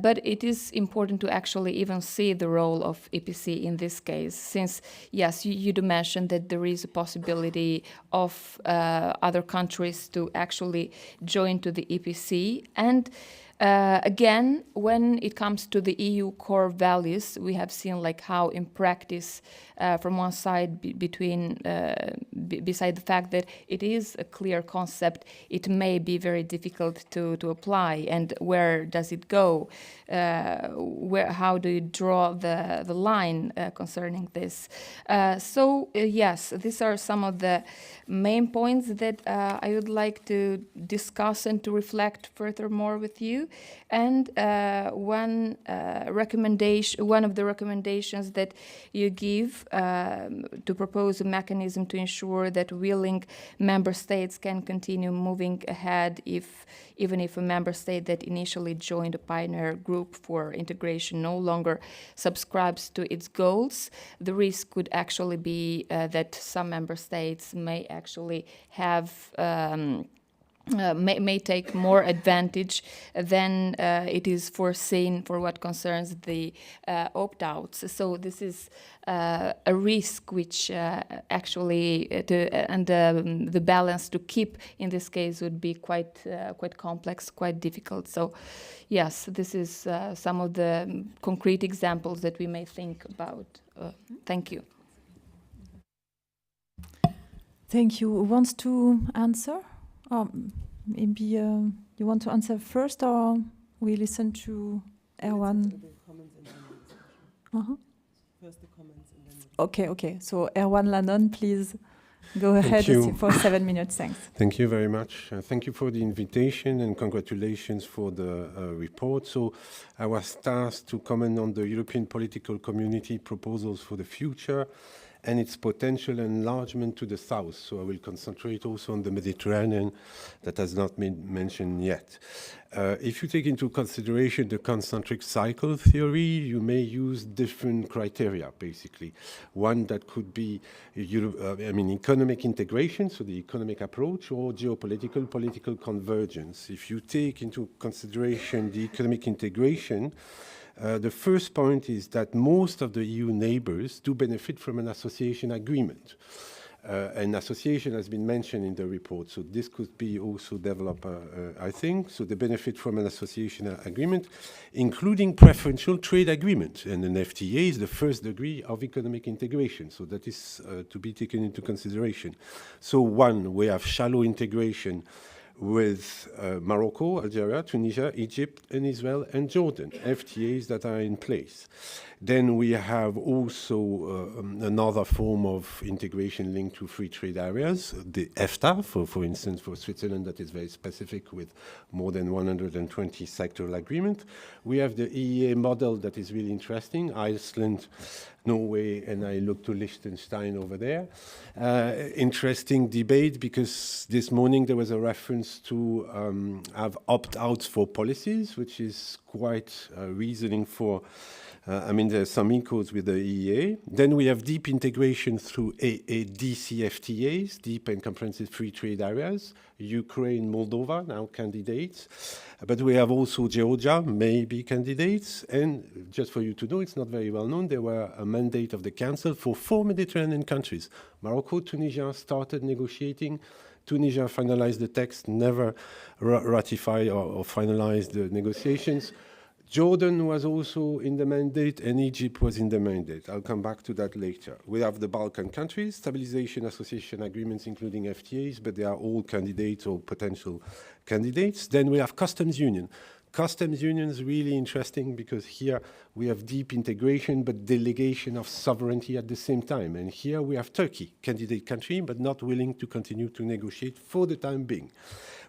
but it is important to actually even see the role of EPC in this case, since, yes, you do mention that there is a possibility of other countries to actually join to the EPC, and again, when it comes to the EU core values, we have seen like how in practice, from one side, beside the fact that it is a clear concept, it may be very difficult to apply. And where does it go? How do you draw the line concerning this? Yes, these are some of the main points that I would like to discuss and to reflect furthermore with you. And one of the recommendations that you give to propose a mechanism to ensure that willing member states can continue moving ahead even if a member state that initially joined a pioneer group for integration no longer subscribes to its goals. The risk could actually be that some member states may actually have may take more advantage than it is foreseen for what concerns the opt-outs. So this is a risk which actually, the balance to keep in this case would be quite complex, quite difficult. So yes, this is some of the concrete examples that we may think about. Thank you. Thank you. Who wants to answer? Maybe you want to answer first, or we listen to Erwan? First the comments and then Okay. So Erwan Lannon, please go ahead for 7 minutes. Thanks. Thank you very much. Thank you for the invitation and congratulations for the report. So I was tasked to comment on the European political community proposals for the future and its potential enlargement to the south. So I will concentrate also on the Mediterranean that has not been mentioned yet. If you take into consideration the concentric cycle theory, you may use different criteria, basically. One that could be economic integration, so the economic approach, or geopolitical, political convergence. If you take into consideration the economic integration, The first point is that most of the EU neighbors do benefit from an association agreement. An association has been mentioned in the report, so this could be also developed, I think. So they benefit from an association agreement, including preferential trade agreement. And an FTA is the first degree of economic integration, so that is to be taken into consideration. So one, we have shallow integration with Morocco, Algeria, Tunisia, Egypt, and Israel, and Jordan, FTAs that are in place. Then we have also another form of integration linked to free trade areas, the EFTA, for instance, for Switzerland, that is very specific with more than 120 sectoral agreements. We have the EEA model that is really interesting, Iceland, Norway, and I look to Liechtenstein over there. Interesting debate, because this morning there was a reference to have opt-outs for policies, which is quite reasoning for, I mean, there's some echoes with the EEA. Then we have deep integration through DCFTAs, deep and comprehensive free trade areas. Ukraine, Moldova, now candidates. But we have also Georgia, maybe candidates. And just for you to know, it's not very well known, there were a mandate of the Council for 4 Mediterranean countries. Morocco, Tunisia started negotiating. Tunisia finalized the text, never ratified or finalized the negotiations. Jordan was also in the mandate, and Egypt was in the mandate. I'll come back to that later. We have the Balkan countries, stabilization association agreements, including FTAs, but they are all candidates or potential candidates. Then we have customs union. Customs union is really interesting because here we have deep integration, but delegation of sovereignty at the same time. And here we have Turkey, candidate country, but not willing to continue to negotiate for the time being.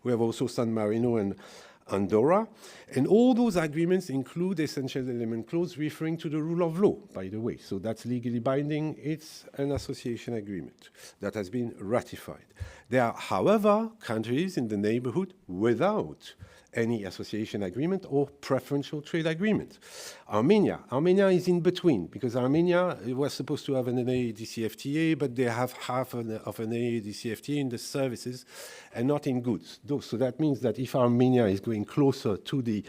We have also San Marino and Andorra, and all those agreements include essential element clause referring to the rule of law, by the way. So that's legally binding. It's an association agreement that has been ratified. There are, however, countries in the neighborhood without any association agreement or preferential trade agreement. Armenia is in between, because Armenia was supposed to have an NA-DCFTA, but they have half of an NA-DCFTA in the services and not in goods. So that means that if Armenia is going closer to the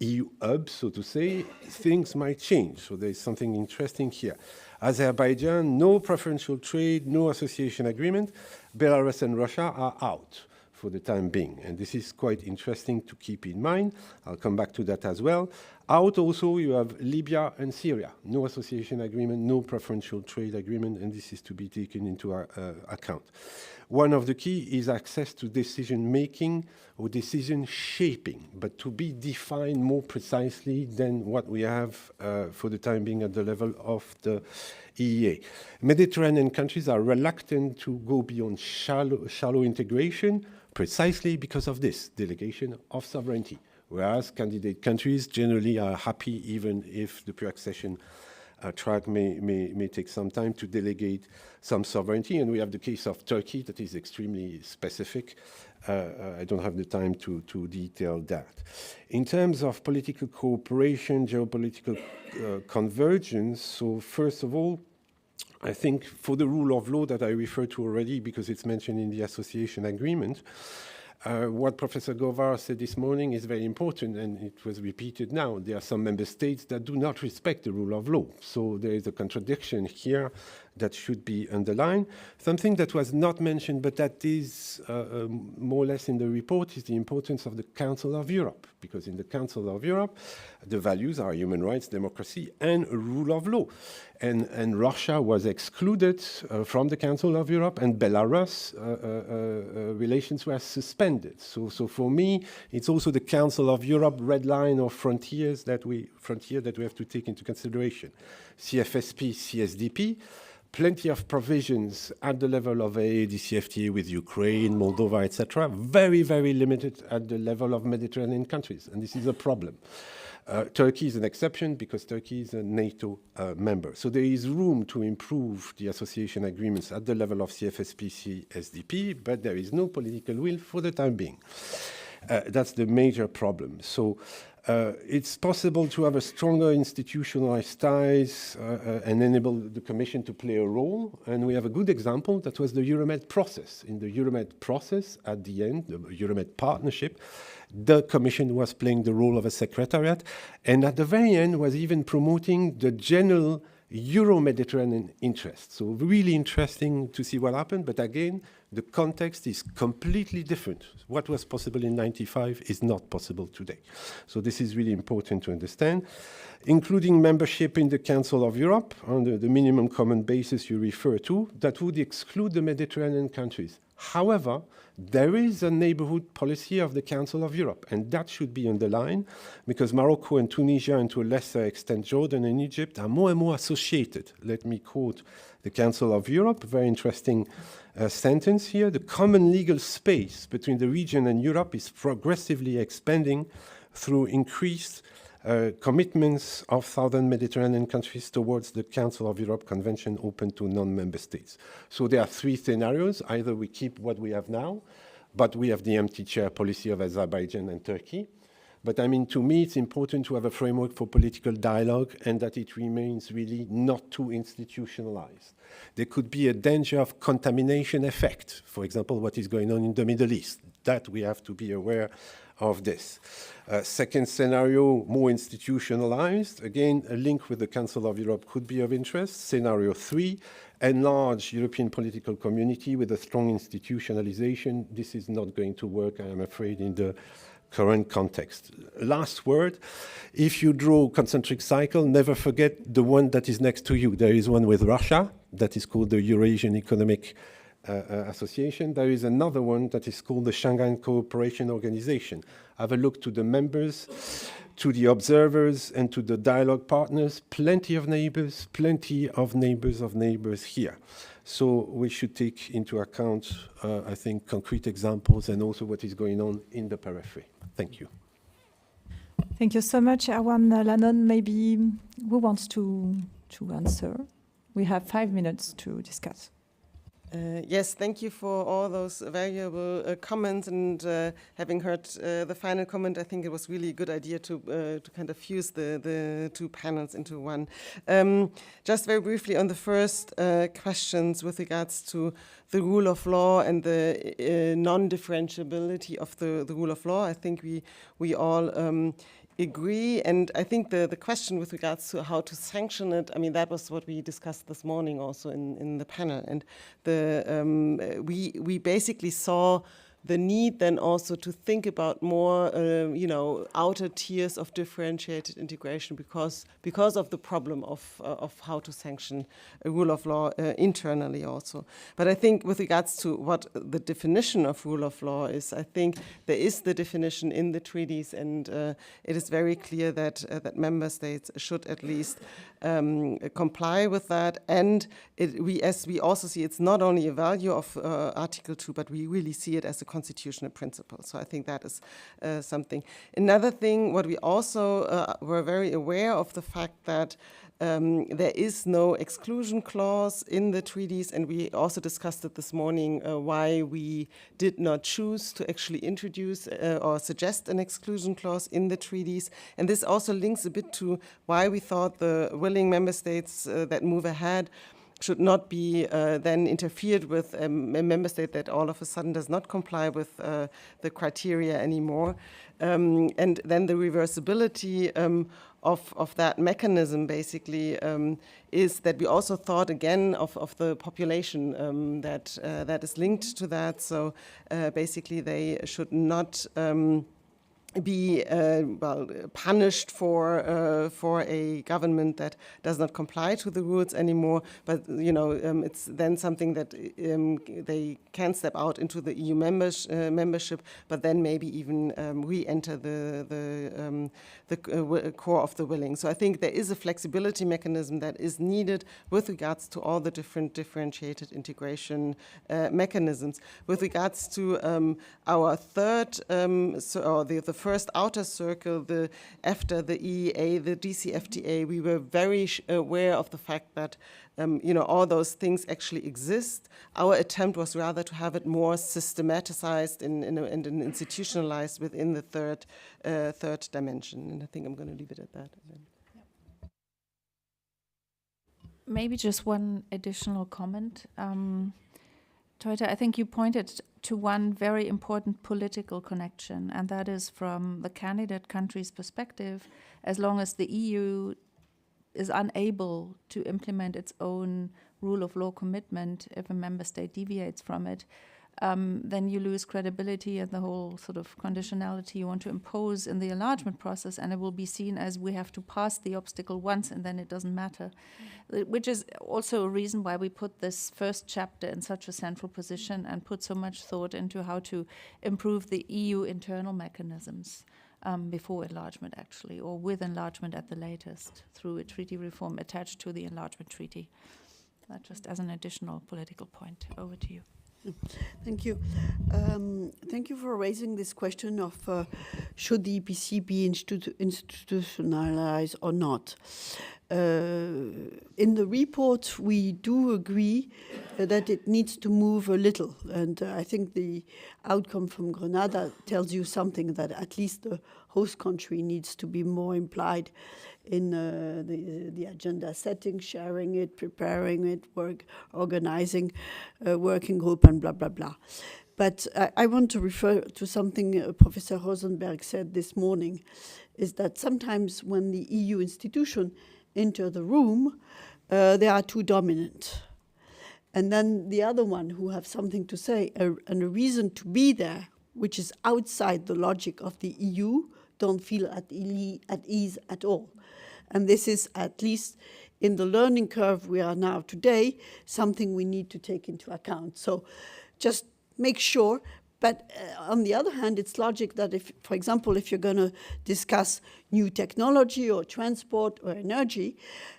EU hub, so to say, things might change. So there's something interesting here. Azerbaijan, no preferential trade, no association agreement. Belarus and Russia are out for the time being. And this is quite interesting to keep in mind. I'll come back to that as well. Out also, you have Libya and Syria. No association agreement, no preferential trade agreement, and this is to be taken into account. One of the key is access to decision-making or decision-shaping, but to be defined more precisely than what we have for the time being at the level of the EEA. Mediterranean countries are reluctant to go beyond shallow integration, precisely because of this delegation of sovereignty, whereas candidate countries generally are happy even if the pre-accession track may take some time to delegate some sovereignty. And we have the case of Turkey that is extremely specific. I don't have the time to detail that. In terms of political cooperation, geopolitical convergence, so first of all, I think for the rule of law that I referred to already, because it's mentioned in the association agreement, what Professor Govar said this morning is very important, and it was repeated now. There are some member states that do not respect the rule of law. So there is a contradiction here that should be underlined. Something that was not mentioned, but that is more or less in the report, is the importance of the Council of Europe. Because in the Council of Europe, the values are human rights, democracy, and rule of law. And Russia was excluded from the Council of Europe, and Belarus relations were suspended. So for me, it's also the Council of Europe red line or frontier that we have to take into consideration. CFSP, CSDP, plenty of provisions at the level of DCFTA with Ukraine, Moldova, etc. Very, very limited at the level of Mediterranean countries, and this is a problem. Turkey is an exception because Turkey is a NATO member. So there is room to improve the association agreements at the level of CFSP, CSDP, but there is no political will for the time being. That's the major problem. So it's possible to have a stronger institutionalized ties and enable the Commission to play a role. And we have a good example. That was the Euromed process. In the Euromed process, at the end, the Euromed partnership, The Commission was playing the role of a secretariat, and at the very end was even promoting the general Euro-Mediterranean interest. So really interesting to see what happened, but again, the context is completely different. What was possible in 95 is not possible today. So this is really important to understand, including membership in the Council of Europe under the minimum common basis you refer to, that would exclude the Mediterranean countries. However, there is a neighborhood policy of the Council of Europe, and that should be underlined because Morocco and Tunisia, and to a lesser extent Jordan and Egypt, are more and more associated. Let me quote the Council of Europe, very interesting sentence here. The common legal space between the region and Europe is progressively expanding through increased commitments of southern Mediterranean countries towards the Council of Europe Convention open to non-member states. So there are three scenarios. Either we keep what we have now, but we have the empty chair policy of Azerbaijan and Turkey. But I mean, to me, it's important to have a framework for political dialogue and that it remains really not too institutionalized. There could be a danger of contamination effect. For example, what is going on in the Middle East. That we have to be aware of this. Second scenario, more institutionalized. Again, a link with the Council of Europe could be of interest. Scenario 3, enlarged European political community with a strong institutionalization. This is not going to work, I am afraid, in the current context. Last word, if you draw concentric cycle, never forget the one that is next to you. There is one with Russia that is called the Eurasian Economic Association. There is another one that is called the Shanghai Cooperation Organization. Have a look to the members, to the observers, and to the dialogue partners. Plenty of neighbors of neighbors here. So we should take into account, I think, concrete examples and also what is going on in the periphery. Thank you. Thank you so much, Erwan Lannon. Maybe who wants to answer? We have 5 minutes to discuss. Yes, thank you for all those valuable comments, and having heard the final comment, I think it was really a good idea to kind of fuse the two panels into one. Just very briefly on the first questions with regards to the rule of law and the non-differentiability of the rule of law, I think we all agree, and I think the question with regards to how to sanction it, I mean, that was what we discussed this morning also in the panel, and we basically saw the need then also to think about more, outer tiers of differentiated integration because of the problem of how to sanction a rule of law internally also. But I think with regards to what the definition of rule of law is, I think there is the definition in the treaties, and it is very clear that member states should at least comply with that. And as we also see, it's not only a value of Article 2, but we really see it as a constitutional principle. So I think that is something. Another thing, what we also were very aware of the fact that there is no exclusion clause in the treaties, and we also discussed it this morning why we did not choose to actually introduce or suggest an exclusion clause in the treaties. And this also links a bit to why we thought the willing member states that move ahead should not be then interfered with a member state that all of a sudden does not comply with the criteria anymore. And then the reversibility of that mechanism basically is that we also thought again of the population that is linked to that. So basically they should not be punished for a government that does not comply to the rules anymore, but it's then something that they can step out into the EU membership, but then maybe even re-enter the core of the willing. So I think there is a flexibility mechanism that is needed with regards to all the different differentiated integration mechanisms. With regards to our third, the first outer circle, the EFTA, the EEA, the DCFTA, we were very aware of the fact that all those things actually exist. Our attempt was rather to have it more systematized and institutionalized within the third dimension. And I think I'm going to leave it at that. Maybe just one additional comment. Teuter, I think you pointed to one very important political connection, and that is from the candidate country's perspective, as long as the EU is unable to implement its own rule of law commitment, if a member state deviates from it, then you lose credibility and the whole sort of conditionality you want to impose in the enlargement process, and it will be seen as we have to pass the obstacle once and then it doesn't matter, which is also a reason why we put this first chapter in such a central position and put so much thought into how to improve the EU internal mechanisms before enlargement, actually, or with enlargement at the latest, through a treaty reform attached to the enlargement treaty. That just as an additional political point. Over to you. Thank you. Thank you for raising this question of should the EPC be institutionalized or not. In the report, we do agree that it needs to move a little, and I think the outcome from Grenada tells you something, that at least the host country needs to be more implied in the agenda setting, sharing it, preparing it, organizing a working group, and blah, blah, blah. But I want to refer to something Professor Rosenberg said this morning, is that sometimes when the EU institution enter the room, they are too dominant. And then the other one who have something to say and a reason to be there, which is outside the logic of the EU, don't feel at ease at all. And this is, at least in the learning curve we are now today, something we need to take into account. So just make sure. But on the other hand, it's logic that if, for example, if you're going to discuss new technology or transport or energy,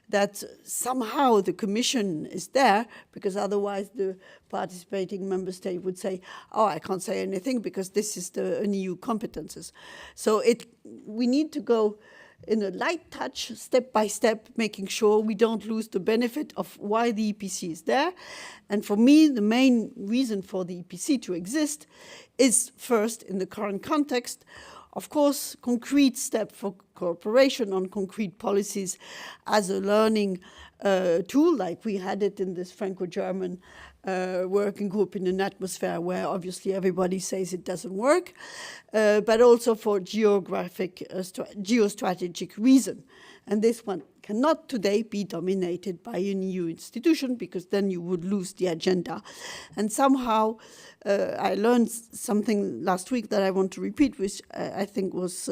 that somehow the Commission is there, because otherwise the participating member state would say, oh, I can't say anything because this is an EU competences. So we need to go in a light touch, step by step, making sure we don't lose the benefit of why the EPC is there. And for me, the main reason for the EPC to exist is, first, in the current context, of course, concrete step for cooperation on concrete policies as a learning tool, like we had it in this Franco-German working group in an atmosphere where obviously everybody says it doesn't work, but also for geostrategic reason. And this one cannot today be dominated by an EU institution, because then you would lose the agenda. And somehow I learned something last week that I want to repeat, which I think was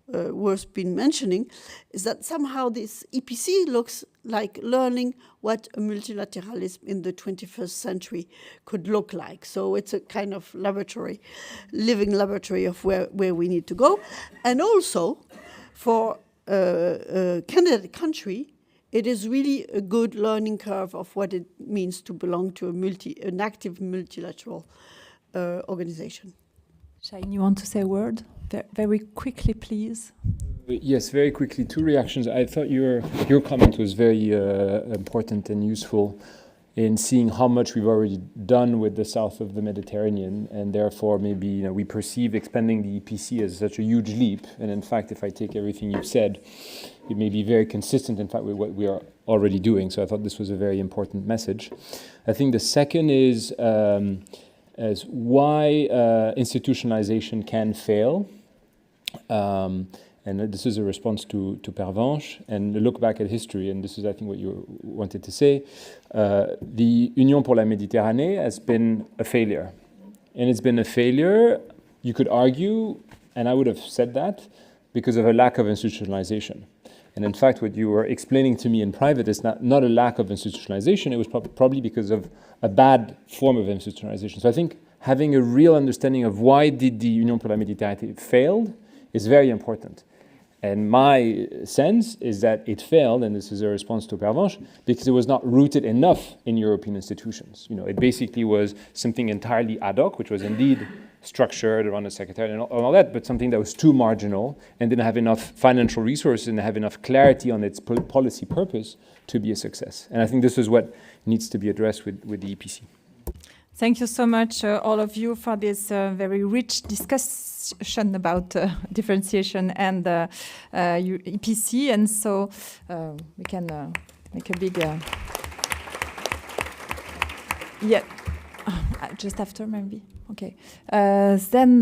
worth being mentioning, is that somehow this EPC looks like learning what a multilateralism in the 21st century could look like. So it's a kind of laboratory, living laboratory of where we need to go. And also for a candidate country, it is really a good learning curve of what it means to belong to an active multilateral organization. Shane, you want to say a word? Very quickly, please. Yes, very quickly. Two reactions. I thought your comment was very important and useful in seeing how much we've already done with the south of the Mediterranean, and therefore maybe we perceive expanding the EPC as such a huge leap. And in fact, if I take everything you've said, it may be very consistent, in fact, with what we are already doing. So I thought this was a very important message. I think the second is as why institutionalization can fail. And this is a response to Pervenche, and look back at history, and this is, I think, what you wanted to say. The Union pour la Méditerranée has been a failure. And it's been a failure, you could argue, and I would have said that, because of a lack of institutionalization. And in fact, what you were explaining to me in private is not a lack of institutionalization, it was probably because of a bad form of institutionalization. So I think having a real understanding of why did the Union pour la Méditerranée failed is very important. And my sense is that it failed, and this is a response to Pervenche, because it was not rooted enough in European institutions. It basically was something entirely ad hoc, which was indeed structured around a secretariat and all that, but something that was too marginal and didn't have enough financial resources and have enough clarity on its policy purpose to be a success. And I think this is what needs to be addressed with the EPC. Thank you so much, all of you, for this very rich discussion about differentiation and EPC. And so we can make a big... just after maybe. Okay. Then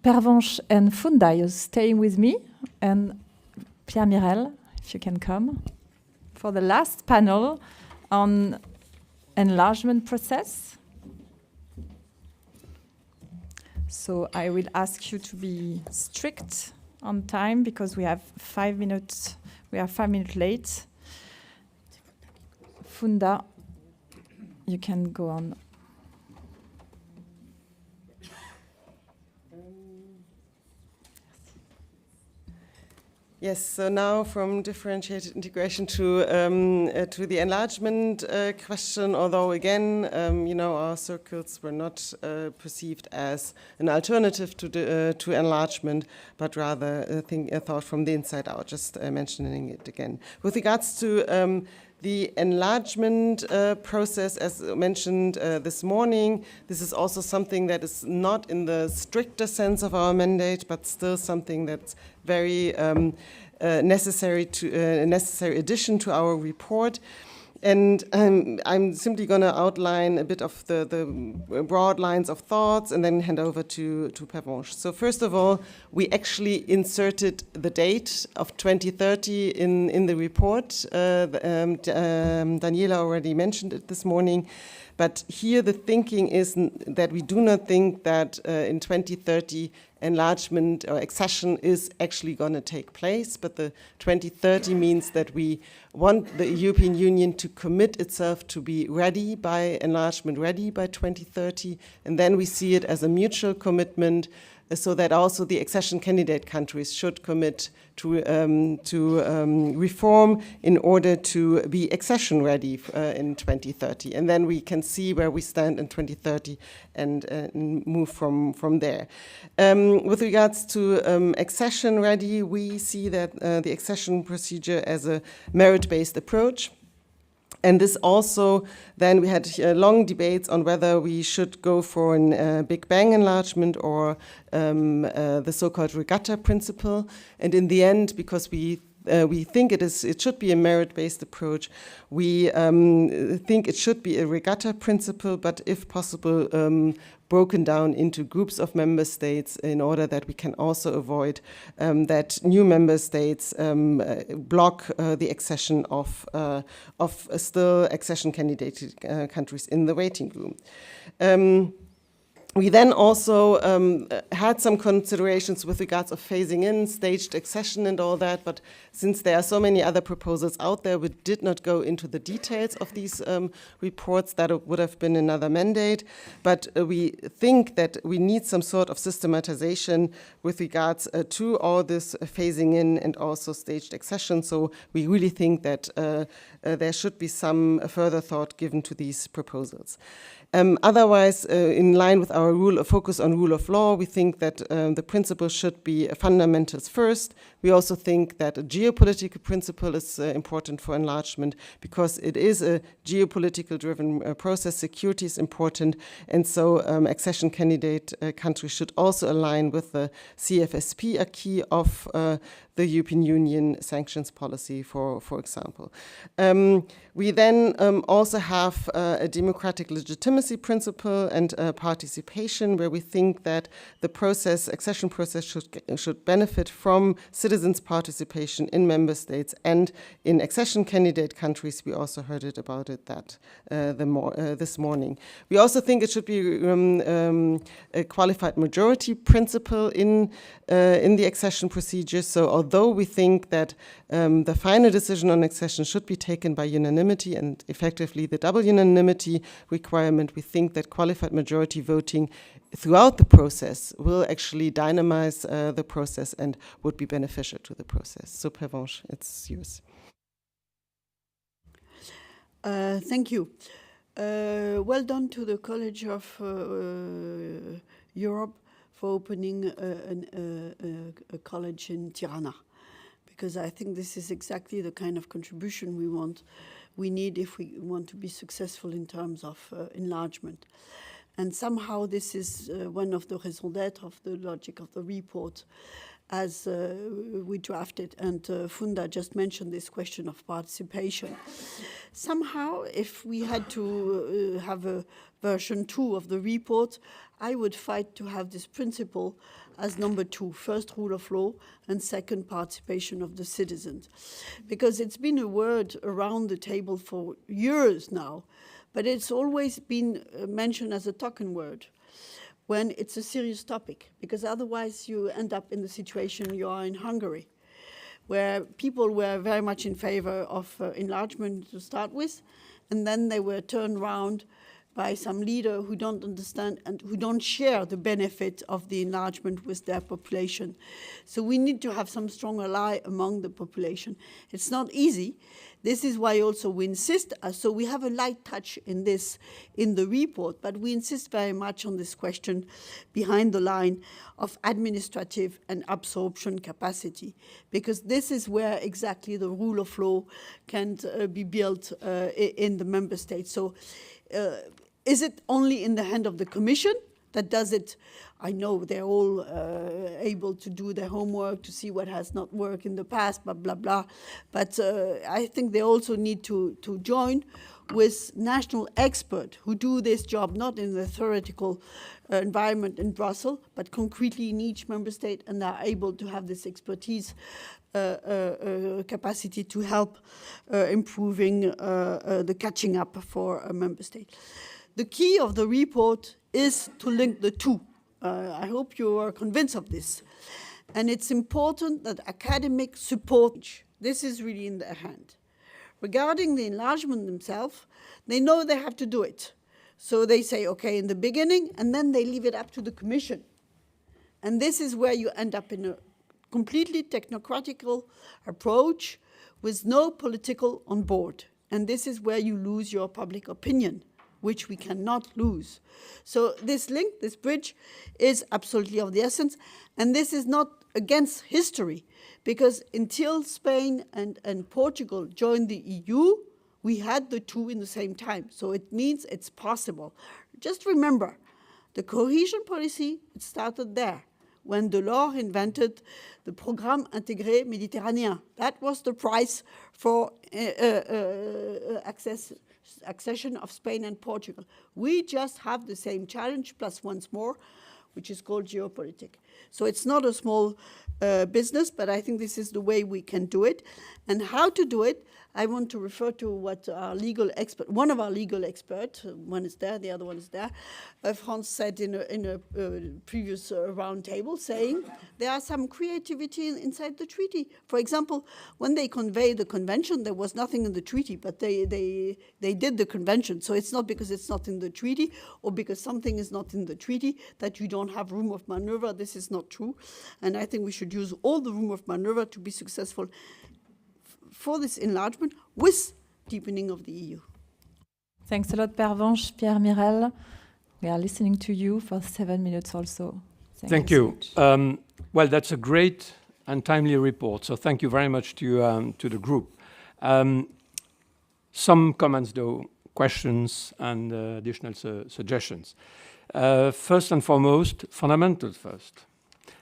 Pervenche and Funda, you're staying with me, and Pierre Mirel, if you can come for the last panel on enlargement process. So I will ask you to be strict on time because we have 5 minutes. We are 5 minutes late. Funda, you can go on. Yes, so now from differentiated integration to the enlargement question, although again, you know, our circles were not perceived as an alternative to enlargement, but rather thought from the inside out, just mentioning it again. With regards to the enlargement process, as mentioned this morning, this is also something that is not in the stricter sense of our mandate, but still something that's very necessary addition to our report. And I'm simply going to outline a bit of the broad lines of thoughts and then hand over to Pervenche. So first of all, we actually inserted the date of 2030 in the report. Daniela already mentioned it this morning. But here the thinking is that we do not think that in 2030 enlargement or accession is actually going to take place, but the 2030 means that we want the European Union to commit itself to be ready by enlargement ready by 2030, and then we see it as a mutual commitment so that also the accession candidate countries should commit to reform in order to be accession ready in 2030. And then we can see where we stand in 2030 and move from there. With regards to accession ready, we see that the accession procedure as a merit-based approach. And this also, then we had long debates on whether we should go for a Big Bang enlargement or the so-called regatta principle. And in the end, because we think it should be a merit-based approach, we think it should be a regatta principle, but if possible, broken down into groups of member states in order that we can also avoid that new member states block the accession of still accession candidate countries in the waiting room. We then also had some considerations with regards of phasing in, staged accession and all that, but since there are so many other proposals out there, we did not go into the details of these reports. That would have been another mandate, but we think that we need some sort of systematization with regards to all this phasing in and also staged accession, so we really think that there should be some further thought given to these proposals. Otherwise, in line with our focus on rule of law, we think that the principle should be fundamentals first. We also think that a geopolitical principle is important for enlargement because it is a geopolitical driven process. Security is important, and so accession candidate countries should also align with the CFSP acquis of the European Union sanctions policy, for example. We then also have a democratic legitimacy principle and participation, where we think that the accession process should benefit from citizens' participation in member states and in accession candidate countries. We also heard about it this morning. We also think it should be a qualified majority principle in the accession procedure. So although we think that the final decision on accession should be taken by unanimity and effectively the double unanimity requirement, we think that qualified majority voting throughout the process will actually dynamize the process and would be beneficial to the process. So Pervenche, it's yours. Thank you. Well done to the College of Europe for opening a college in Tirana, because I think this is exactly the kind of contribution we need if we want to be successful in terms of enlargement. And somehow this is one of the raison d'etre of the logic of the report. as we drafted, and Funda just mentioned this question of participation. Somehow, if we had to have a version 2 of the report, I would fight to have this principle as number 2, first rule of law, and second participation of the citizens. Because it's been a word around the table for years now, but it's always been mentioned as a token word when it's a serious topic, because otherwise you end up in the situation you are in Hungary, where people were very much in favor of enlargement to start with, and then they were turned around by some leader who don't understand and who don't share the benefit of the enlargement with their population. So we need to have some strong ally among the population. It's not easy. This is why also we insist, so we have a light touch in this, in the report, but we insist very much on this question behind the line of administrative and absorption capacity, because this is where exactly the rule of law can be built in the member states. So is it only in the hand of the Commission that does it? I know they're all able to do their homework to see what has not worked in the past, blah, blah, blah. But I think they also need to join with national experts who do this job not in the theoretical environment in Brussels, but concretely in each member state, and are able to have this expertise capacity to help improving the catching up for a member state. The key of the report is to link the two. I hope you are convinced of this. And it's important that academic support, this is really in their hand. Regarding the enlargement themselves, they know they have to do it. So they say, okay, in the beginning, and then they leave it up to the Commission. And this is where you end up in a completely technocratical approach with no political on board. And this is where you lose your public opinion, which we cannot lose. So this link, this bridge, is absolutely of the essence. And this is not against history, because until Spain and Portugal joined the EU, we had the two in the same time. So it means it's possible. Just remember, the cohesion policy, it started there, when Delors invented the Programme Intégré Méditerranéen. That was the price for accession of Spain and Portugal. We just have the same challenge, plus once more, which is called geopolitics. So it's not a small business, but I think this is the way we can do it. And how to do it, I want to refer to what our legal expert, one of our legal experts, one is there, the other one is there, Franz said in a previous round table, saying there are some creativity inside the treaty. For example, when they conveyed the convention, there was nothing in the treaty, but they did the convention. So it's not because it's not in the treaty or because something is not in the treaty that you don't have room of maneuver. This is not true. And I think we should use all the room of maneuver to be successful for this enlargement with deepening of the EU. Thanks a lot, Pervenche. Pierre Mirel, we are listening to you for 7 minutes also. Thank you. Well, that's a great and timely report, so thank you very much to the group. Some comments, though, questions and additional suggestions. First and foremost, fundamentals first.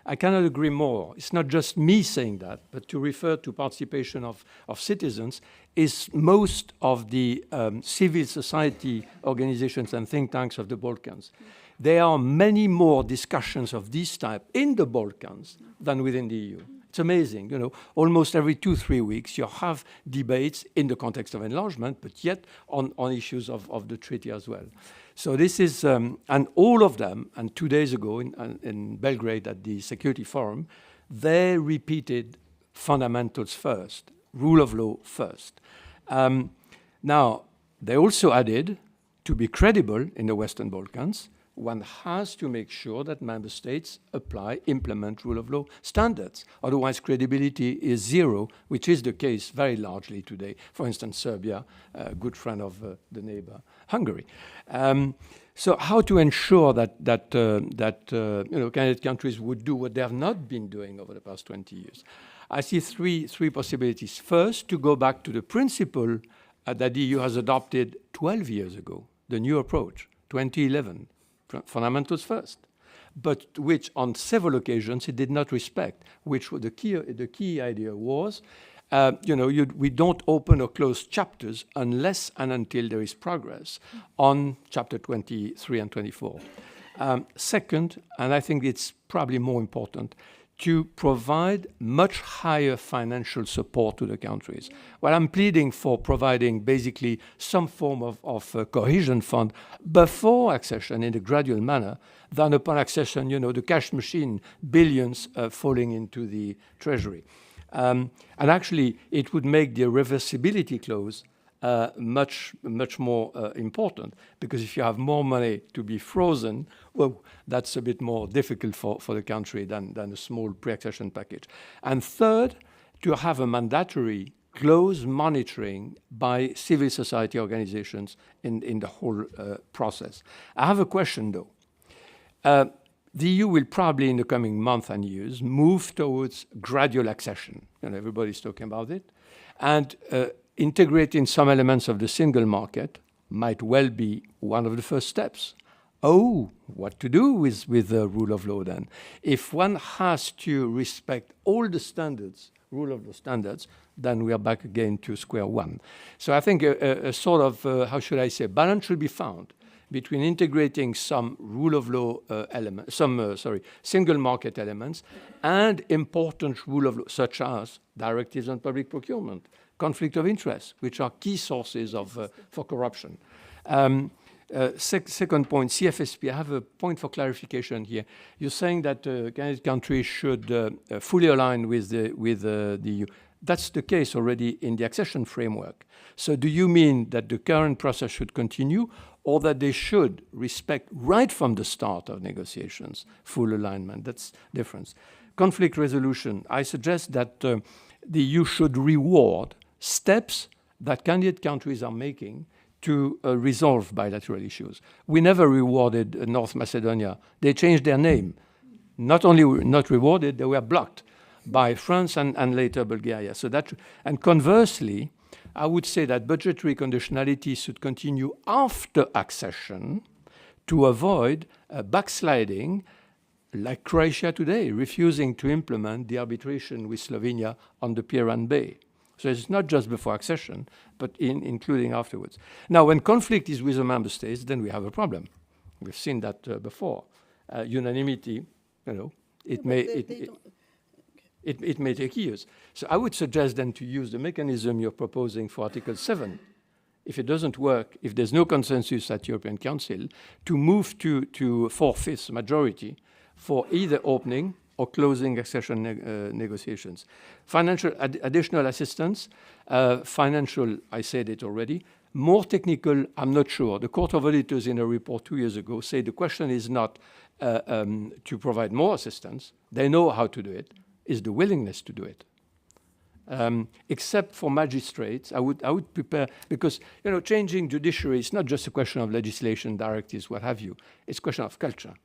I cannot agree more. It's not just me saying that, but to refer to participation of citizens is most of the civil society organizations and think tanks of the Balkans. There are many more discussions of this type in the Balkans than within the EU. It's amazing, you know, almost every 2-3 weeks you have debates in the context of enlargement, but yet on issues of the treaty as well. So this is, and all of them, and 2 days ago in Belgrade at the Security Forum, they repeated fundamentals first, rule of law first. Now, they also added, to be credible in the Western Balkans, one has to make sure that member states implement rule of law standards. Otherwise, credibility is zero, which is the case very largely today. For instance, Serbia, a good friend of the neighbor, Hungary. So how to ensure that candidate countries would do what they have not been doing over the past 20 years? I see three possibilities. First, to go back to the principle that the EU has adopted 12 years ago, the new approach, 2011. Fundamentals first. but which on several occasions it did not respect, which the key idea was, we don't open or close chapters unless and until there is progress on chapter 23 and 24. Second, and I think it's probably more important, to provide much higher financial support to the countries. Well, I'm pleading for providing basically some form of cohesion fund before accession in a gradual manner, than upon accession, the cash machine, billions falling into the treasury. And actually, it would make the reversibility clause much more important, because if you have more money to be frozen, well, that's a bit more difficult for the country than a small pre-accession package. And third, to have a mandatory close monitoring by civil society organizations in the whole process. I have a question, though. The EU will probably, in the coming months and years, move towards gradual accession. Everybody's talking about it. And integrating some elements of the single market might well be one of the first steps. Oh, what to do with the rule of law then? If one has to respect all the standards, rule of law standards, then we are back again to square one. So I think a sort of, balance should be found between integrating some rule of law elements, single market elements, and important rule of law, such as directives on public procurement, conflict of interest, which are key sources for corruption. Second point, CFSP. I have a point for clarification here. You're saying that candidate countries should fully align with the EU. That's the case already in the accession framework. So do you mean that the current process should continue, or that they should respect right from the start of negotiations full alignment? That's difference. Conflict resolution. I suggest that the EU should reward steps that candidate countries are making to resolve bilateral issues. We never rewarded North Macedonia. They changed their name. Not only not rewarded, they were blocked by France and later Bulgaria. And conversely, I would say that budgetary conditionality should continue after accession to avoid backsliding, like Croatia today, refusing to implement the arbitration with Slovenia on the Piran Bay. So it's not just before accession, but including afterwards. Now, when conflict is with the member states, then we have a problem. We've seen that before. Unanimity, it may take years. So I would suggest then to use the mechanism you're proposing for Article 7. If it doesn't work, if there's no consensus at European Council, to move to 4/5 majority for either opening or closing accession negotiations. Financial additional assistance, financial, I said it already. More technical, I'm not sure. The Court of Auditors in a report 2 years ago said the question is not to provide more assistance. They know how to do it. Is the willingness to do it. Except for magistrates, I would prepare, because changing judiciary is not just a question of legislation, directives, what have you. It's a question of culture.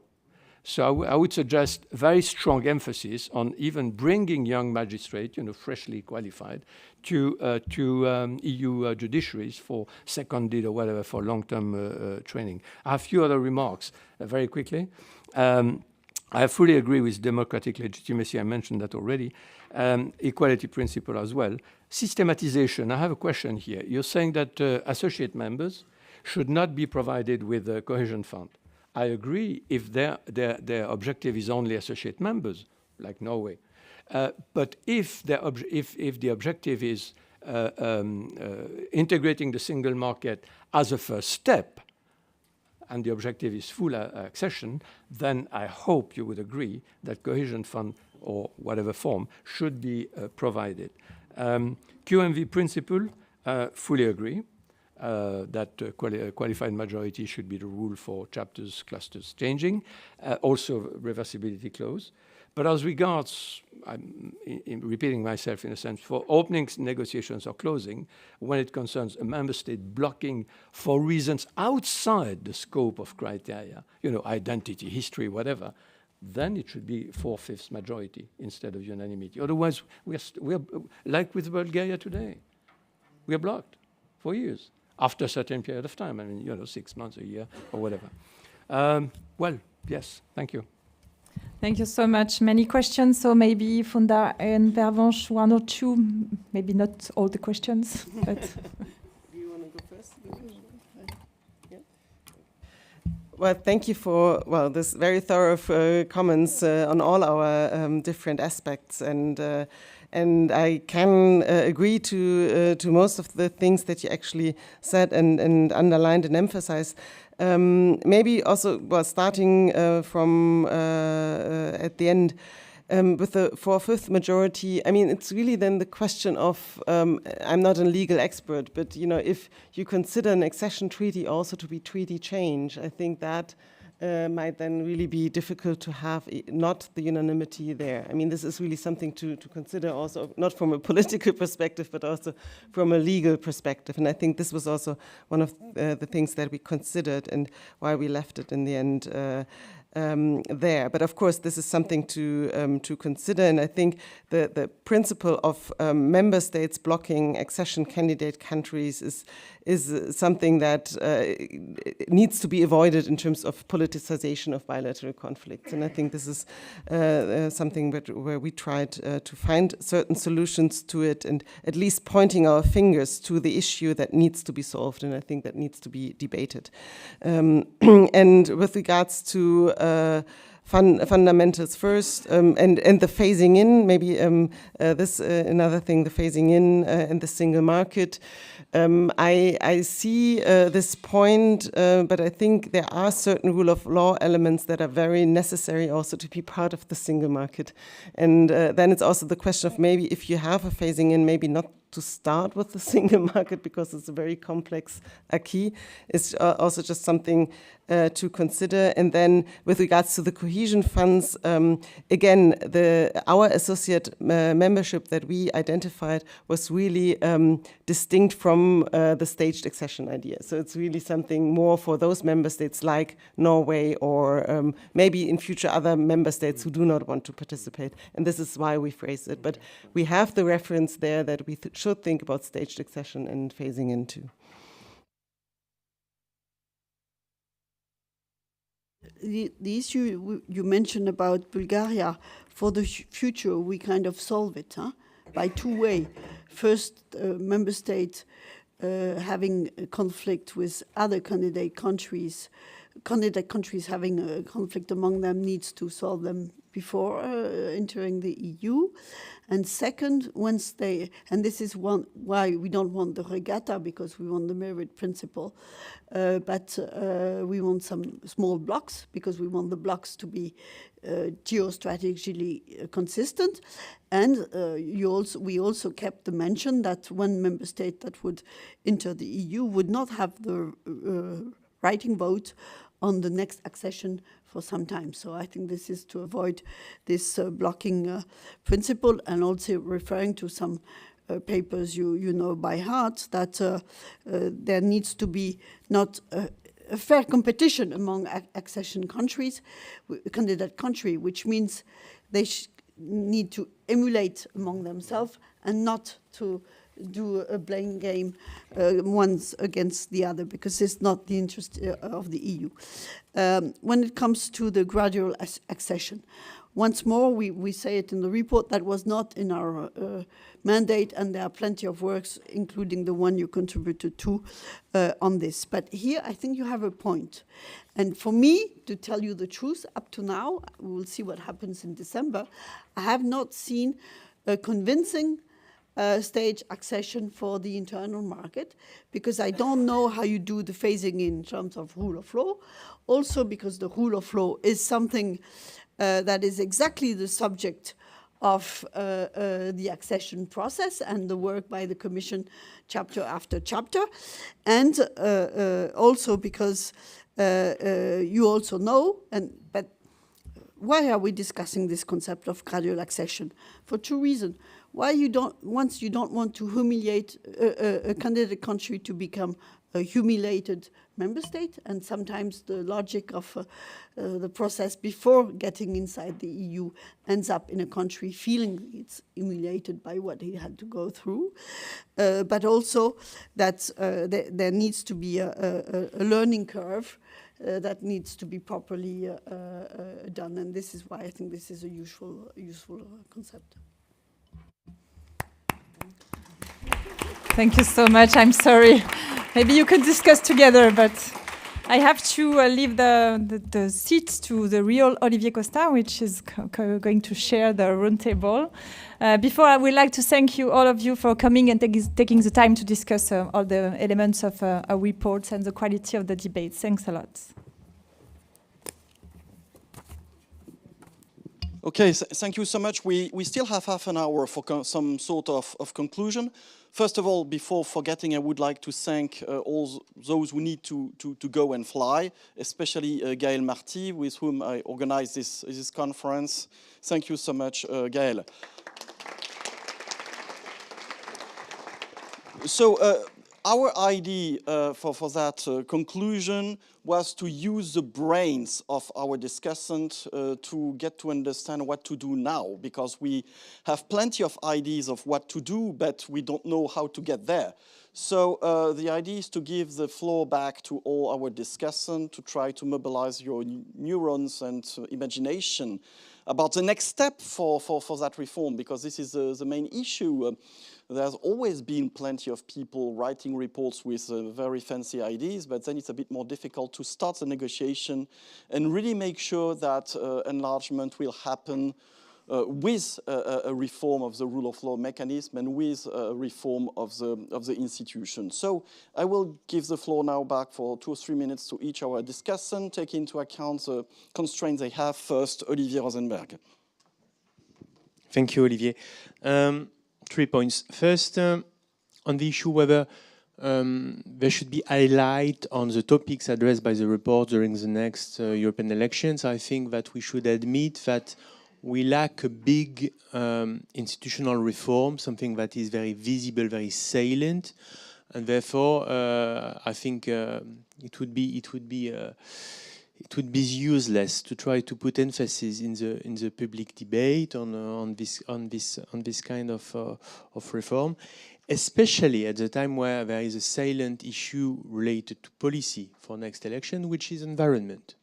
So I would suggest very strong emphasis on even bringing young magistrates, freshly qualified, to EU judiciaries for seconded or whatever, for long-term training. I have a few other remarks very quickly. I fully agree with democratic legitimacy. I mentioned that already. Equality principle as well. Systematization. I have a question here. You're saying that associate members should not be provided with a cohesion fund. I agree if their objective is only associate members, like Norway. But if the objective is integrating the single market as a first step, and the objective is full accession, then I hope you would agree that cohesion fund or whatever form should be provided. QMV principle, fully agree. That qualified majority should be the rule for chapters, clusters changing. Also reversibility clause. But as regards, I'm repeating myself in a sense, for opening negotiations or closing, when it concerns a member state blocking for reasons outside the scope of criteria, identity, history, whatever, then it should be 4/5 majority instead of unanimity. Otherwise, we're like with Bulgaria today. We are blocked for years. After a certain period of time, 6 months, a year, or whatever. Well, yes, thank you. Thank you so much. Many questions, so maybe Funda and Pervenche, one or two, maybe not all the questions, but... Do you want to go first? Yeah. Well, thank you for this very thorough comments on all our different aspects, and I can agree to most of the things that you actually said and underlined and emphasized. Maybe also, starting from at the end, with the 4/5 majority, I mean, it's really then the question of, I'm not a legal expert, but if you consider an accession treaty also to be treaty change, I think that might then really be difficult to have not the unanimity there. I mean, this is really something to consider also, not from a political perspective, but also from a legal perspective. And I think this was also one of the things that we considered and why we left it in the end there. But of course, this is something to consider. And I think the principle of member states blocking accession candidate countries is something that needs to be avoided in terms of politicization of bilateral conflicts. And I think this is something where we tried to find certain solutions to it, and at least pointing our fingers to the issue that needs to be solved. And I think that needs to be debated. And with regards to fundamentals first, and the phasing in, maybe this another thing, the phasing in and the single market. I see this point, but I think there are certain rule of law elements that are very necessary also to be part of the single market. And then it's also the question of maybe if you have a phasing in, maybe not to start with the single market because it's a very complex acquis. It's also just something to consider. And then with regards to the cohesion funds, again, our associate membership that we identified was really distinct from the staged accession idea. So it's really something more for those member states like Norway or maybe in future other member states who do not want to participate. And this is why we phrase it. But we have the reference there that we should think about staged accession and phasing in too. The issue you mentioned about Bulgaria, for the future, we kind of solve it by two ways. First, member states having a conflict with other candidate countries having a conflict among them needs to solve them before entering the EU. And second, and this is why we don't want the regatta, because we want the merit principle, but we want some small blocks, because we want the blocks to be geostrategically consistent. And we also kept the mention that one member state that would enter the EU would not have the writing vote on the next accession for some time. So I think this is to avoid this blocking principle, and also referring to some papers you know by heart, that there needs to be not a fair competition among accession countries, candidate country, which means they need to emulate among themselves and not to do a blame game ones against the other, because it's not the interest of the EU. When it comes to the gradual accession, once more, we say it in the report, that was not in our mandate, and there are plenty of works, including the one you contributed to on this. But here, I think you have a point. And for me, to tell you the truth, up to now, we will see what happens in December, I have not seen a convincing stage accession for the internal market, because I don't know how you do the phasing in terms of rule of law. Also because the rule of law is something that is exactly the subject of the accession process and the work by the Commission chapter after chapter. And also because you also know, but why are we discussing this concept of gradual accession? For two reasons. Once you don't want to humiliate a candidate country to become a humiliated member state, and sometimes the logic of the process before getting inside the EU ends up in a country feeling it's humiliated by what it had to go through, but also that there needs to be a learning curve that needs to be properly done. And this is why I think this is a useful concept. Thank you so much. I'm sorry. Maybe you could discuss together, but I have to leave the seats to the real Olivier Costa, which is going to share the roundtable. Before, I would like to thank you, all of you, for coming and taking the time to discuss all the elements of our reports and the quality of the debate. Thanks a lot. Okay, thank you so much. We still have half an hour for some sort of conclusion. First of all, before forgetting, I would like to thank all those who need to go and fly, especially Gaël Marty, with whom I organized this conference. Thank you so much, Gaël. So our idea for that conclusion was to use the brains of our discussant to get to understand what to do now, because we have plenty of ideas of what to do, but we don't know how to get there. So the idea is to give the floor back to all our discussant to try to mobilize your neurons and imagination about the next step for that reform, because this is the main issue. There's always been plenty of people writing reports with very fancy ideas, but then it's a bit more difficult to start the negotiation and really make sure that enlargement will happen with a reform of the rule of law mechanism and with a reform of the institution. So I will give the floor now back for 2 or 3 minutes to each our discussant, take into account the constraints they have. First, Olivier Rosenberg. Thank you, Olivier. 3 points. First, on the issue whether there should be highlight on the topics addressed by the report during the next European elections, I think that we should admit that we lack a big institutional reform, something that is very visible, very salient, and therefore I think it would be useless to try to put emphasis in the public debate on this kind of reform, especially at the time where there is a salient issue related to policy for next election, which is environment,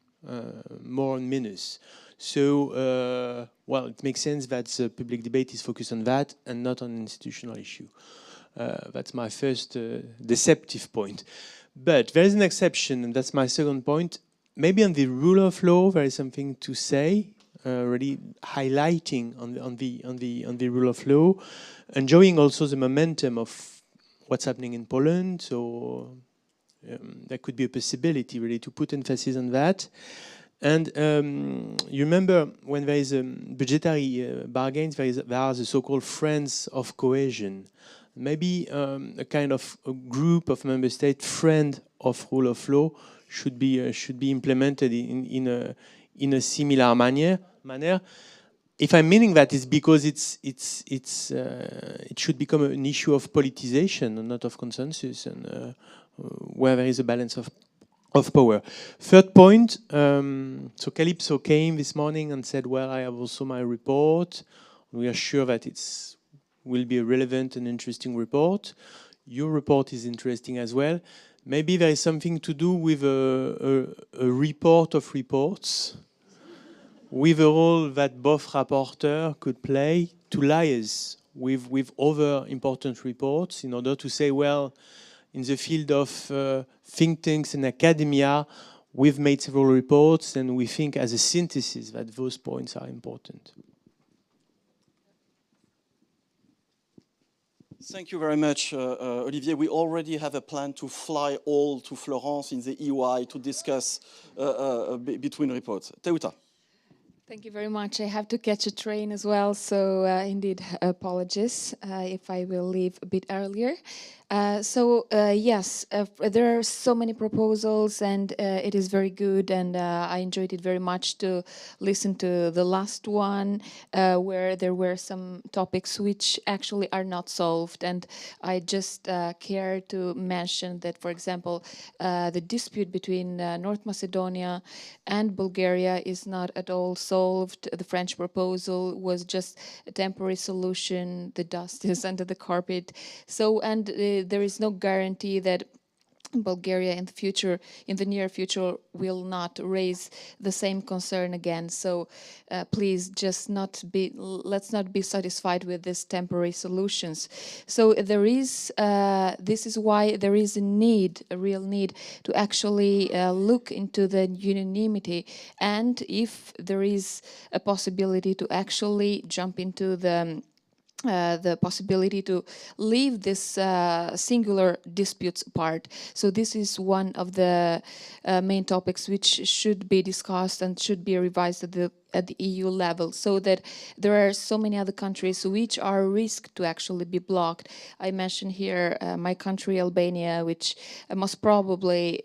more on minus. So, well, it makes sense that the public debate is focused on that and not on institutional issue. That's my first deceptive point. But there is an exception, and that's my second point. Maybe on the rule of law, there is something to say, really highlighting on the rule of law, enjoying also the momentum of what's happening in Poland. So there could be a possibility really to put emphasis on that. And you remember when there is budgetary bargains, there are the so-called friends of cohesion. Maybe a kind of a group of member states, friend of rule of law, should be implemented in a similar manner. If I'm meaning that, it's because it should become an issue of politicization and not of consensus, and where there is a balance of power. Third point, so Calypso came this morning and said, well, I have also my report. We are sure that it will be a relevant and interesting report. Your report is interesting as well. Maybe there is something to do with a report of reports, with a role that both rapporteurs could play to liaise with other important reports in order to say, well, in the field of think tanks and academia, we've made several reports and we think as a synthesis that those points are important. Thank you very much, Olivier. We already have a plan to fly all to Florence in the EY to discuss between reports. Teuta. Thank you very much. I have to catch a train as well, so indeed, apologies if I will leave a bit earlier. Yes, there are so many proposals and it is very good, and I enjoyed it very much to listen to the last one where there were some topics which actually are not solved, and I just care to mention that, for example, the dispute between North Macedonia and Bulgaria is not at all solved. The French proposal was just a temporary solution. The dust is under the carpet. So, and there is no guarantee that Bulgaria in the future, in the near future, will not raise the same concern again. So please just let's not be satisfied with these temporary solutions. So there is, this is why there is a real need to actually look into the unanimity, and if there is a possibility to actually jump into the possibility to leave this singular disputes apart. So this is one of the main topics which should be discussed and should be revised at the EU level, so that there are so many other countries which are risk to actually be blocked. I mentioned here my country, Albania, which most probably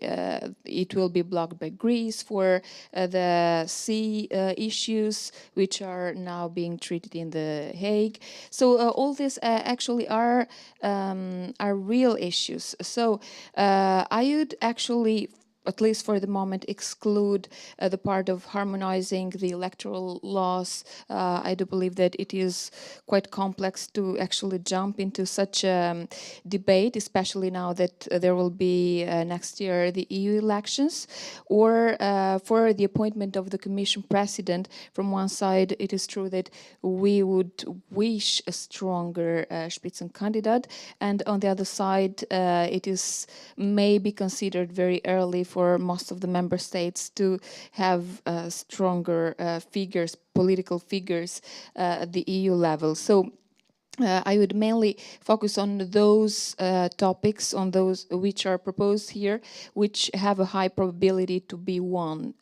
it will be blocked by Greece for the sea issues, which are now being treated in The Hague. So all these actually are real issues. So I would actually, at least for the moment, exclude the part of harmonizing the electoral laws. I do believe that it is quite complex to actually jump into such a debate, especially now that there will be next year the EU elections, or for the appointment of the Commission President. From one side, it is true that we would wish a stronger Spitzenkandidat, and on the other side, it is maybe considered very early for most of the member states to have stronger figures, political figures at the EU level. So I would mainly focus on those topics, on those which are proposed here, which have a high probability to be won,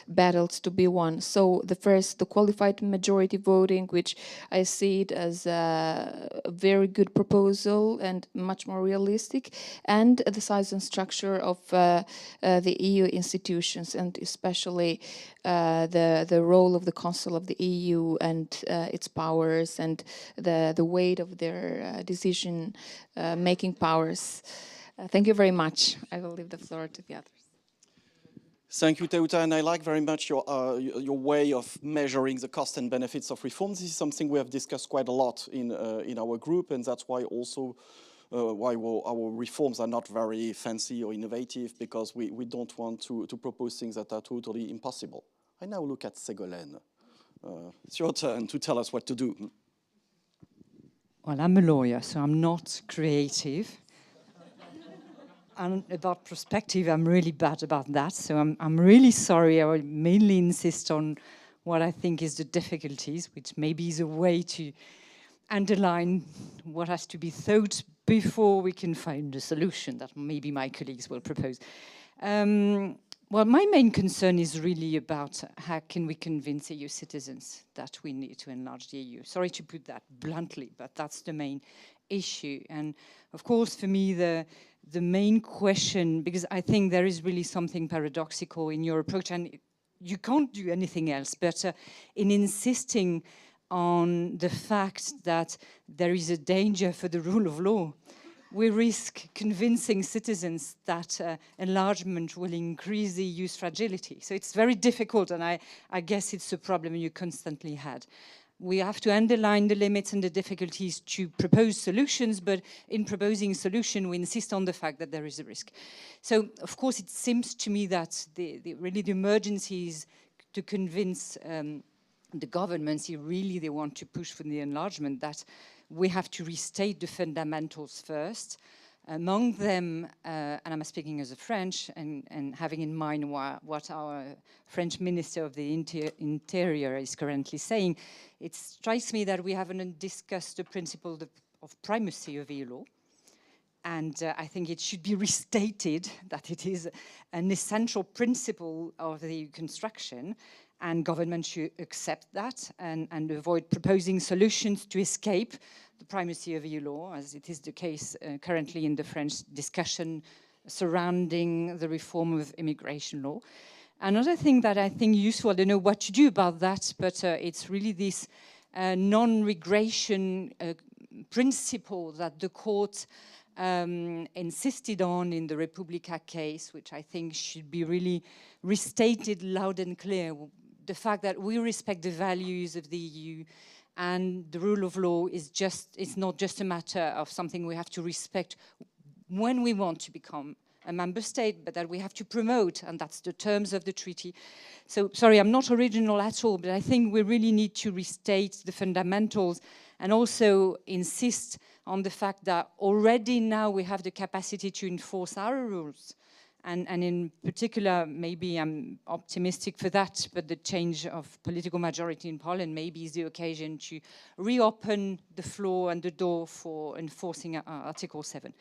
battles to be won. So the first, the qualified majority voting, which I see it as a very good proposal and much more realistic, and the size and structure of the EU institutions, and especially the role of the Council of the EU and its powers, and the weight of their decision-making powers. Thank you very much. I will leave the floor to the others. Thank you, Teuta, and I like very much your way of measuring the cost and benefits of reforms. This is something we have discussed quite a lot in our group, and that's why also why our reforms are not very fancy or innovative, because we don't want to propose things that are totally impossible. I now look at Ségolène. It's your turn to tell us what to do. Well, I'm a lawyer, so I'm not creative. And about perspective, I'm really bad about that. So I'm really sorry. I will mainly insist on what I think is the difficulties, which maybe is a way to underline what has to be thought before we can find a solution that maybe my colleagues will propose. Well, my main concern is really about how can we convince EU citizens that we need to enlarge the EU. Sorry to put that bluntly, but that's the main issue. And of course, for me, the main question, because I think there is really something paradoxical in your approach, and you can't do anything else, but in insisting on the fact that there is a danger for the rule of law, we risk convincing citizens that enlargement will increase the EU's fragility. So it's very difficult, and I guess it's a problem you constantly had. We have to underline the limits and the difficulties to propose solutions, but in proposing a solution, we insist on the fact that there is a risk. So, of course, it seems to me that really the emergency is to convince the governments, if really they want to push for the enlargement, that we have to restate the fundamentals first. Among them, and I'm speaking as a French, and having in mind what our French Minister of the Interior is currently saying, it strikes me that we haven't discussed the principle of primacy of EU law. And I think it should be restated that it is an essential principle of the EU construction, and governments should accept that and avoid proposing solutions to escape the primacy of EU law, as it is the case currently in the French discussion surrounding the reform of immigration law. Another thing that I think useful, I don't know what to do about that, but it's really this non-regression principle that the court insisted on in the Republika case, which I think should be really restated loud and clear. The fact that we respect the values of the EU and the rule of law it's not just a matter of something we have to respect when we want to become a member state, but that we have to promote, and that's the terms of the treaty. So, sorry, I'm not original at all, but I think we really need to restate the fundamentals and also insist on the fact that already now we have the capacity to enforce our rules. And in particular, maybe I'm optimistic for that, but the change of political majority in Poland maybe is the occasion to reopen the floor and the door for enforcing Article 7.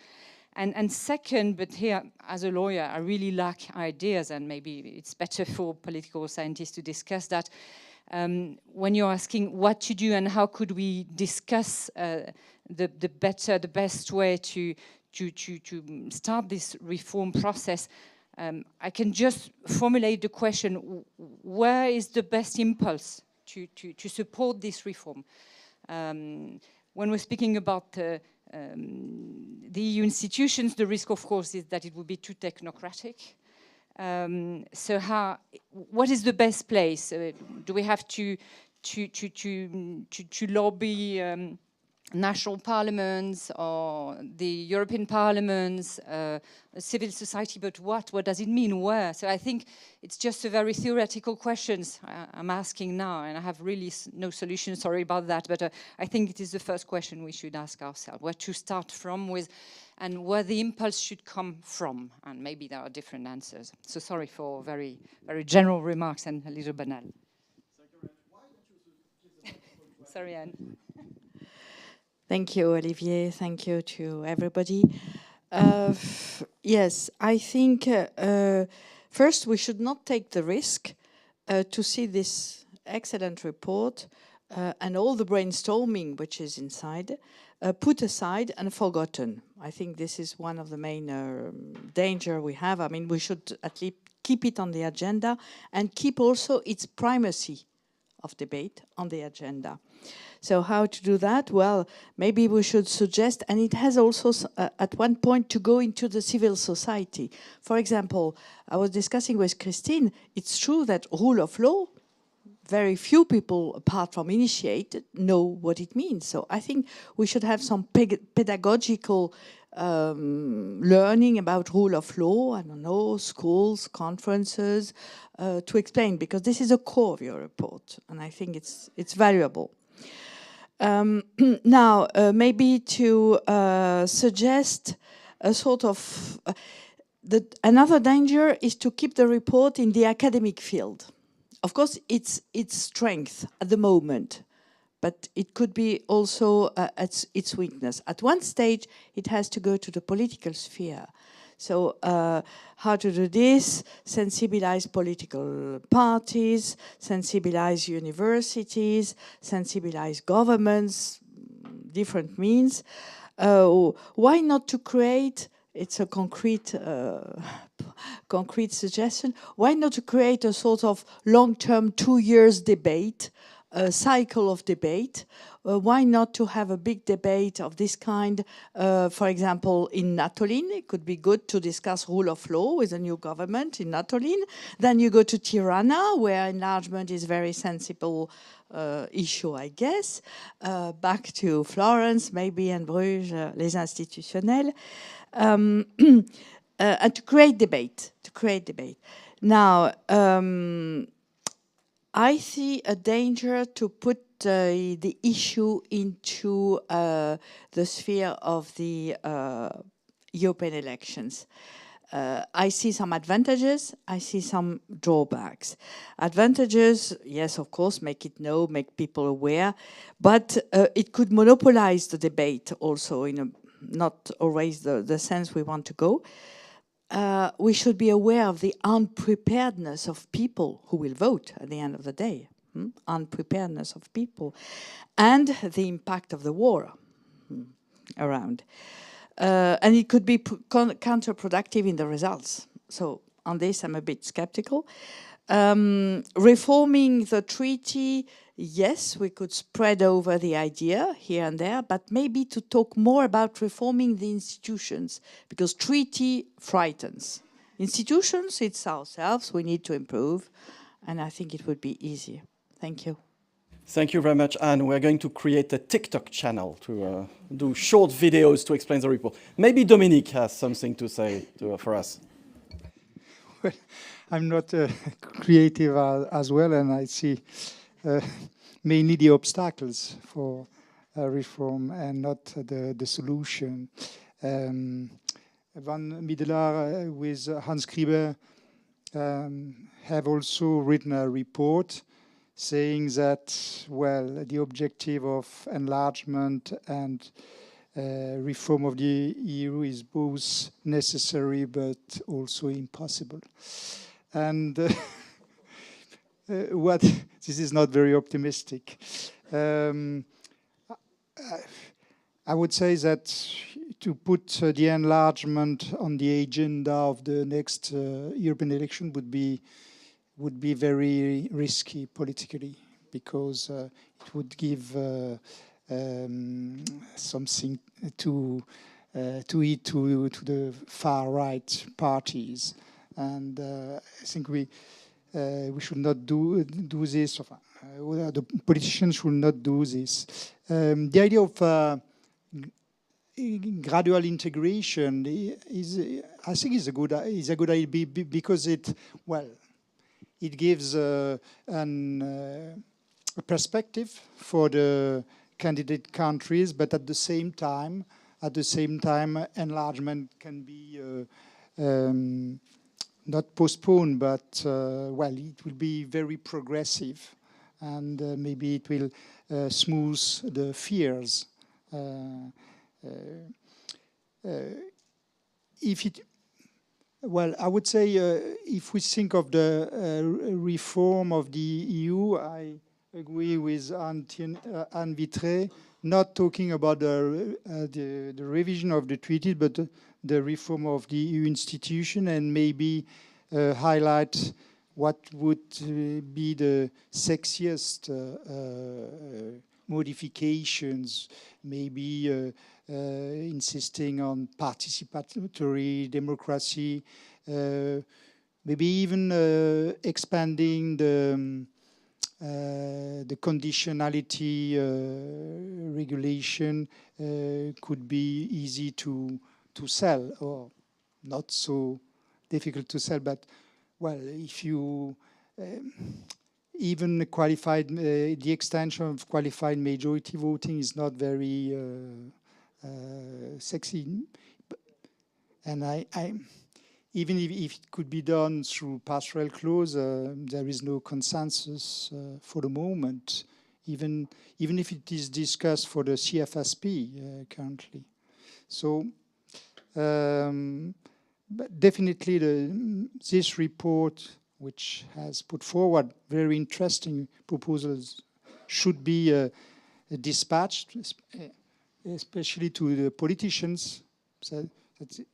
And second, but here, as a lawyer, I really lack ideas, and maybe it's better for political scientists to discuss that. When you're asking what to do and how could we discuss the best way to start this reform process, I can just formulate the question, where is the best impulse to support this reform? When we're speaking about the EU institutions, the risk, of course, is that it would be too technocratic. So what is the best place? Do we have to lobby national parliaments or the European parliaments, civil society, but what does it mean, where? So I think it's just a very theoretical questions I'm asking now, and I have really no solution, sorry about that, but I think it is the first question we should ask ourselves, where to start from with, and where the impulse should come from, and maybe there are different answers. So sorry for very, very general remarks and a little banal. Sorry, Anne. Thank you, Olivier. Thank you to everybody. Yes, I think first we should not take the risk to see this excellent report and all the brainstorming which is inside put aside and forgotten. I think this is one of the main danger we have. I mean, we should at least keep it on the agenda and keep also its primacy of debate on the agenda. So how to do that? Well, maybe we should suggest, and it has also at one point to go into the civil society. For example, I was discussing with Christine, it's true that rule of law, very few people, apart from initiated, know what it means. So I think we should have some pedagogical learning about rule of law, I don't know, schools, conferences, to explain, because this is a core of your report, and I think it's valuable. Now, maybe to suggest a sort of... another danger is to keep the report in the academic field. Of course, it's its strength at the moment, but it could be also its weakness. At one stage, it has to go to the political sphere. So how to do this? Sensibilize political parties, sensibilize universities, sensibilize governments, different means. Why not to create, it's a concrete suggestion, why not to create a sort of long-term 2 years debate, a cycle of debate? Why not to have a big debate of this kind, for example, in Natolin? It could be good to discuss rule of law with a new government in Natolin. Then you go to Tirana, where enlargement is very sensible issue, I guess. Back to Florence, maybe, and Bruges, les institutionnels. And to create debate, Now, I see a danger to put the issue into the sphere of the European elections. I see some advantages, I see some drawbacks. Advantages, yes, of course, make it known, make people aware, but it could monopolize the debate also in a not always the sense we want to go. We should be aware of the unpreparedness of people who will vote at the end of the day. Unpreparedness of people. And the impact of the war around. And it could be counterproductive in the results. So on this, I'm a bit skeptical. Reforming the treaty, yes, we could spread over the idea here and there, but maybe to talk more about reforming the institutions, because treaty frightens. Institutions, it's ourselves, we need to improve, and I think it would be easier. Thank you. Thank you very much, Anne. We're going to create a TikTok channel to do short videos to explain the report. Maybe Dominique has something to say for us. Well, I'm not creative as well, and I see mainly the obstacles for reform and not the solution. Van Middelaar with Hans Grieber have also written a report saying that, well, the objective of enlargement and reform of the EU is both necessary but also impossible. And this is not very optimistic. I would say that to put the enlargement on the agenda of the next European election would be very risky politically, because it would give something to eat to the far right parties, and I think we should not do this. The politicians should not do this. The idea of gradual integration I think, is a good idea, because it gives a perspective for the candidate countries, but at the same time, enlargement can be not postponed, but it will be very progressive, and maybe it will smooth the fears. I would say if we think of the reform of the EU, I agree with Anne Vitré, not talking about the revision of the treaty, but the reform of the EU institution, and maybe highlight what would be the sexiest modifications, maybe insisting on participatory democracy, maybe even expanding the conditionality regulation could be easy to sell, or not so difficult to sell. But if you even qualified, the extension of qualified majority voting is not very sexy, and even if it could be done through passerelle clause, there is no consensus for the moment, even if it is discussed for the CFSP currently. So but definitely this report, which has put forward very interesting proposals, should be dispatched, especially to the politicians. So that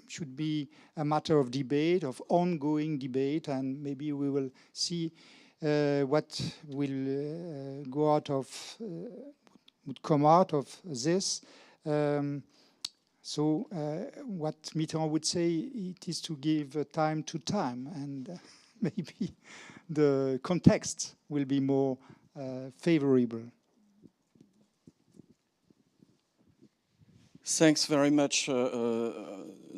should be a matter of debate, of ongoing debate, and maybe we will see what will would come out of this. So what Mitterrand would say, it is to give time to time, and maybe the context will be more favorable. Thanks very much,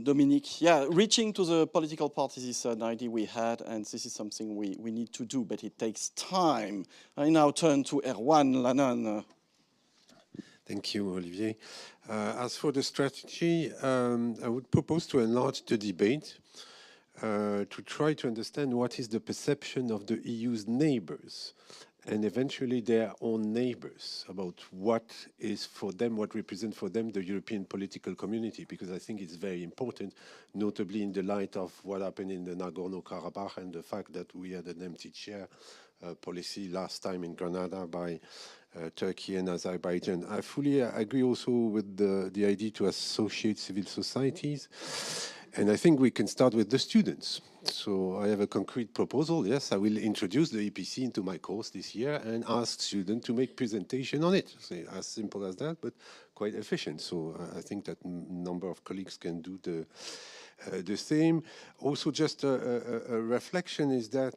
Dominique. Yeah, reaching to the political parties is an idea we had, and this is something we need to do, but it takes time. I now turn to Erwan Lanan. Thank you, Olivier. As for the strategy, I would propose to enlarge the debate to try to understand what is the perception of the EU's neighbors, and eventually their own neighbors, about what is for them, what represents for them the European political community, because I think it's very important, notably in the light of what happened in the Nagorno-Karabakh and the fact that we had an empty chair policy last time in Grenada by Turkey and Azerbaijan. I fully agree also with the idea to associate civil societies. And I think we can start with the students. So I have a concrete proposal. Yes, I will introduce the EPC into my course this year and ask students to make presentation on it. So as simple as that, but quite efficient. So I think that a number of colleagues can do the same. Also, just a reflection is that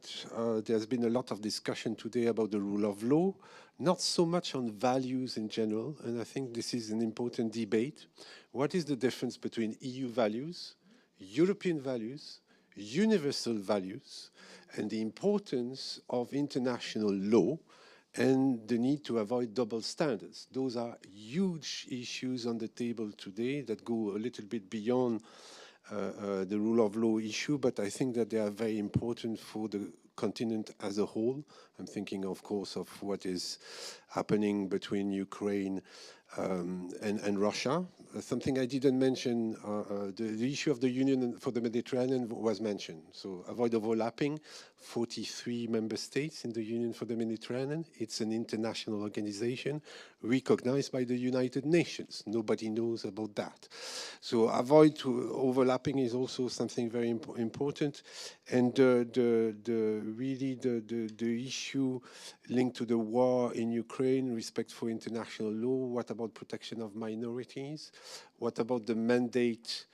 there's been a lot of discussion today about the rule of law, not so much on values in general, and I think this is an important debate. What is the difference between EU values, European values, universal values, and the importance of international law and the need to avoid double standards? Those are huge issues on the table today that go a little bit beyond the rule of law issue, but I think that they are very important for the continent as a whole. I'm thinking, of course, of what is happening between Ukraine and Russia. Something I didn't mention, the issue of the Union for the Mediterranean was mentioned. So avoid overlapping. 43 member states in the Union for the Mediterranean. It's an international organization recognized by the United Nations. Nobody knows about that. So avoid overlapping is also something very important. And really the issue linked to the war in Ukraine, respect for international law. What about protection of minorities? What about the mandate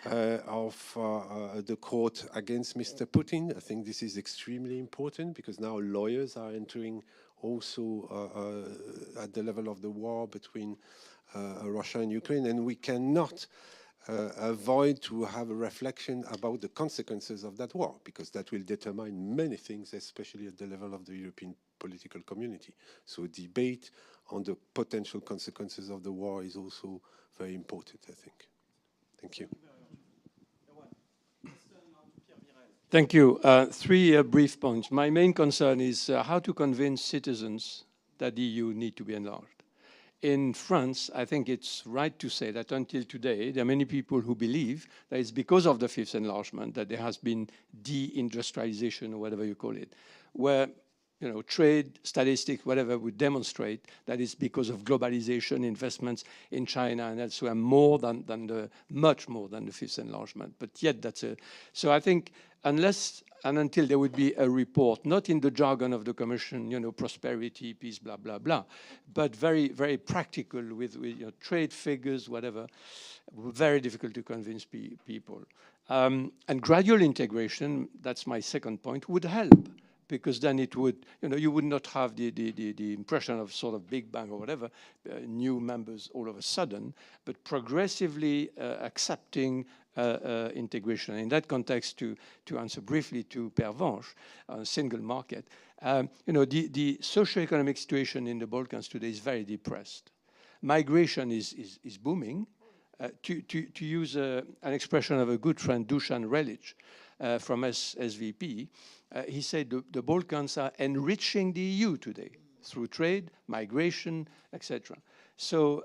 of the court against Mr. Putin? I think this is extremely important because now lawyers are entering also at the level of the war between Russia and Ukraine, and we cannot avoid to have a reflection about the consequences of that war, because that will determine many things, especially at the level of the European political community. So debate on the potential consequences of the war is also very important, I think. Thank you. Thank you. Three brief points. My main concern is how to convince citizens that the EU need to be enlarged. In France, I think it's right to say that until today, there are many people who believe that it's because of the fifth enlargement that there has been deindustrialization, or whatever you call it, where trade, statistics, whatever, would demonstrate that it's because of globalization, investments in China and elsewhere, much more than the fifth enlargement. But yet so I think unless and until there would be a report, not in the jargon of the Commission, prosperity, peace, blah, blah, blah, but very, very practical with trade figures, whatever, very difficult to convince people. And gradual integration, that's my second point, would help. Because then it would, you would not have the impression of sort of Big Bang or whatever, new members all of a sudden, but progressively accepting integration. In that context, to answer briefly to Pervenche, single market, the socio-economic situation in the Balkans today is very depressed. Migration is booming. To use an expression of a good friend, Dusan Relic, from SVP, he said the Balkans are enriching the EU today through trade, migration, etc. So,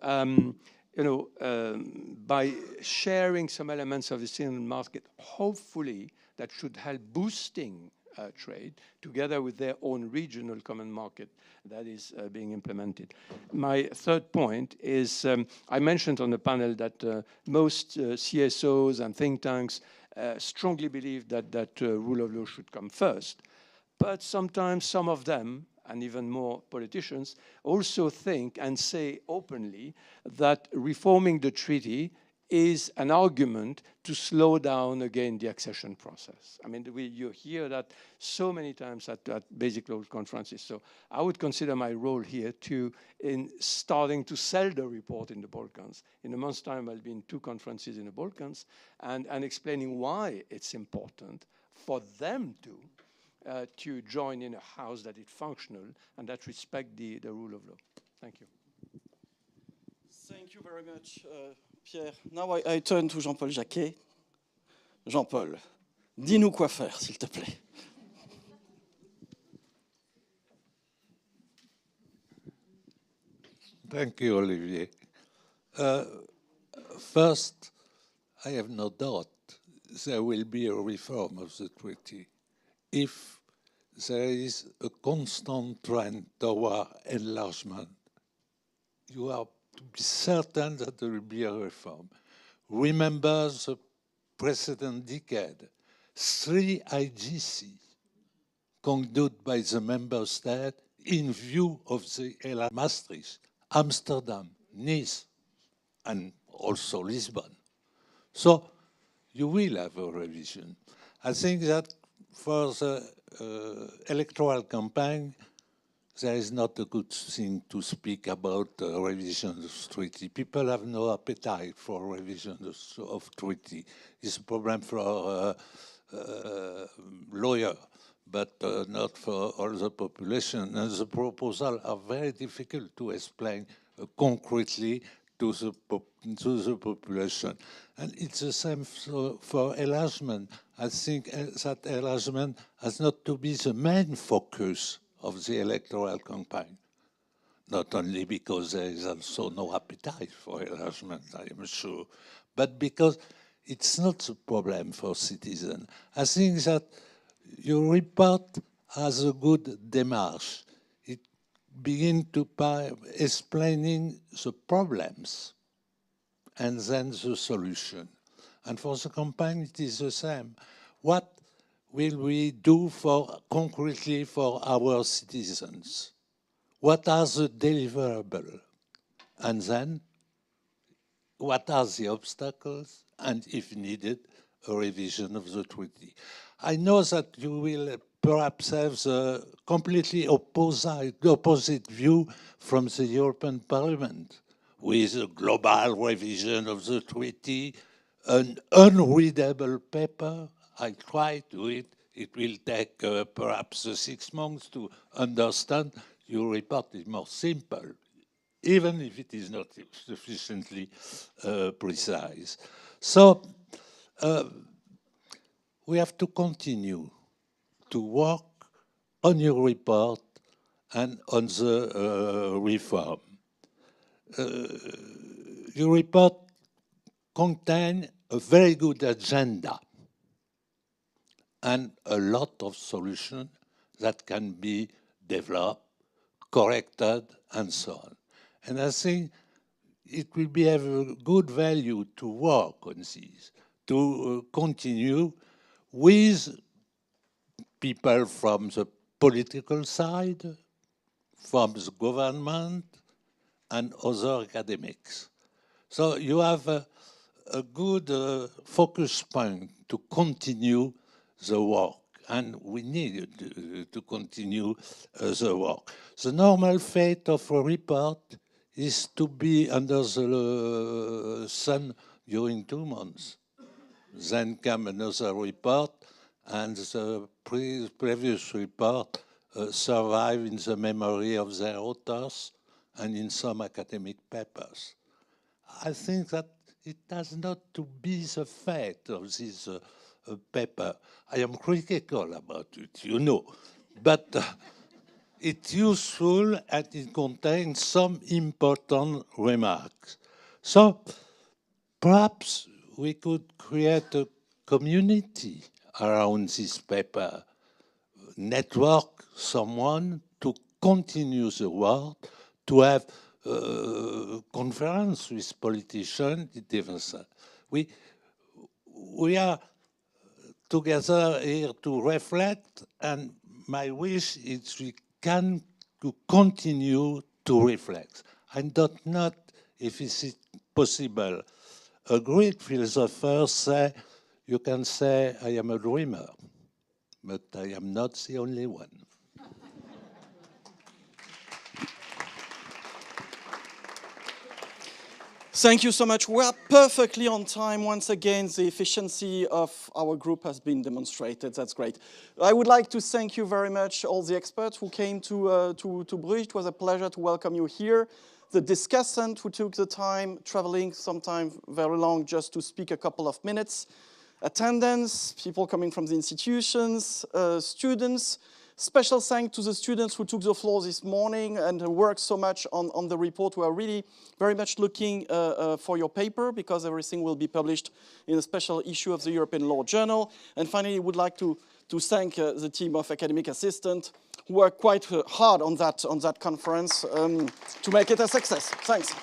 by sharing some elements of the single market, hopefully that should help boosting trade together with their own regional common market that is being implemented. My third point is I mentioned on the panel that most CSOs and think tanks strongly believe that rule of law should come first. But sometimes some of them, and even more politicians, also think and say openly that reforming the treaty is an argument to slow down again the accession process. I mean, you hear that so many times at basic law conferences. So I would consider my role here in starting to sell the report in the Balkans. In a month's time, I'll be in 2 conferences in the Balkans and explaining why it's important for them to join in a house that is functional and that respect the rule of law. Thank you. Thank you very much, Pierre. Now I turn to Jean-Paul Jacquet. Jean-Paul, dis-nous quoi faire, s'il te plaît. Thank you, Olivier. First, I have no doubt there will be a reform of the treaty if there is a constant trend toward enlargement. You are to be certain that there will be a reform. Remember the precedent decade, 3 IGC conducted by the member state in view of the Maastricht, Amsterdam, Nice, and also Lisbon. So you will have a revision. I think that for the electoral campaign, there is not a good thing to speak about revision of treaty. People have no appetite for revision of treaty. It's a problem for lawyer, but not for all the population. And the proposals are very difficult to explain concretely to the population. And it's the same for enlargement. I think that enlargement has not to be the main focus of the electoral campaign. Not only because there is also no appetite for enlargement, I am sure, but because it's not the problem for citizens. I think that your report has a good démarche. It begins by explaining the problems and then the solution. And for the campaign, it is the same. What will we do concretely for our citizens? What are the deliverables? And then, what are the obstacles? And if needed, a revision of the treaty. I know that you will perhaps have the completely opposite view from the European Parliament, with a global revision of the treaty, an unreadable paper. I tried to it. It will take perhaps 6 months to understand. Your report is more simple, even if it is not sufficiently precise. So we have to continue to work on your report and on the reform. Your report contains a very good agenda and a lot of solutions that can be developed, corrected, and so on. And I think it will be of a good value to work on this, to continue with people from the political side, from the government, and other academics. So you have a good focus point to continue the work, and we need to continue the work. The normal fate of a report is to be under the sun during 2 months. Then come another report, and the previous report survive in the memory of their authors and in some academic papers. I think that it has not to be the fate of this paper. I am critical about it, you know, but it's useful and it contains some important remarks. So perhaps we could create a community around this paper, network someone to continue the work, to have conference with politicians. We are together here to reflect, and my wish is we can continue to reflect. I don't know if it's possible. A great philosopher said, you can say, I am a dreamer, but I am not the only one. Thank you so much. We are perfectly on time. Once again, the efficiency of our group has been demonstrated. That's great. I would like to thank you very much, all the experts who came to Bruges. It was a pleasure to welcome you here. The discussant who took the time, traveling sometime very long just to speak a couple of minutes. Attendance, people coming from the institutions, students. Special thanks to the students who took the floor this morning and worked so much on the report. We are really very much looking for your paper, because everything will be published in a special issue of the European Law Journal. And finally, I would like to thank the team of academic assistants who worked quite hard on that conference to make it a success. Thanks.